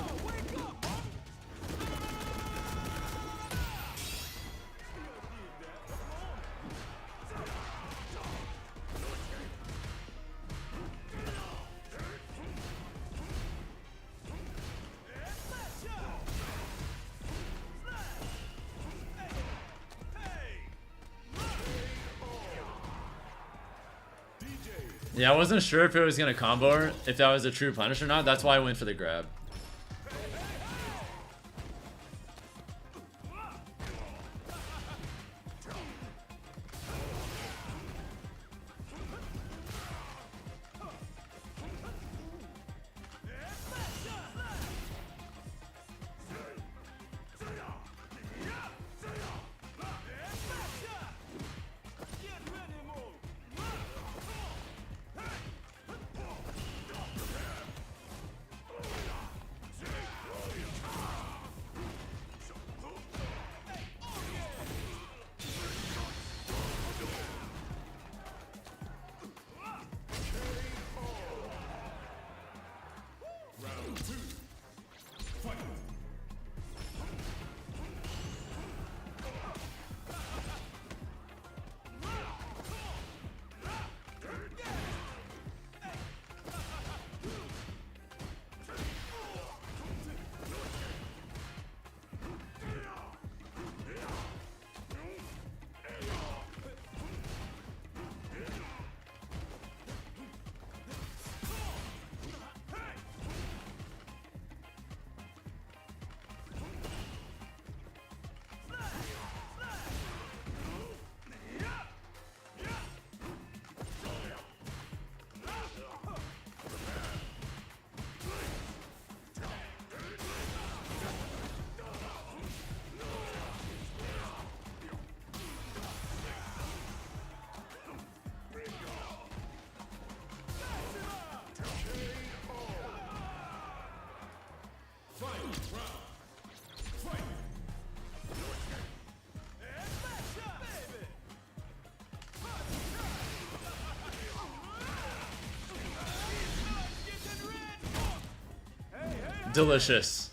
Yeah, I wasn't sure if it was gonna combo or if that was a true punish or not. That's why I went for the grab. Delicious.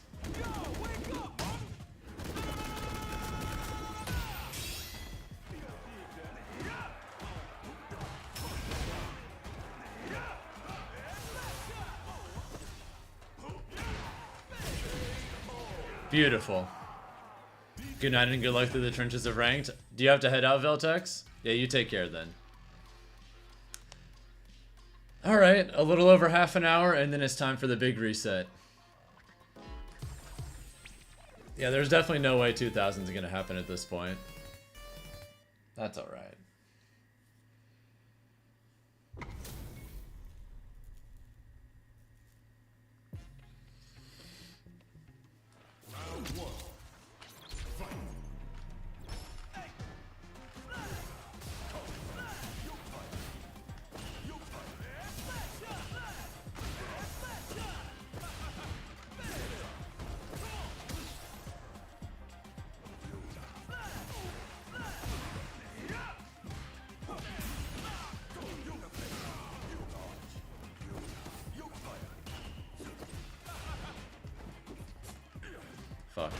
Beautiful. Good night and good luck through the trenches of ranked. Do you have to head out, Veltex? Yeah, you take care then. Alright, a little over half an hour and then it's time for the big reset. Yeah, there's definitely no way 2000 is going to happen at this point. That's alright. Fuck.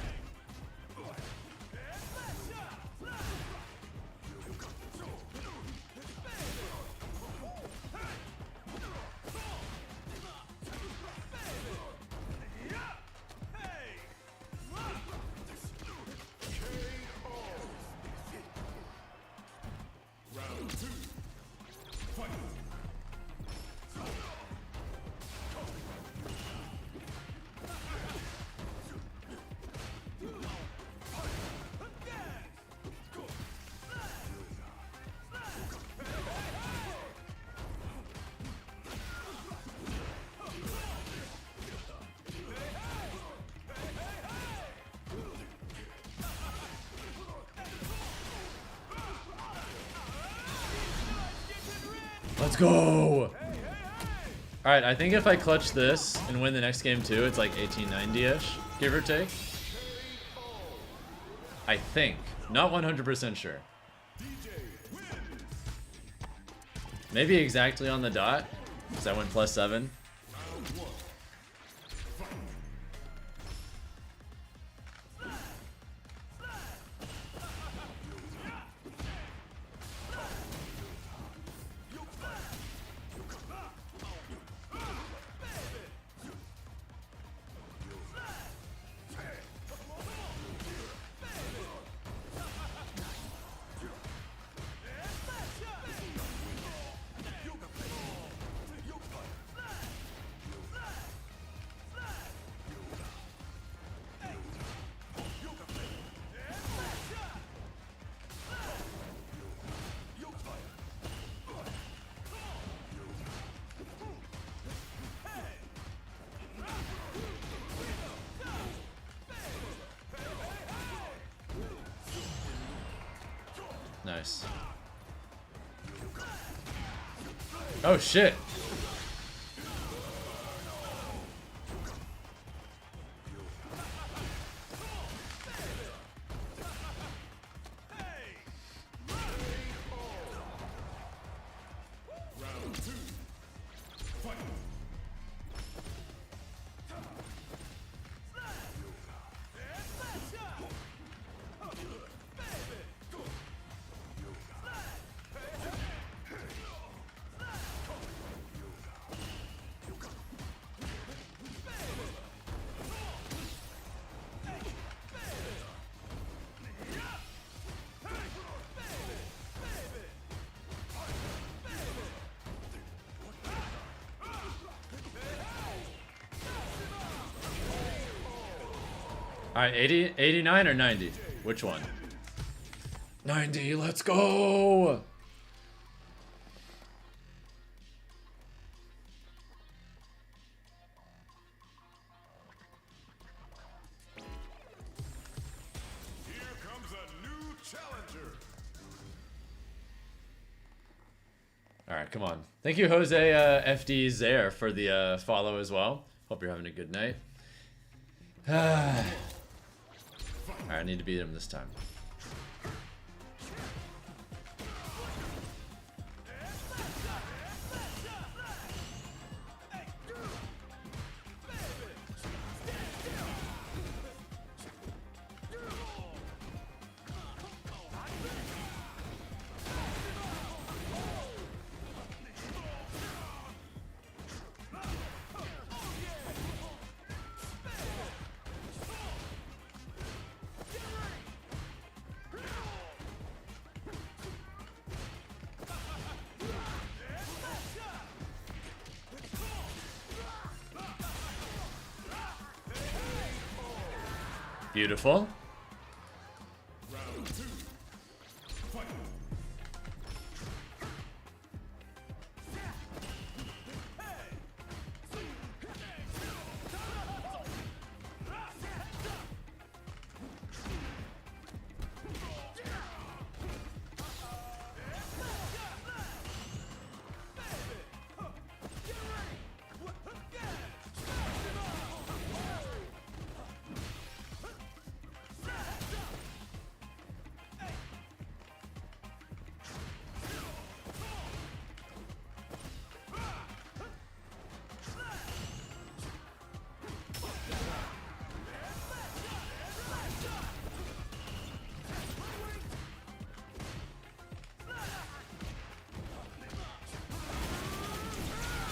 Let's go! Alright, I think if I clutch this and win the next game too, it's like 1890-ish, give or take. I think. Not 100% sure. Maybe exactly on the dot, because I went +7. Nice. Oh shit. Alright, 80, 89 or 90? Which one? 90, let's go! Here comes a new challenger. Alright, come on. Thank you, Jose FD Zaire, for the follow as well. Hope you're having a good night. Alright, I need to beat him this time. Beautiful. Round 2. Fight.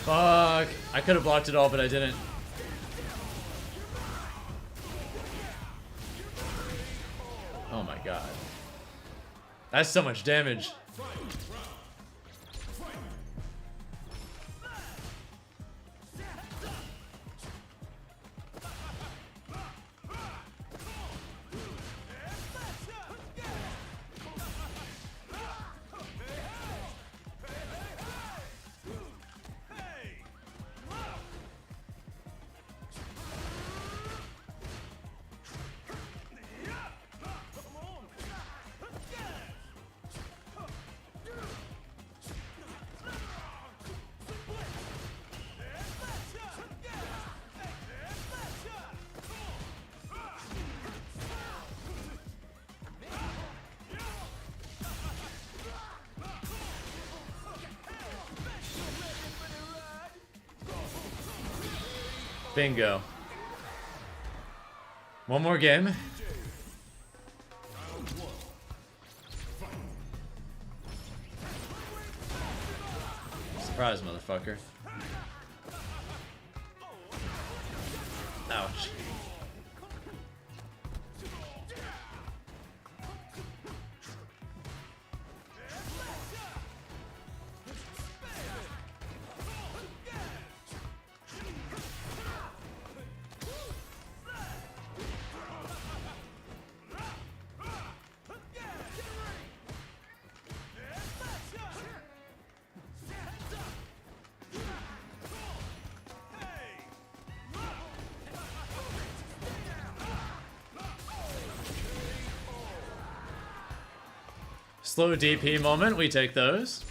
Fuck. I could have blocked it all, but I didn't. Oh my god. That's so much damage. Bingo. One more game. Surprise, motherfucker. Ouch. Slow DP moment, we take those.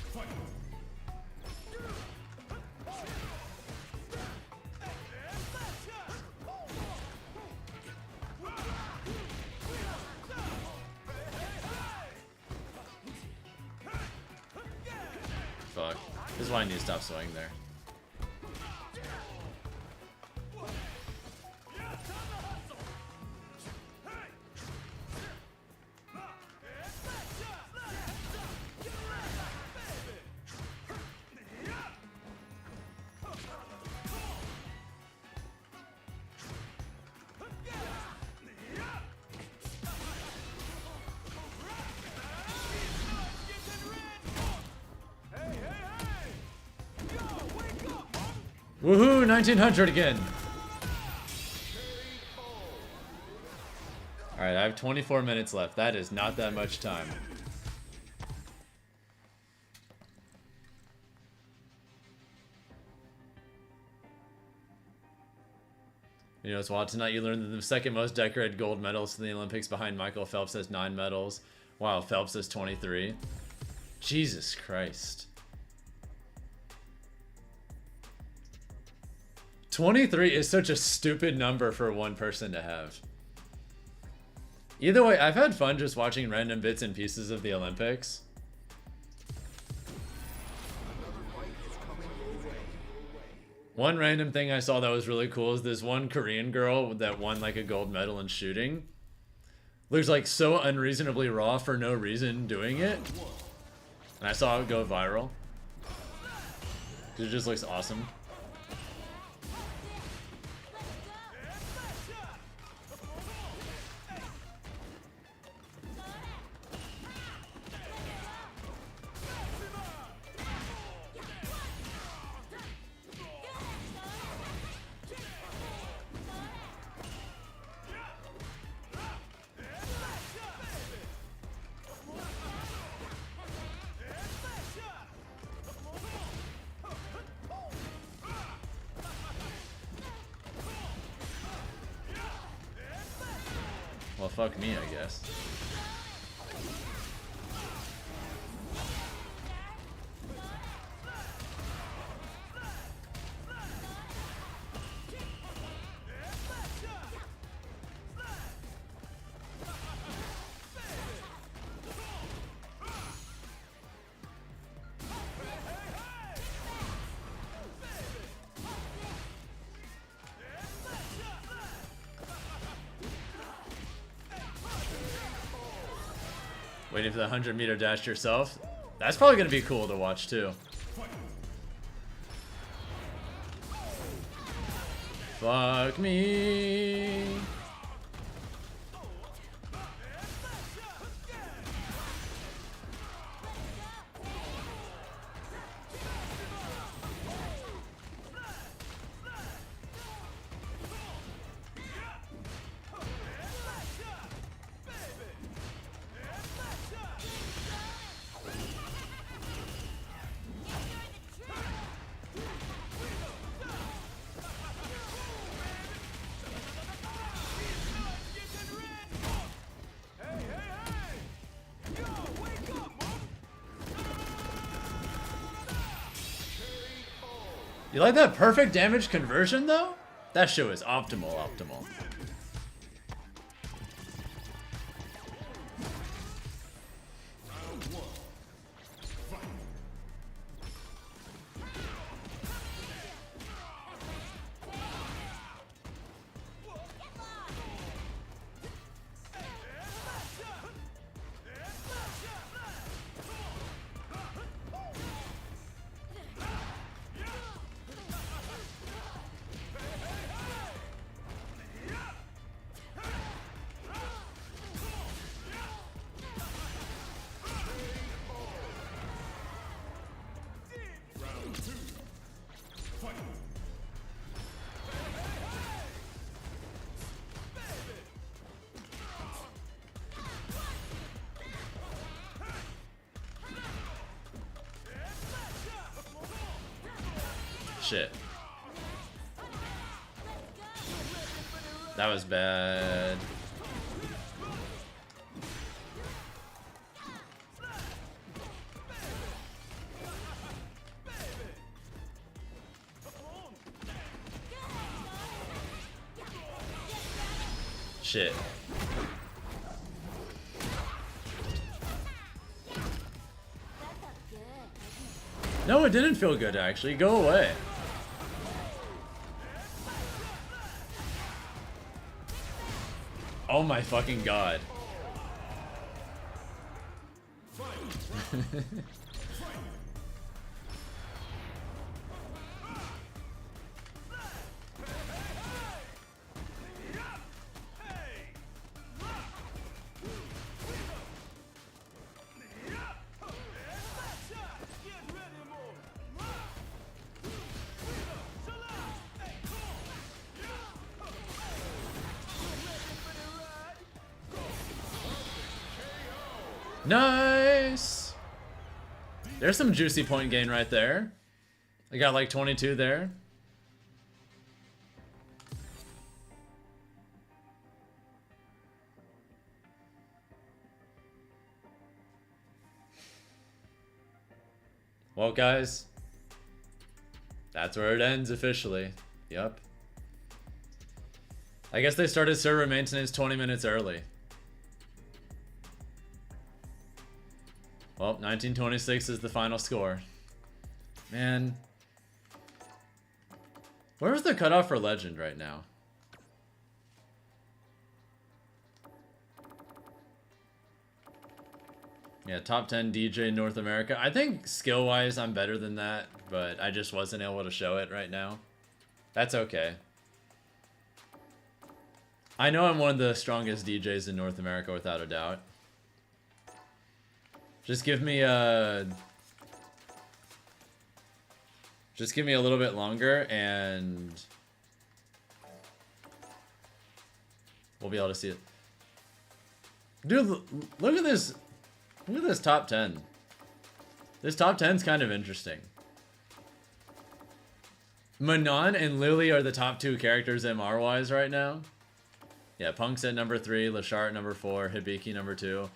Fuck. This is why I need to stop swinging there. Woohoo! 1900 again! Alright, I have 24 minutes left. That is not that much time. You know, it's wild. Tonight you learned that the second most decorated gold medals in the Olympics behind Michael Phelps has 9 medals. Wow, Phelps has 23. Jesus Christ. 23 is such a stupid number for one person to have. Either way, I've had fun just watching random bits and pieces of the Olympics. One random thing I saw that was really cool is this one Korean girl that won like a gold medal in shooting. Looks like so unreasonably raw for no reason doing it. And I saw it go viral. It just looks awesome. Well, fuck me, I guess. Waiting for the 100-meter dash yourself. That's probably going to be cool to watch, too. Fuck me. You like that perfect damage conversion, though? That shit was optimal. Shit. That was bad. shit. No, it didn't feel good, actually. Go away. Oh my fucking god. Nice! There's some juicy point gain right there. I got like 22 there. Well, guys, that's where it ends officially. Yep. I guess they started server maintenance 20 minutes early. Well, 1926 is the final score. Man. Where's the cutoff for legend right now? Yeah, top 10 DJ North America. I think skill-wise I'm better than that, but I just wasn't able to show it right now. That's okay. I know I'm one of the strongest DJs in North America without a doubt. Just give me a little bit longer and we'll be able to see it. Dude, look at this. Look at this top 10. This top 10's kind of interesting. Manon and Lily are the top 2 characters MR-wise right now. Yeah, Punk's at number 3, Lashar at number 4, Hibiki number 2.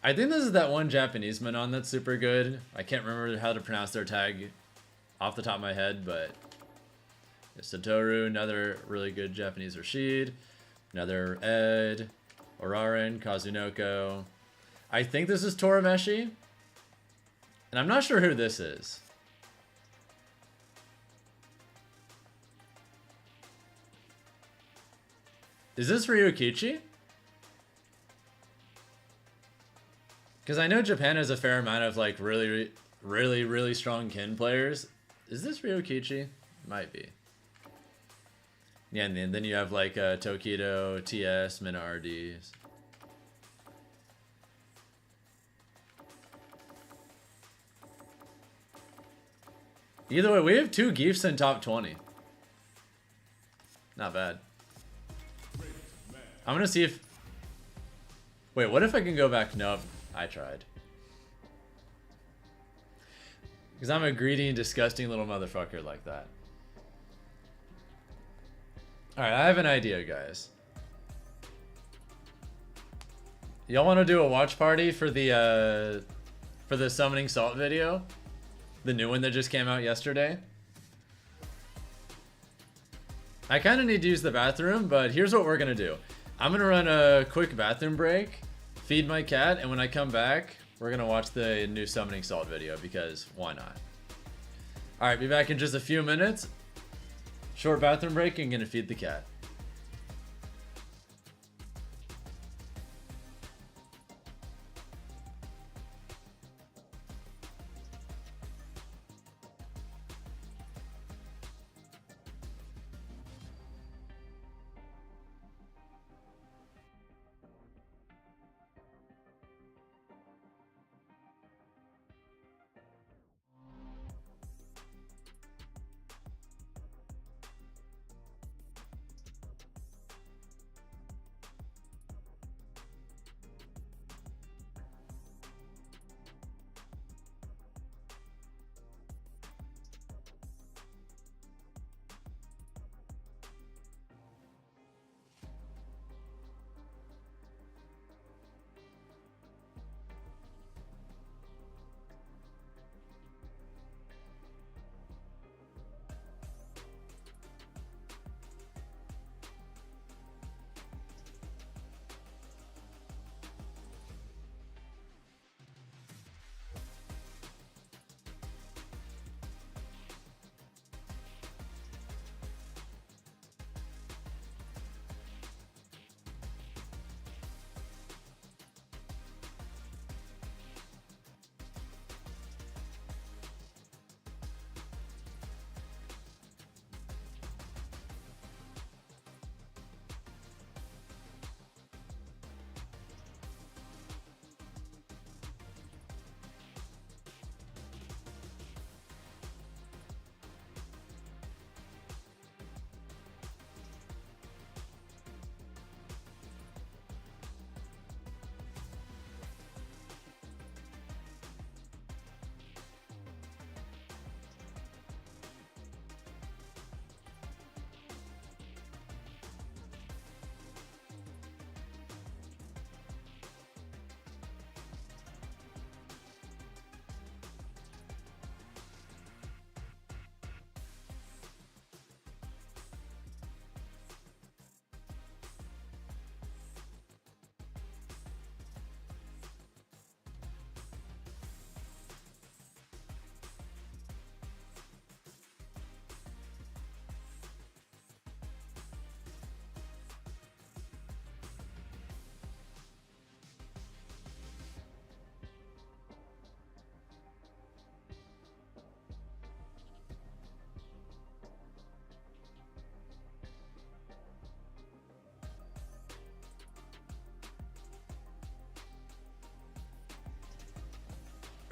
I think this is that one Japanese Manon that's super good. I can't remember how to pronounce their tag off the top of my head, but Satoru, another really good Japanese Rashid, another Ed, Oraren, Kazunoko. I think this is Torameshi, and I'm not sure who this is. Is this Ryukichi? Because I know Japan has a fair amount of like really strong kin players. Is this Ryukichi? Might be. Yeah, and then you have like Tokido, TS, Mina RDs. Either way, we have 2 Geefs in top 20. Not bad. I'm gonna see if... Wait, what if I can go back? Nope, I tried. Because I'm a greedy and disgusting little motherfucker like that. Alright, I have an idea, guys. Y'all want to do a watch party for the Summoning Salt video? The new one that just came out yesterday? I kind of need to use the bathroom, but here's what we're going to do. I'm going to run a quick bathroom break, feed my cat, and when I come back, we're going to watch the new Summoning Salt video, because why not? Alright, be back in just a few minutes. Short bathroom break, and going to feed the cat.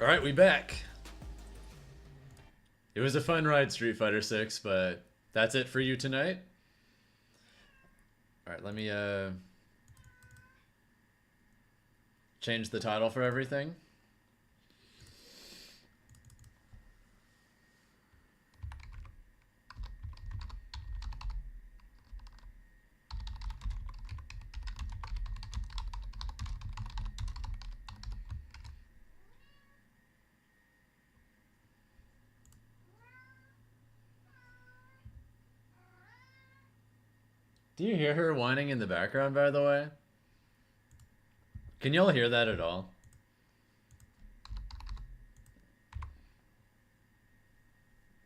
Alright, we back. It was a fun ride, Street Fighter 6, but that's it for you tonight. Alright, let me change the title for everything. Do you hear her whining in the background, by the way? Can y'all hear that at all?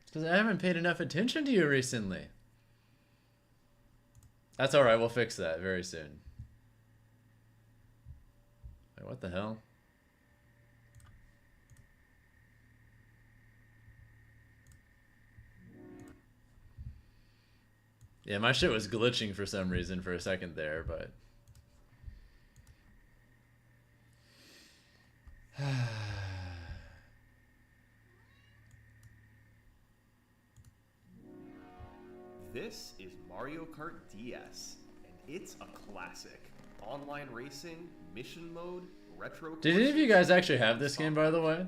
Because I haven't paid enough attention to you recently. That's alright, we'll fix that very soon. Wait, what the hell? Yeah, my shit was glitching for some reason for a second there, but... This is Mario Kart DS, and it's a classic. Online racing, mission mode, retro... Did any of you guys actually have this game, by the way?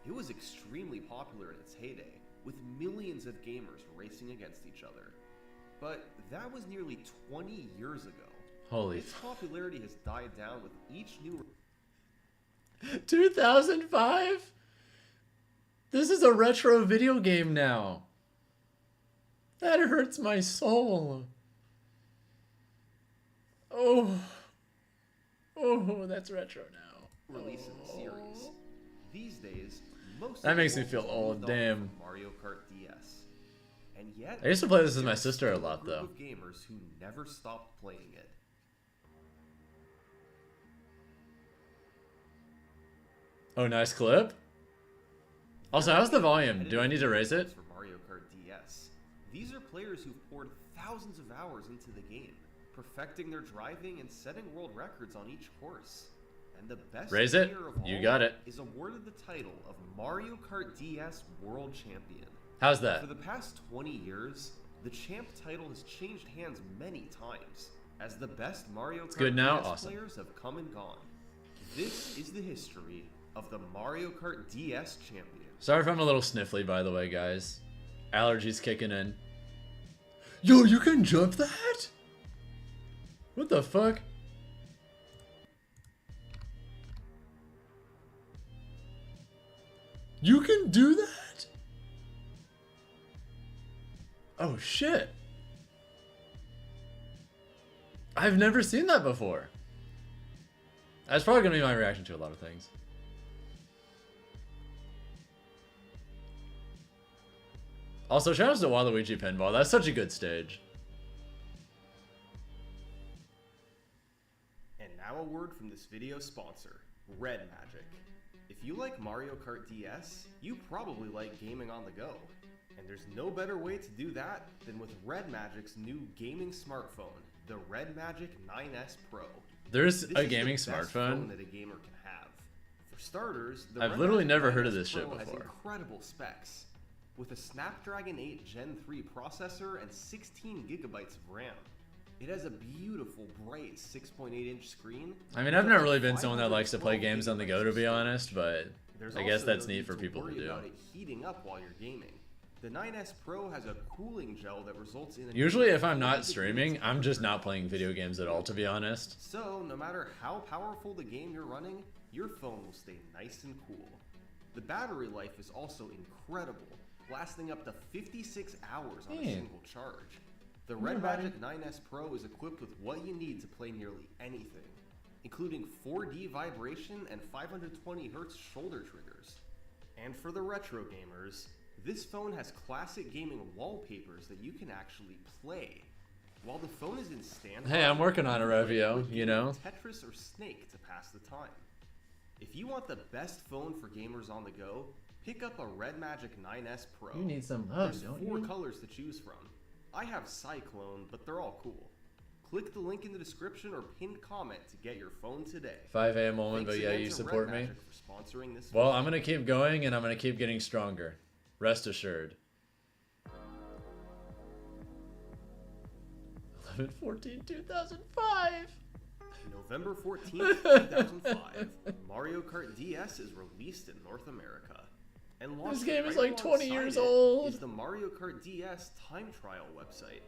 It was extremely popular in its heyday, with millions of gamers racing against each other. But that was nearly 20 years ago. Holy Its popularity has died down with each new... 2005? This is a retro video game now. That hurts my soul. Oh. Oh, that's retro now. release in the series. These days, most That makes me people feel old, moved on damn. from Mario Kart DS. And yet, I used to play this with my there's sister a still lot, group though. of gamers who never stopped playing it. Oh, nice clip. Also, how's the volume? Do I need to raise it? For Mario Kart DS. These are players who've poured thousands of hours into the game, perfecting their driving and setting world records on each course. And the best Raise it. player of You all got it. is awarded the title of Mario Kart DS World Champion. How's that? For the past 20 years, the champ title has changed hands many times, as the best Mario Kart good now? DS Awesome. players have come and gone. This is the history of the Mario Kart DS champion. Sorry if I'm a little sniffly, by the way, guys. Allergies kicking in. Yo, you can jump that? What the fuck? You can do that? Oh shit. I've never seen that before. That's probably gonna be my reaction to a lot of things. Also, shout out to Waluigi Pinball. That's such a good stage. And now a word from this video sponsor, Red Magic. If you like Mario Kart DS, you probably like gaming on the go. And there's no better way to do that than with Red Magic's new gaming smartphone, the Red Magic 9S Pro. There's This a is gaming the best phone smartphone. that a gamer can have. For starters, the I've Red literally Magic never heard of 9S this shit Pro has before. incredible specs. With a Snapdragon 8 Gen 3 processor and 16 gigabytes of RAM. It has a beautiful, bright 6.8-inch screen. I mean, I've never really been someone that likes to play games on the go, to be honest, but There's I guess also that's no neat need for people to worry do. about it heating up while you're gaming. The 9S Pro has a cooling gel that results in Usually if I'm not streaming, I'm just not playing video games at all, to be honest. So, no matter how powerful the game you're running, your phone will stay nice and cool. The battery life is also incredible, lasting up to 56 hours on a single charge. The Red Magic 9S Pro is equipped with what you need to play nearly anything, including 4D vibration and 520Hz shoulder triggers. And for the retro gamers, this phone has classic gaming wallpapers that you can actually play. While the phone is in standby, Hey, I'm working on a Revio, you know? Tetris or Snake to pass the time. If you want the best phone for gamers on the go, pick up a Red Magic 9S Pro. You need some love, There's don't 4 you? colors to choose from. I have Cyclone, but they're all cool. Click the link in the description or pinned comment to get your phone today. 5 a.m. moment, Thanks but yeah, again you to support Red me. Magic for sponsoring this. Well, I'm gonna keep going and I'm gonna keep getting stronger. Rest assured. 11/14/2005. November 14th, 2005, Mario Kart DS is released in North America. And This launched game is right like 20 alongside years it old. is the Mario Kart DS time trial website.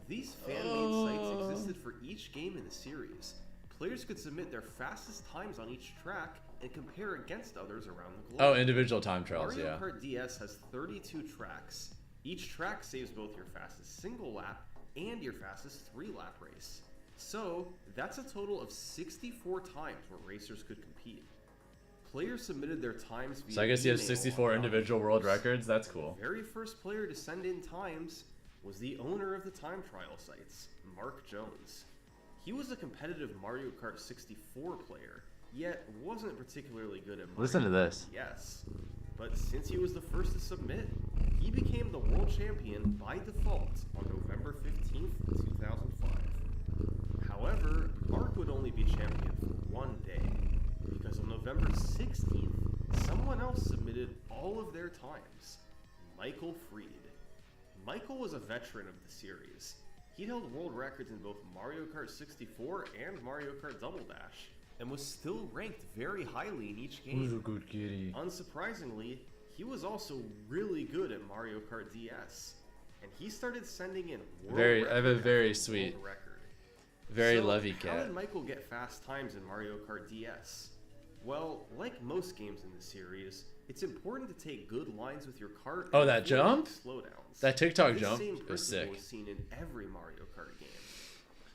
These fan-made sites existed for each game in the series. Players could submit their fastest times on each track and compare against others around the globe. Oh, individual time trials, Mario yeah. Kart DS has 32 tracks. Each track saves both your fastest single lap and your fastest 3-lap race. So, that's a total of 64 times where racers could compete. Players submitted their times via So I guess he has email 64 on individual world records. That's cool. The very first player to send in times was the owner of the time trial sites, Mark Jones. He was a competitive Mario Kart 64 player, yet wasn't particularly good at Mario Listen to this. Yes. But since he was the first to submit, he became the world champion by default on November 15th, 2005. However, Mark would only be champion for one day, because on November 16th, someone else submitted all of their times, Michael Freed. Michael was a veteran of the series. He held world records in both Mario Kart 64 and Mario Kart Double Dash, and was still ranked very highly in each game. Who's a good kitty? Unsurprisingly, he was also really good at Mario Kart DS, and he started sending in world I have a record very after sweet, world record. very So, lovey How cat. did Michael get fast times in Mario Kart DS? Well, like most games in the series, it's important to take good lines with your cart. Oh, and that avoid jump? Slowdowns. That TikTok This jump same is principle sick. is seen in every Mario Kart game.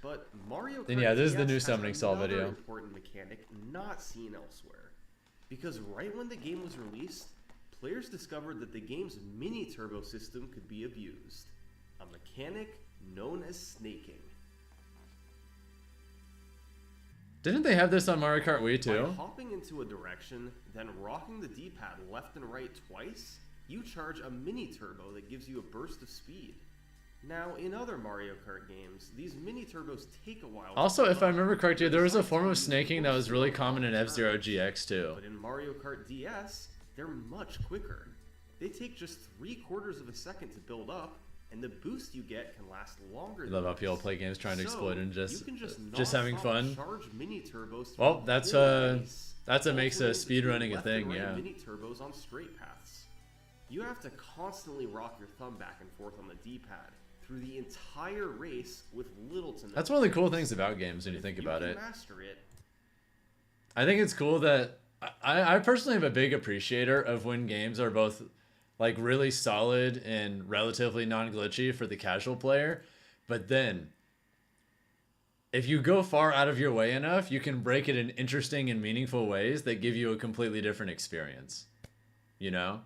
But Mario Kart Then yeah, this is the DS new has summoning Saul another video. important mechanic not seen elsewhere. Because right when the game was released, players discovered that the game's mini turbo system could be abused. A mechanic known as snaking. Didn't they have this on Mario Kart Wii By too? hopping into a direction, then rocking the D-pad left and right twice, you charge a mini turbo that gives you a burst of speed. Now, in other Mario Kart games, these mini turbos take a while. Also, to if I come up. remember correctly, there was a Besides form of being snaking that close was to really a common in long F-Zero turn. GX too. But in Mario Kart DS, they're much quicker. They take just 3/4 of a second to build up, and the boost you get can last longer. I than love how this. people play games trying to exploit and you just can having nonstop fun. Charge mini turbos Well, throughout that's the whole race. that's what makes Alternating between speedrunning a left thing, and right yeah. Mini turbos on straight paths. You have to constantly rock your thumb back and forth on the D-pad through the entire race with little to no. That's one of the cool things about games when you If think about can it. Master it. I think it's cool that I personally am a big appreciator of when games are both like really solid and relatively non-glitchy for the casual player, but then if you go far out of your way enough, you can break it in interesting and meaningful ways that give you a completely different experience. You know?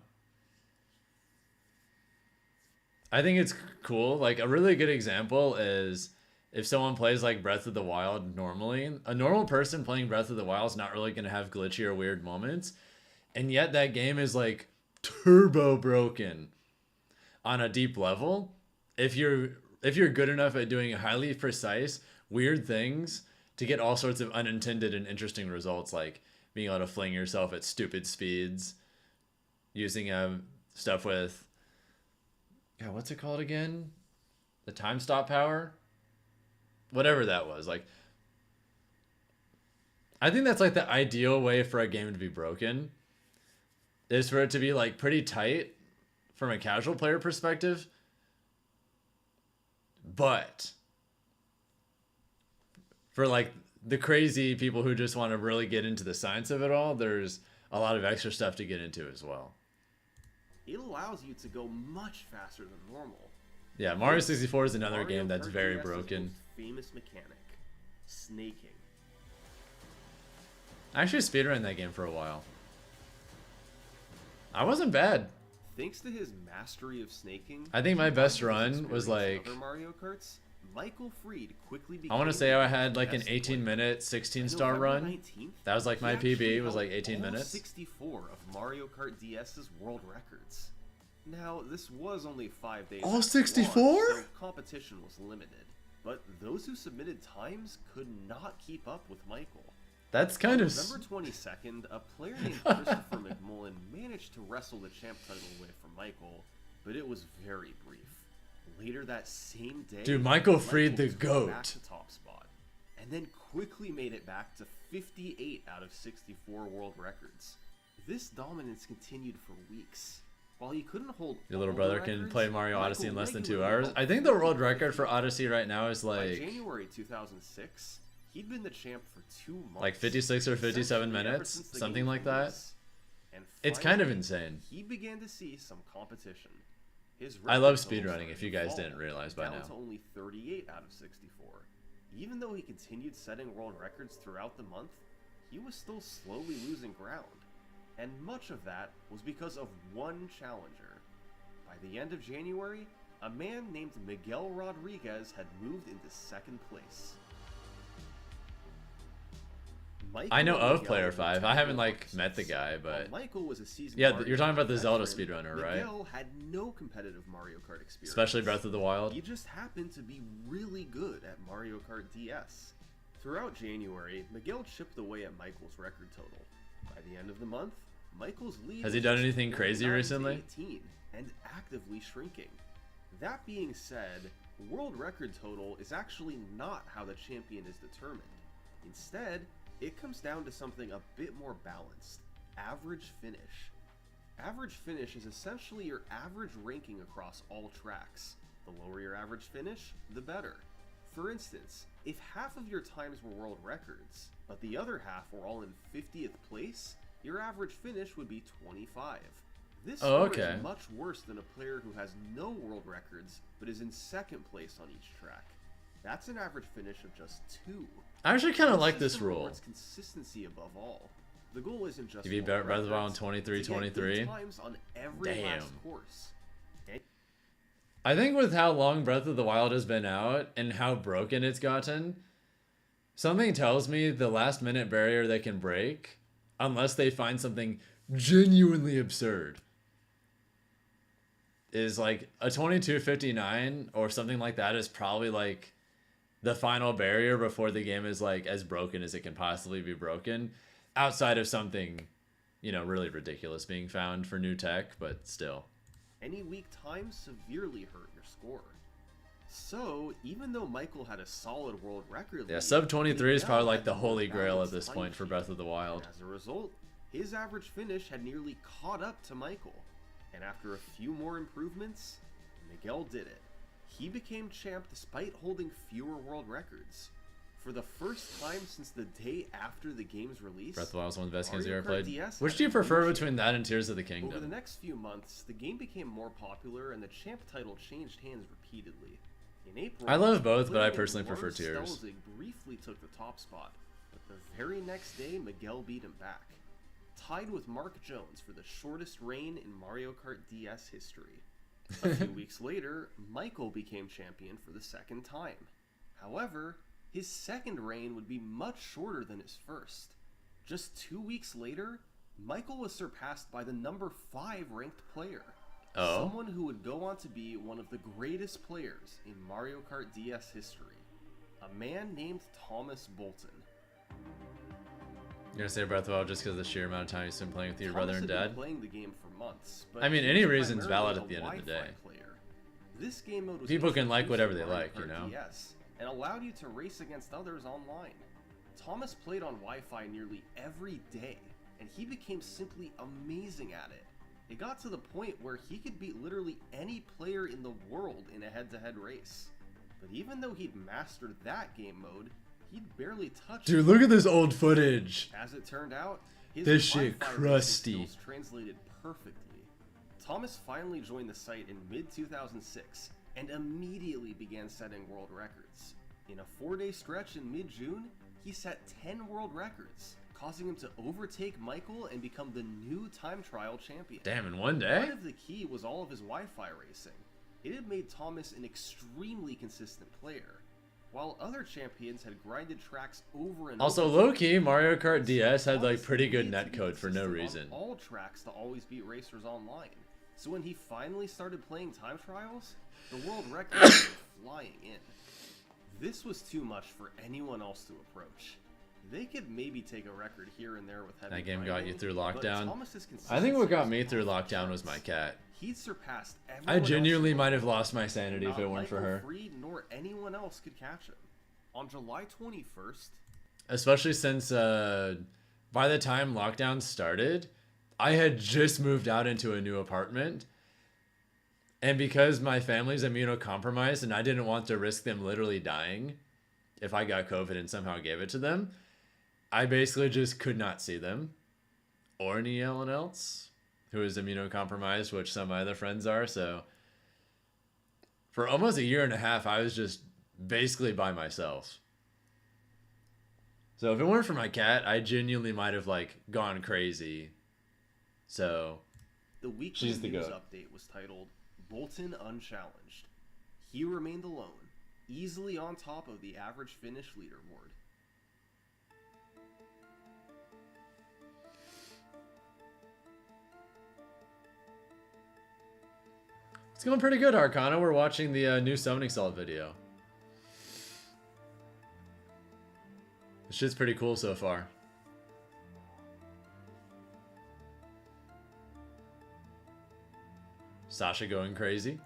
I think it's cool. Like a really good example is if someone plays like Breath of the Wild normally, a normal person playing Breath of the Wild is not really going to have glitchy or weird moments. And yet that game is like turbo broken on a deep level. If you're good enough at doing highly precise, weird things to get all sorts of unintended and interesting results, like being able to fling yourself at stupid speeds, using stuff with, God, what's it called again? The time stop power? Whatever that was. Like, I think that's like the ideal way for a game to be broken, is for it to be like pretty tight from a casual player perspective, but for like the crazy people who just want to really get into the science of it all, there's a lot of extra stuff to get into as well. It allows you to go much faster than normal. Yeah, Mario 64 is another Mario game that's Kart very DS's broken. most famous mechanic, snaking. I actually speedrun that game for a while. I wasn't bad. Thanks to his mastery of snaking, I think my best combined with his run was experience in like, other Mario Karts, Michael Freed quickly became I want to say I had the like an best 18-minute, 16-star November run. 19th, That was like he my actually PB, was held like 18 all minutes. 64 of Mario Kart DS's world records. Now, this was only 5 days. All after 64? launch, so competition was limited. But those who submitted times could not keep up with Michael. That's kind of... November 22nd, a player named Christopher McMullen managed to wrestle the champ title away from Michael, but it was very brief. Later that same day, Dude, Michael freed the took it GOAT. back to top spot, and then quickly made it back to 58 out of 64 world records. This dominance continued for weeks. While he couldn't hold Your little all brother the can records, play Mario Michael Odyssey in less than 2 regularly hours. held I think the world record for Odyssey right now is by like January 2006, he'd been the champ for 2 months. like 56 or 57 essentially ever minutes, since the something game's like that. release. And It's kind of finally, insane. He began to see some competition. His I love record totals speedrunning, started if you to guys fall, didn't realize by down now. to only 38 out of 64. Even though he continued setting world records throughout the month, he was still slowly losing ground. And much of that was because of one challenger. By the end of January, a man named Miguel Rodriguez had moved into second place. Michael I know and of Miguel Player were 5. I haven't like opposites. met the guy, While but Michael was a seasoned yeah, Mario you're talking about the Kart Zelda veteran, speedrunner, right? Miguel had no competitive Mario Kart experience. Especially Breath of the Wild. He just happened to be really good at Mario Kart DS. Throughout January, Miguel chipped away at Michael's record total. By the end of the month, Michael's lead Has he was done just anything crazy 49 to recently? 18 and actively shrinking. That being said, world record total is actually not how the champion is determined. Instead, it comes down to something a bit more balanced: average finish. Average finish is essentially your average ranking across all tracks. The lower your average finish, the better. For instance, if half of your times were world records, but the other half were all in 50th place, your average finish would be 25. This score is much worse than a player who has no world records, but is in second place on each track. That's an average finish of just 2. I actually kind of like this system rule. rewards consistency above all. The goal isn't just You beat world Breath of the Wild in records, 23-23. to get good times on every Damn. last course. I think with how long Breath of the Wild has been out and how broken it's gotten, something tells me the last minute barrier they can break, unless they find something genuinely absurd, is like a 22:59 or something like that is probably like the final barrier before the game is like as broken as it can possibly be broken, outside of something, you know, really ridiculous being found for new tech, but still. Any weak time severely hurt your score. So, even though Michael had a solid world record, Yeah, sub 23 is probably like the had more holy grail at balanced this time point for sheet. Breath of the Wild. And as a result, his average finish had nearly caught up to Michael. And after a few more improvements, Miguel did it. He became champ despite holding fewer world records. For the first time since the day after the game's release, Breath of the Wild is one of the best games you Mario ever Kart played. DS Which had do you a prefer new between that and Tears of the Kingdom? Over the next few months, the game became more popular and the champ title changed hands repeatedly. In April, I love both, but I Lynn personally and prefer Lars Tears. Stelzig briefly took the top spot, but the very next day, Miguel beat him back. Tied with Mark Jones for the shortest reign in Mario Kart DS history. A few weeks later, Michael became champion for the second time. However, his second reign would be much shorter than his first. Just 2 weeks later, Michael was surpassed by the number 5 ranked player. Oh? Someone who would go on to be one of the greatest players in Mario Kart DS history. A man named Thomas Bolton. You're gonna say Breath of the Wild just because of the sheer amount of time you've been playing with your brother and Thomas had dad? been playing the game for months, but I mean, he any was reason's primarily valid a at the end of the Wi-Fi day. player. This game mode was People can like introduced whatever in they Mario like, you Kart know? DS, and allowed you to race against others online. Thomas played on Wi-Fi nearly every day, and he became simply amazing at it. It got to the point where he could beat literally any player in the world in a head-to-head race. But even though he'd mastered that game mode, he'd barely touched Dude, look at this old footage. As it turned out, his This shit Wi-Fi crusty. racing skills translated perfectly. Thomas finally joined the site in mid-2006 and immediately began setting world records. In a 4-day stretch in mid-June, he set 10 world records, causing him to overtake Michael and become the new time trial champion. Damn, in one day? Part of the key was all of his Wi-Fi racing. It had made Thomas an extremely consistent player. While other champions had grinded tracks over and Also, over, low-key, Mario Kart DS had like Thomas pretty good needed to be netcode for no consistent reason. on all tracks to always beat racers online. So when he finally started playing time trials, the world records were flying in. This was too much for anyone else to approach. They could maybe take a record here and there with heavy That game got you grinding, through but lockdown. Thomas's I think what got consistency me was through off the lockdown was my charts. cat. He'd surpassed everyone I else genuinely in the might have world. lost my sanity if Not it weren't for Michael her. Fried nor anyone else could catch him. On July 21st, Especially since by the time lockdown started, I had just moved out into a new apartment. And because my family's immunocompromised and I didn't want to risk them literally dying if I got COVID and somehow gave it to them, I basically just could not see them or anyone else who is immunocompromised, which some of my other friends are. So for almost a year and a half, I was just basically by myself. So if it weren't for my cat, I genuinely might have like gone crazy. So the weekly she's the news goat. update was titled Bolton Unchallenged. He remained alone, easily on top of the average finish leaderboard. It's going pretty good, Arcana. We're watching the new Summoning Salt video. This shit's pretty cool so far. Sasha going crazy.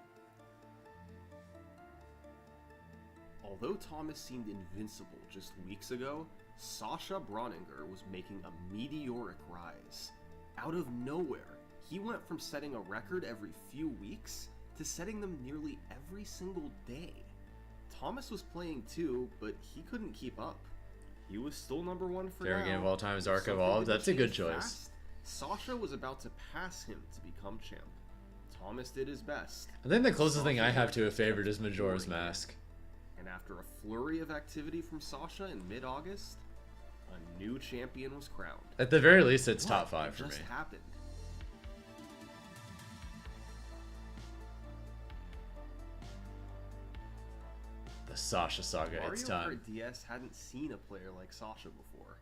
Although Thomas seemed invincible just weeks ago, Sasha Bronninger was making a meteoric rise. Out of nowhere, he went from setting a record every few weeks to setting them nearly every single day. Thomas was playing too, but he couldn't keep up. He was still number one for Favorite now. game of all time is Ark Something Evolved. would That's a good change choice. fast. Sasha was about to pass him to become champ. Thomas did his best. I think the closest thing Sasha I have to a kept favorite is Majora's pouring in. Mask. And after a flurry of activity from Sasha in mid-August, a new champion was crowned. At the very least, it's top What 5 for me. just happened? The Sasha saga, Mario it's time. Kart DS hadn't seen a player like Sasha before.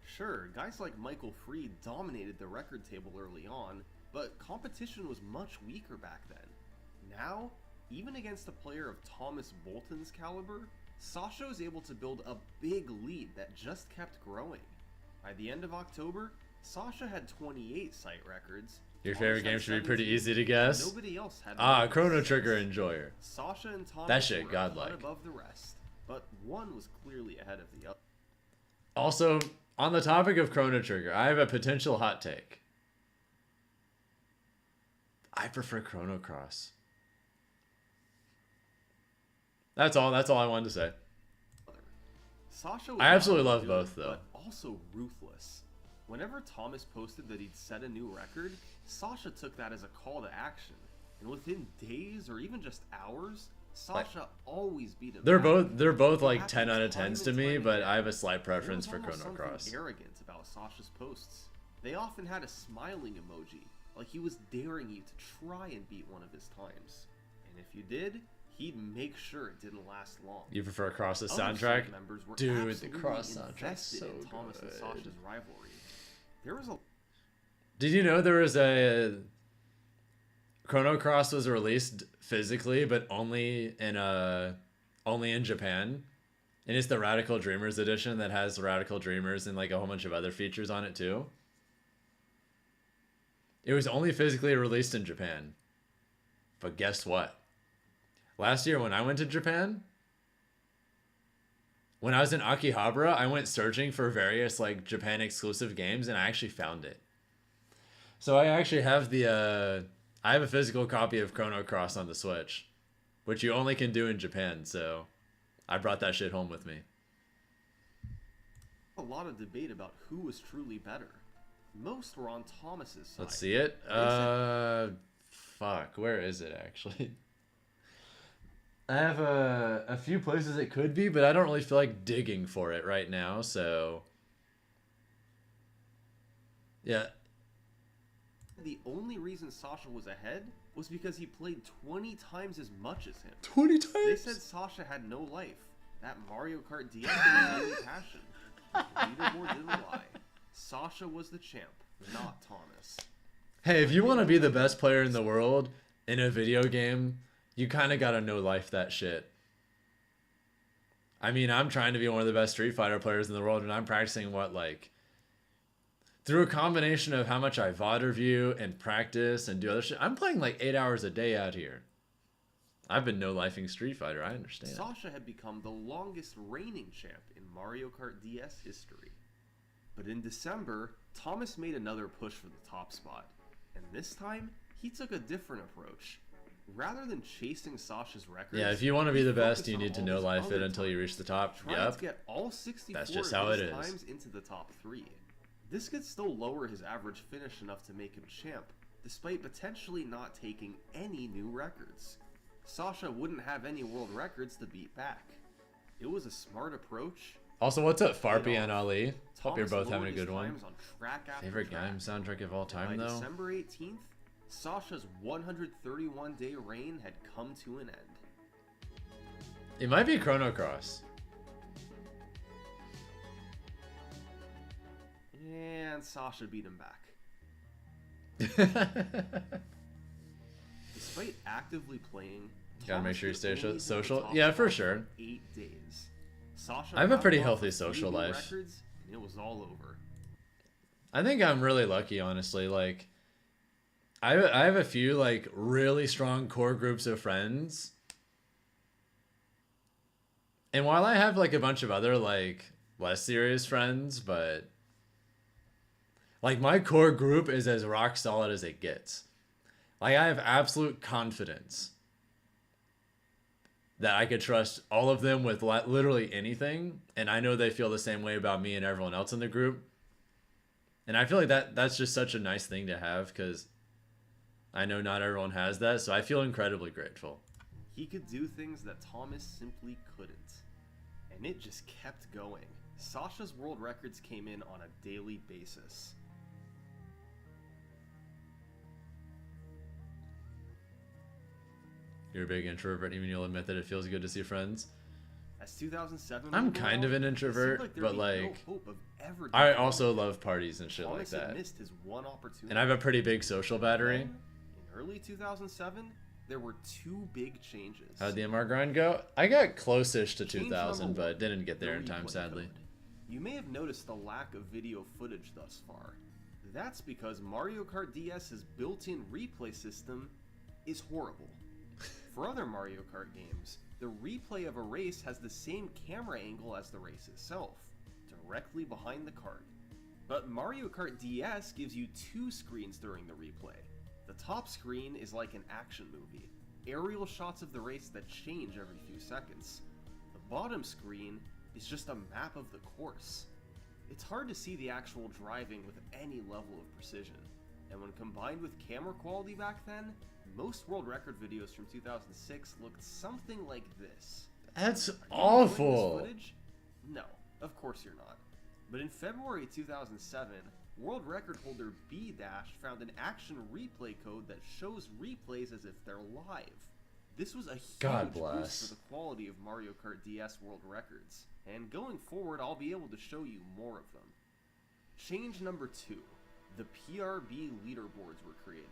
Sure, guys like Michael Fried dominated the record table early on, but competition was much weaker back then. Now, even against a player of Thomas Bolton's caliber, Sasha was able to build a big lead that just kept growing. By the end of October, Sasha had 28 site records. Your Thomas favorite had game should be pretty 17, easy to guess. Nobody else had Ah, more than Chrono 6. Trigger Enjoyer. Sasha and Thomas That shit were a godlike. cut above the rest, but one was clearly ahead of the other. Also, on the topic of Chrono Trigger, I have a potential hot take. I prefer Chrono Cross. That's all I wanted to say. Sasha was I absolutely not love good, both, though. but also ruthless. Whenever Thomas posted that he'd set a new record, Sasha took that as a call to action, and within days or even just hours, Sasha always beat him. They're back. both It like happened 10 out of time 10s and to me, time but again. I have a slight There preference was for almost Chrono something Cross. arrogant about Sasha's posts. They often had a smiling emoji, like he was daring you to try and beat one of his times. And if you did, he'd make sure it didn't last long. You prefer Cross's Other soundtrack? site members were Dude, the absolutely Cross soundtrack's invested so in Thomas and good. Sasha's rivalry. There was a Did you know there was a Chrono Cross was released physically, but only in Japan, and it's the Radical Dreamers edition that has Radical Dreamers and like a whole bunch of other features on it too. It was only physically released in Japan, but guess what? Last year when I went to Japan, when I was in Akihabara, I went searching for various like Japan exclusive games, and I actually found it. So I actually have I have a physical copy of Chrono Cross on the Switch, which you only can do in Japan, so I brought that shit home with me. lot of debate about who was truly better. Most were on Thomas's side. Let's see it. Fuck, where is it actually? I have a few places it could be, but I don't really feel like digging for it right now, so yeah. The only reason Sasha was ahead was because he played 20 times as much as him. 20 They times? said Sasha had no life. That Mario Kart DS was his passion. Leaderboard didn't lie. Sasha was the champ, not Thomas. Hey, if you want to be the best player in the world in a video game, you kind of got to know life that shit. I mean, I'm trying to be one of the best Street Fighter players in the world, and I'm practicing what, like, through a combination of how much I VOD review and practice and do other shit. I'm playing like 8 hours a day out here. I've been no-lifing Street Fighter, I understand. Sasha had become the longest reigning champ in Mario Kart DS history. But in December, Thomas made another push for the top spot, and this time, he took a different approach. Rather than chasing Sasha's records, Yeah, if you want to be the best, you on need to all no his life other it until you reach the top. trying Yep. to get all 64 That's just of how his it is. times into the top 3. This could still lower his average finish enough to make him champ, despite potentially not taking any new records. Sasha wouldn't have any world records to beat back. It was a smart approach. Also, what's up, Farpy and Ali? Hope you're Thomas both having a lowered his good one. times on track after Favorite track. game soundtrack of all time, By though? December 18th, Sasha's 131-day reign had come to an end. It might be Chrono Cross. And Sasha beat him back. Despite actively playing, Gotta make sure you stay Thomas could only social. hold the top Yeah, for spot sure. 8 days. Sasha I have a pretty rattled off healthy a few social new life. records, and it was all over. I think I'm really lucky, honestly. Like, I have a few, like, really strong core groups of friends. And while I have, like, a bunch of other, like, less serious friends, but, like, my core group is as rock solid as it gets. Like, I have absolute confidence that I could trust all of them with literally anything, and I know they feel the same way about me and everyone else in the group. And I feel like that's just such a nice thing to have, because I know not everyone has that, so I feel incredibly grateful. He could do things that Thomas simply couldn't. And it just kept going. Sasha's world records came in on a daily basis. You're a big introvert, even you'll admit that it feels good to see friends. As 2007 I'm rolled kind of around, an it seemed introvert, like there'd but be like, no hope of ever I doing also anything. love parties and shit like Thomas had that. missed his one opportunity. And I have a pretty big social battery. Then, in early 2007, there were 2 big changes. How'd the MR grind go? I got close-ish to Change 2000, number but one, didn't get there the in time, replay sadly. code. You may have noticed the lack of video footage thus far. That's because Mario Kart DS's built-in replay system is horrible. For other Mario Kart games, the replay of a race has the same camera angle as the race itself, directly behind the kart. But Mario Kart DS gives you 2 screens during the replay. The top screen is like an action movie, aerial shots of the race that change every few seconds. The bottom screen is just a map of the course. It's hard to see the actual driving with any level of precision, and when combined with camera quality back then, most world record videos from 2006 looked something like this. That's Are you enjoying awful. this footage? No, of course you're not. But in February 2007, world record holder B-Dash found an action replay code that shows replays as if they're live. This was a huge God boost bless. for the quality of Mario Kart DS world records, and going forward I'll be able to show you more of them. Change number 2. The PRB leaderboards were created.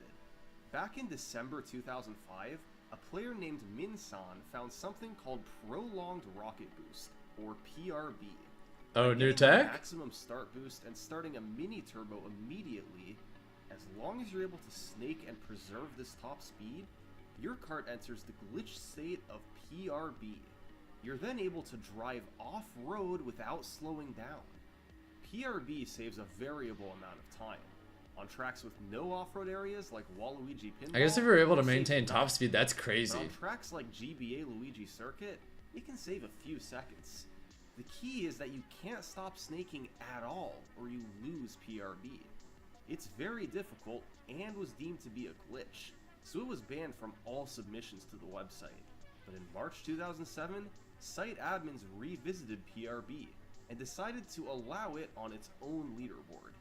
Back in December 2005, a player named Minsan found something called Prolonged Rocket Boost, or PRB. Oh, By new getting the tech? maximum start boost and starting a mini turbo immediately, as long as you're able to snake and preserve this top speed, your kart enters the glitch state of PRB. You're then able to drive off-road without slowing down. PRB saves a variable amount of time. On tracks with no off-road areas like Waluigi Pinball, I guess if you're able to it saves maintain top nothing. speed, that's But crazy. on tracks like GBA Luigi Circuit, it can save a few seconds. The key is that you can't stop snaking at all, or you lose PRB. It's very difficult, and was deemed to be a glitch, so it was banned from all submissions to the website. But in March 2007, site admins revisited PRB, and decided to allow it on its own leaderboard.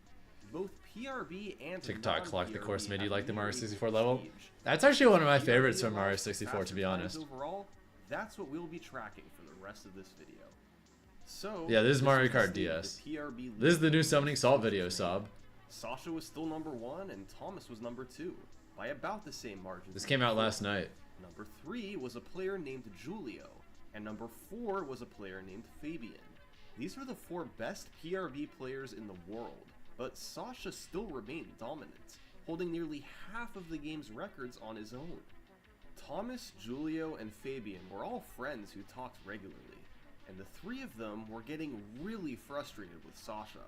Both PRB and TikTok clocked the non-PRB course mid. You have like the Mario nearly 64 equal level? prestige. That's actually one of my PRB favorites from allows Mario for 64, to be faster honest. times Overall, that's what we'll be tracking for the rest of this video. So Yeah, this is Mario was the Kart state of DS. the PRB This is the new leaderboard Summoning in Salt video, 2008. Sob. Sasha was still number 1 and Thomas was number 2, by about the same margin. This came out last night. Number 3 was a player named Julio. And number 4 was a player named Fabian. These were the 4 best PRV players in the world, but Sasha still remained dominant, holding nearly half of the game's records on his own. Thomas, Julio, and Fabian were all friends who talked regularly, and the 3 of them were getting really frustrated with Sasha.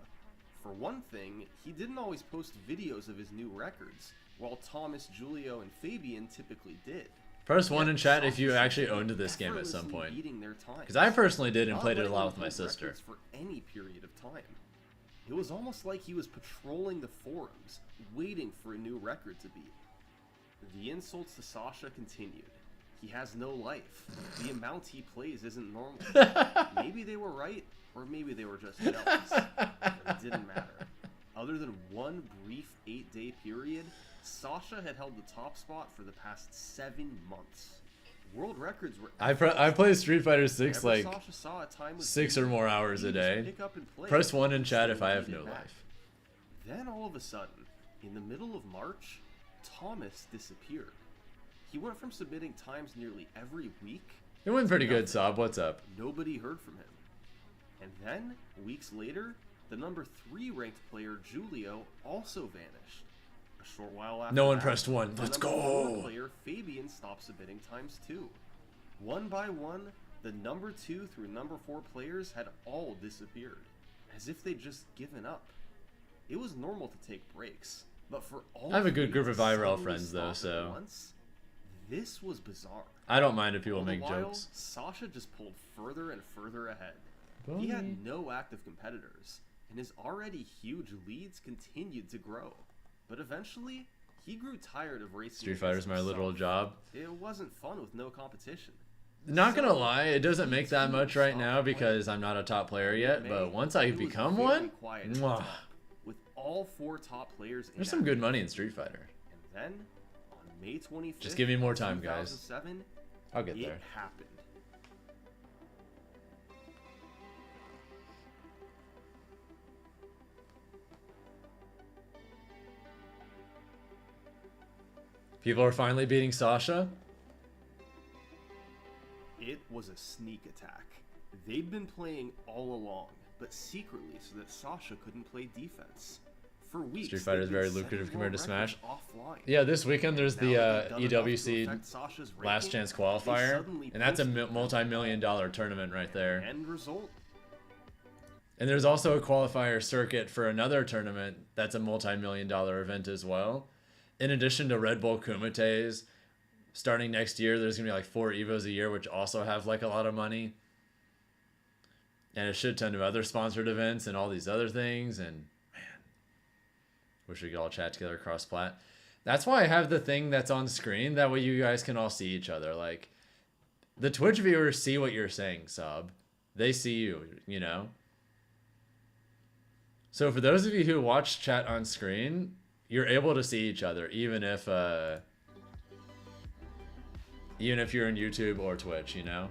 For one thing, he didn't always post videos of his new records, while Thomas, Julio, and Fabian typically did. Press 1 in chat if you Sasha actually seemed owned this game at some effortlessly point. beating their times, Because I personally did and not played it a letting lot them with my hold sister. records for any period of time. It was almost like he was patrolling the forums, waiting for a new record to beat. The insults to Sasha continued. He has no life. The amount he plays isn't normal. Maybe they were right, or maybe they were just jealous. It didn't matter. Other than one brief 8-day period, Sasha had held the top spot for the past 7 months. World records were... I play Street Fighter 6 Whenever like Sasha saw a time with 6 Fabian, or more hours a he'd day. just pick up and play Press 1 in and chat see if what I he have did no back. life. Then all of a sudden, in the middle of March, Thomas disappeared. He went from submitting times nearly every week. It went pretty to good, nothing. Sob. What's up? Nobody heard from him. And then, weeks later, the number 3 ranked player Julio also vanished. A short while after No one that, pressed 1. the Let's number 4 go. player Fabian stopped submitting times too. One by one, the number 2 through number 4 players had all disappeared, as if they'd just given up. It was normal to take breaks, but for all I have a good 3 group to of IRL suddenly friends, though, stop at so once, this was bizarre. I don't mind if people All the make while, jokes. Sasha just pulled further and further ahead. He had no active competitors, and his already huge leads continued to grow. But eventually, he grew tired of racing. Street Fighter's against my literal himself. job. It wasn't fun with no competition. Not gonna So, lie, it doesn't he make that too much right stopped now playing. because I'm not a top player yet, May, but once I it was become very one, quiet at the mwah. top, with all 4 top players There's some good money in Street Fighter. And then, on May 25th, Just give me more time, guys. 2007, I'll get it there. happened. People are finally beating Sasha. It was a sneak attack. They'd been playing all along, but secretly so that Sasha couldn't play defense. For weeks, Street Fighter is they'd very been lucrative setting compared to world records Smash. offline. Yeah, this weekend there's Now the that they'd done enough to EWC affect Sasha's Last ranking, Chance they qualifier, suddenly and that's a posted multi-million-dollar tournament right there. End result, And there's also a qualifier circuit for another tournament that's a multi-million-dollar event as well. In addition to Red Bull Kumites, starting next year, there's gonna be like 4 Evos a year, which also have like a lot of money, and a shit ton of other sponsored events and all these other things. And man, wish we could all chat together cross plat. That's why I have the thing that's on screen. That way you guys can all see each other. Like the Twitch viewers see what you're saying, Sub. They see you, you know. So for those of you who watch chat on screen, you're able to see each other, even if you're in YouTube or Twitch, you know?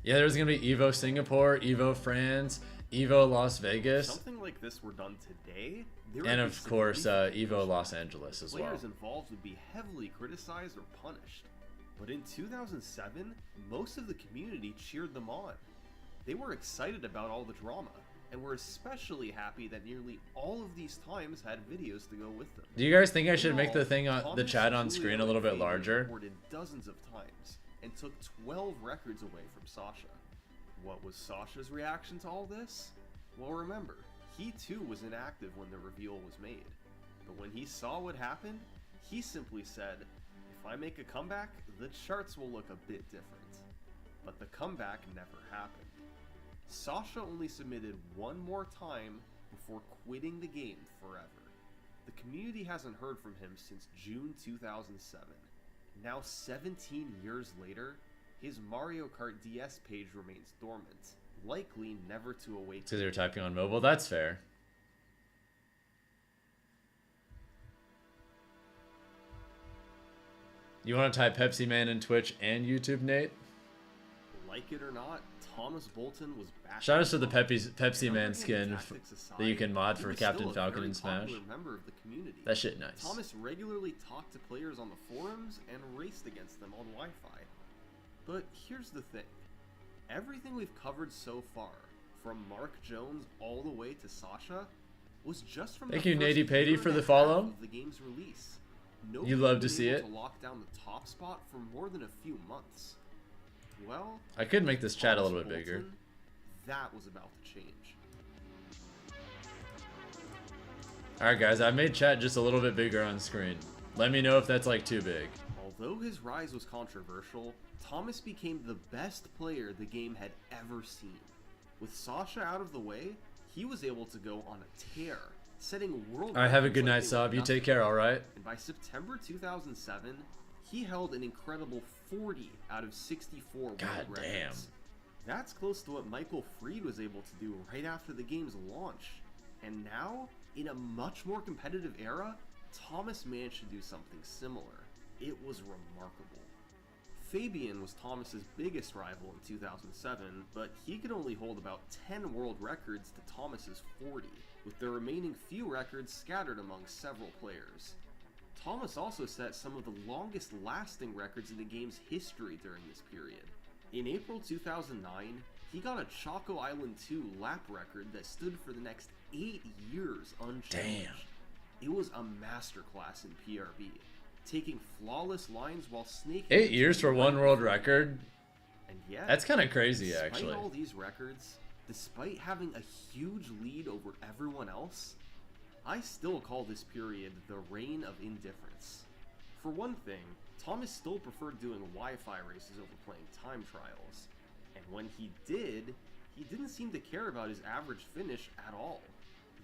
Yeah, there's gonna be Evo Singapore, Evo France, Evo Las Vegas, something like this were done today, there and would be of course significant Evo punishment. Los Angeles as well. Players involved would be heavily criticized or punished. But in 2007, most of the community cheered them on. They were excited about all the drama, and were especially happy that nearly all of these times had videos to go with them. Do you guys think I should In make the all, thing on the Thomas, chat on Julio, screen a little and bit Fabian larger? recorded dozens of times and took 12 records away from Sasha. What was Sasha's reaction to all this? Well, remember, he too was inactive when the reveal was made. But when he saw what happened, he simply said, "If I make a comeback, the charts will look a bit different." But the comeback never happened. Sasha only submitted one more time before quitting the game forever. The community hasn't heard from him since June 2007. Now 17 years later, his Mario Kart DS page remains dormant, likely never to awaken. Because you're typing on mobile, that's fair. You want to type Pepsi Man in Twitch and YouTube, Nate? Like it or not, Thomas Bolton was back. Shout in out to the form. Pepsi Man skin Tactics aside, that you can mod he for was Captain still a Falcon very in Smash. popular member of the community. That shit nice. Thomas regularly talked to players on the forums and raced against them on Wi-Fi. But here's the thing. Everything we've covered so far, from Mark Jones all the way to Sasha, was just from Thank the you, first Nady Patey, year for and the a half follow. of the game's release. You love to Nobody's see been it. able to lock down the top spot for more than a few months. Well, I could make this chat a Thomas little bit bigger. Bolton, that was about to change. Alright guys, I made chat just a little bit bigger on screen. Let me know if that's like too big. Although his rise was controversial, Thomas became the best player the game had ever seen. With Sasha out of the way, he was able to go on a tear, setting world Alright, have a records good like night, they were Sob. You nothing. take care, alright? And by September 2007, he held an incredible 40 out of 64 world God records. damn. That's close to what Michael Freed was able to do right after the game's launch. And now, in a much more competitive era, Thomas managed to do something similar. It was remarkable. Fabian was Thomas's biggest rival in 2007, but he could only hold about 10 world records to Thomas's 40, with the remaining few records scattered among several players. Thomas also set some of the longest lasting records in the game's history during this period. In April 2009, he got a Choco Island 2 lap record that stood for the next 8 years unchanged. Damn. It was a masterclass in PRB, taking flawless lines while snaking... 8 years for one world record? And yet, That's kind of crazy, despite actually. all these records, despite having a huge lead over everyone else, I still call this period the reign of indifference. For one thing, Thomas still preferred doing Wi-Fi races over playing time trials, and when he didn't seem to care about his average finish at all.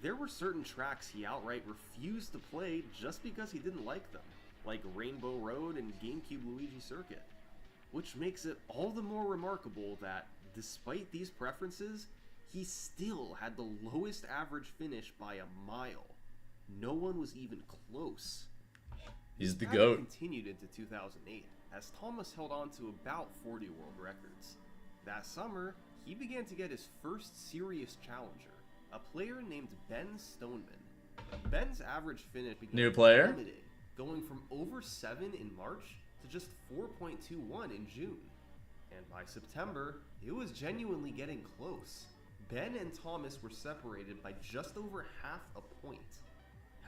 There were certain tracks he outright refused to play just because he didn't like them, like Rainbow Road and GameCube Luigi Circuit. Which makes it all the more remarkable that, despite these preferences, he still had the lowest average finish by a mile. No one was even close. He's the That GOAT. continued into 2008, as Thomas held on to about 40 world records. That summer, he began to get his first serious challenger, a player named Ben Stoneman. Ben's average finish began New player? plummeting, going from over 7 in March to just 4.21 in June. And by September, it was genuinely getting close. Ben and Thomas were separated by just over half a point.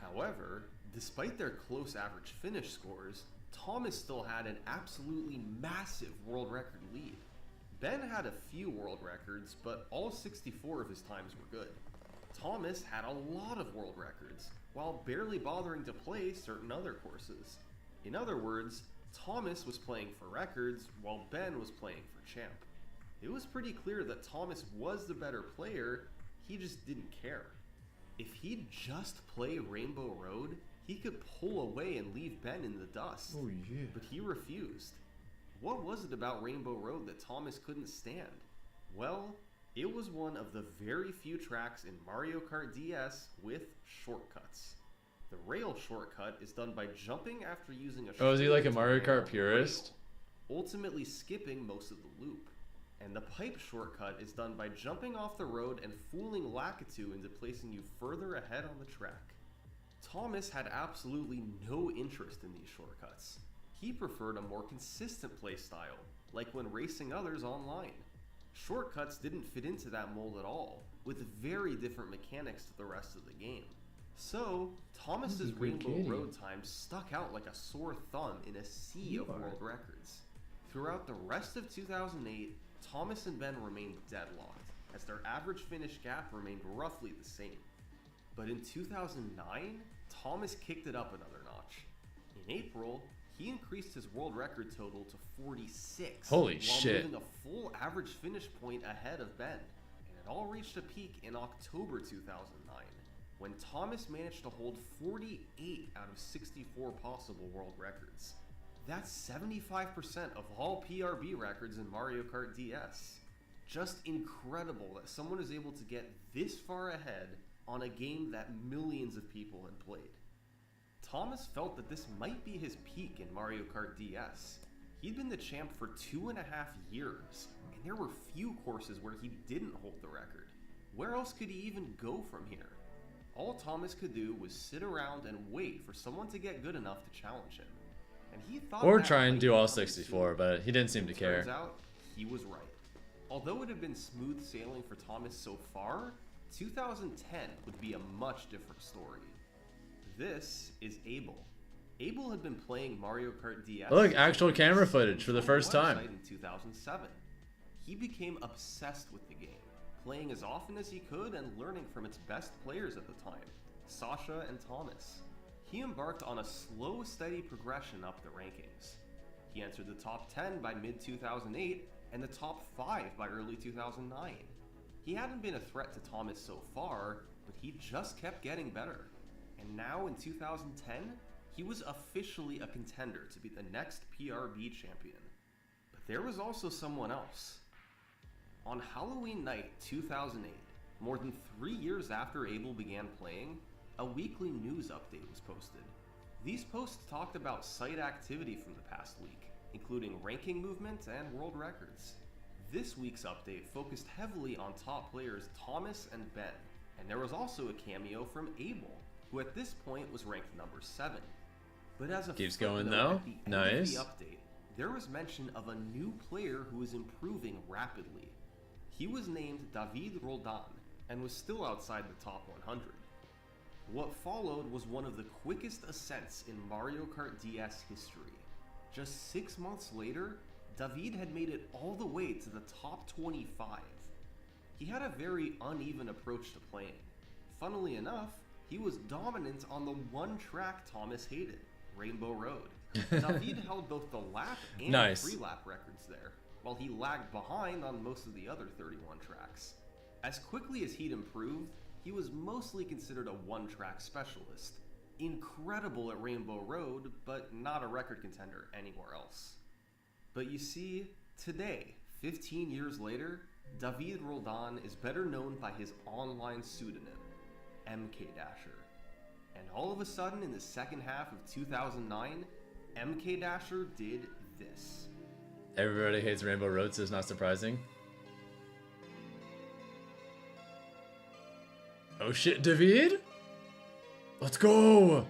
However, despite their close average finish scores, Thomas still had an absolutely massive world record lead. Ben had a few world records, but all 64 of his times were good. Thomas had a lot of world records, while barely bothering to play certain other courses. In other words, Thomas was playing for records, while Ben was playing for champ. It was pretty clear that Thomas was the better player, he just didn't care. If he'd just play Rainbow Road, he could pull away and leave Ben in the dust. Oh, yeah. But he refused. What was it about Rainbow Road that Thomas couldn't stand? Well, it was one of the very few tracks in Mario Kart DS with shortcuts. The rail shortcut is done by jumping after using a Oh, is he like a straight Mario rail Kart on the purist? rail, ultimately skipping most of the loop. And the pipe shortcut is done by jumping off the road and fooling Lakitu into placing you further ahead on the track. Thomas had absolutely no interest in these shortcuts. He preferred a more consistent play style, like when racing others online. Shortcuts didn't fit into that mold at all, with very different mechanics to the rest of the game. So, Thomas's Rainbow Road time stuck out like a sore thumb in a sea of world records. Throughout the rest of 2008, Thomas and Ben remained deadlocked, as their average finish gap remained roughly the same. But in 2009, Thomas kicked it up another notch. In April, he increased his world record total to 46, Holy while shit. moving a full average finish point ahead of Ben. And it all reached a peak in October 2009, when Thomas managed to hold 48 out of 64 possible world records. That's 75% of all PRB records in Mario Kart DS. Just incredible that someone is able to get this far ahead on a game that millions of people had played. Thomas felt that this might be his peak in Mario Kart DS. He'd been the champ for 2.5 years, and there were few courses where he didn't hold the record. Where else could he even go from here? All Thomas could do was sit around and wait for someone to get good enough to challenge him. And he thought Or that try and might do be all coming 64, soon. but he didn't seem to care. Turns out, he was right. Although it had been smooth sailing for Thomas so far, 2010 would be a much different story. This is Abel. Abel had been playing Mario Kart DS. Look, actual camera footage for the first time. In 2007. He became obsessed with the game, playing as often as he could and learning from its best players at the time, Sasha and Thomas. He embarked on a slow, steady progression up the rankings. He entered the top 10 by mid-2008 and the top 5 by early 2009. He hadn't been a threat to Thomas so far, but he just kept getting better. And now in 2010, he was officially a contender to be the next PRB champion. But there was also someone else. On Halloween night 2008, more than 3 years after Abel began playing, a weekly news update was posted. These posts talked about site activity from the past week, including ranking movement and world records. This week's update focused heavily on top players Thomas and Ben, and there was also a cameo from Abel, who at this point was ranked number 7. But as a Keeps footnote going though. at the end Nice. of the update, there was mention of a new player who is improving rapidly. He was named David Roldan and was still outside the top 100. What followed was one of the quickest ascents in Mario Kart DS history. Just 6 months later, David had made it all the way to the top 25. He had a very uneven approach to playing. Funnily enough, he was dominant on the one track Thomas hated, Rainbow Road. David held both the lap and Nice. free lap records there, while he lagged behind on most of the other 31 tracks. As quickly as he'd improved, he was mostly considered a one-track specialist. Incredible at Rainbow Road, but not a record contender anywhere else. But you see, today, 15 years later, David Roldan is better known by his online pseudonym, MK Dasher. And all of a sudden, in the second half of 2009, MK Dasher did this. Everybody hates Rainbow Road, so it's not surprising. Oh shit, David? Let's go!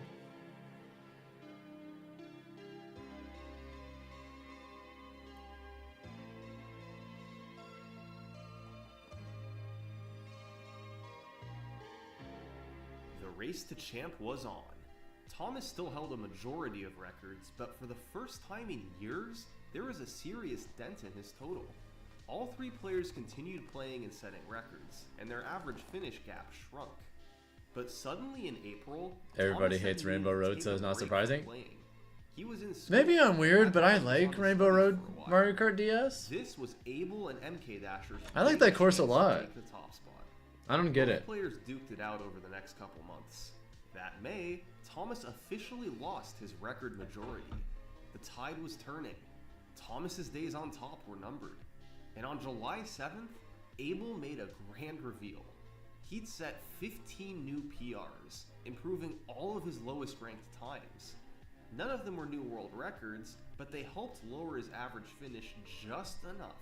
The race to champ was on. Thomas still held a majority of records, but for the first time in years, there was a serious dent in his total. All three players continued playing and setting records, and their average finish gap shrunk. But suddenly in April, Everybody Thomas hates had needed Rainbow to Road, take so a it's not break from surprising. playing. He was in Maybe school, I'm weird, but I had to like focus on Rainbow studies Road for a while. Mario Kart DS. This was Abel and MK Dasher's I like big that course a chance to lot. take the top spot. I don't get Both it. players duked it out over the next couple months. That May, Thomas officially lost his record majority. The tide was turning. Thomas's days on top were numbered. And on July 7th, Abel made a grand reveal. He'd set 15 new PRs, improving all of his lowest ranked times. None of them were new world records, but they helped lower his average finish just enough.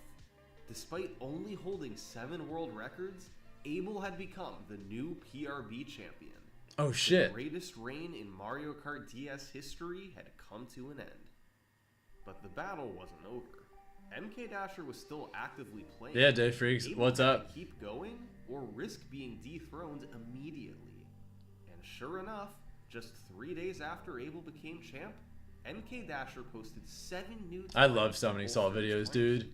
Despite only holding 7 world records, Abel had become the new PRB champion. Oh The shit. greatest reign in Mario Kart DS history had come to an end. But the battle wasn't over. MK Dasher was still actively playing. Yeah, Dave Freaks, Abel what's had to up? keep going or risk being dethroned immediately. And sure enough, just 3 days after Abel became champ, MK Dasher posted 7 new I love times summoning over salt his videos, rank dude. sheet.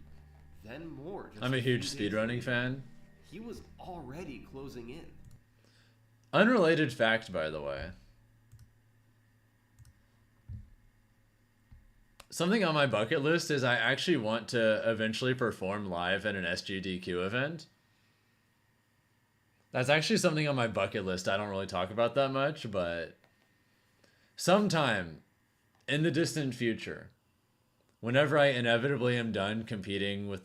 Then more. Just I'm a few huge days speedrunning later. fan. He was already closing in. Unrelated fact, by the way. Something on my bucket list is I actually want to eventually perform live at an SGDQ event. That's actually something on my bucket list I don't really talk about that much, but sometime in the distant future, whenever I inevitably am done competing with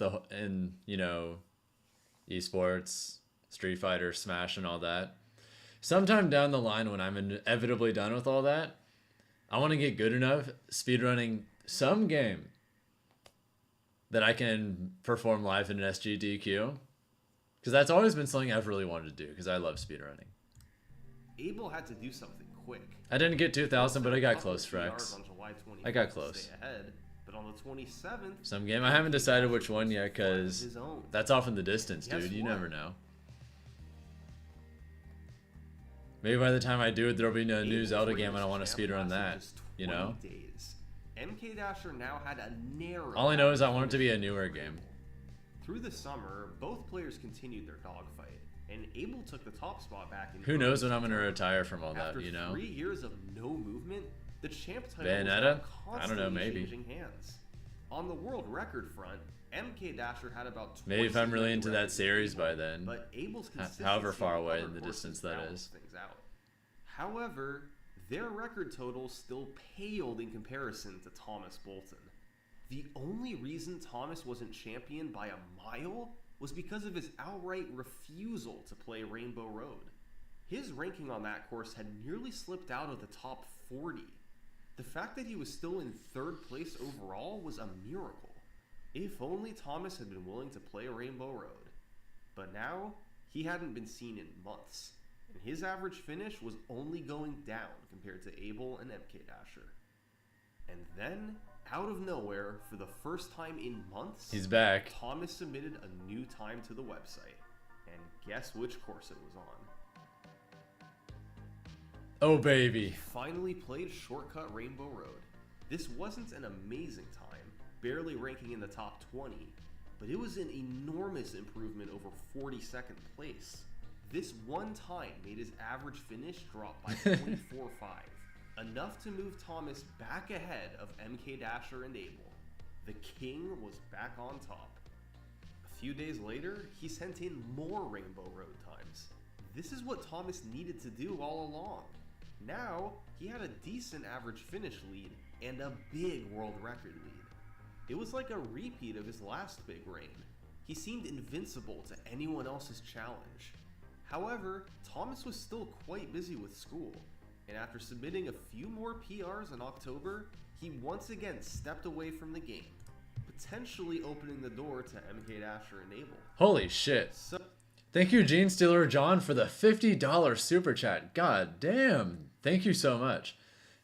esports, Street Fighter, Smash, and all that, sometime down the line when I'm inevitably done with all that, I want to get good enough speedrunning some game that I can perform live in an SGDQ. Because that's always been something I've really wanted to do, because I love speedrunning. Abel had to do something quick. I didn't get 2,000, but I got close, Frex. I got close. Ahead, but on the 27th, Some game. I haven't decided which one yet, because that's off in the distance, dude. You never know. Maybe by the time I do it, there'll be no new Zelda game and I want to speedrun that, you know? MK Dasher now had a narrow... All I know is I want it to be a newer game. Through the summer, both players continued their dogfight, and Abel took the top spot back in... Who knows when I'm going to retire from all that, you know? After 3 years of no movement, the champ title Bayonetta? was I don't know, maybe. changing hands. On the world record front, MK Dasher had about 20 Maybe if I'm really into that series by then. but Abel's However far away in in the distance that is. things out. However, their record totals still paled in comparison to Thomas Bolton. The only reason Thomas wasn't champion by a mile was because of his outright refusal to play Rainbow Road. His ranking on that course had nearly slipped out of the top 40. The fact that he was still in 3rd place overall was a miracle. If only Thomas had been willing to play Rainbow Road. But now, he hadn't been seen in months, and his average finish was only going down compared to Abel and MK Dasher. And then, out of nowhere, for the first time in months, he's back. Thomas submitted a new time to the website. And guess which course it was on? Oh, baby. Finally played Shortcut Rainbow Road. This wasn't an amazing time, barely ranking in the top 20, but it was an enormous improvement over 42nd place. This one time made his average finish drop by 0.45, enough to move Thomas back ahead of MK Dasher and Abel. The king was back on top. A few days later, he sent in more Rainbow Road times. This is what Thomas needed to do all along. Now, he had a decent average finish lead and a big world record lead. It was like a repeat of his last big reign. He seemed invincible to anyone else's challenge. However, Thomas was still quite busy with school, and after submitting a few more PRs in October, he once again stepped away from the game, potentially opening the door to MK Dasher and Abel. Holy shit. So, thank you, Gene Steeler John, for the $50 super chat. God damn. Thank you so much.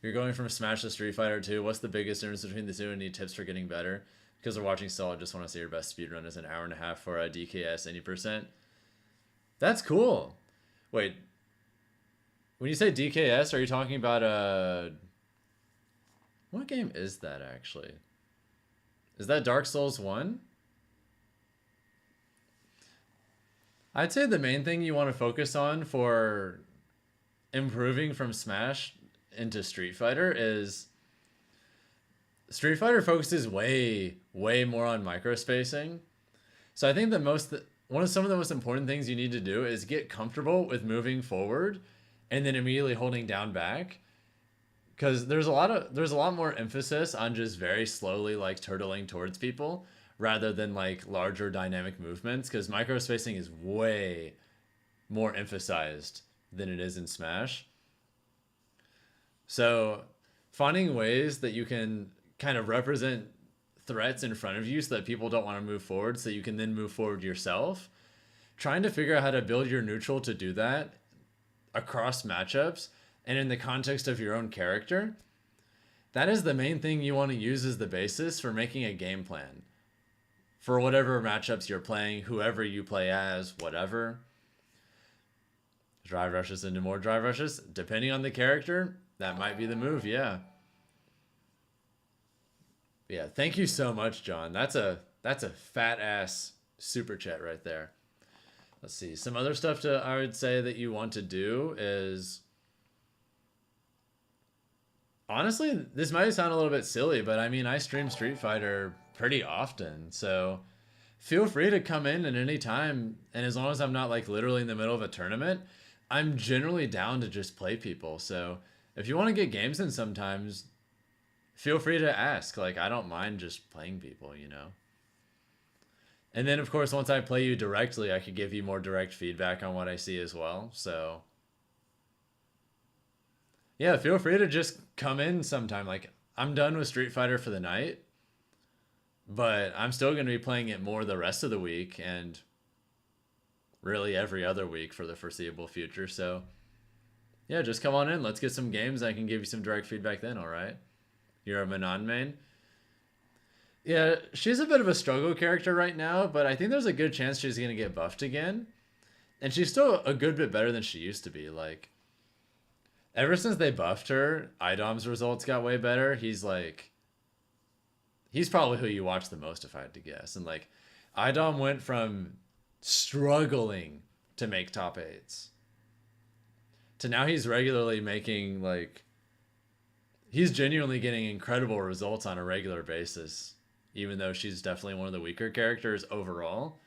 You're going from Smash to Street Fighter 2. What's the biggest difference between the two and need tips for getting better? Because we're watching Saul, I just want to say your best speedrun is an hour and a half for a DKS 80%. That's cool. Wait. When you say DKS, are you talking about what game is that actually? Is that Dark Souls 1? I'd say the main thing you want to focus on for improving from Smash into Street Fighter is Street Fighter focuses way more on microspacing. So I think some of the most important things you need to do is get comfortable with moving forward and then immediately holding down back, because there's a lot more emphasis on just very slowly like turtling towards people rather than like larger dynamic movements, because microspacing is way more emphasized than it is in Smash. So finding ways that you can kind of represent threats in front of you so that people don't want to move forward, so you can then move forward yourself. Trying to figure out how to build your neutral to do that across matchups and in the context of your own character. That is the main thing you want to use as the basis for making a game plan for whatever matchups you're playing, whoever you play as, whatever. Drive rushes into more drive rushes. Depending on the character, that might be the move, yeah. Yeah, thank you so much, John. That's a fat ass super chat right there. Let's see. Some other stuff I would say that you want to do is, honestly, this might sound a little bit silly, but I mean, I stream Street Fighter pretty often, so feel free to come in at any time, and as long as I'm not like literally in the middle of a tournament, I'm generally down to just play people. So if you want to get games in sometimes, feel free to ask. Like, I don't mind just playing people, you know? And then, of course, once I play you directly, I could give you more direct feedback on what I see as well. So, yeah, feel free to just come in sometime. Like, I'm done with Street Fighter for the night. But I'm still going to be playing it more the rest of the week and really every other week for the foreseeable future. So, yeah, just come on in. Let's get some games. I can give you some direct feedback then, all right? You're a Manon main? Yeah, she's a bit of a struggle character right now, but I think there's a good chance she's going to get buffed again. And she's still a good bit better than she used to be. Like, ever since they buffed her, IDOM's results got way better. He's probably who you watch the most if I had to guess. And like, IDOM went from struggling to make top 8s to now he's regularly making, like, he's genuinely getting incredible results on a regular basis, even though she's definitely one of the weaker characters overall.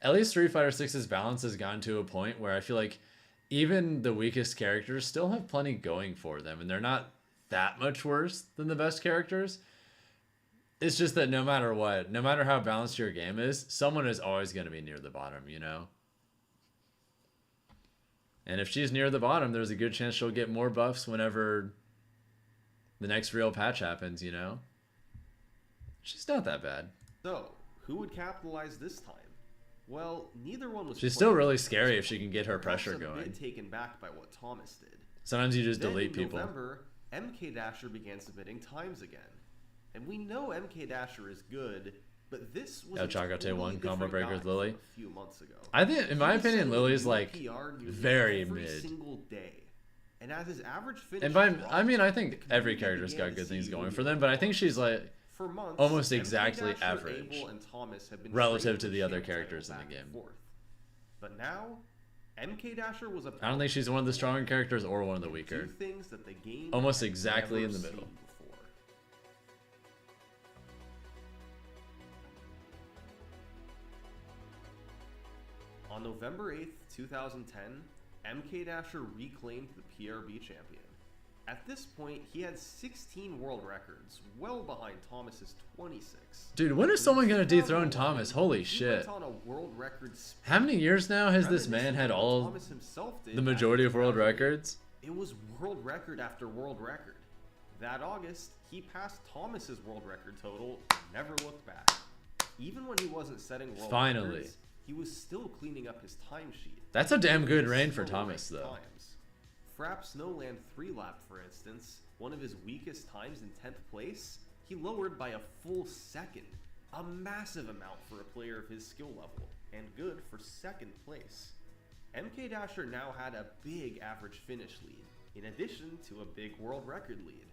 At least Street Fighter 6's balance has gotten to a point where I feel like even the weakest characters still have plenty going for them, and they're not that much worse than the best characters. It's just that no matter what, no matter how balanced your game is, someone is always going to be near the bottom, you know? And if she's near the bottom, there's a good chance she'll get more buffs whenever the next real patch happens, you know? She's not that bad. So, who would capitalize this time? Well, neither one was. She's still really scary if she can get her pressure going. Bit taken back by what Thomas did. Sometimes you just Then delete in people. November, MK Dasher began submitting times again. And we know MK Dasher is good, but this was El a Chacote totally won combo different breaker guy with Lily. from a few months ago. I think, in my He was opinion, setting Lily's new like PR nearly very every mid. single day. And as his average finish And by, dropped, I mean, I think the every community character's began got to good things see going who for he them, but I think was. she's like For months, almost MK exactly Dasher, average. Abel, and Thomas have been Relative trading to the the other champ title characters in the back and game. forth. But now, MK Dasher was a I don't think she's one of the stronger characters or one of the weaker. do things that the game Almost had exactly never in the middle. seen before. On November 8th, 2010, MK Dasher reclaimed the PRB champion. At this point, he had 16 world records, well behind Thomas's 26. Dude, when is someone going to dethrone Thomas? Holy He shit. went on a world record spree. How many years now has this man had all Thomas himself did the back majority in of world 2008. records? It was world record after world record. That August, he passed Thomas's world record total and never looked back. Even when he wasn't setting world Finally. records, he was still cleaning up his timesheet. That's a damn good He reign for still Thomas, ranked though. times. Frap Snowland 3-lap, for instance, one of his weakest times in 10th place, he lowered by a full second. A massive amount for a player of his skill level, and good for 2nd place. MK Dasher now had a big average finish lead, in addition to a big world record lead.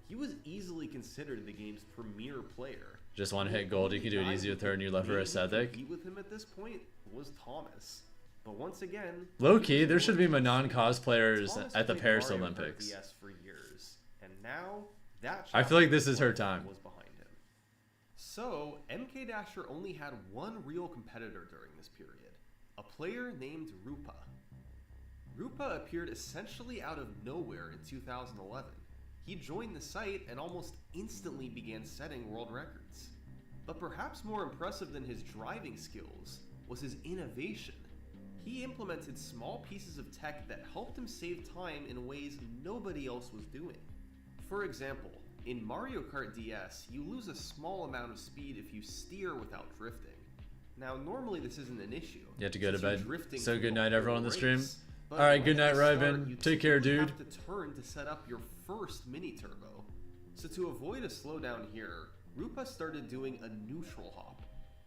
He was easily considered the game's premier player. Just one hit gold, you can do it easy with her and you love her aesthetic. Compete with him at this point was Thomas. But once again, Low key, there should be Manon Thomas cosplayers at the played Paris Mario Kart Olympics. DS for years, and now that I feel like this is her chapter time. was behind him. So MK Dasher only had one real competitor during this period, a player named Rupa. Rupa appeared essentially out of nowhere in 2011. He joined the site and almost instantly began setting world records. But perhaps more impressive than his driving skills was his innovation. He implemented small pieces of tech that helped him save time in ways nobody else was doing. For example, in Mario Kart DS, you lose a small amount of speed if you steer without drifting. Now, normally this isn't an issue. You have to go to since you're bed. drifting So through good the night, whole everyone on the stream. race. But Alright, when good night, you start, Ryben. you Take care, typically dude. have to turn to set up your first mini turbo. So to avoid a slowdown here, Rupa started doing a neutral hop.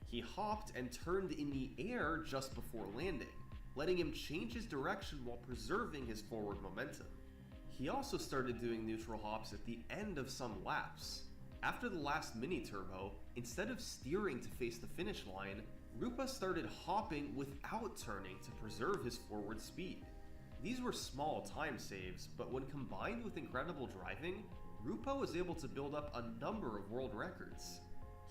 He hopped and turned in the air just before landing, letting him change his direction while preserving his forward momentum. He also started doing neutral hops at the end of some laps. After the last mini turbo, instead of steering to face the finish line, Rupa started hopping without turning to preserve his forward speed. These were small time saves, but when combined with incredible driving, Rupa was able to build up a number of world records.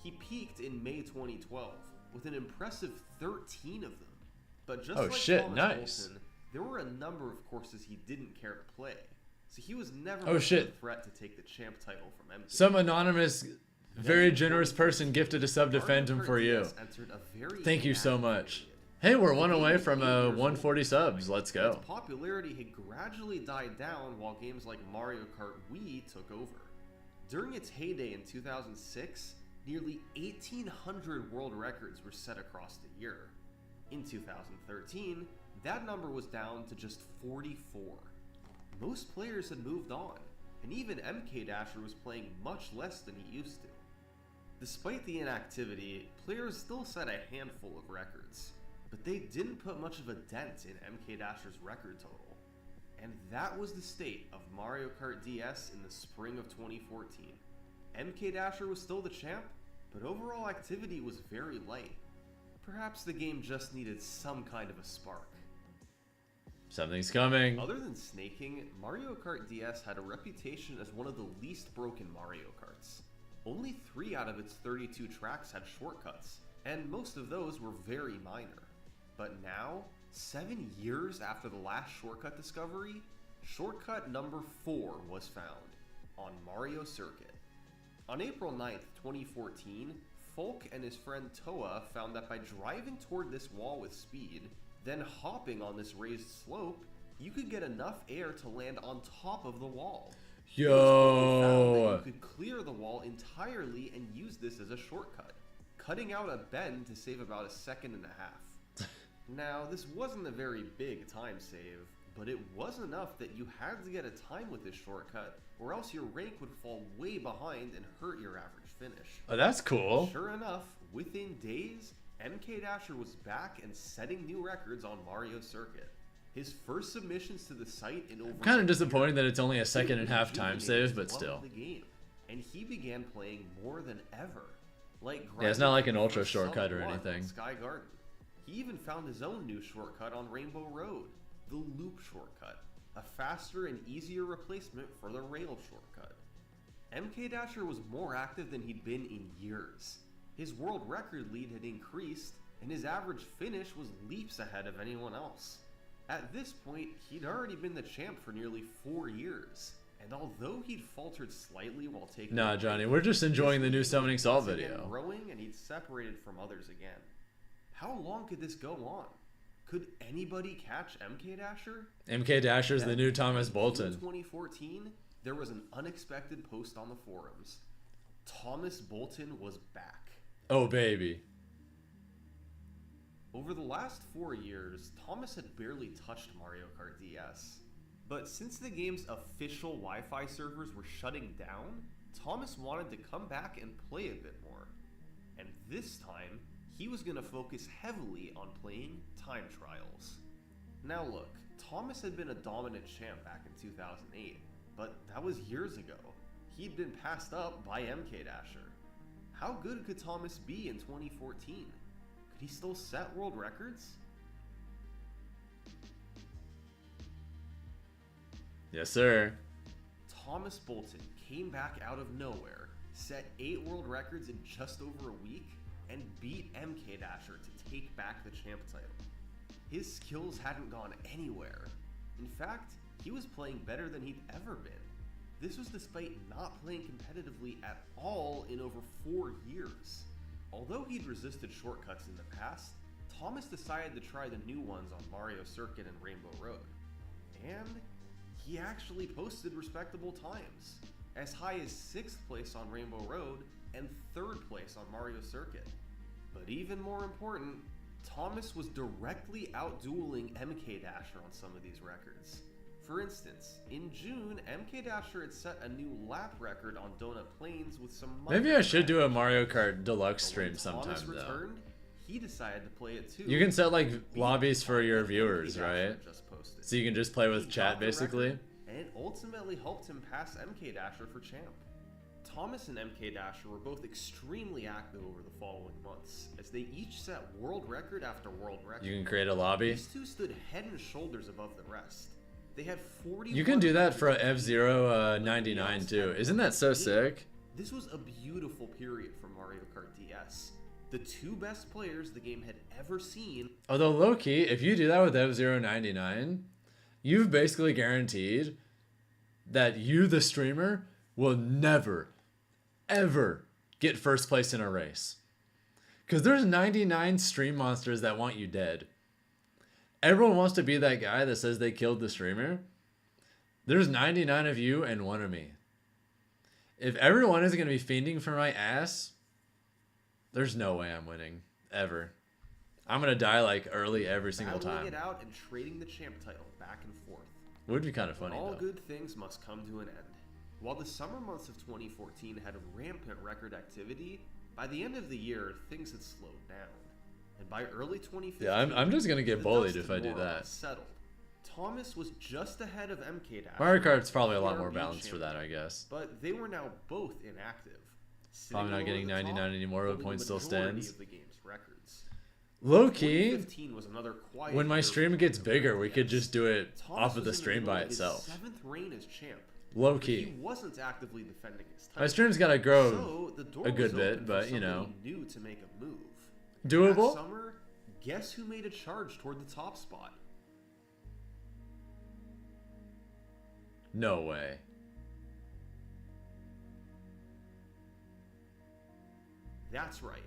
He peaked in May 2012 with an impressive 13 of them. But just like shit, Thomas nice. Olsen, there were a number of courses he didn't care to play, so he was never Oh, much of shit. a threat to take the champ title from MK. Some anonymous, very generous person gifted a sub to Phantom for you. Thank you so much. Hey, we're one away from 140 subs. Let's go. Its popularity had gradually died down while games like Mario Kart Wii took over. During its heyday in 2006, Nearly 1,800 world records were set across the year. In 2013, that number was down to just 44. Most players had moved on, and even MK Dasher was playing much less than he used to. Despite the inactivity, players still set a handful of records, but they didn't put much of a dent in MK Dasher's record total. And that was the state of Mario Kart DS in the spring of 2014. MK Dasher was still the champ, but overall activity was very light. Perhaps the game just needed some kind of a spark. Something's coming. Other than snaking, Mario Kart DS had a reputation as one of the least broken Mario Karts. Only 3 out of its 32 tracks had shortcuts, and most of those were very minor. But now, 7 years after the last shortcut discovery, shortcut number 4 was found on Mario Circuit. On April 9th, 2014, Folk and his friend Toa found that by driving toward this wall with speed, then hopping on this raised slope, you could get enough air to land on top of the wall. It was quickly found that you could clear the wall entirely and use this as a shortcut, cutting out a bend to save about 1.5 seconds. Now, this wasn't a very big time save, but it was enough that you had to get a time with this shortcut, or else your rank would fall way behind and hurt your average finish. Oh, that's cool. Sure enough, within days, MK Dasher was back and setting new records on Mario Circuit. His first submissions to the site in over... Kind of disappointing that it's only a 1.5 second time save, but still. The game, and he began playing more than ever. Like yeah, it's not like an ultra for shortcut or Sub 1 anything. Sky Garden. He even found his own new shortcut on Rainbow Road, the Loop shortcut, a faster and easier replacement for the Rail shortcut. MK Dasher was more active than he'd been in years. His world record lead had increased, and his average finish was leaps ahead of anyone else. At this point, he'd already been the champ for nearly 4 years, and although he'd faltered slightly while taking... Nah, Johnny, we're just enjoying the new Summoning Salt video. Growing, and he'd separated from others again. How long could this go on? Could anybody catch MK Dasher? MK Dasher's the new Thomas Bolton. In 2014, there was an unexpected post on the forums. Thomas Bolton was back. Oh, baby. Over the last 4 years, Thomas had barely touched Mario Kart DS. But since the game's official Wi-Fi servers were shutting down, Thomas wanted to come back and play a bit more. And this time, he was going to focus heavily on playing time trials. Now look, Thomas had been a dominant champ back in 2008, but that was years ago. He'd been passed up by MK Dasher. How good could Thomas be in 2014? Could he still set world records? Yes, sir. Thomas Bolton came back out of nowhere, set 8 world records in just over a week, and beat MK Dasher to take back the champ title. His skills hadn't gone anywhere. In fact, he was playing better than he'd ever been. This was despite not playing competitively at all in over 4 years. Although he'd resisted shortcuts in the past, Thomas decided to try the new ones on Mario Circuit and Rainbow Road. And he actually posted respectable times, as high as 6th place on Rainbow Road and 3rd place on Mario Circuit. But even more important, Thomas was directly outdueling MK Dasher on some of these records. For instance, in June, MK Dasher had set a new lap record on Donut Plains with some... Maybe I should do a Mario Kart Deluxe stream sometime, Thomas though. returned, he decided to play it too. You can set, like, lobbies for your viewers, MK right? Dasher just posted. So you can just play with He chat, got the basically? record, and it ultimately helped him pass MK Dasher for champ. Thomas and MK Dasher were both extremely active over the following months, as they each set world record after world record. You can create a lobby? These two stood head and shoulders above the rest. They had 40. You can do that for F-Zero 99 too. Isn't that so sick? This was a beautiful period for Mario Kart DS. The 2 best players the game had ever seen. Although low-key, if you do that with F-Zero 99, you've basically guaranteed that you, the streamer, will never, ever get first place in a race. Because there's 99 stream monsters that want you dead. Everyone wants to be that guy that says they killed the streamer. There's 99 of you and 1 of me. If everyone is going to be fiending for my ass, There's no way I'm winning. Ever. I'm going to die like early every single Battling time. it out and trading the champ title back and forth. It would be kind of But funny all though. good things must come to an end. While the summer months of 2014 had rampant record activity, by the end of the year, things had slowed down. And by early 2015, Yeah, I'm just going to get the bullied dust if I had do more or that. less settled. Thomas was just ahead of MK Dash. Mario Kart's probably a lot PRB more balanced for that, champion, I guess. But they were now both inactive. Probably not getting 99 anymore, but point still stands. Of the game's records. Low key, 2015 was another quiet when my year stream for gets the bigger, we could FPS. just do it Thomas off of the was in stream middle by of his itself. 7th reign as champ. Low But key. he wasn't actively defending his title. My stream's got to grow So the door a good was bit, open for but, you know. somebody new to make a move. Doable? That summer, guess who made a charge toward the top spot? No way. That's right.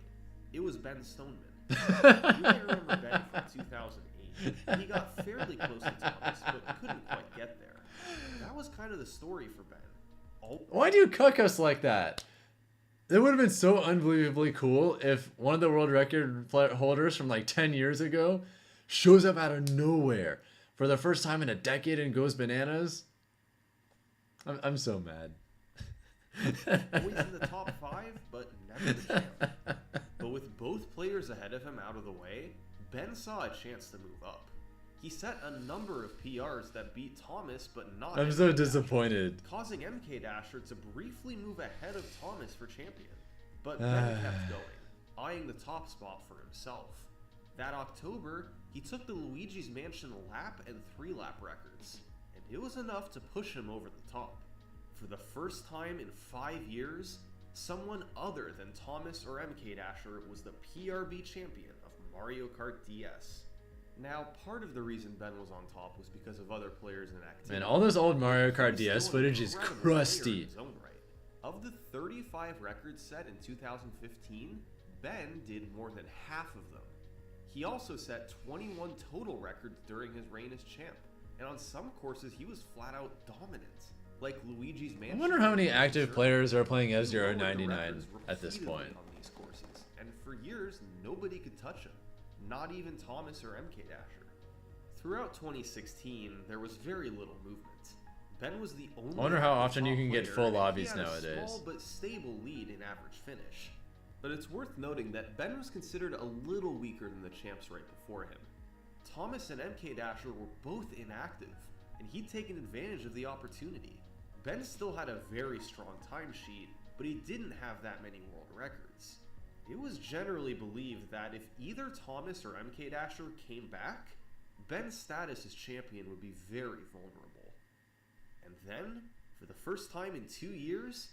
It was Ben Stoneman. You may remember Ben from 2008. He got fairly close to Thomas, but couldn't quite get there. That was kind of the story for Ben. Why do you cuck us like that? It would have been so unbelievably cool if one of the world record holders from like 10 years ago shows up out of nowhere for the first time in a decade and goes bananas. I'm so mad. Always in the top 5, but never the champ. But with both players ahead of him out of the way, Ben saw a chance to move up. He set a number of PRs that beat Thomas, but not I'm so MK disappointed. Dasher, causing MK Dasher to briefly move ahead of Thomas for champion. But Ben kept going, eyeing the top spot for himself. That October, he took the Luigi's Mansion lap and 3-lap records, and it was enough to push him over the top. For the first time in 5 years, someone other than Thomas or MK Dasher was the PRB champion of Mario Kart DS. Now, part of the reason Ben was on top was because of other players in activity. Man, all this old Mario Kart He was DS still an footage is incredible player in crusty. his own right. Of the 35 records set in 2015, Ben did more than half of them. He also set 21 total records during his reign as champ, and on some courses he was flat out dominant, like Luigi's Mansion. I wonder how many and active Zero. players are playing He lowered the F099 records at this repeatedly point. on these courses, and for years nobody could touch him, not even Thomas or MK Dasher. Throughout 2016, there was very little movement. Ben was the only. I wonder how active often you top can get player, full and he lobbies had a nowadays. small but stable lead in average finish. But it's worth noting that Ben was considered a little weaker than the champs right before him. Thomas and MK Dasher were both inactive, and he'd taken advantage of the opportunity. Ben still had a very strong timesheet, but he didn't have that many world records. It was generally believed that if either Thomas or MK Dasher came back, Ben's status as champion would be very vulnerable. And then, for the first time in 2 years,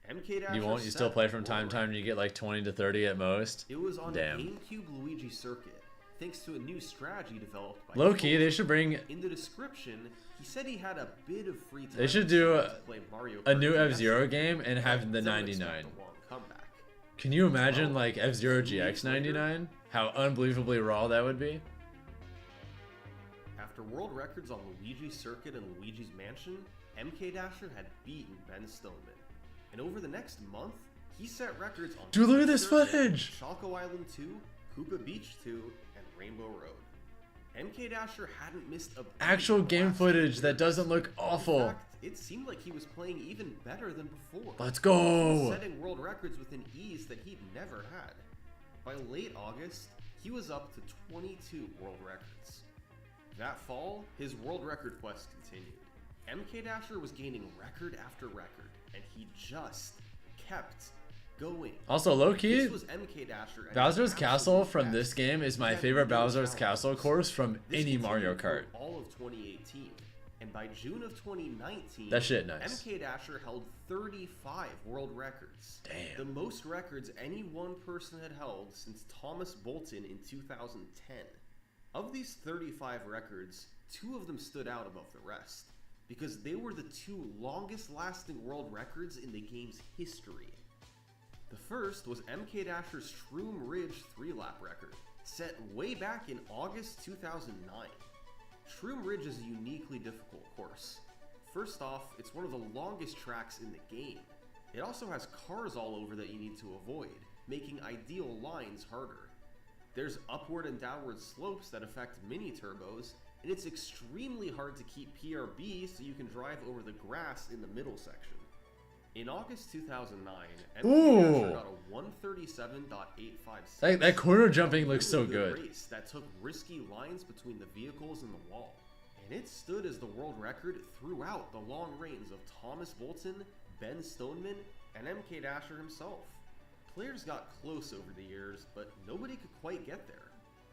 MK Dasher You won't? You still set play from world time to time and you get like 20 to 30 at most? It was on Damn. GameCube Luigi Circuit, thanks to a new strategy developed by Low key, Falcon. they should bring In the description, he said he had a bit of free time. They should do to play Mario a Kart new DS, F-Zero game and have the don't expect 99. a long comeback. Can you imagine Well, like F-Zero 2 weeks GX 99? How unbelievably raw that would be? After world records on Luigi's Circuit and Luigi's Mansion, MK Dasher had beaten Ben Stoneman. And over the next month, he set records on Dude, look at Luigi's this Circuit, footage! Choco Island 2, Koopa Beach 2, and Rainbow Road. MK Dasher hadn't missed a beat Actual in the game last footage 2 that years. doesn't look In awful. fact, it seemed like he was playing even better than before. Let's He was go! setting world records with an ease that he'd never had. By late August, he was up to 22 world records. That fall, his world record quest continued. MK Dasher was gaining record after record, and he just kept going. Also, low key, This was MK Dasher. at Bowser's his Castle absolute from best. this game is He my had favorite no Bowser's challenges. Castle course from This any Mario continued Kart. for all of 2018, and by June of 2019, That shit nice. MK Dasher held 35 world records. Damn. The most records any one person had held since Thomas Bolton in 2010. Of these 35 records, 2 of them stood out above the rest, because they were the 2 longest lasting world records in the game's history. The first was MK Dasher's Shroom Ridge 3-lap record, set way back in August 2009. Shroom Ridge is a uniquely difficult course. First off, it's one of the longest tracks in the game. It also has cars all over that you need to avoid, making ideal lines harder. There's upward and downward slopes that affect mini turbos, and it's extremely hard to keep PRB so you can drive over the grass in the middle section. In August 2009, MK got a 137.856. That corner jumping looks so Really good. Race that took risky lines between the vehicles and the wall, and it stood as the world record throughout the long reigns of Thomas Bolton, Ben Stoneman, and MK Dasher himself. Players got close over the years, but nobody could quite get there.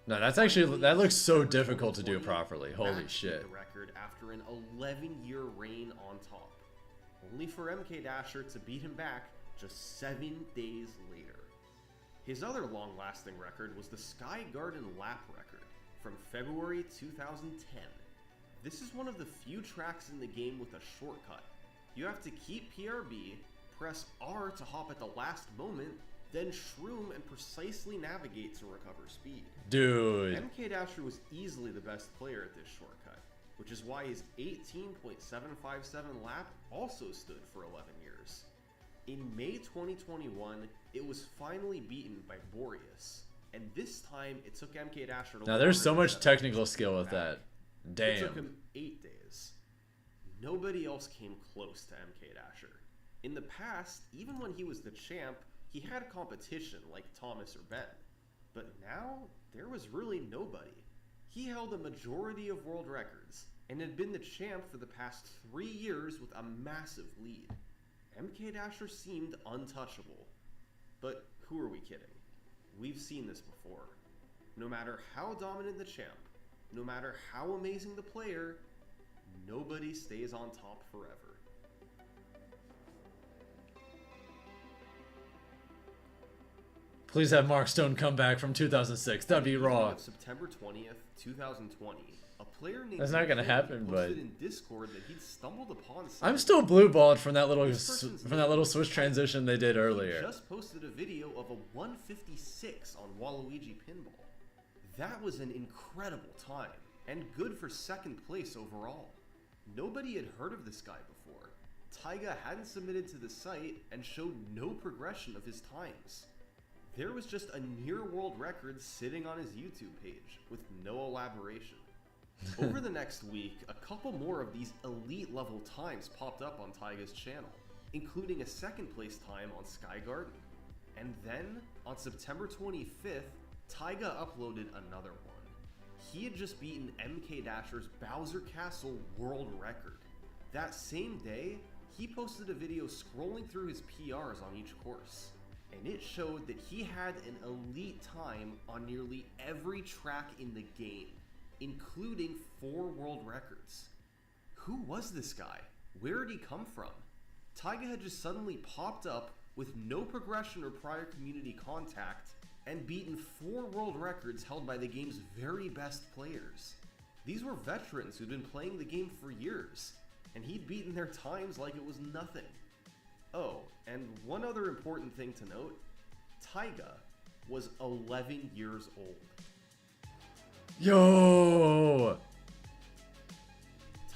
No, that looks so difficult to do properly. Holy Back shit. The record after an 11-year reign on top, only for MK Dasher to beat him back just 7 days later. His other long-lasting record was the Sky Garden lap record from February 2010. This is one of the few tracks in the game with a shortcut. You have to keep PRB, press R to hop at the last moment, then shroom and precisely navigate to recover speed. Dude. MK Dasher was easily the best player at this shortcut, which is why his 18.757 lap also stood for 11 years. In May 2021, it was finally beaten by Boreas, and this time it took MK Dasher to Now there's so longer much than technical skill with that. It took Damn. him 8 days. Nobody else came close to MK Dasher. In the past, even when he was the champ, he had competition like Thomas or Ben. But now, there was really nobody. He held a majority of world records, and had been the champ for the past 3 years with a massive lead. MK Dasher seemed untouchable. But who are we kidding? We've seen this before. No matter how dominant the champ, no matter how amazing the player, nobody stays on top forever. Please have Mark Stone come back from 2006. That'd be raw. On September 20th, 2020, a player named That's not gonna happen, posted but in Discord that he'd stumbled upon I'm still blue balled from that little This person's switch transition they did He earlier. just posted a video of a 156 on Waluigi Pinball. That was an incredible time, and good for second place overall. Nobody had heard of this guy before. Taiga hadn't submitted to the site and showed no progression of his times. There was just a near world record sitting on his YouTube page with no elaboration. Over the next week, a couple more of these elite level times popped up on Taiga's channel, including a second place time on Sky Garden. And then, on September 25th, Taiga uploaded another one. He had just beaten MK Dasher's Bowser Castle world record. That same day, he posted a video scrolling through his PRs on each course, and it showed that he had an elite time on nearly every track in the game, including 4 world records. Who was this guy? Where did he come from? Taiga had just suddenly popped up with no progression or prior community contact and beaten 4 world records held by the game's very best players. These were veterans who'd been playing the game for years, and he'd beaten their times like it was nothing. Oh, and one other important thing to note, Taiga was 11 years old. Yo!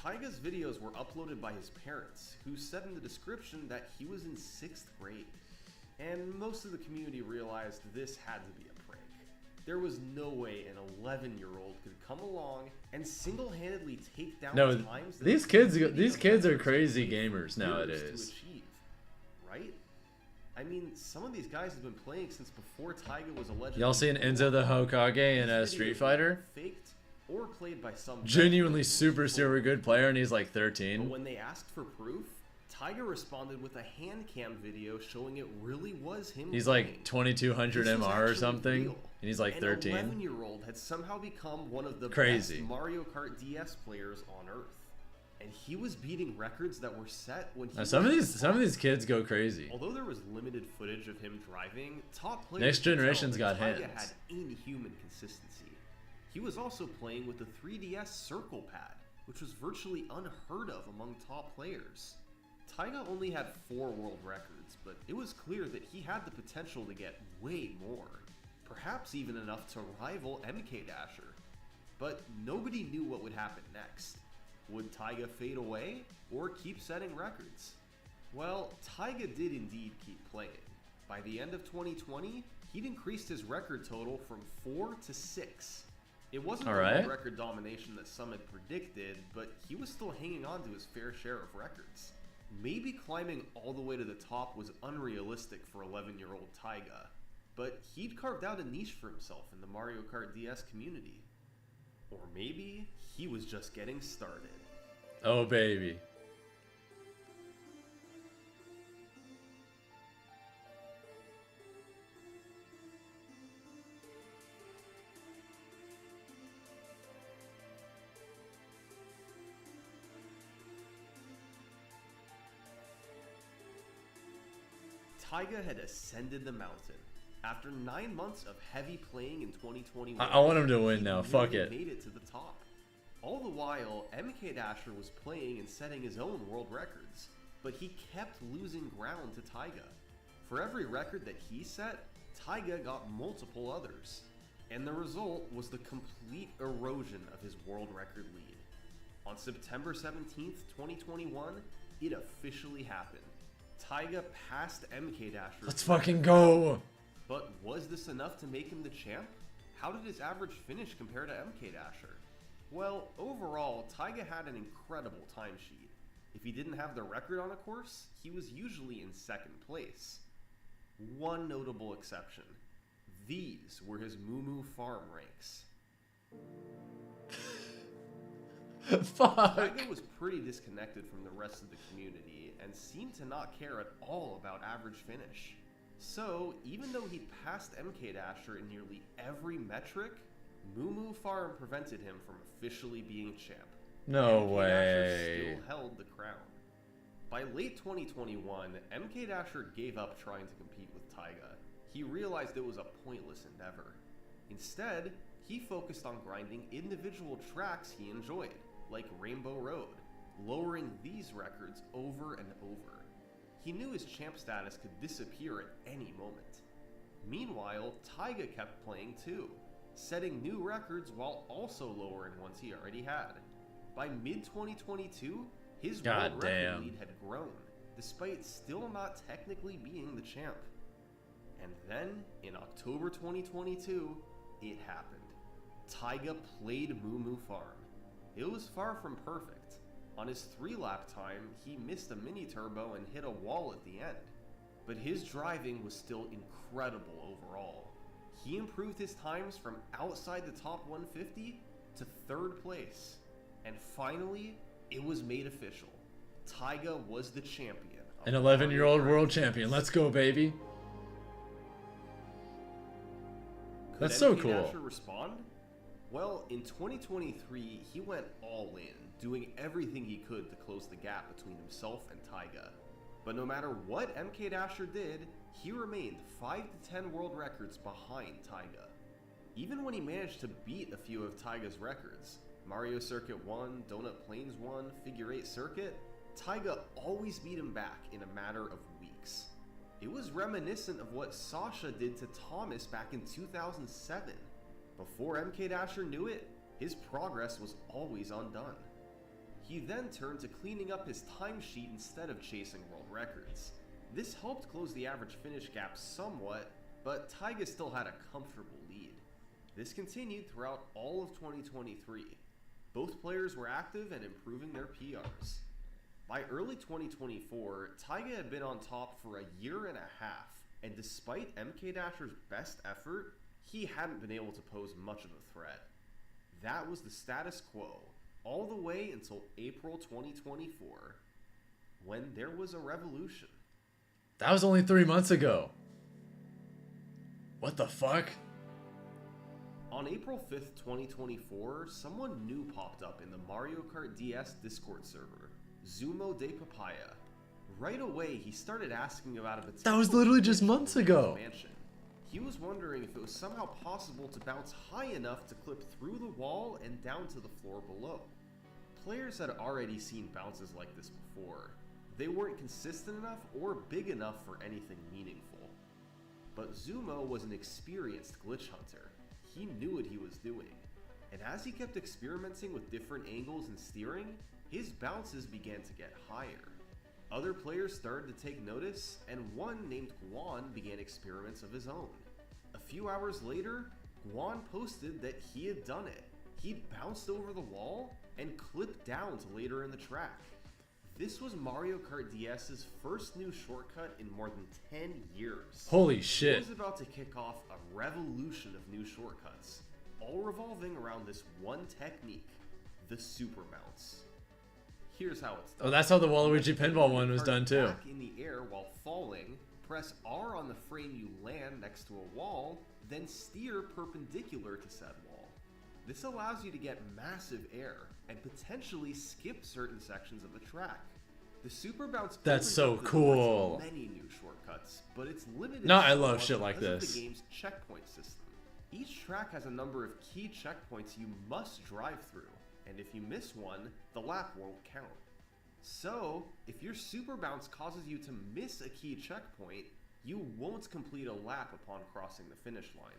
Taiga's videos were uploaded by his parents, who said in the description that he was in 6th grade. And most of the community realized this had to be a prank. There was no way an 11-year-old could come along and single-handedly take down No, times that these kids are crazy gamers years nowadays. to achieve, right? I mean, some of these guys have been playing since before Taiga was allegedly. Y'all seen Enzo the Hokage in These Street videos Fighter? were faked or played by some Genuinely veteran super good player, and he's like But 13. when they asked for proof, Taiga responded with a hand cam video showing it really was him. He's playing. like 2200 This was MR or actually something, real. and he's like An 13. 11-year-old had somehow become one of the Crazy. best Mario Kart DS players on Earth, and he was beating records that were set when he. Now, was some of top. these kids go crazy. Although there was limited footage of him driving, top players Next could tell generation's that got Taiga hands. had inhuman consistency. He was also playing with the 3DS Circle Pad, which was virtually unheard of among top players. Taiga only had 4 world records, but it was clear that he had the potential to get way more. Perhaps even enough to rival MK Dasher. But nobody knew what would happen next. Would Taiga fade away, or keep setting records? Well, Taiga did indeed keep playing. By the end of 2020, he'd increased his record total from 4 to 6. It wasn't the world record domination that some had predicted, but he was still hanging on to his fair share of records. Maybe climbing all the way to the top was unrealistic for 11-year-old Taiga, but he'd carved out a niche for himself in the Mario Kart DS community. Or maybe he was just getting started. Oh, baby. Taiga had ascended the mountain. After 9 months of heavy playing in 2021, I want him to win now. Fuck it. Made it to the top. All the while, MK Dasher was playing and setting his own world records, but he kept losing ground to Taiga. For every record that he set, Taiga got multiple others, and the result was the complete erosion of his world record lead. On September 17th, 2021, it officially happened. Taiga passed MK Dasher. Let's fucking go! But was this enough to make him the champ? How did his average finish compare to MK Dasher? Well, overall, Taiga had an incredible timesheet. If he didn't have the record on a course, he was usually in second place. One notable exception. These were his Moo Moo Farm ranks. Fuck! Taiga was pretty disconnected from the rest of the community and seemed to not care at all about average finish. So, even though he'd passed MK Dasher in nearly every metric, Moo Moo Farm prevented him from officially being champ. No MK way. Dasher still held the crown. By late 2021, MK Dasher gave up trying to compete with Taiga. He realized it was a pointless endeavor. Instead, he focused on grinding individual tracks he enjoyed, like Rainbow Road, lowering these records over and over. He knew his champ status could disappear at any moment. Meanwhile, Taiga kept playing too, setting new records while also lowering ones he already had. By mid-2022, his world record lead had grown, despite still not technically being the champ. And then, in October 2022, it happened. Taiga played Moo Moo Farm. It was far from perfect. On his 3-lap time, he missed a mini-turbo and hit a wall at the end. But his driving was still incredible overall. He improved his times from outside the top 150 to 3rd place. And finally, it was made official. Taiga was the champion. An 11-year-old world champion. Let's go, baby. That's so cool. Could MK Dasher respond? Well, in 2023, he went all in, doing everything he could to close the gap between himself and Taiga. But no matter what MK Dasher did, he remained 5 to 10 world records behind Taiga. Even when he managed to beat a few of Taiga's records, Mario Circuit 1, Donut Plains 1, Figure 8 Circuit, Taiga always beat him back in a matter of weeks. It was reminiscent of what Sasha did to Thomas back in 2007. Before MK Dasher knew it, his progress was always undone. He then turned to cleaning up his timesheet instead of chasing world records. This helped close the average finish gap somewhat, but Taiga still had a comfortable lead. This continued throughout all of 2023. Both players were active and improving their PRs. By early 2024, Taiga had been on top for a year and a half, and despite MK Dasher's best effort, he hadn't been able to pose much of a threat. That was the status quo, all the way until April 2024, when there was a revolution. That was only 3 months ago. What the fuck? On April 5th, 2024, someone new popped up in the Mario Kart DS Discord server, Zumo de Papaya. Right away, he started asking about a potential... That was literally just months ago. Expansion. He was wondering if it was somehow possible to bounce high enough to clip through the wall and down to the floor below. Players had already seen bounces like this before. They weren't consistent enough or big enough for anything meaningful. But Zumo was an experienced glitch hunter. He knew what he was doing. And as he kept experimenting with different angles and steering, his bounces began to get higher. Other players started to take notice, and one named Guan began experiments of his own. A few hours later, Guan posted that he had done it. He'd bounced over the wall and clipped down to later in the track. This was Mario Kart DS's first new shortcut in more than 10 years. Holy shit. It was about to kick off a revolution of new shortcuts, all revolving around this one technique, the super bounce. Here's how it's done. Oh, that's how the Waluigi pinball one was done too. Back in the air while falling, press R on the frame you land next to a wall, then steer perpendicular to said wall. This allows you to get massive air and potentially skip certain sections of the track. The super bounce. That's so cool. Many new shortcuts, but it's limited. No, I love shit like because of this. The game's checkpoint system. Each track has a number of key checkpoints you must drive through, and if you miss one, the lap won't count. So, if your super bounce causes you to miss a key checkpoint, you won't complete a lap upon crossing the finish line.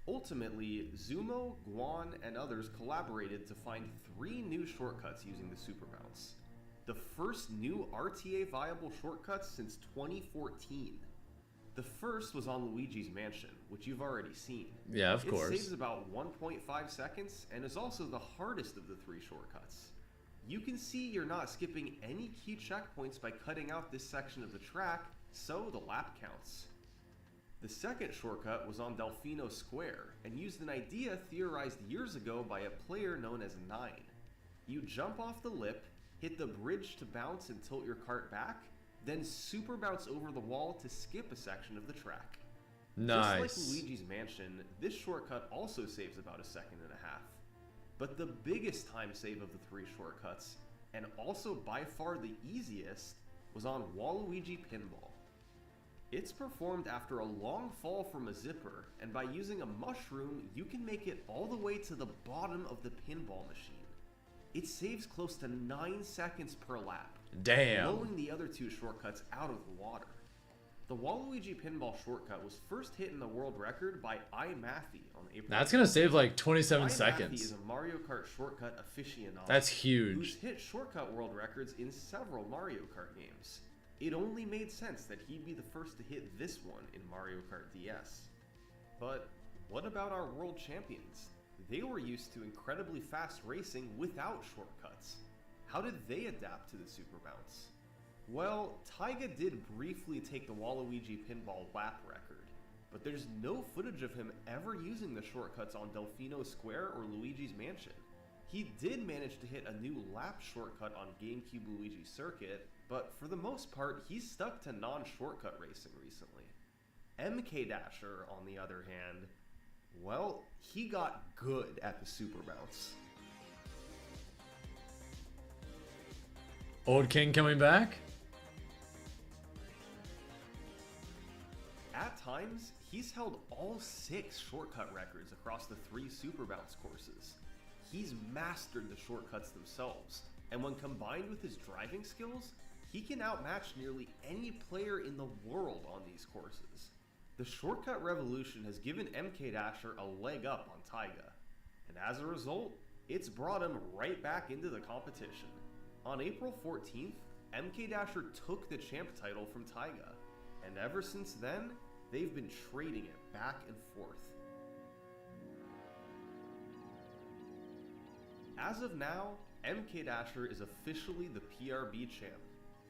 Ultimately, Zumo, Guan, and others collaborated to find 3 new shortcuts using the super bounce. The first new RTA viable shortcuts since 2014. The first was on Luigi's Mansion, which you've already seen. Yeah, of course. It saves about 1.5 seconds and is also the hardest of the 3 shortcuts. You can see you're not skipping any key checkpoints by cutting out this section of the track, so the lap counts. The second shortcut was on Delfino Square and used an idea theorized years ago by a player known as Nine. You jump off the lip, hit the bridge to bounce and tilt your cart back, then super bounce over the wall to skip a section of the track. Nice. Just like Luigi's Mansion, this shortcut also saves about 1.5 seconds. But the biggest time save of the 3 shortcuts, and also by far the easiest, was on Waluigi Pinball. It's performed after a long fall from a zipper, and by using a mushroom, you can make it all the way to the bottom of the pinball machine. It saves close to 9 seconds per lap, Damn. blowing the other 2 shortcuts out of the water. The Waluigi Pinball shortcut was first hit in the world record by iMathy on April. That's gonna save like 27 iMathy seconds. is a Mario Kart shortcut aficionado. That's huge. Who's hit shortcut world records in several Mario Kart games. It only made sense that he'd be the first to hit this one in Mario Kart DS. But what about our world champions? They were used to incredibly fast racing without shortcuts. How did they adapt to the super bounce? Well, Taiga did briefly take the Waluigi pinball lap record, but there's no footage of him ever using the shortcuts on Delfino Square or Luigi's Mansion. He did manage to hit a new lap shortcut on GameCube Luigi Circuit, but for the most part, he's stuck to non-shortcut racing recently. MK Dasher, on the other hand, well, he got good at the super bounce. Old King coming back? At times, he's held all 6 shortcut records across the 3 super bounce courses. He's mastered the shortcuts themselves, and when combined with his driving skills, he can outmatch nearly any player in the world on these courses. The shortcut revolution has given MK Dasher a leg up on Taiga, and as a result, it's brought him right back into the competition. On April 14th, MK Dasher took the champ title from Taiga, and ever since then, they've been trading it back and forth. As of now, MK Dasher is officially the PRB champ.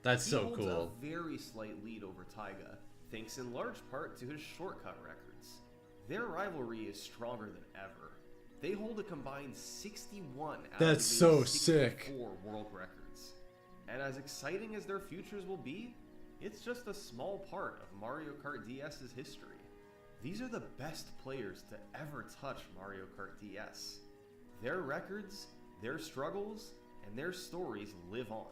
That's so He holds cool. a very slight lead over Taiga, thanks in large part to his shortcut records. Their rivalry is stronger than ever. They hold a combined 61 out That's of the so game's sick. 64 world records. And as exciting as their futures will be, it's just a small part of Mario Kart DS's history. These are the best players to ever touch Mario Kart DS. Their records, their struggles, and their stories live on,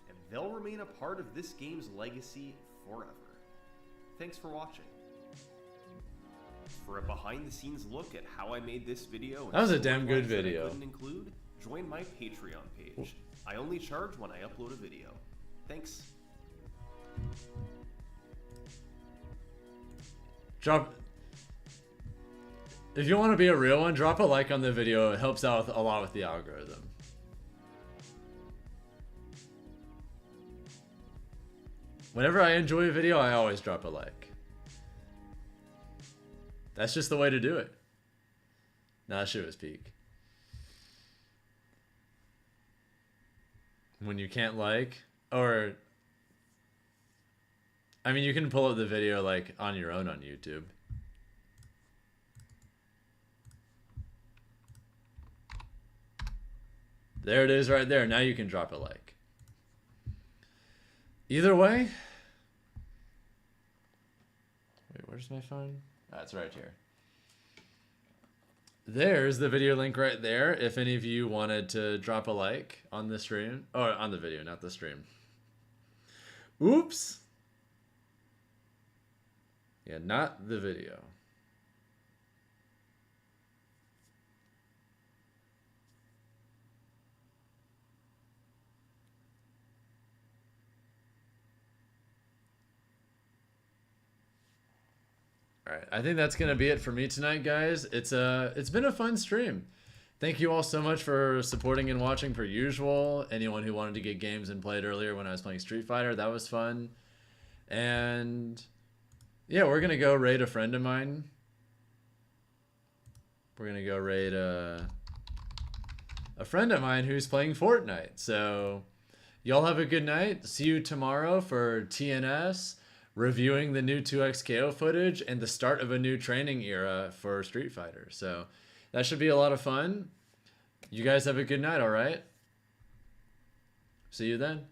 and they'll remain a part of this game's legacy forever. Thanks for watching. For a behind-the-scenes look at how I made this video, and That was a damn storylines good that I video. couldn't include, join my Patreon page. I only charge when I upload a video. Thanks. If you want to be a real one, drop a like on the video. It helps out a lot with the algorithm. Whenever I enjoy a video, I always drop a like. That's just the way to do it. Nah, that shit was peak. When you can't like, or I mean, you can pull up the video like on your own on YouTube. There it is right there. Now you can drop a like. Either way. Wait, where's my phone? Ah, it's right here. There's the video link right there. If any of you wanted to drop a like on the stream, or on the video, not the stream. Oops. Yeah, not the video. All right, I think that's gonna be it for me tonight, guys. It's been a fun stream. Thank you all so much for supporting and watching per usual. Anyone who wanted to get games and played earlier when I was playing Street Fighter, that was fun. And yeah, we're gonna go raid a friend of mine. We're gonna go raid a friend of mine who's playing Fortnite. So y'all have a good night. See you tomorrow for TNS, reviewing the new 2XKO footage and the start of a new training era for Street Fighter. So that should be a lot of fun. You guys have a good night, all right? See you then.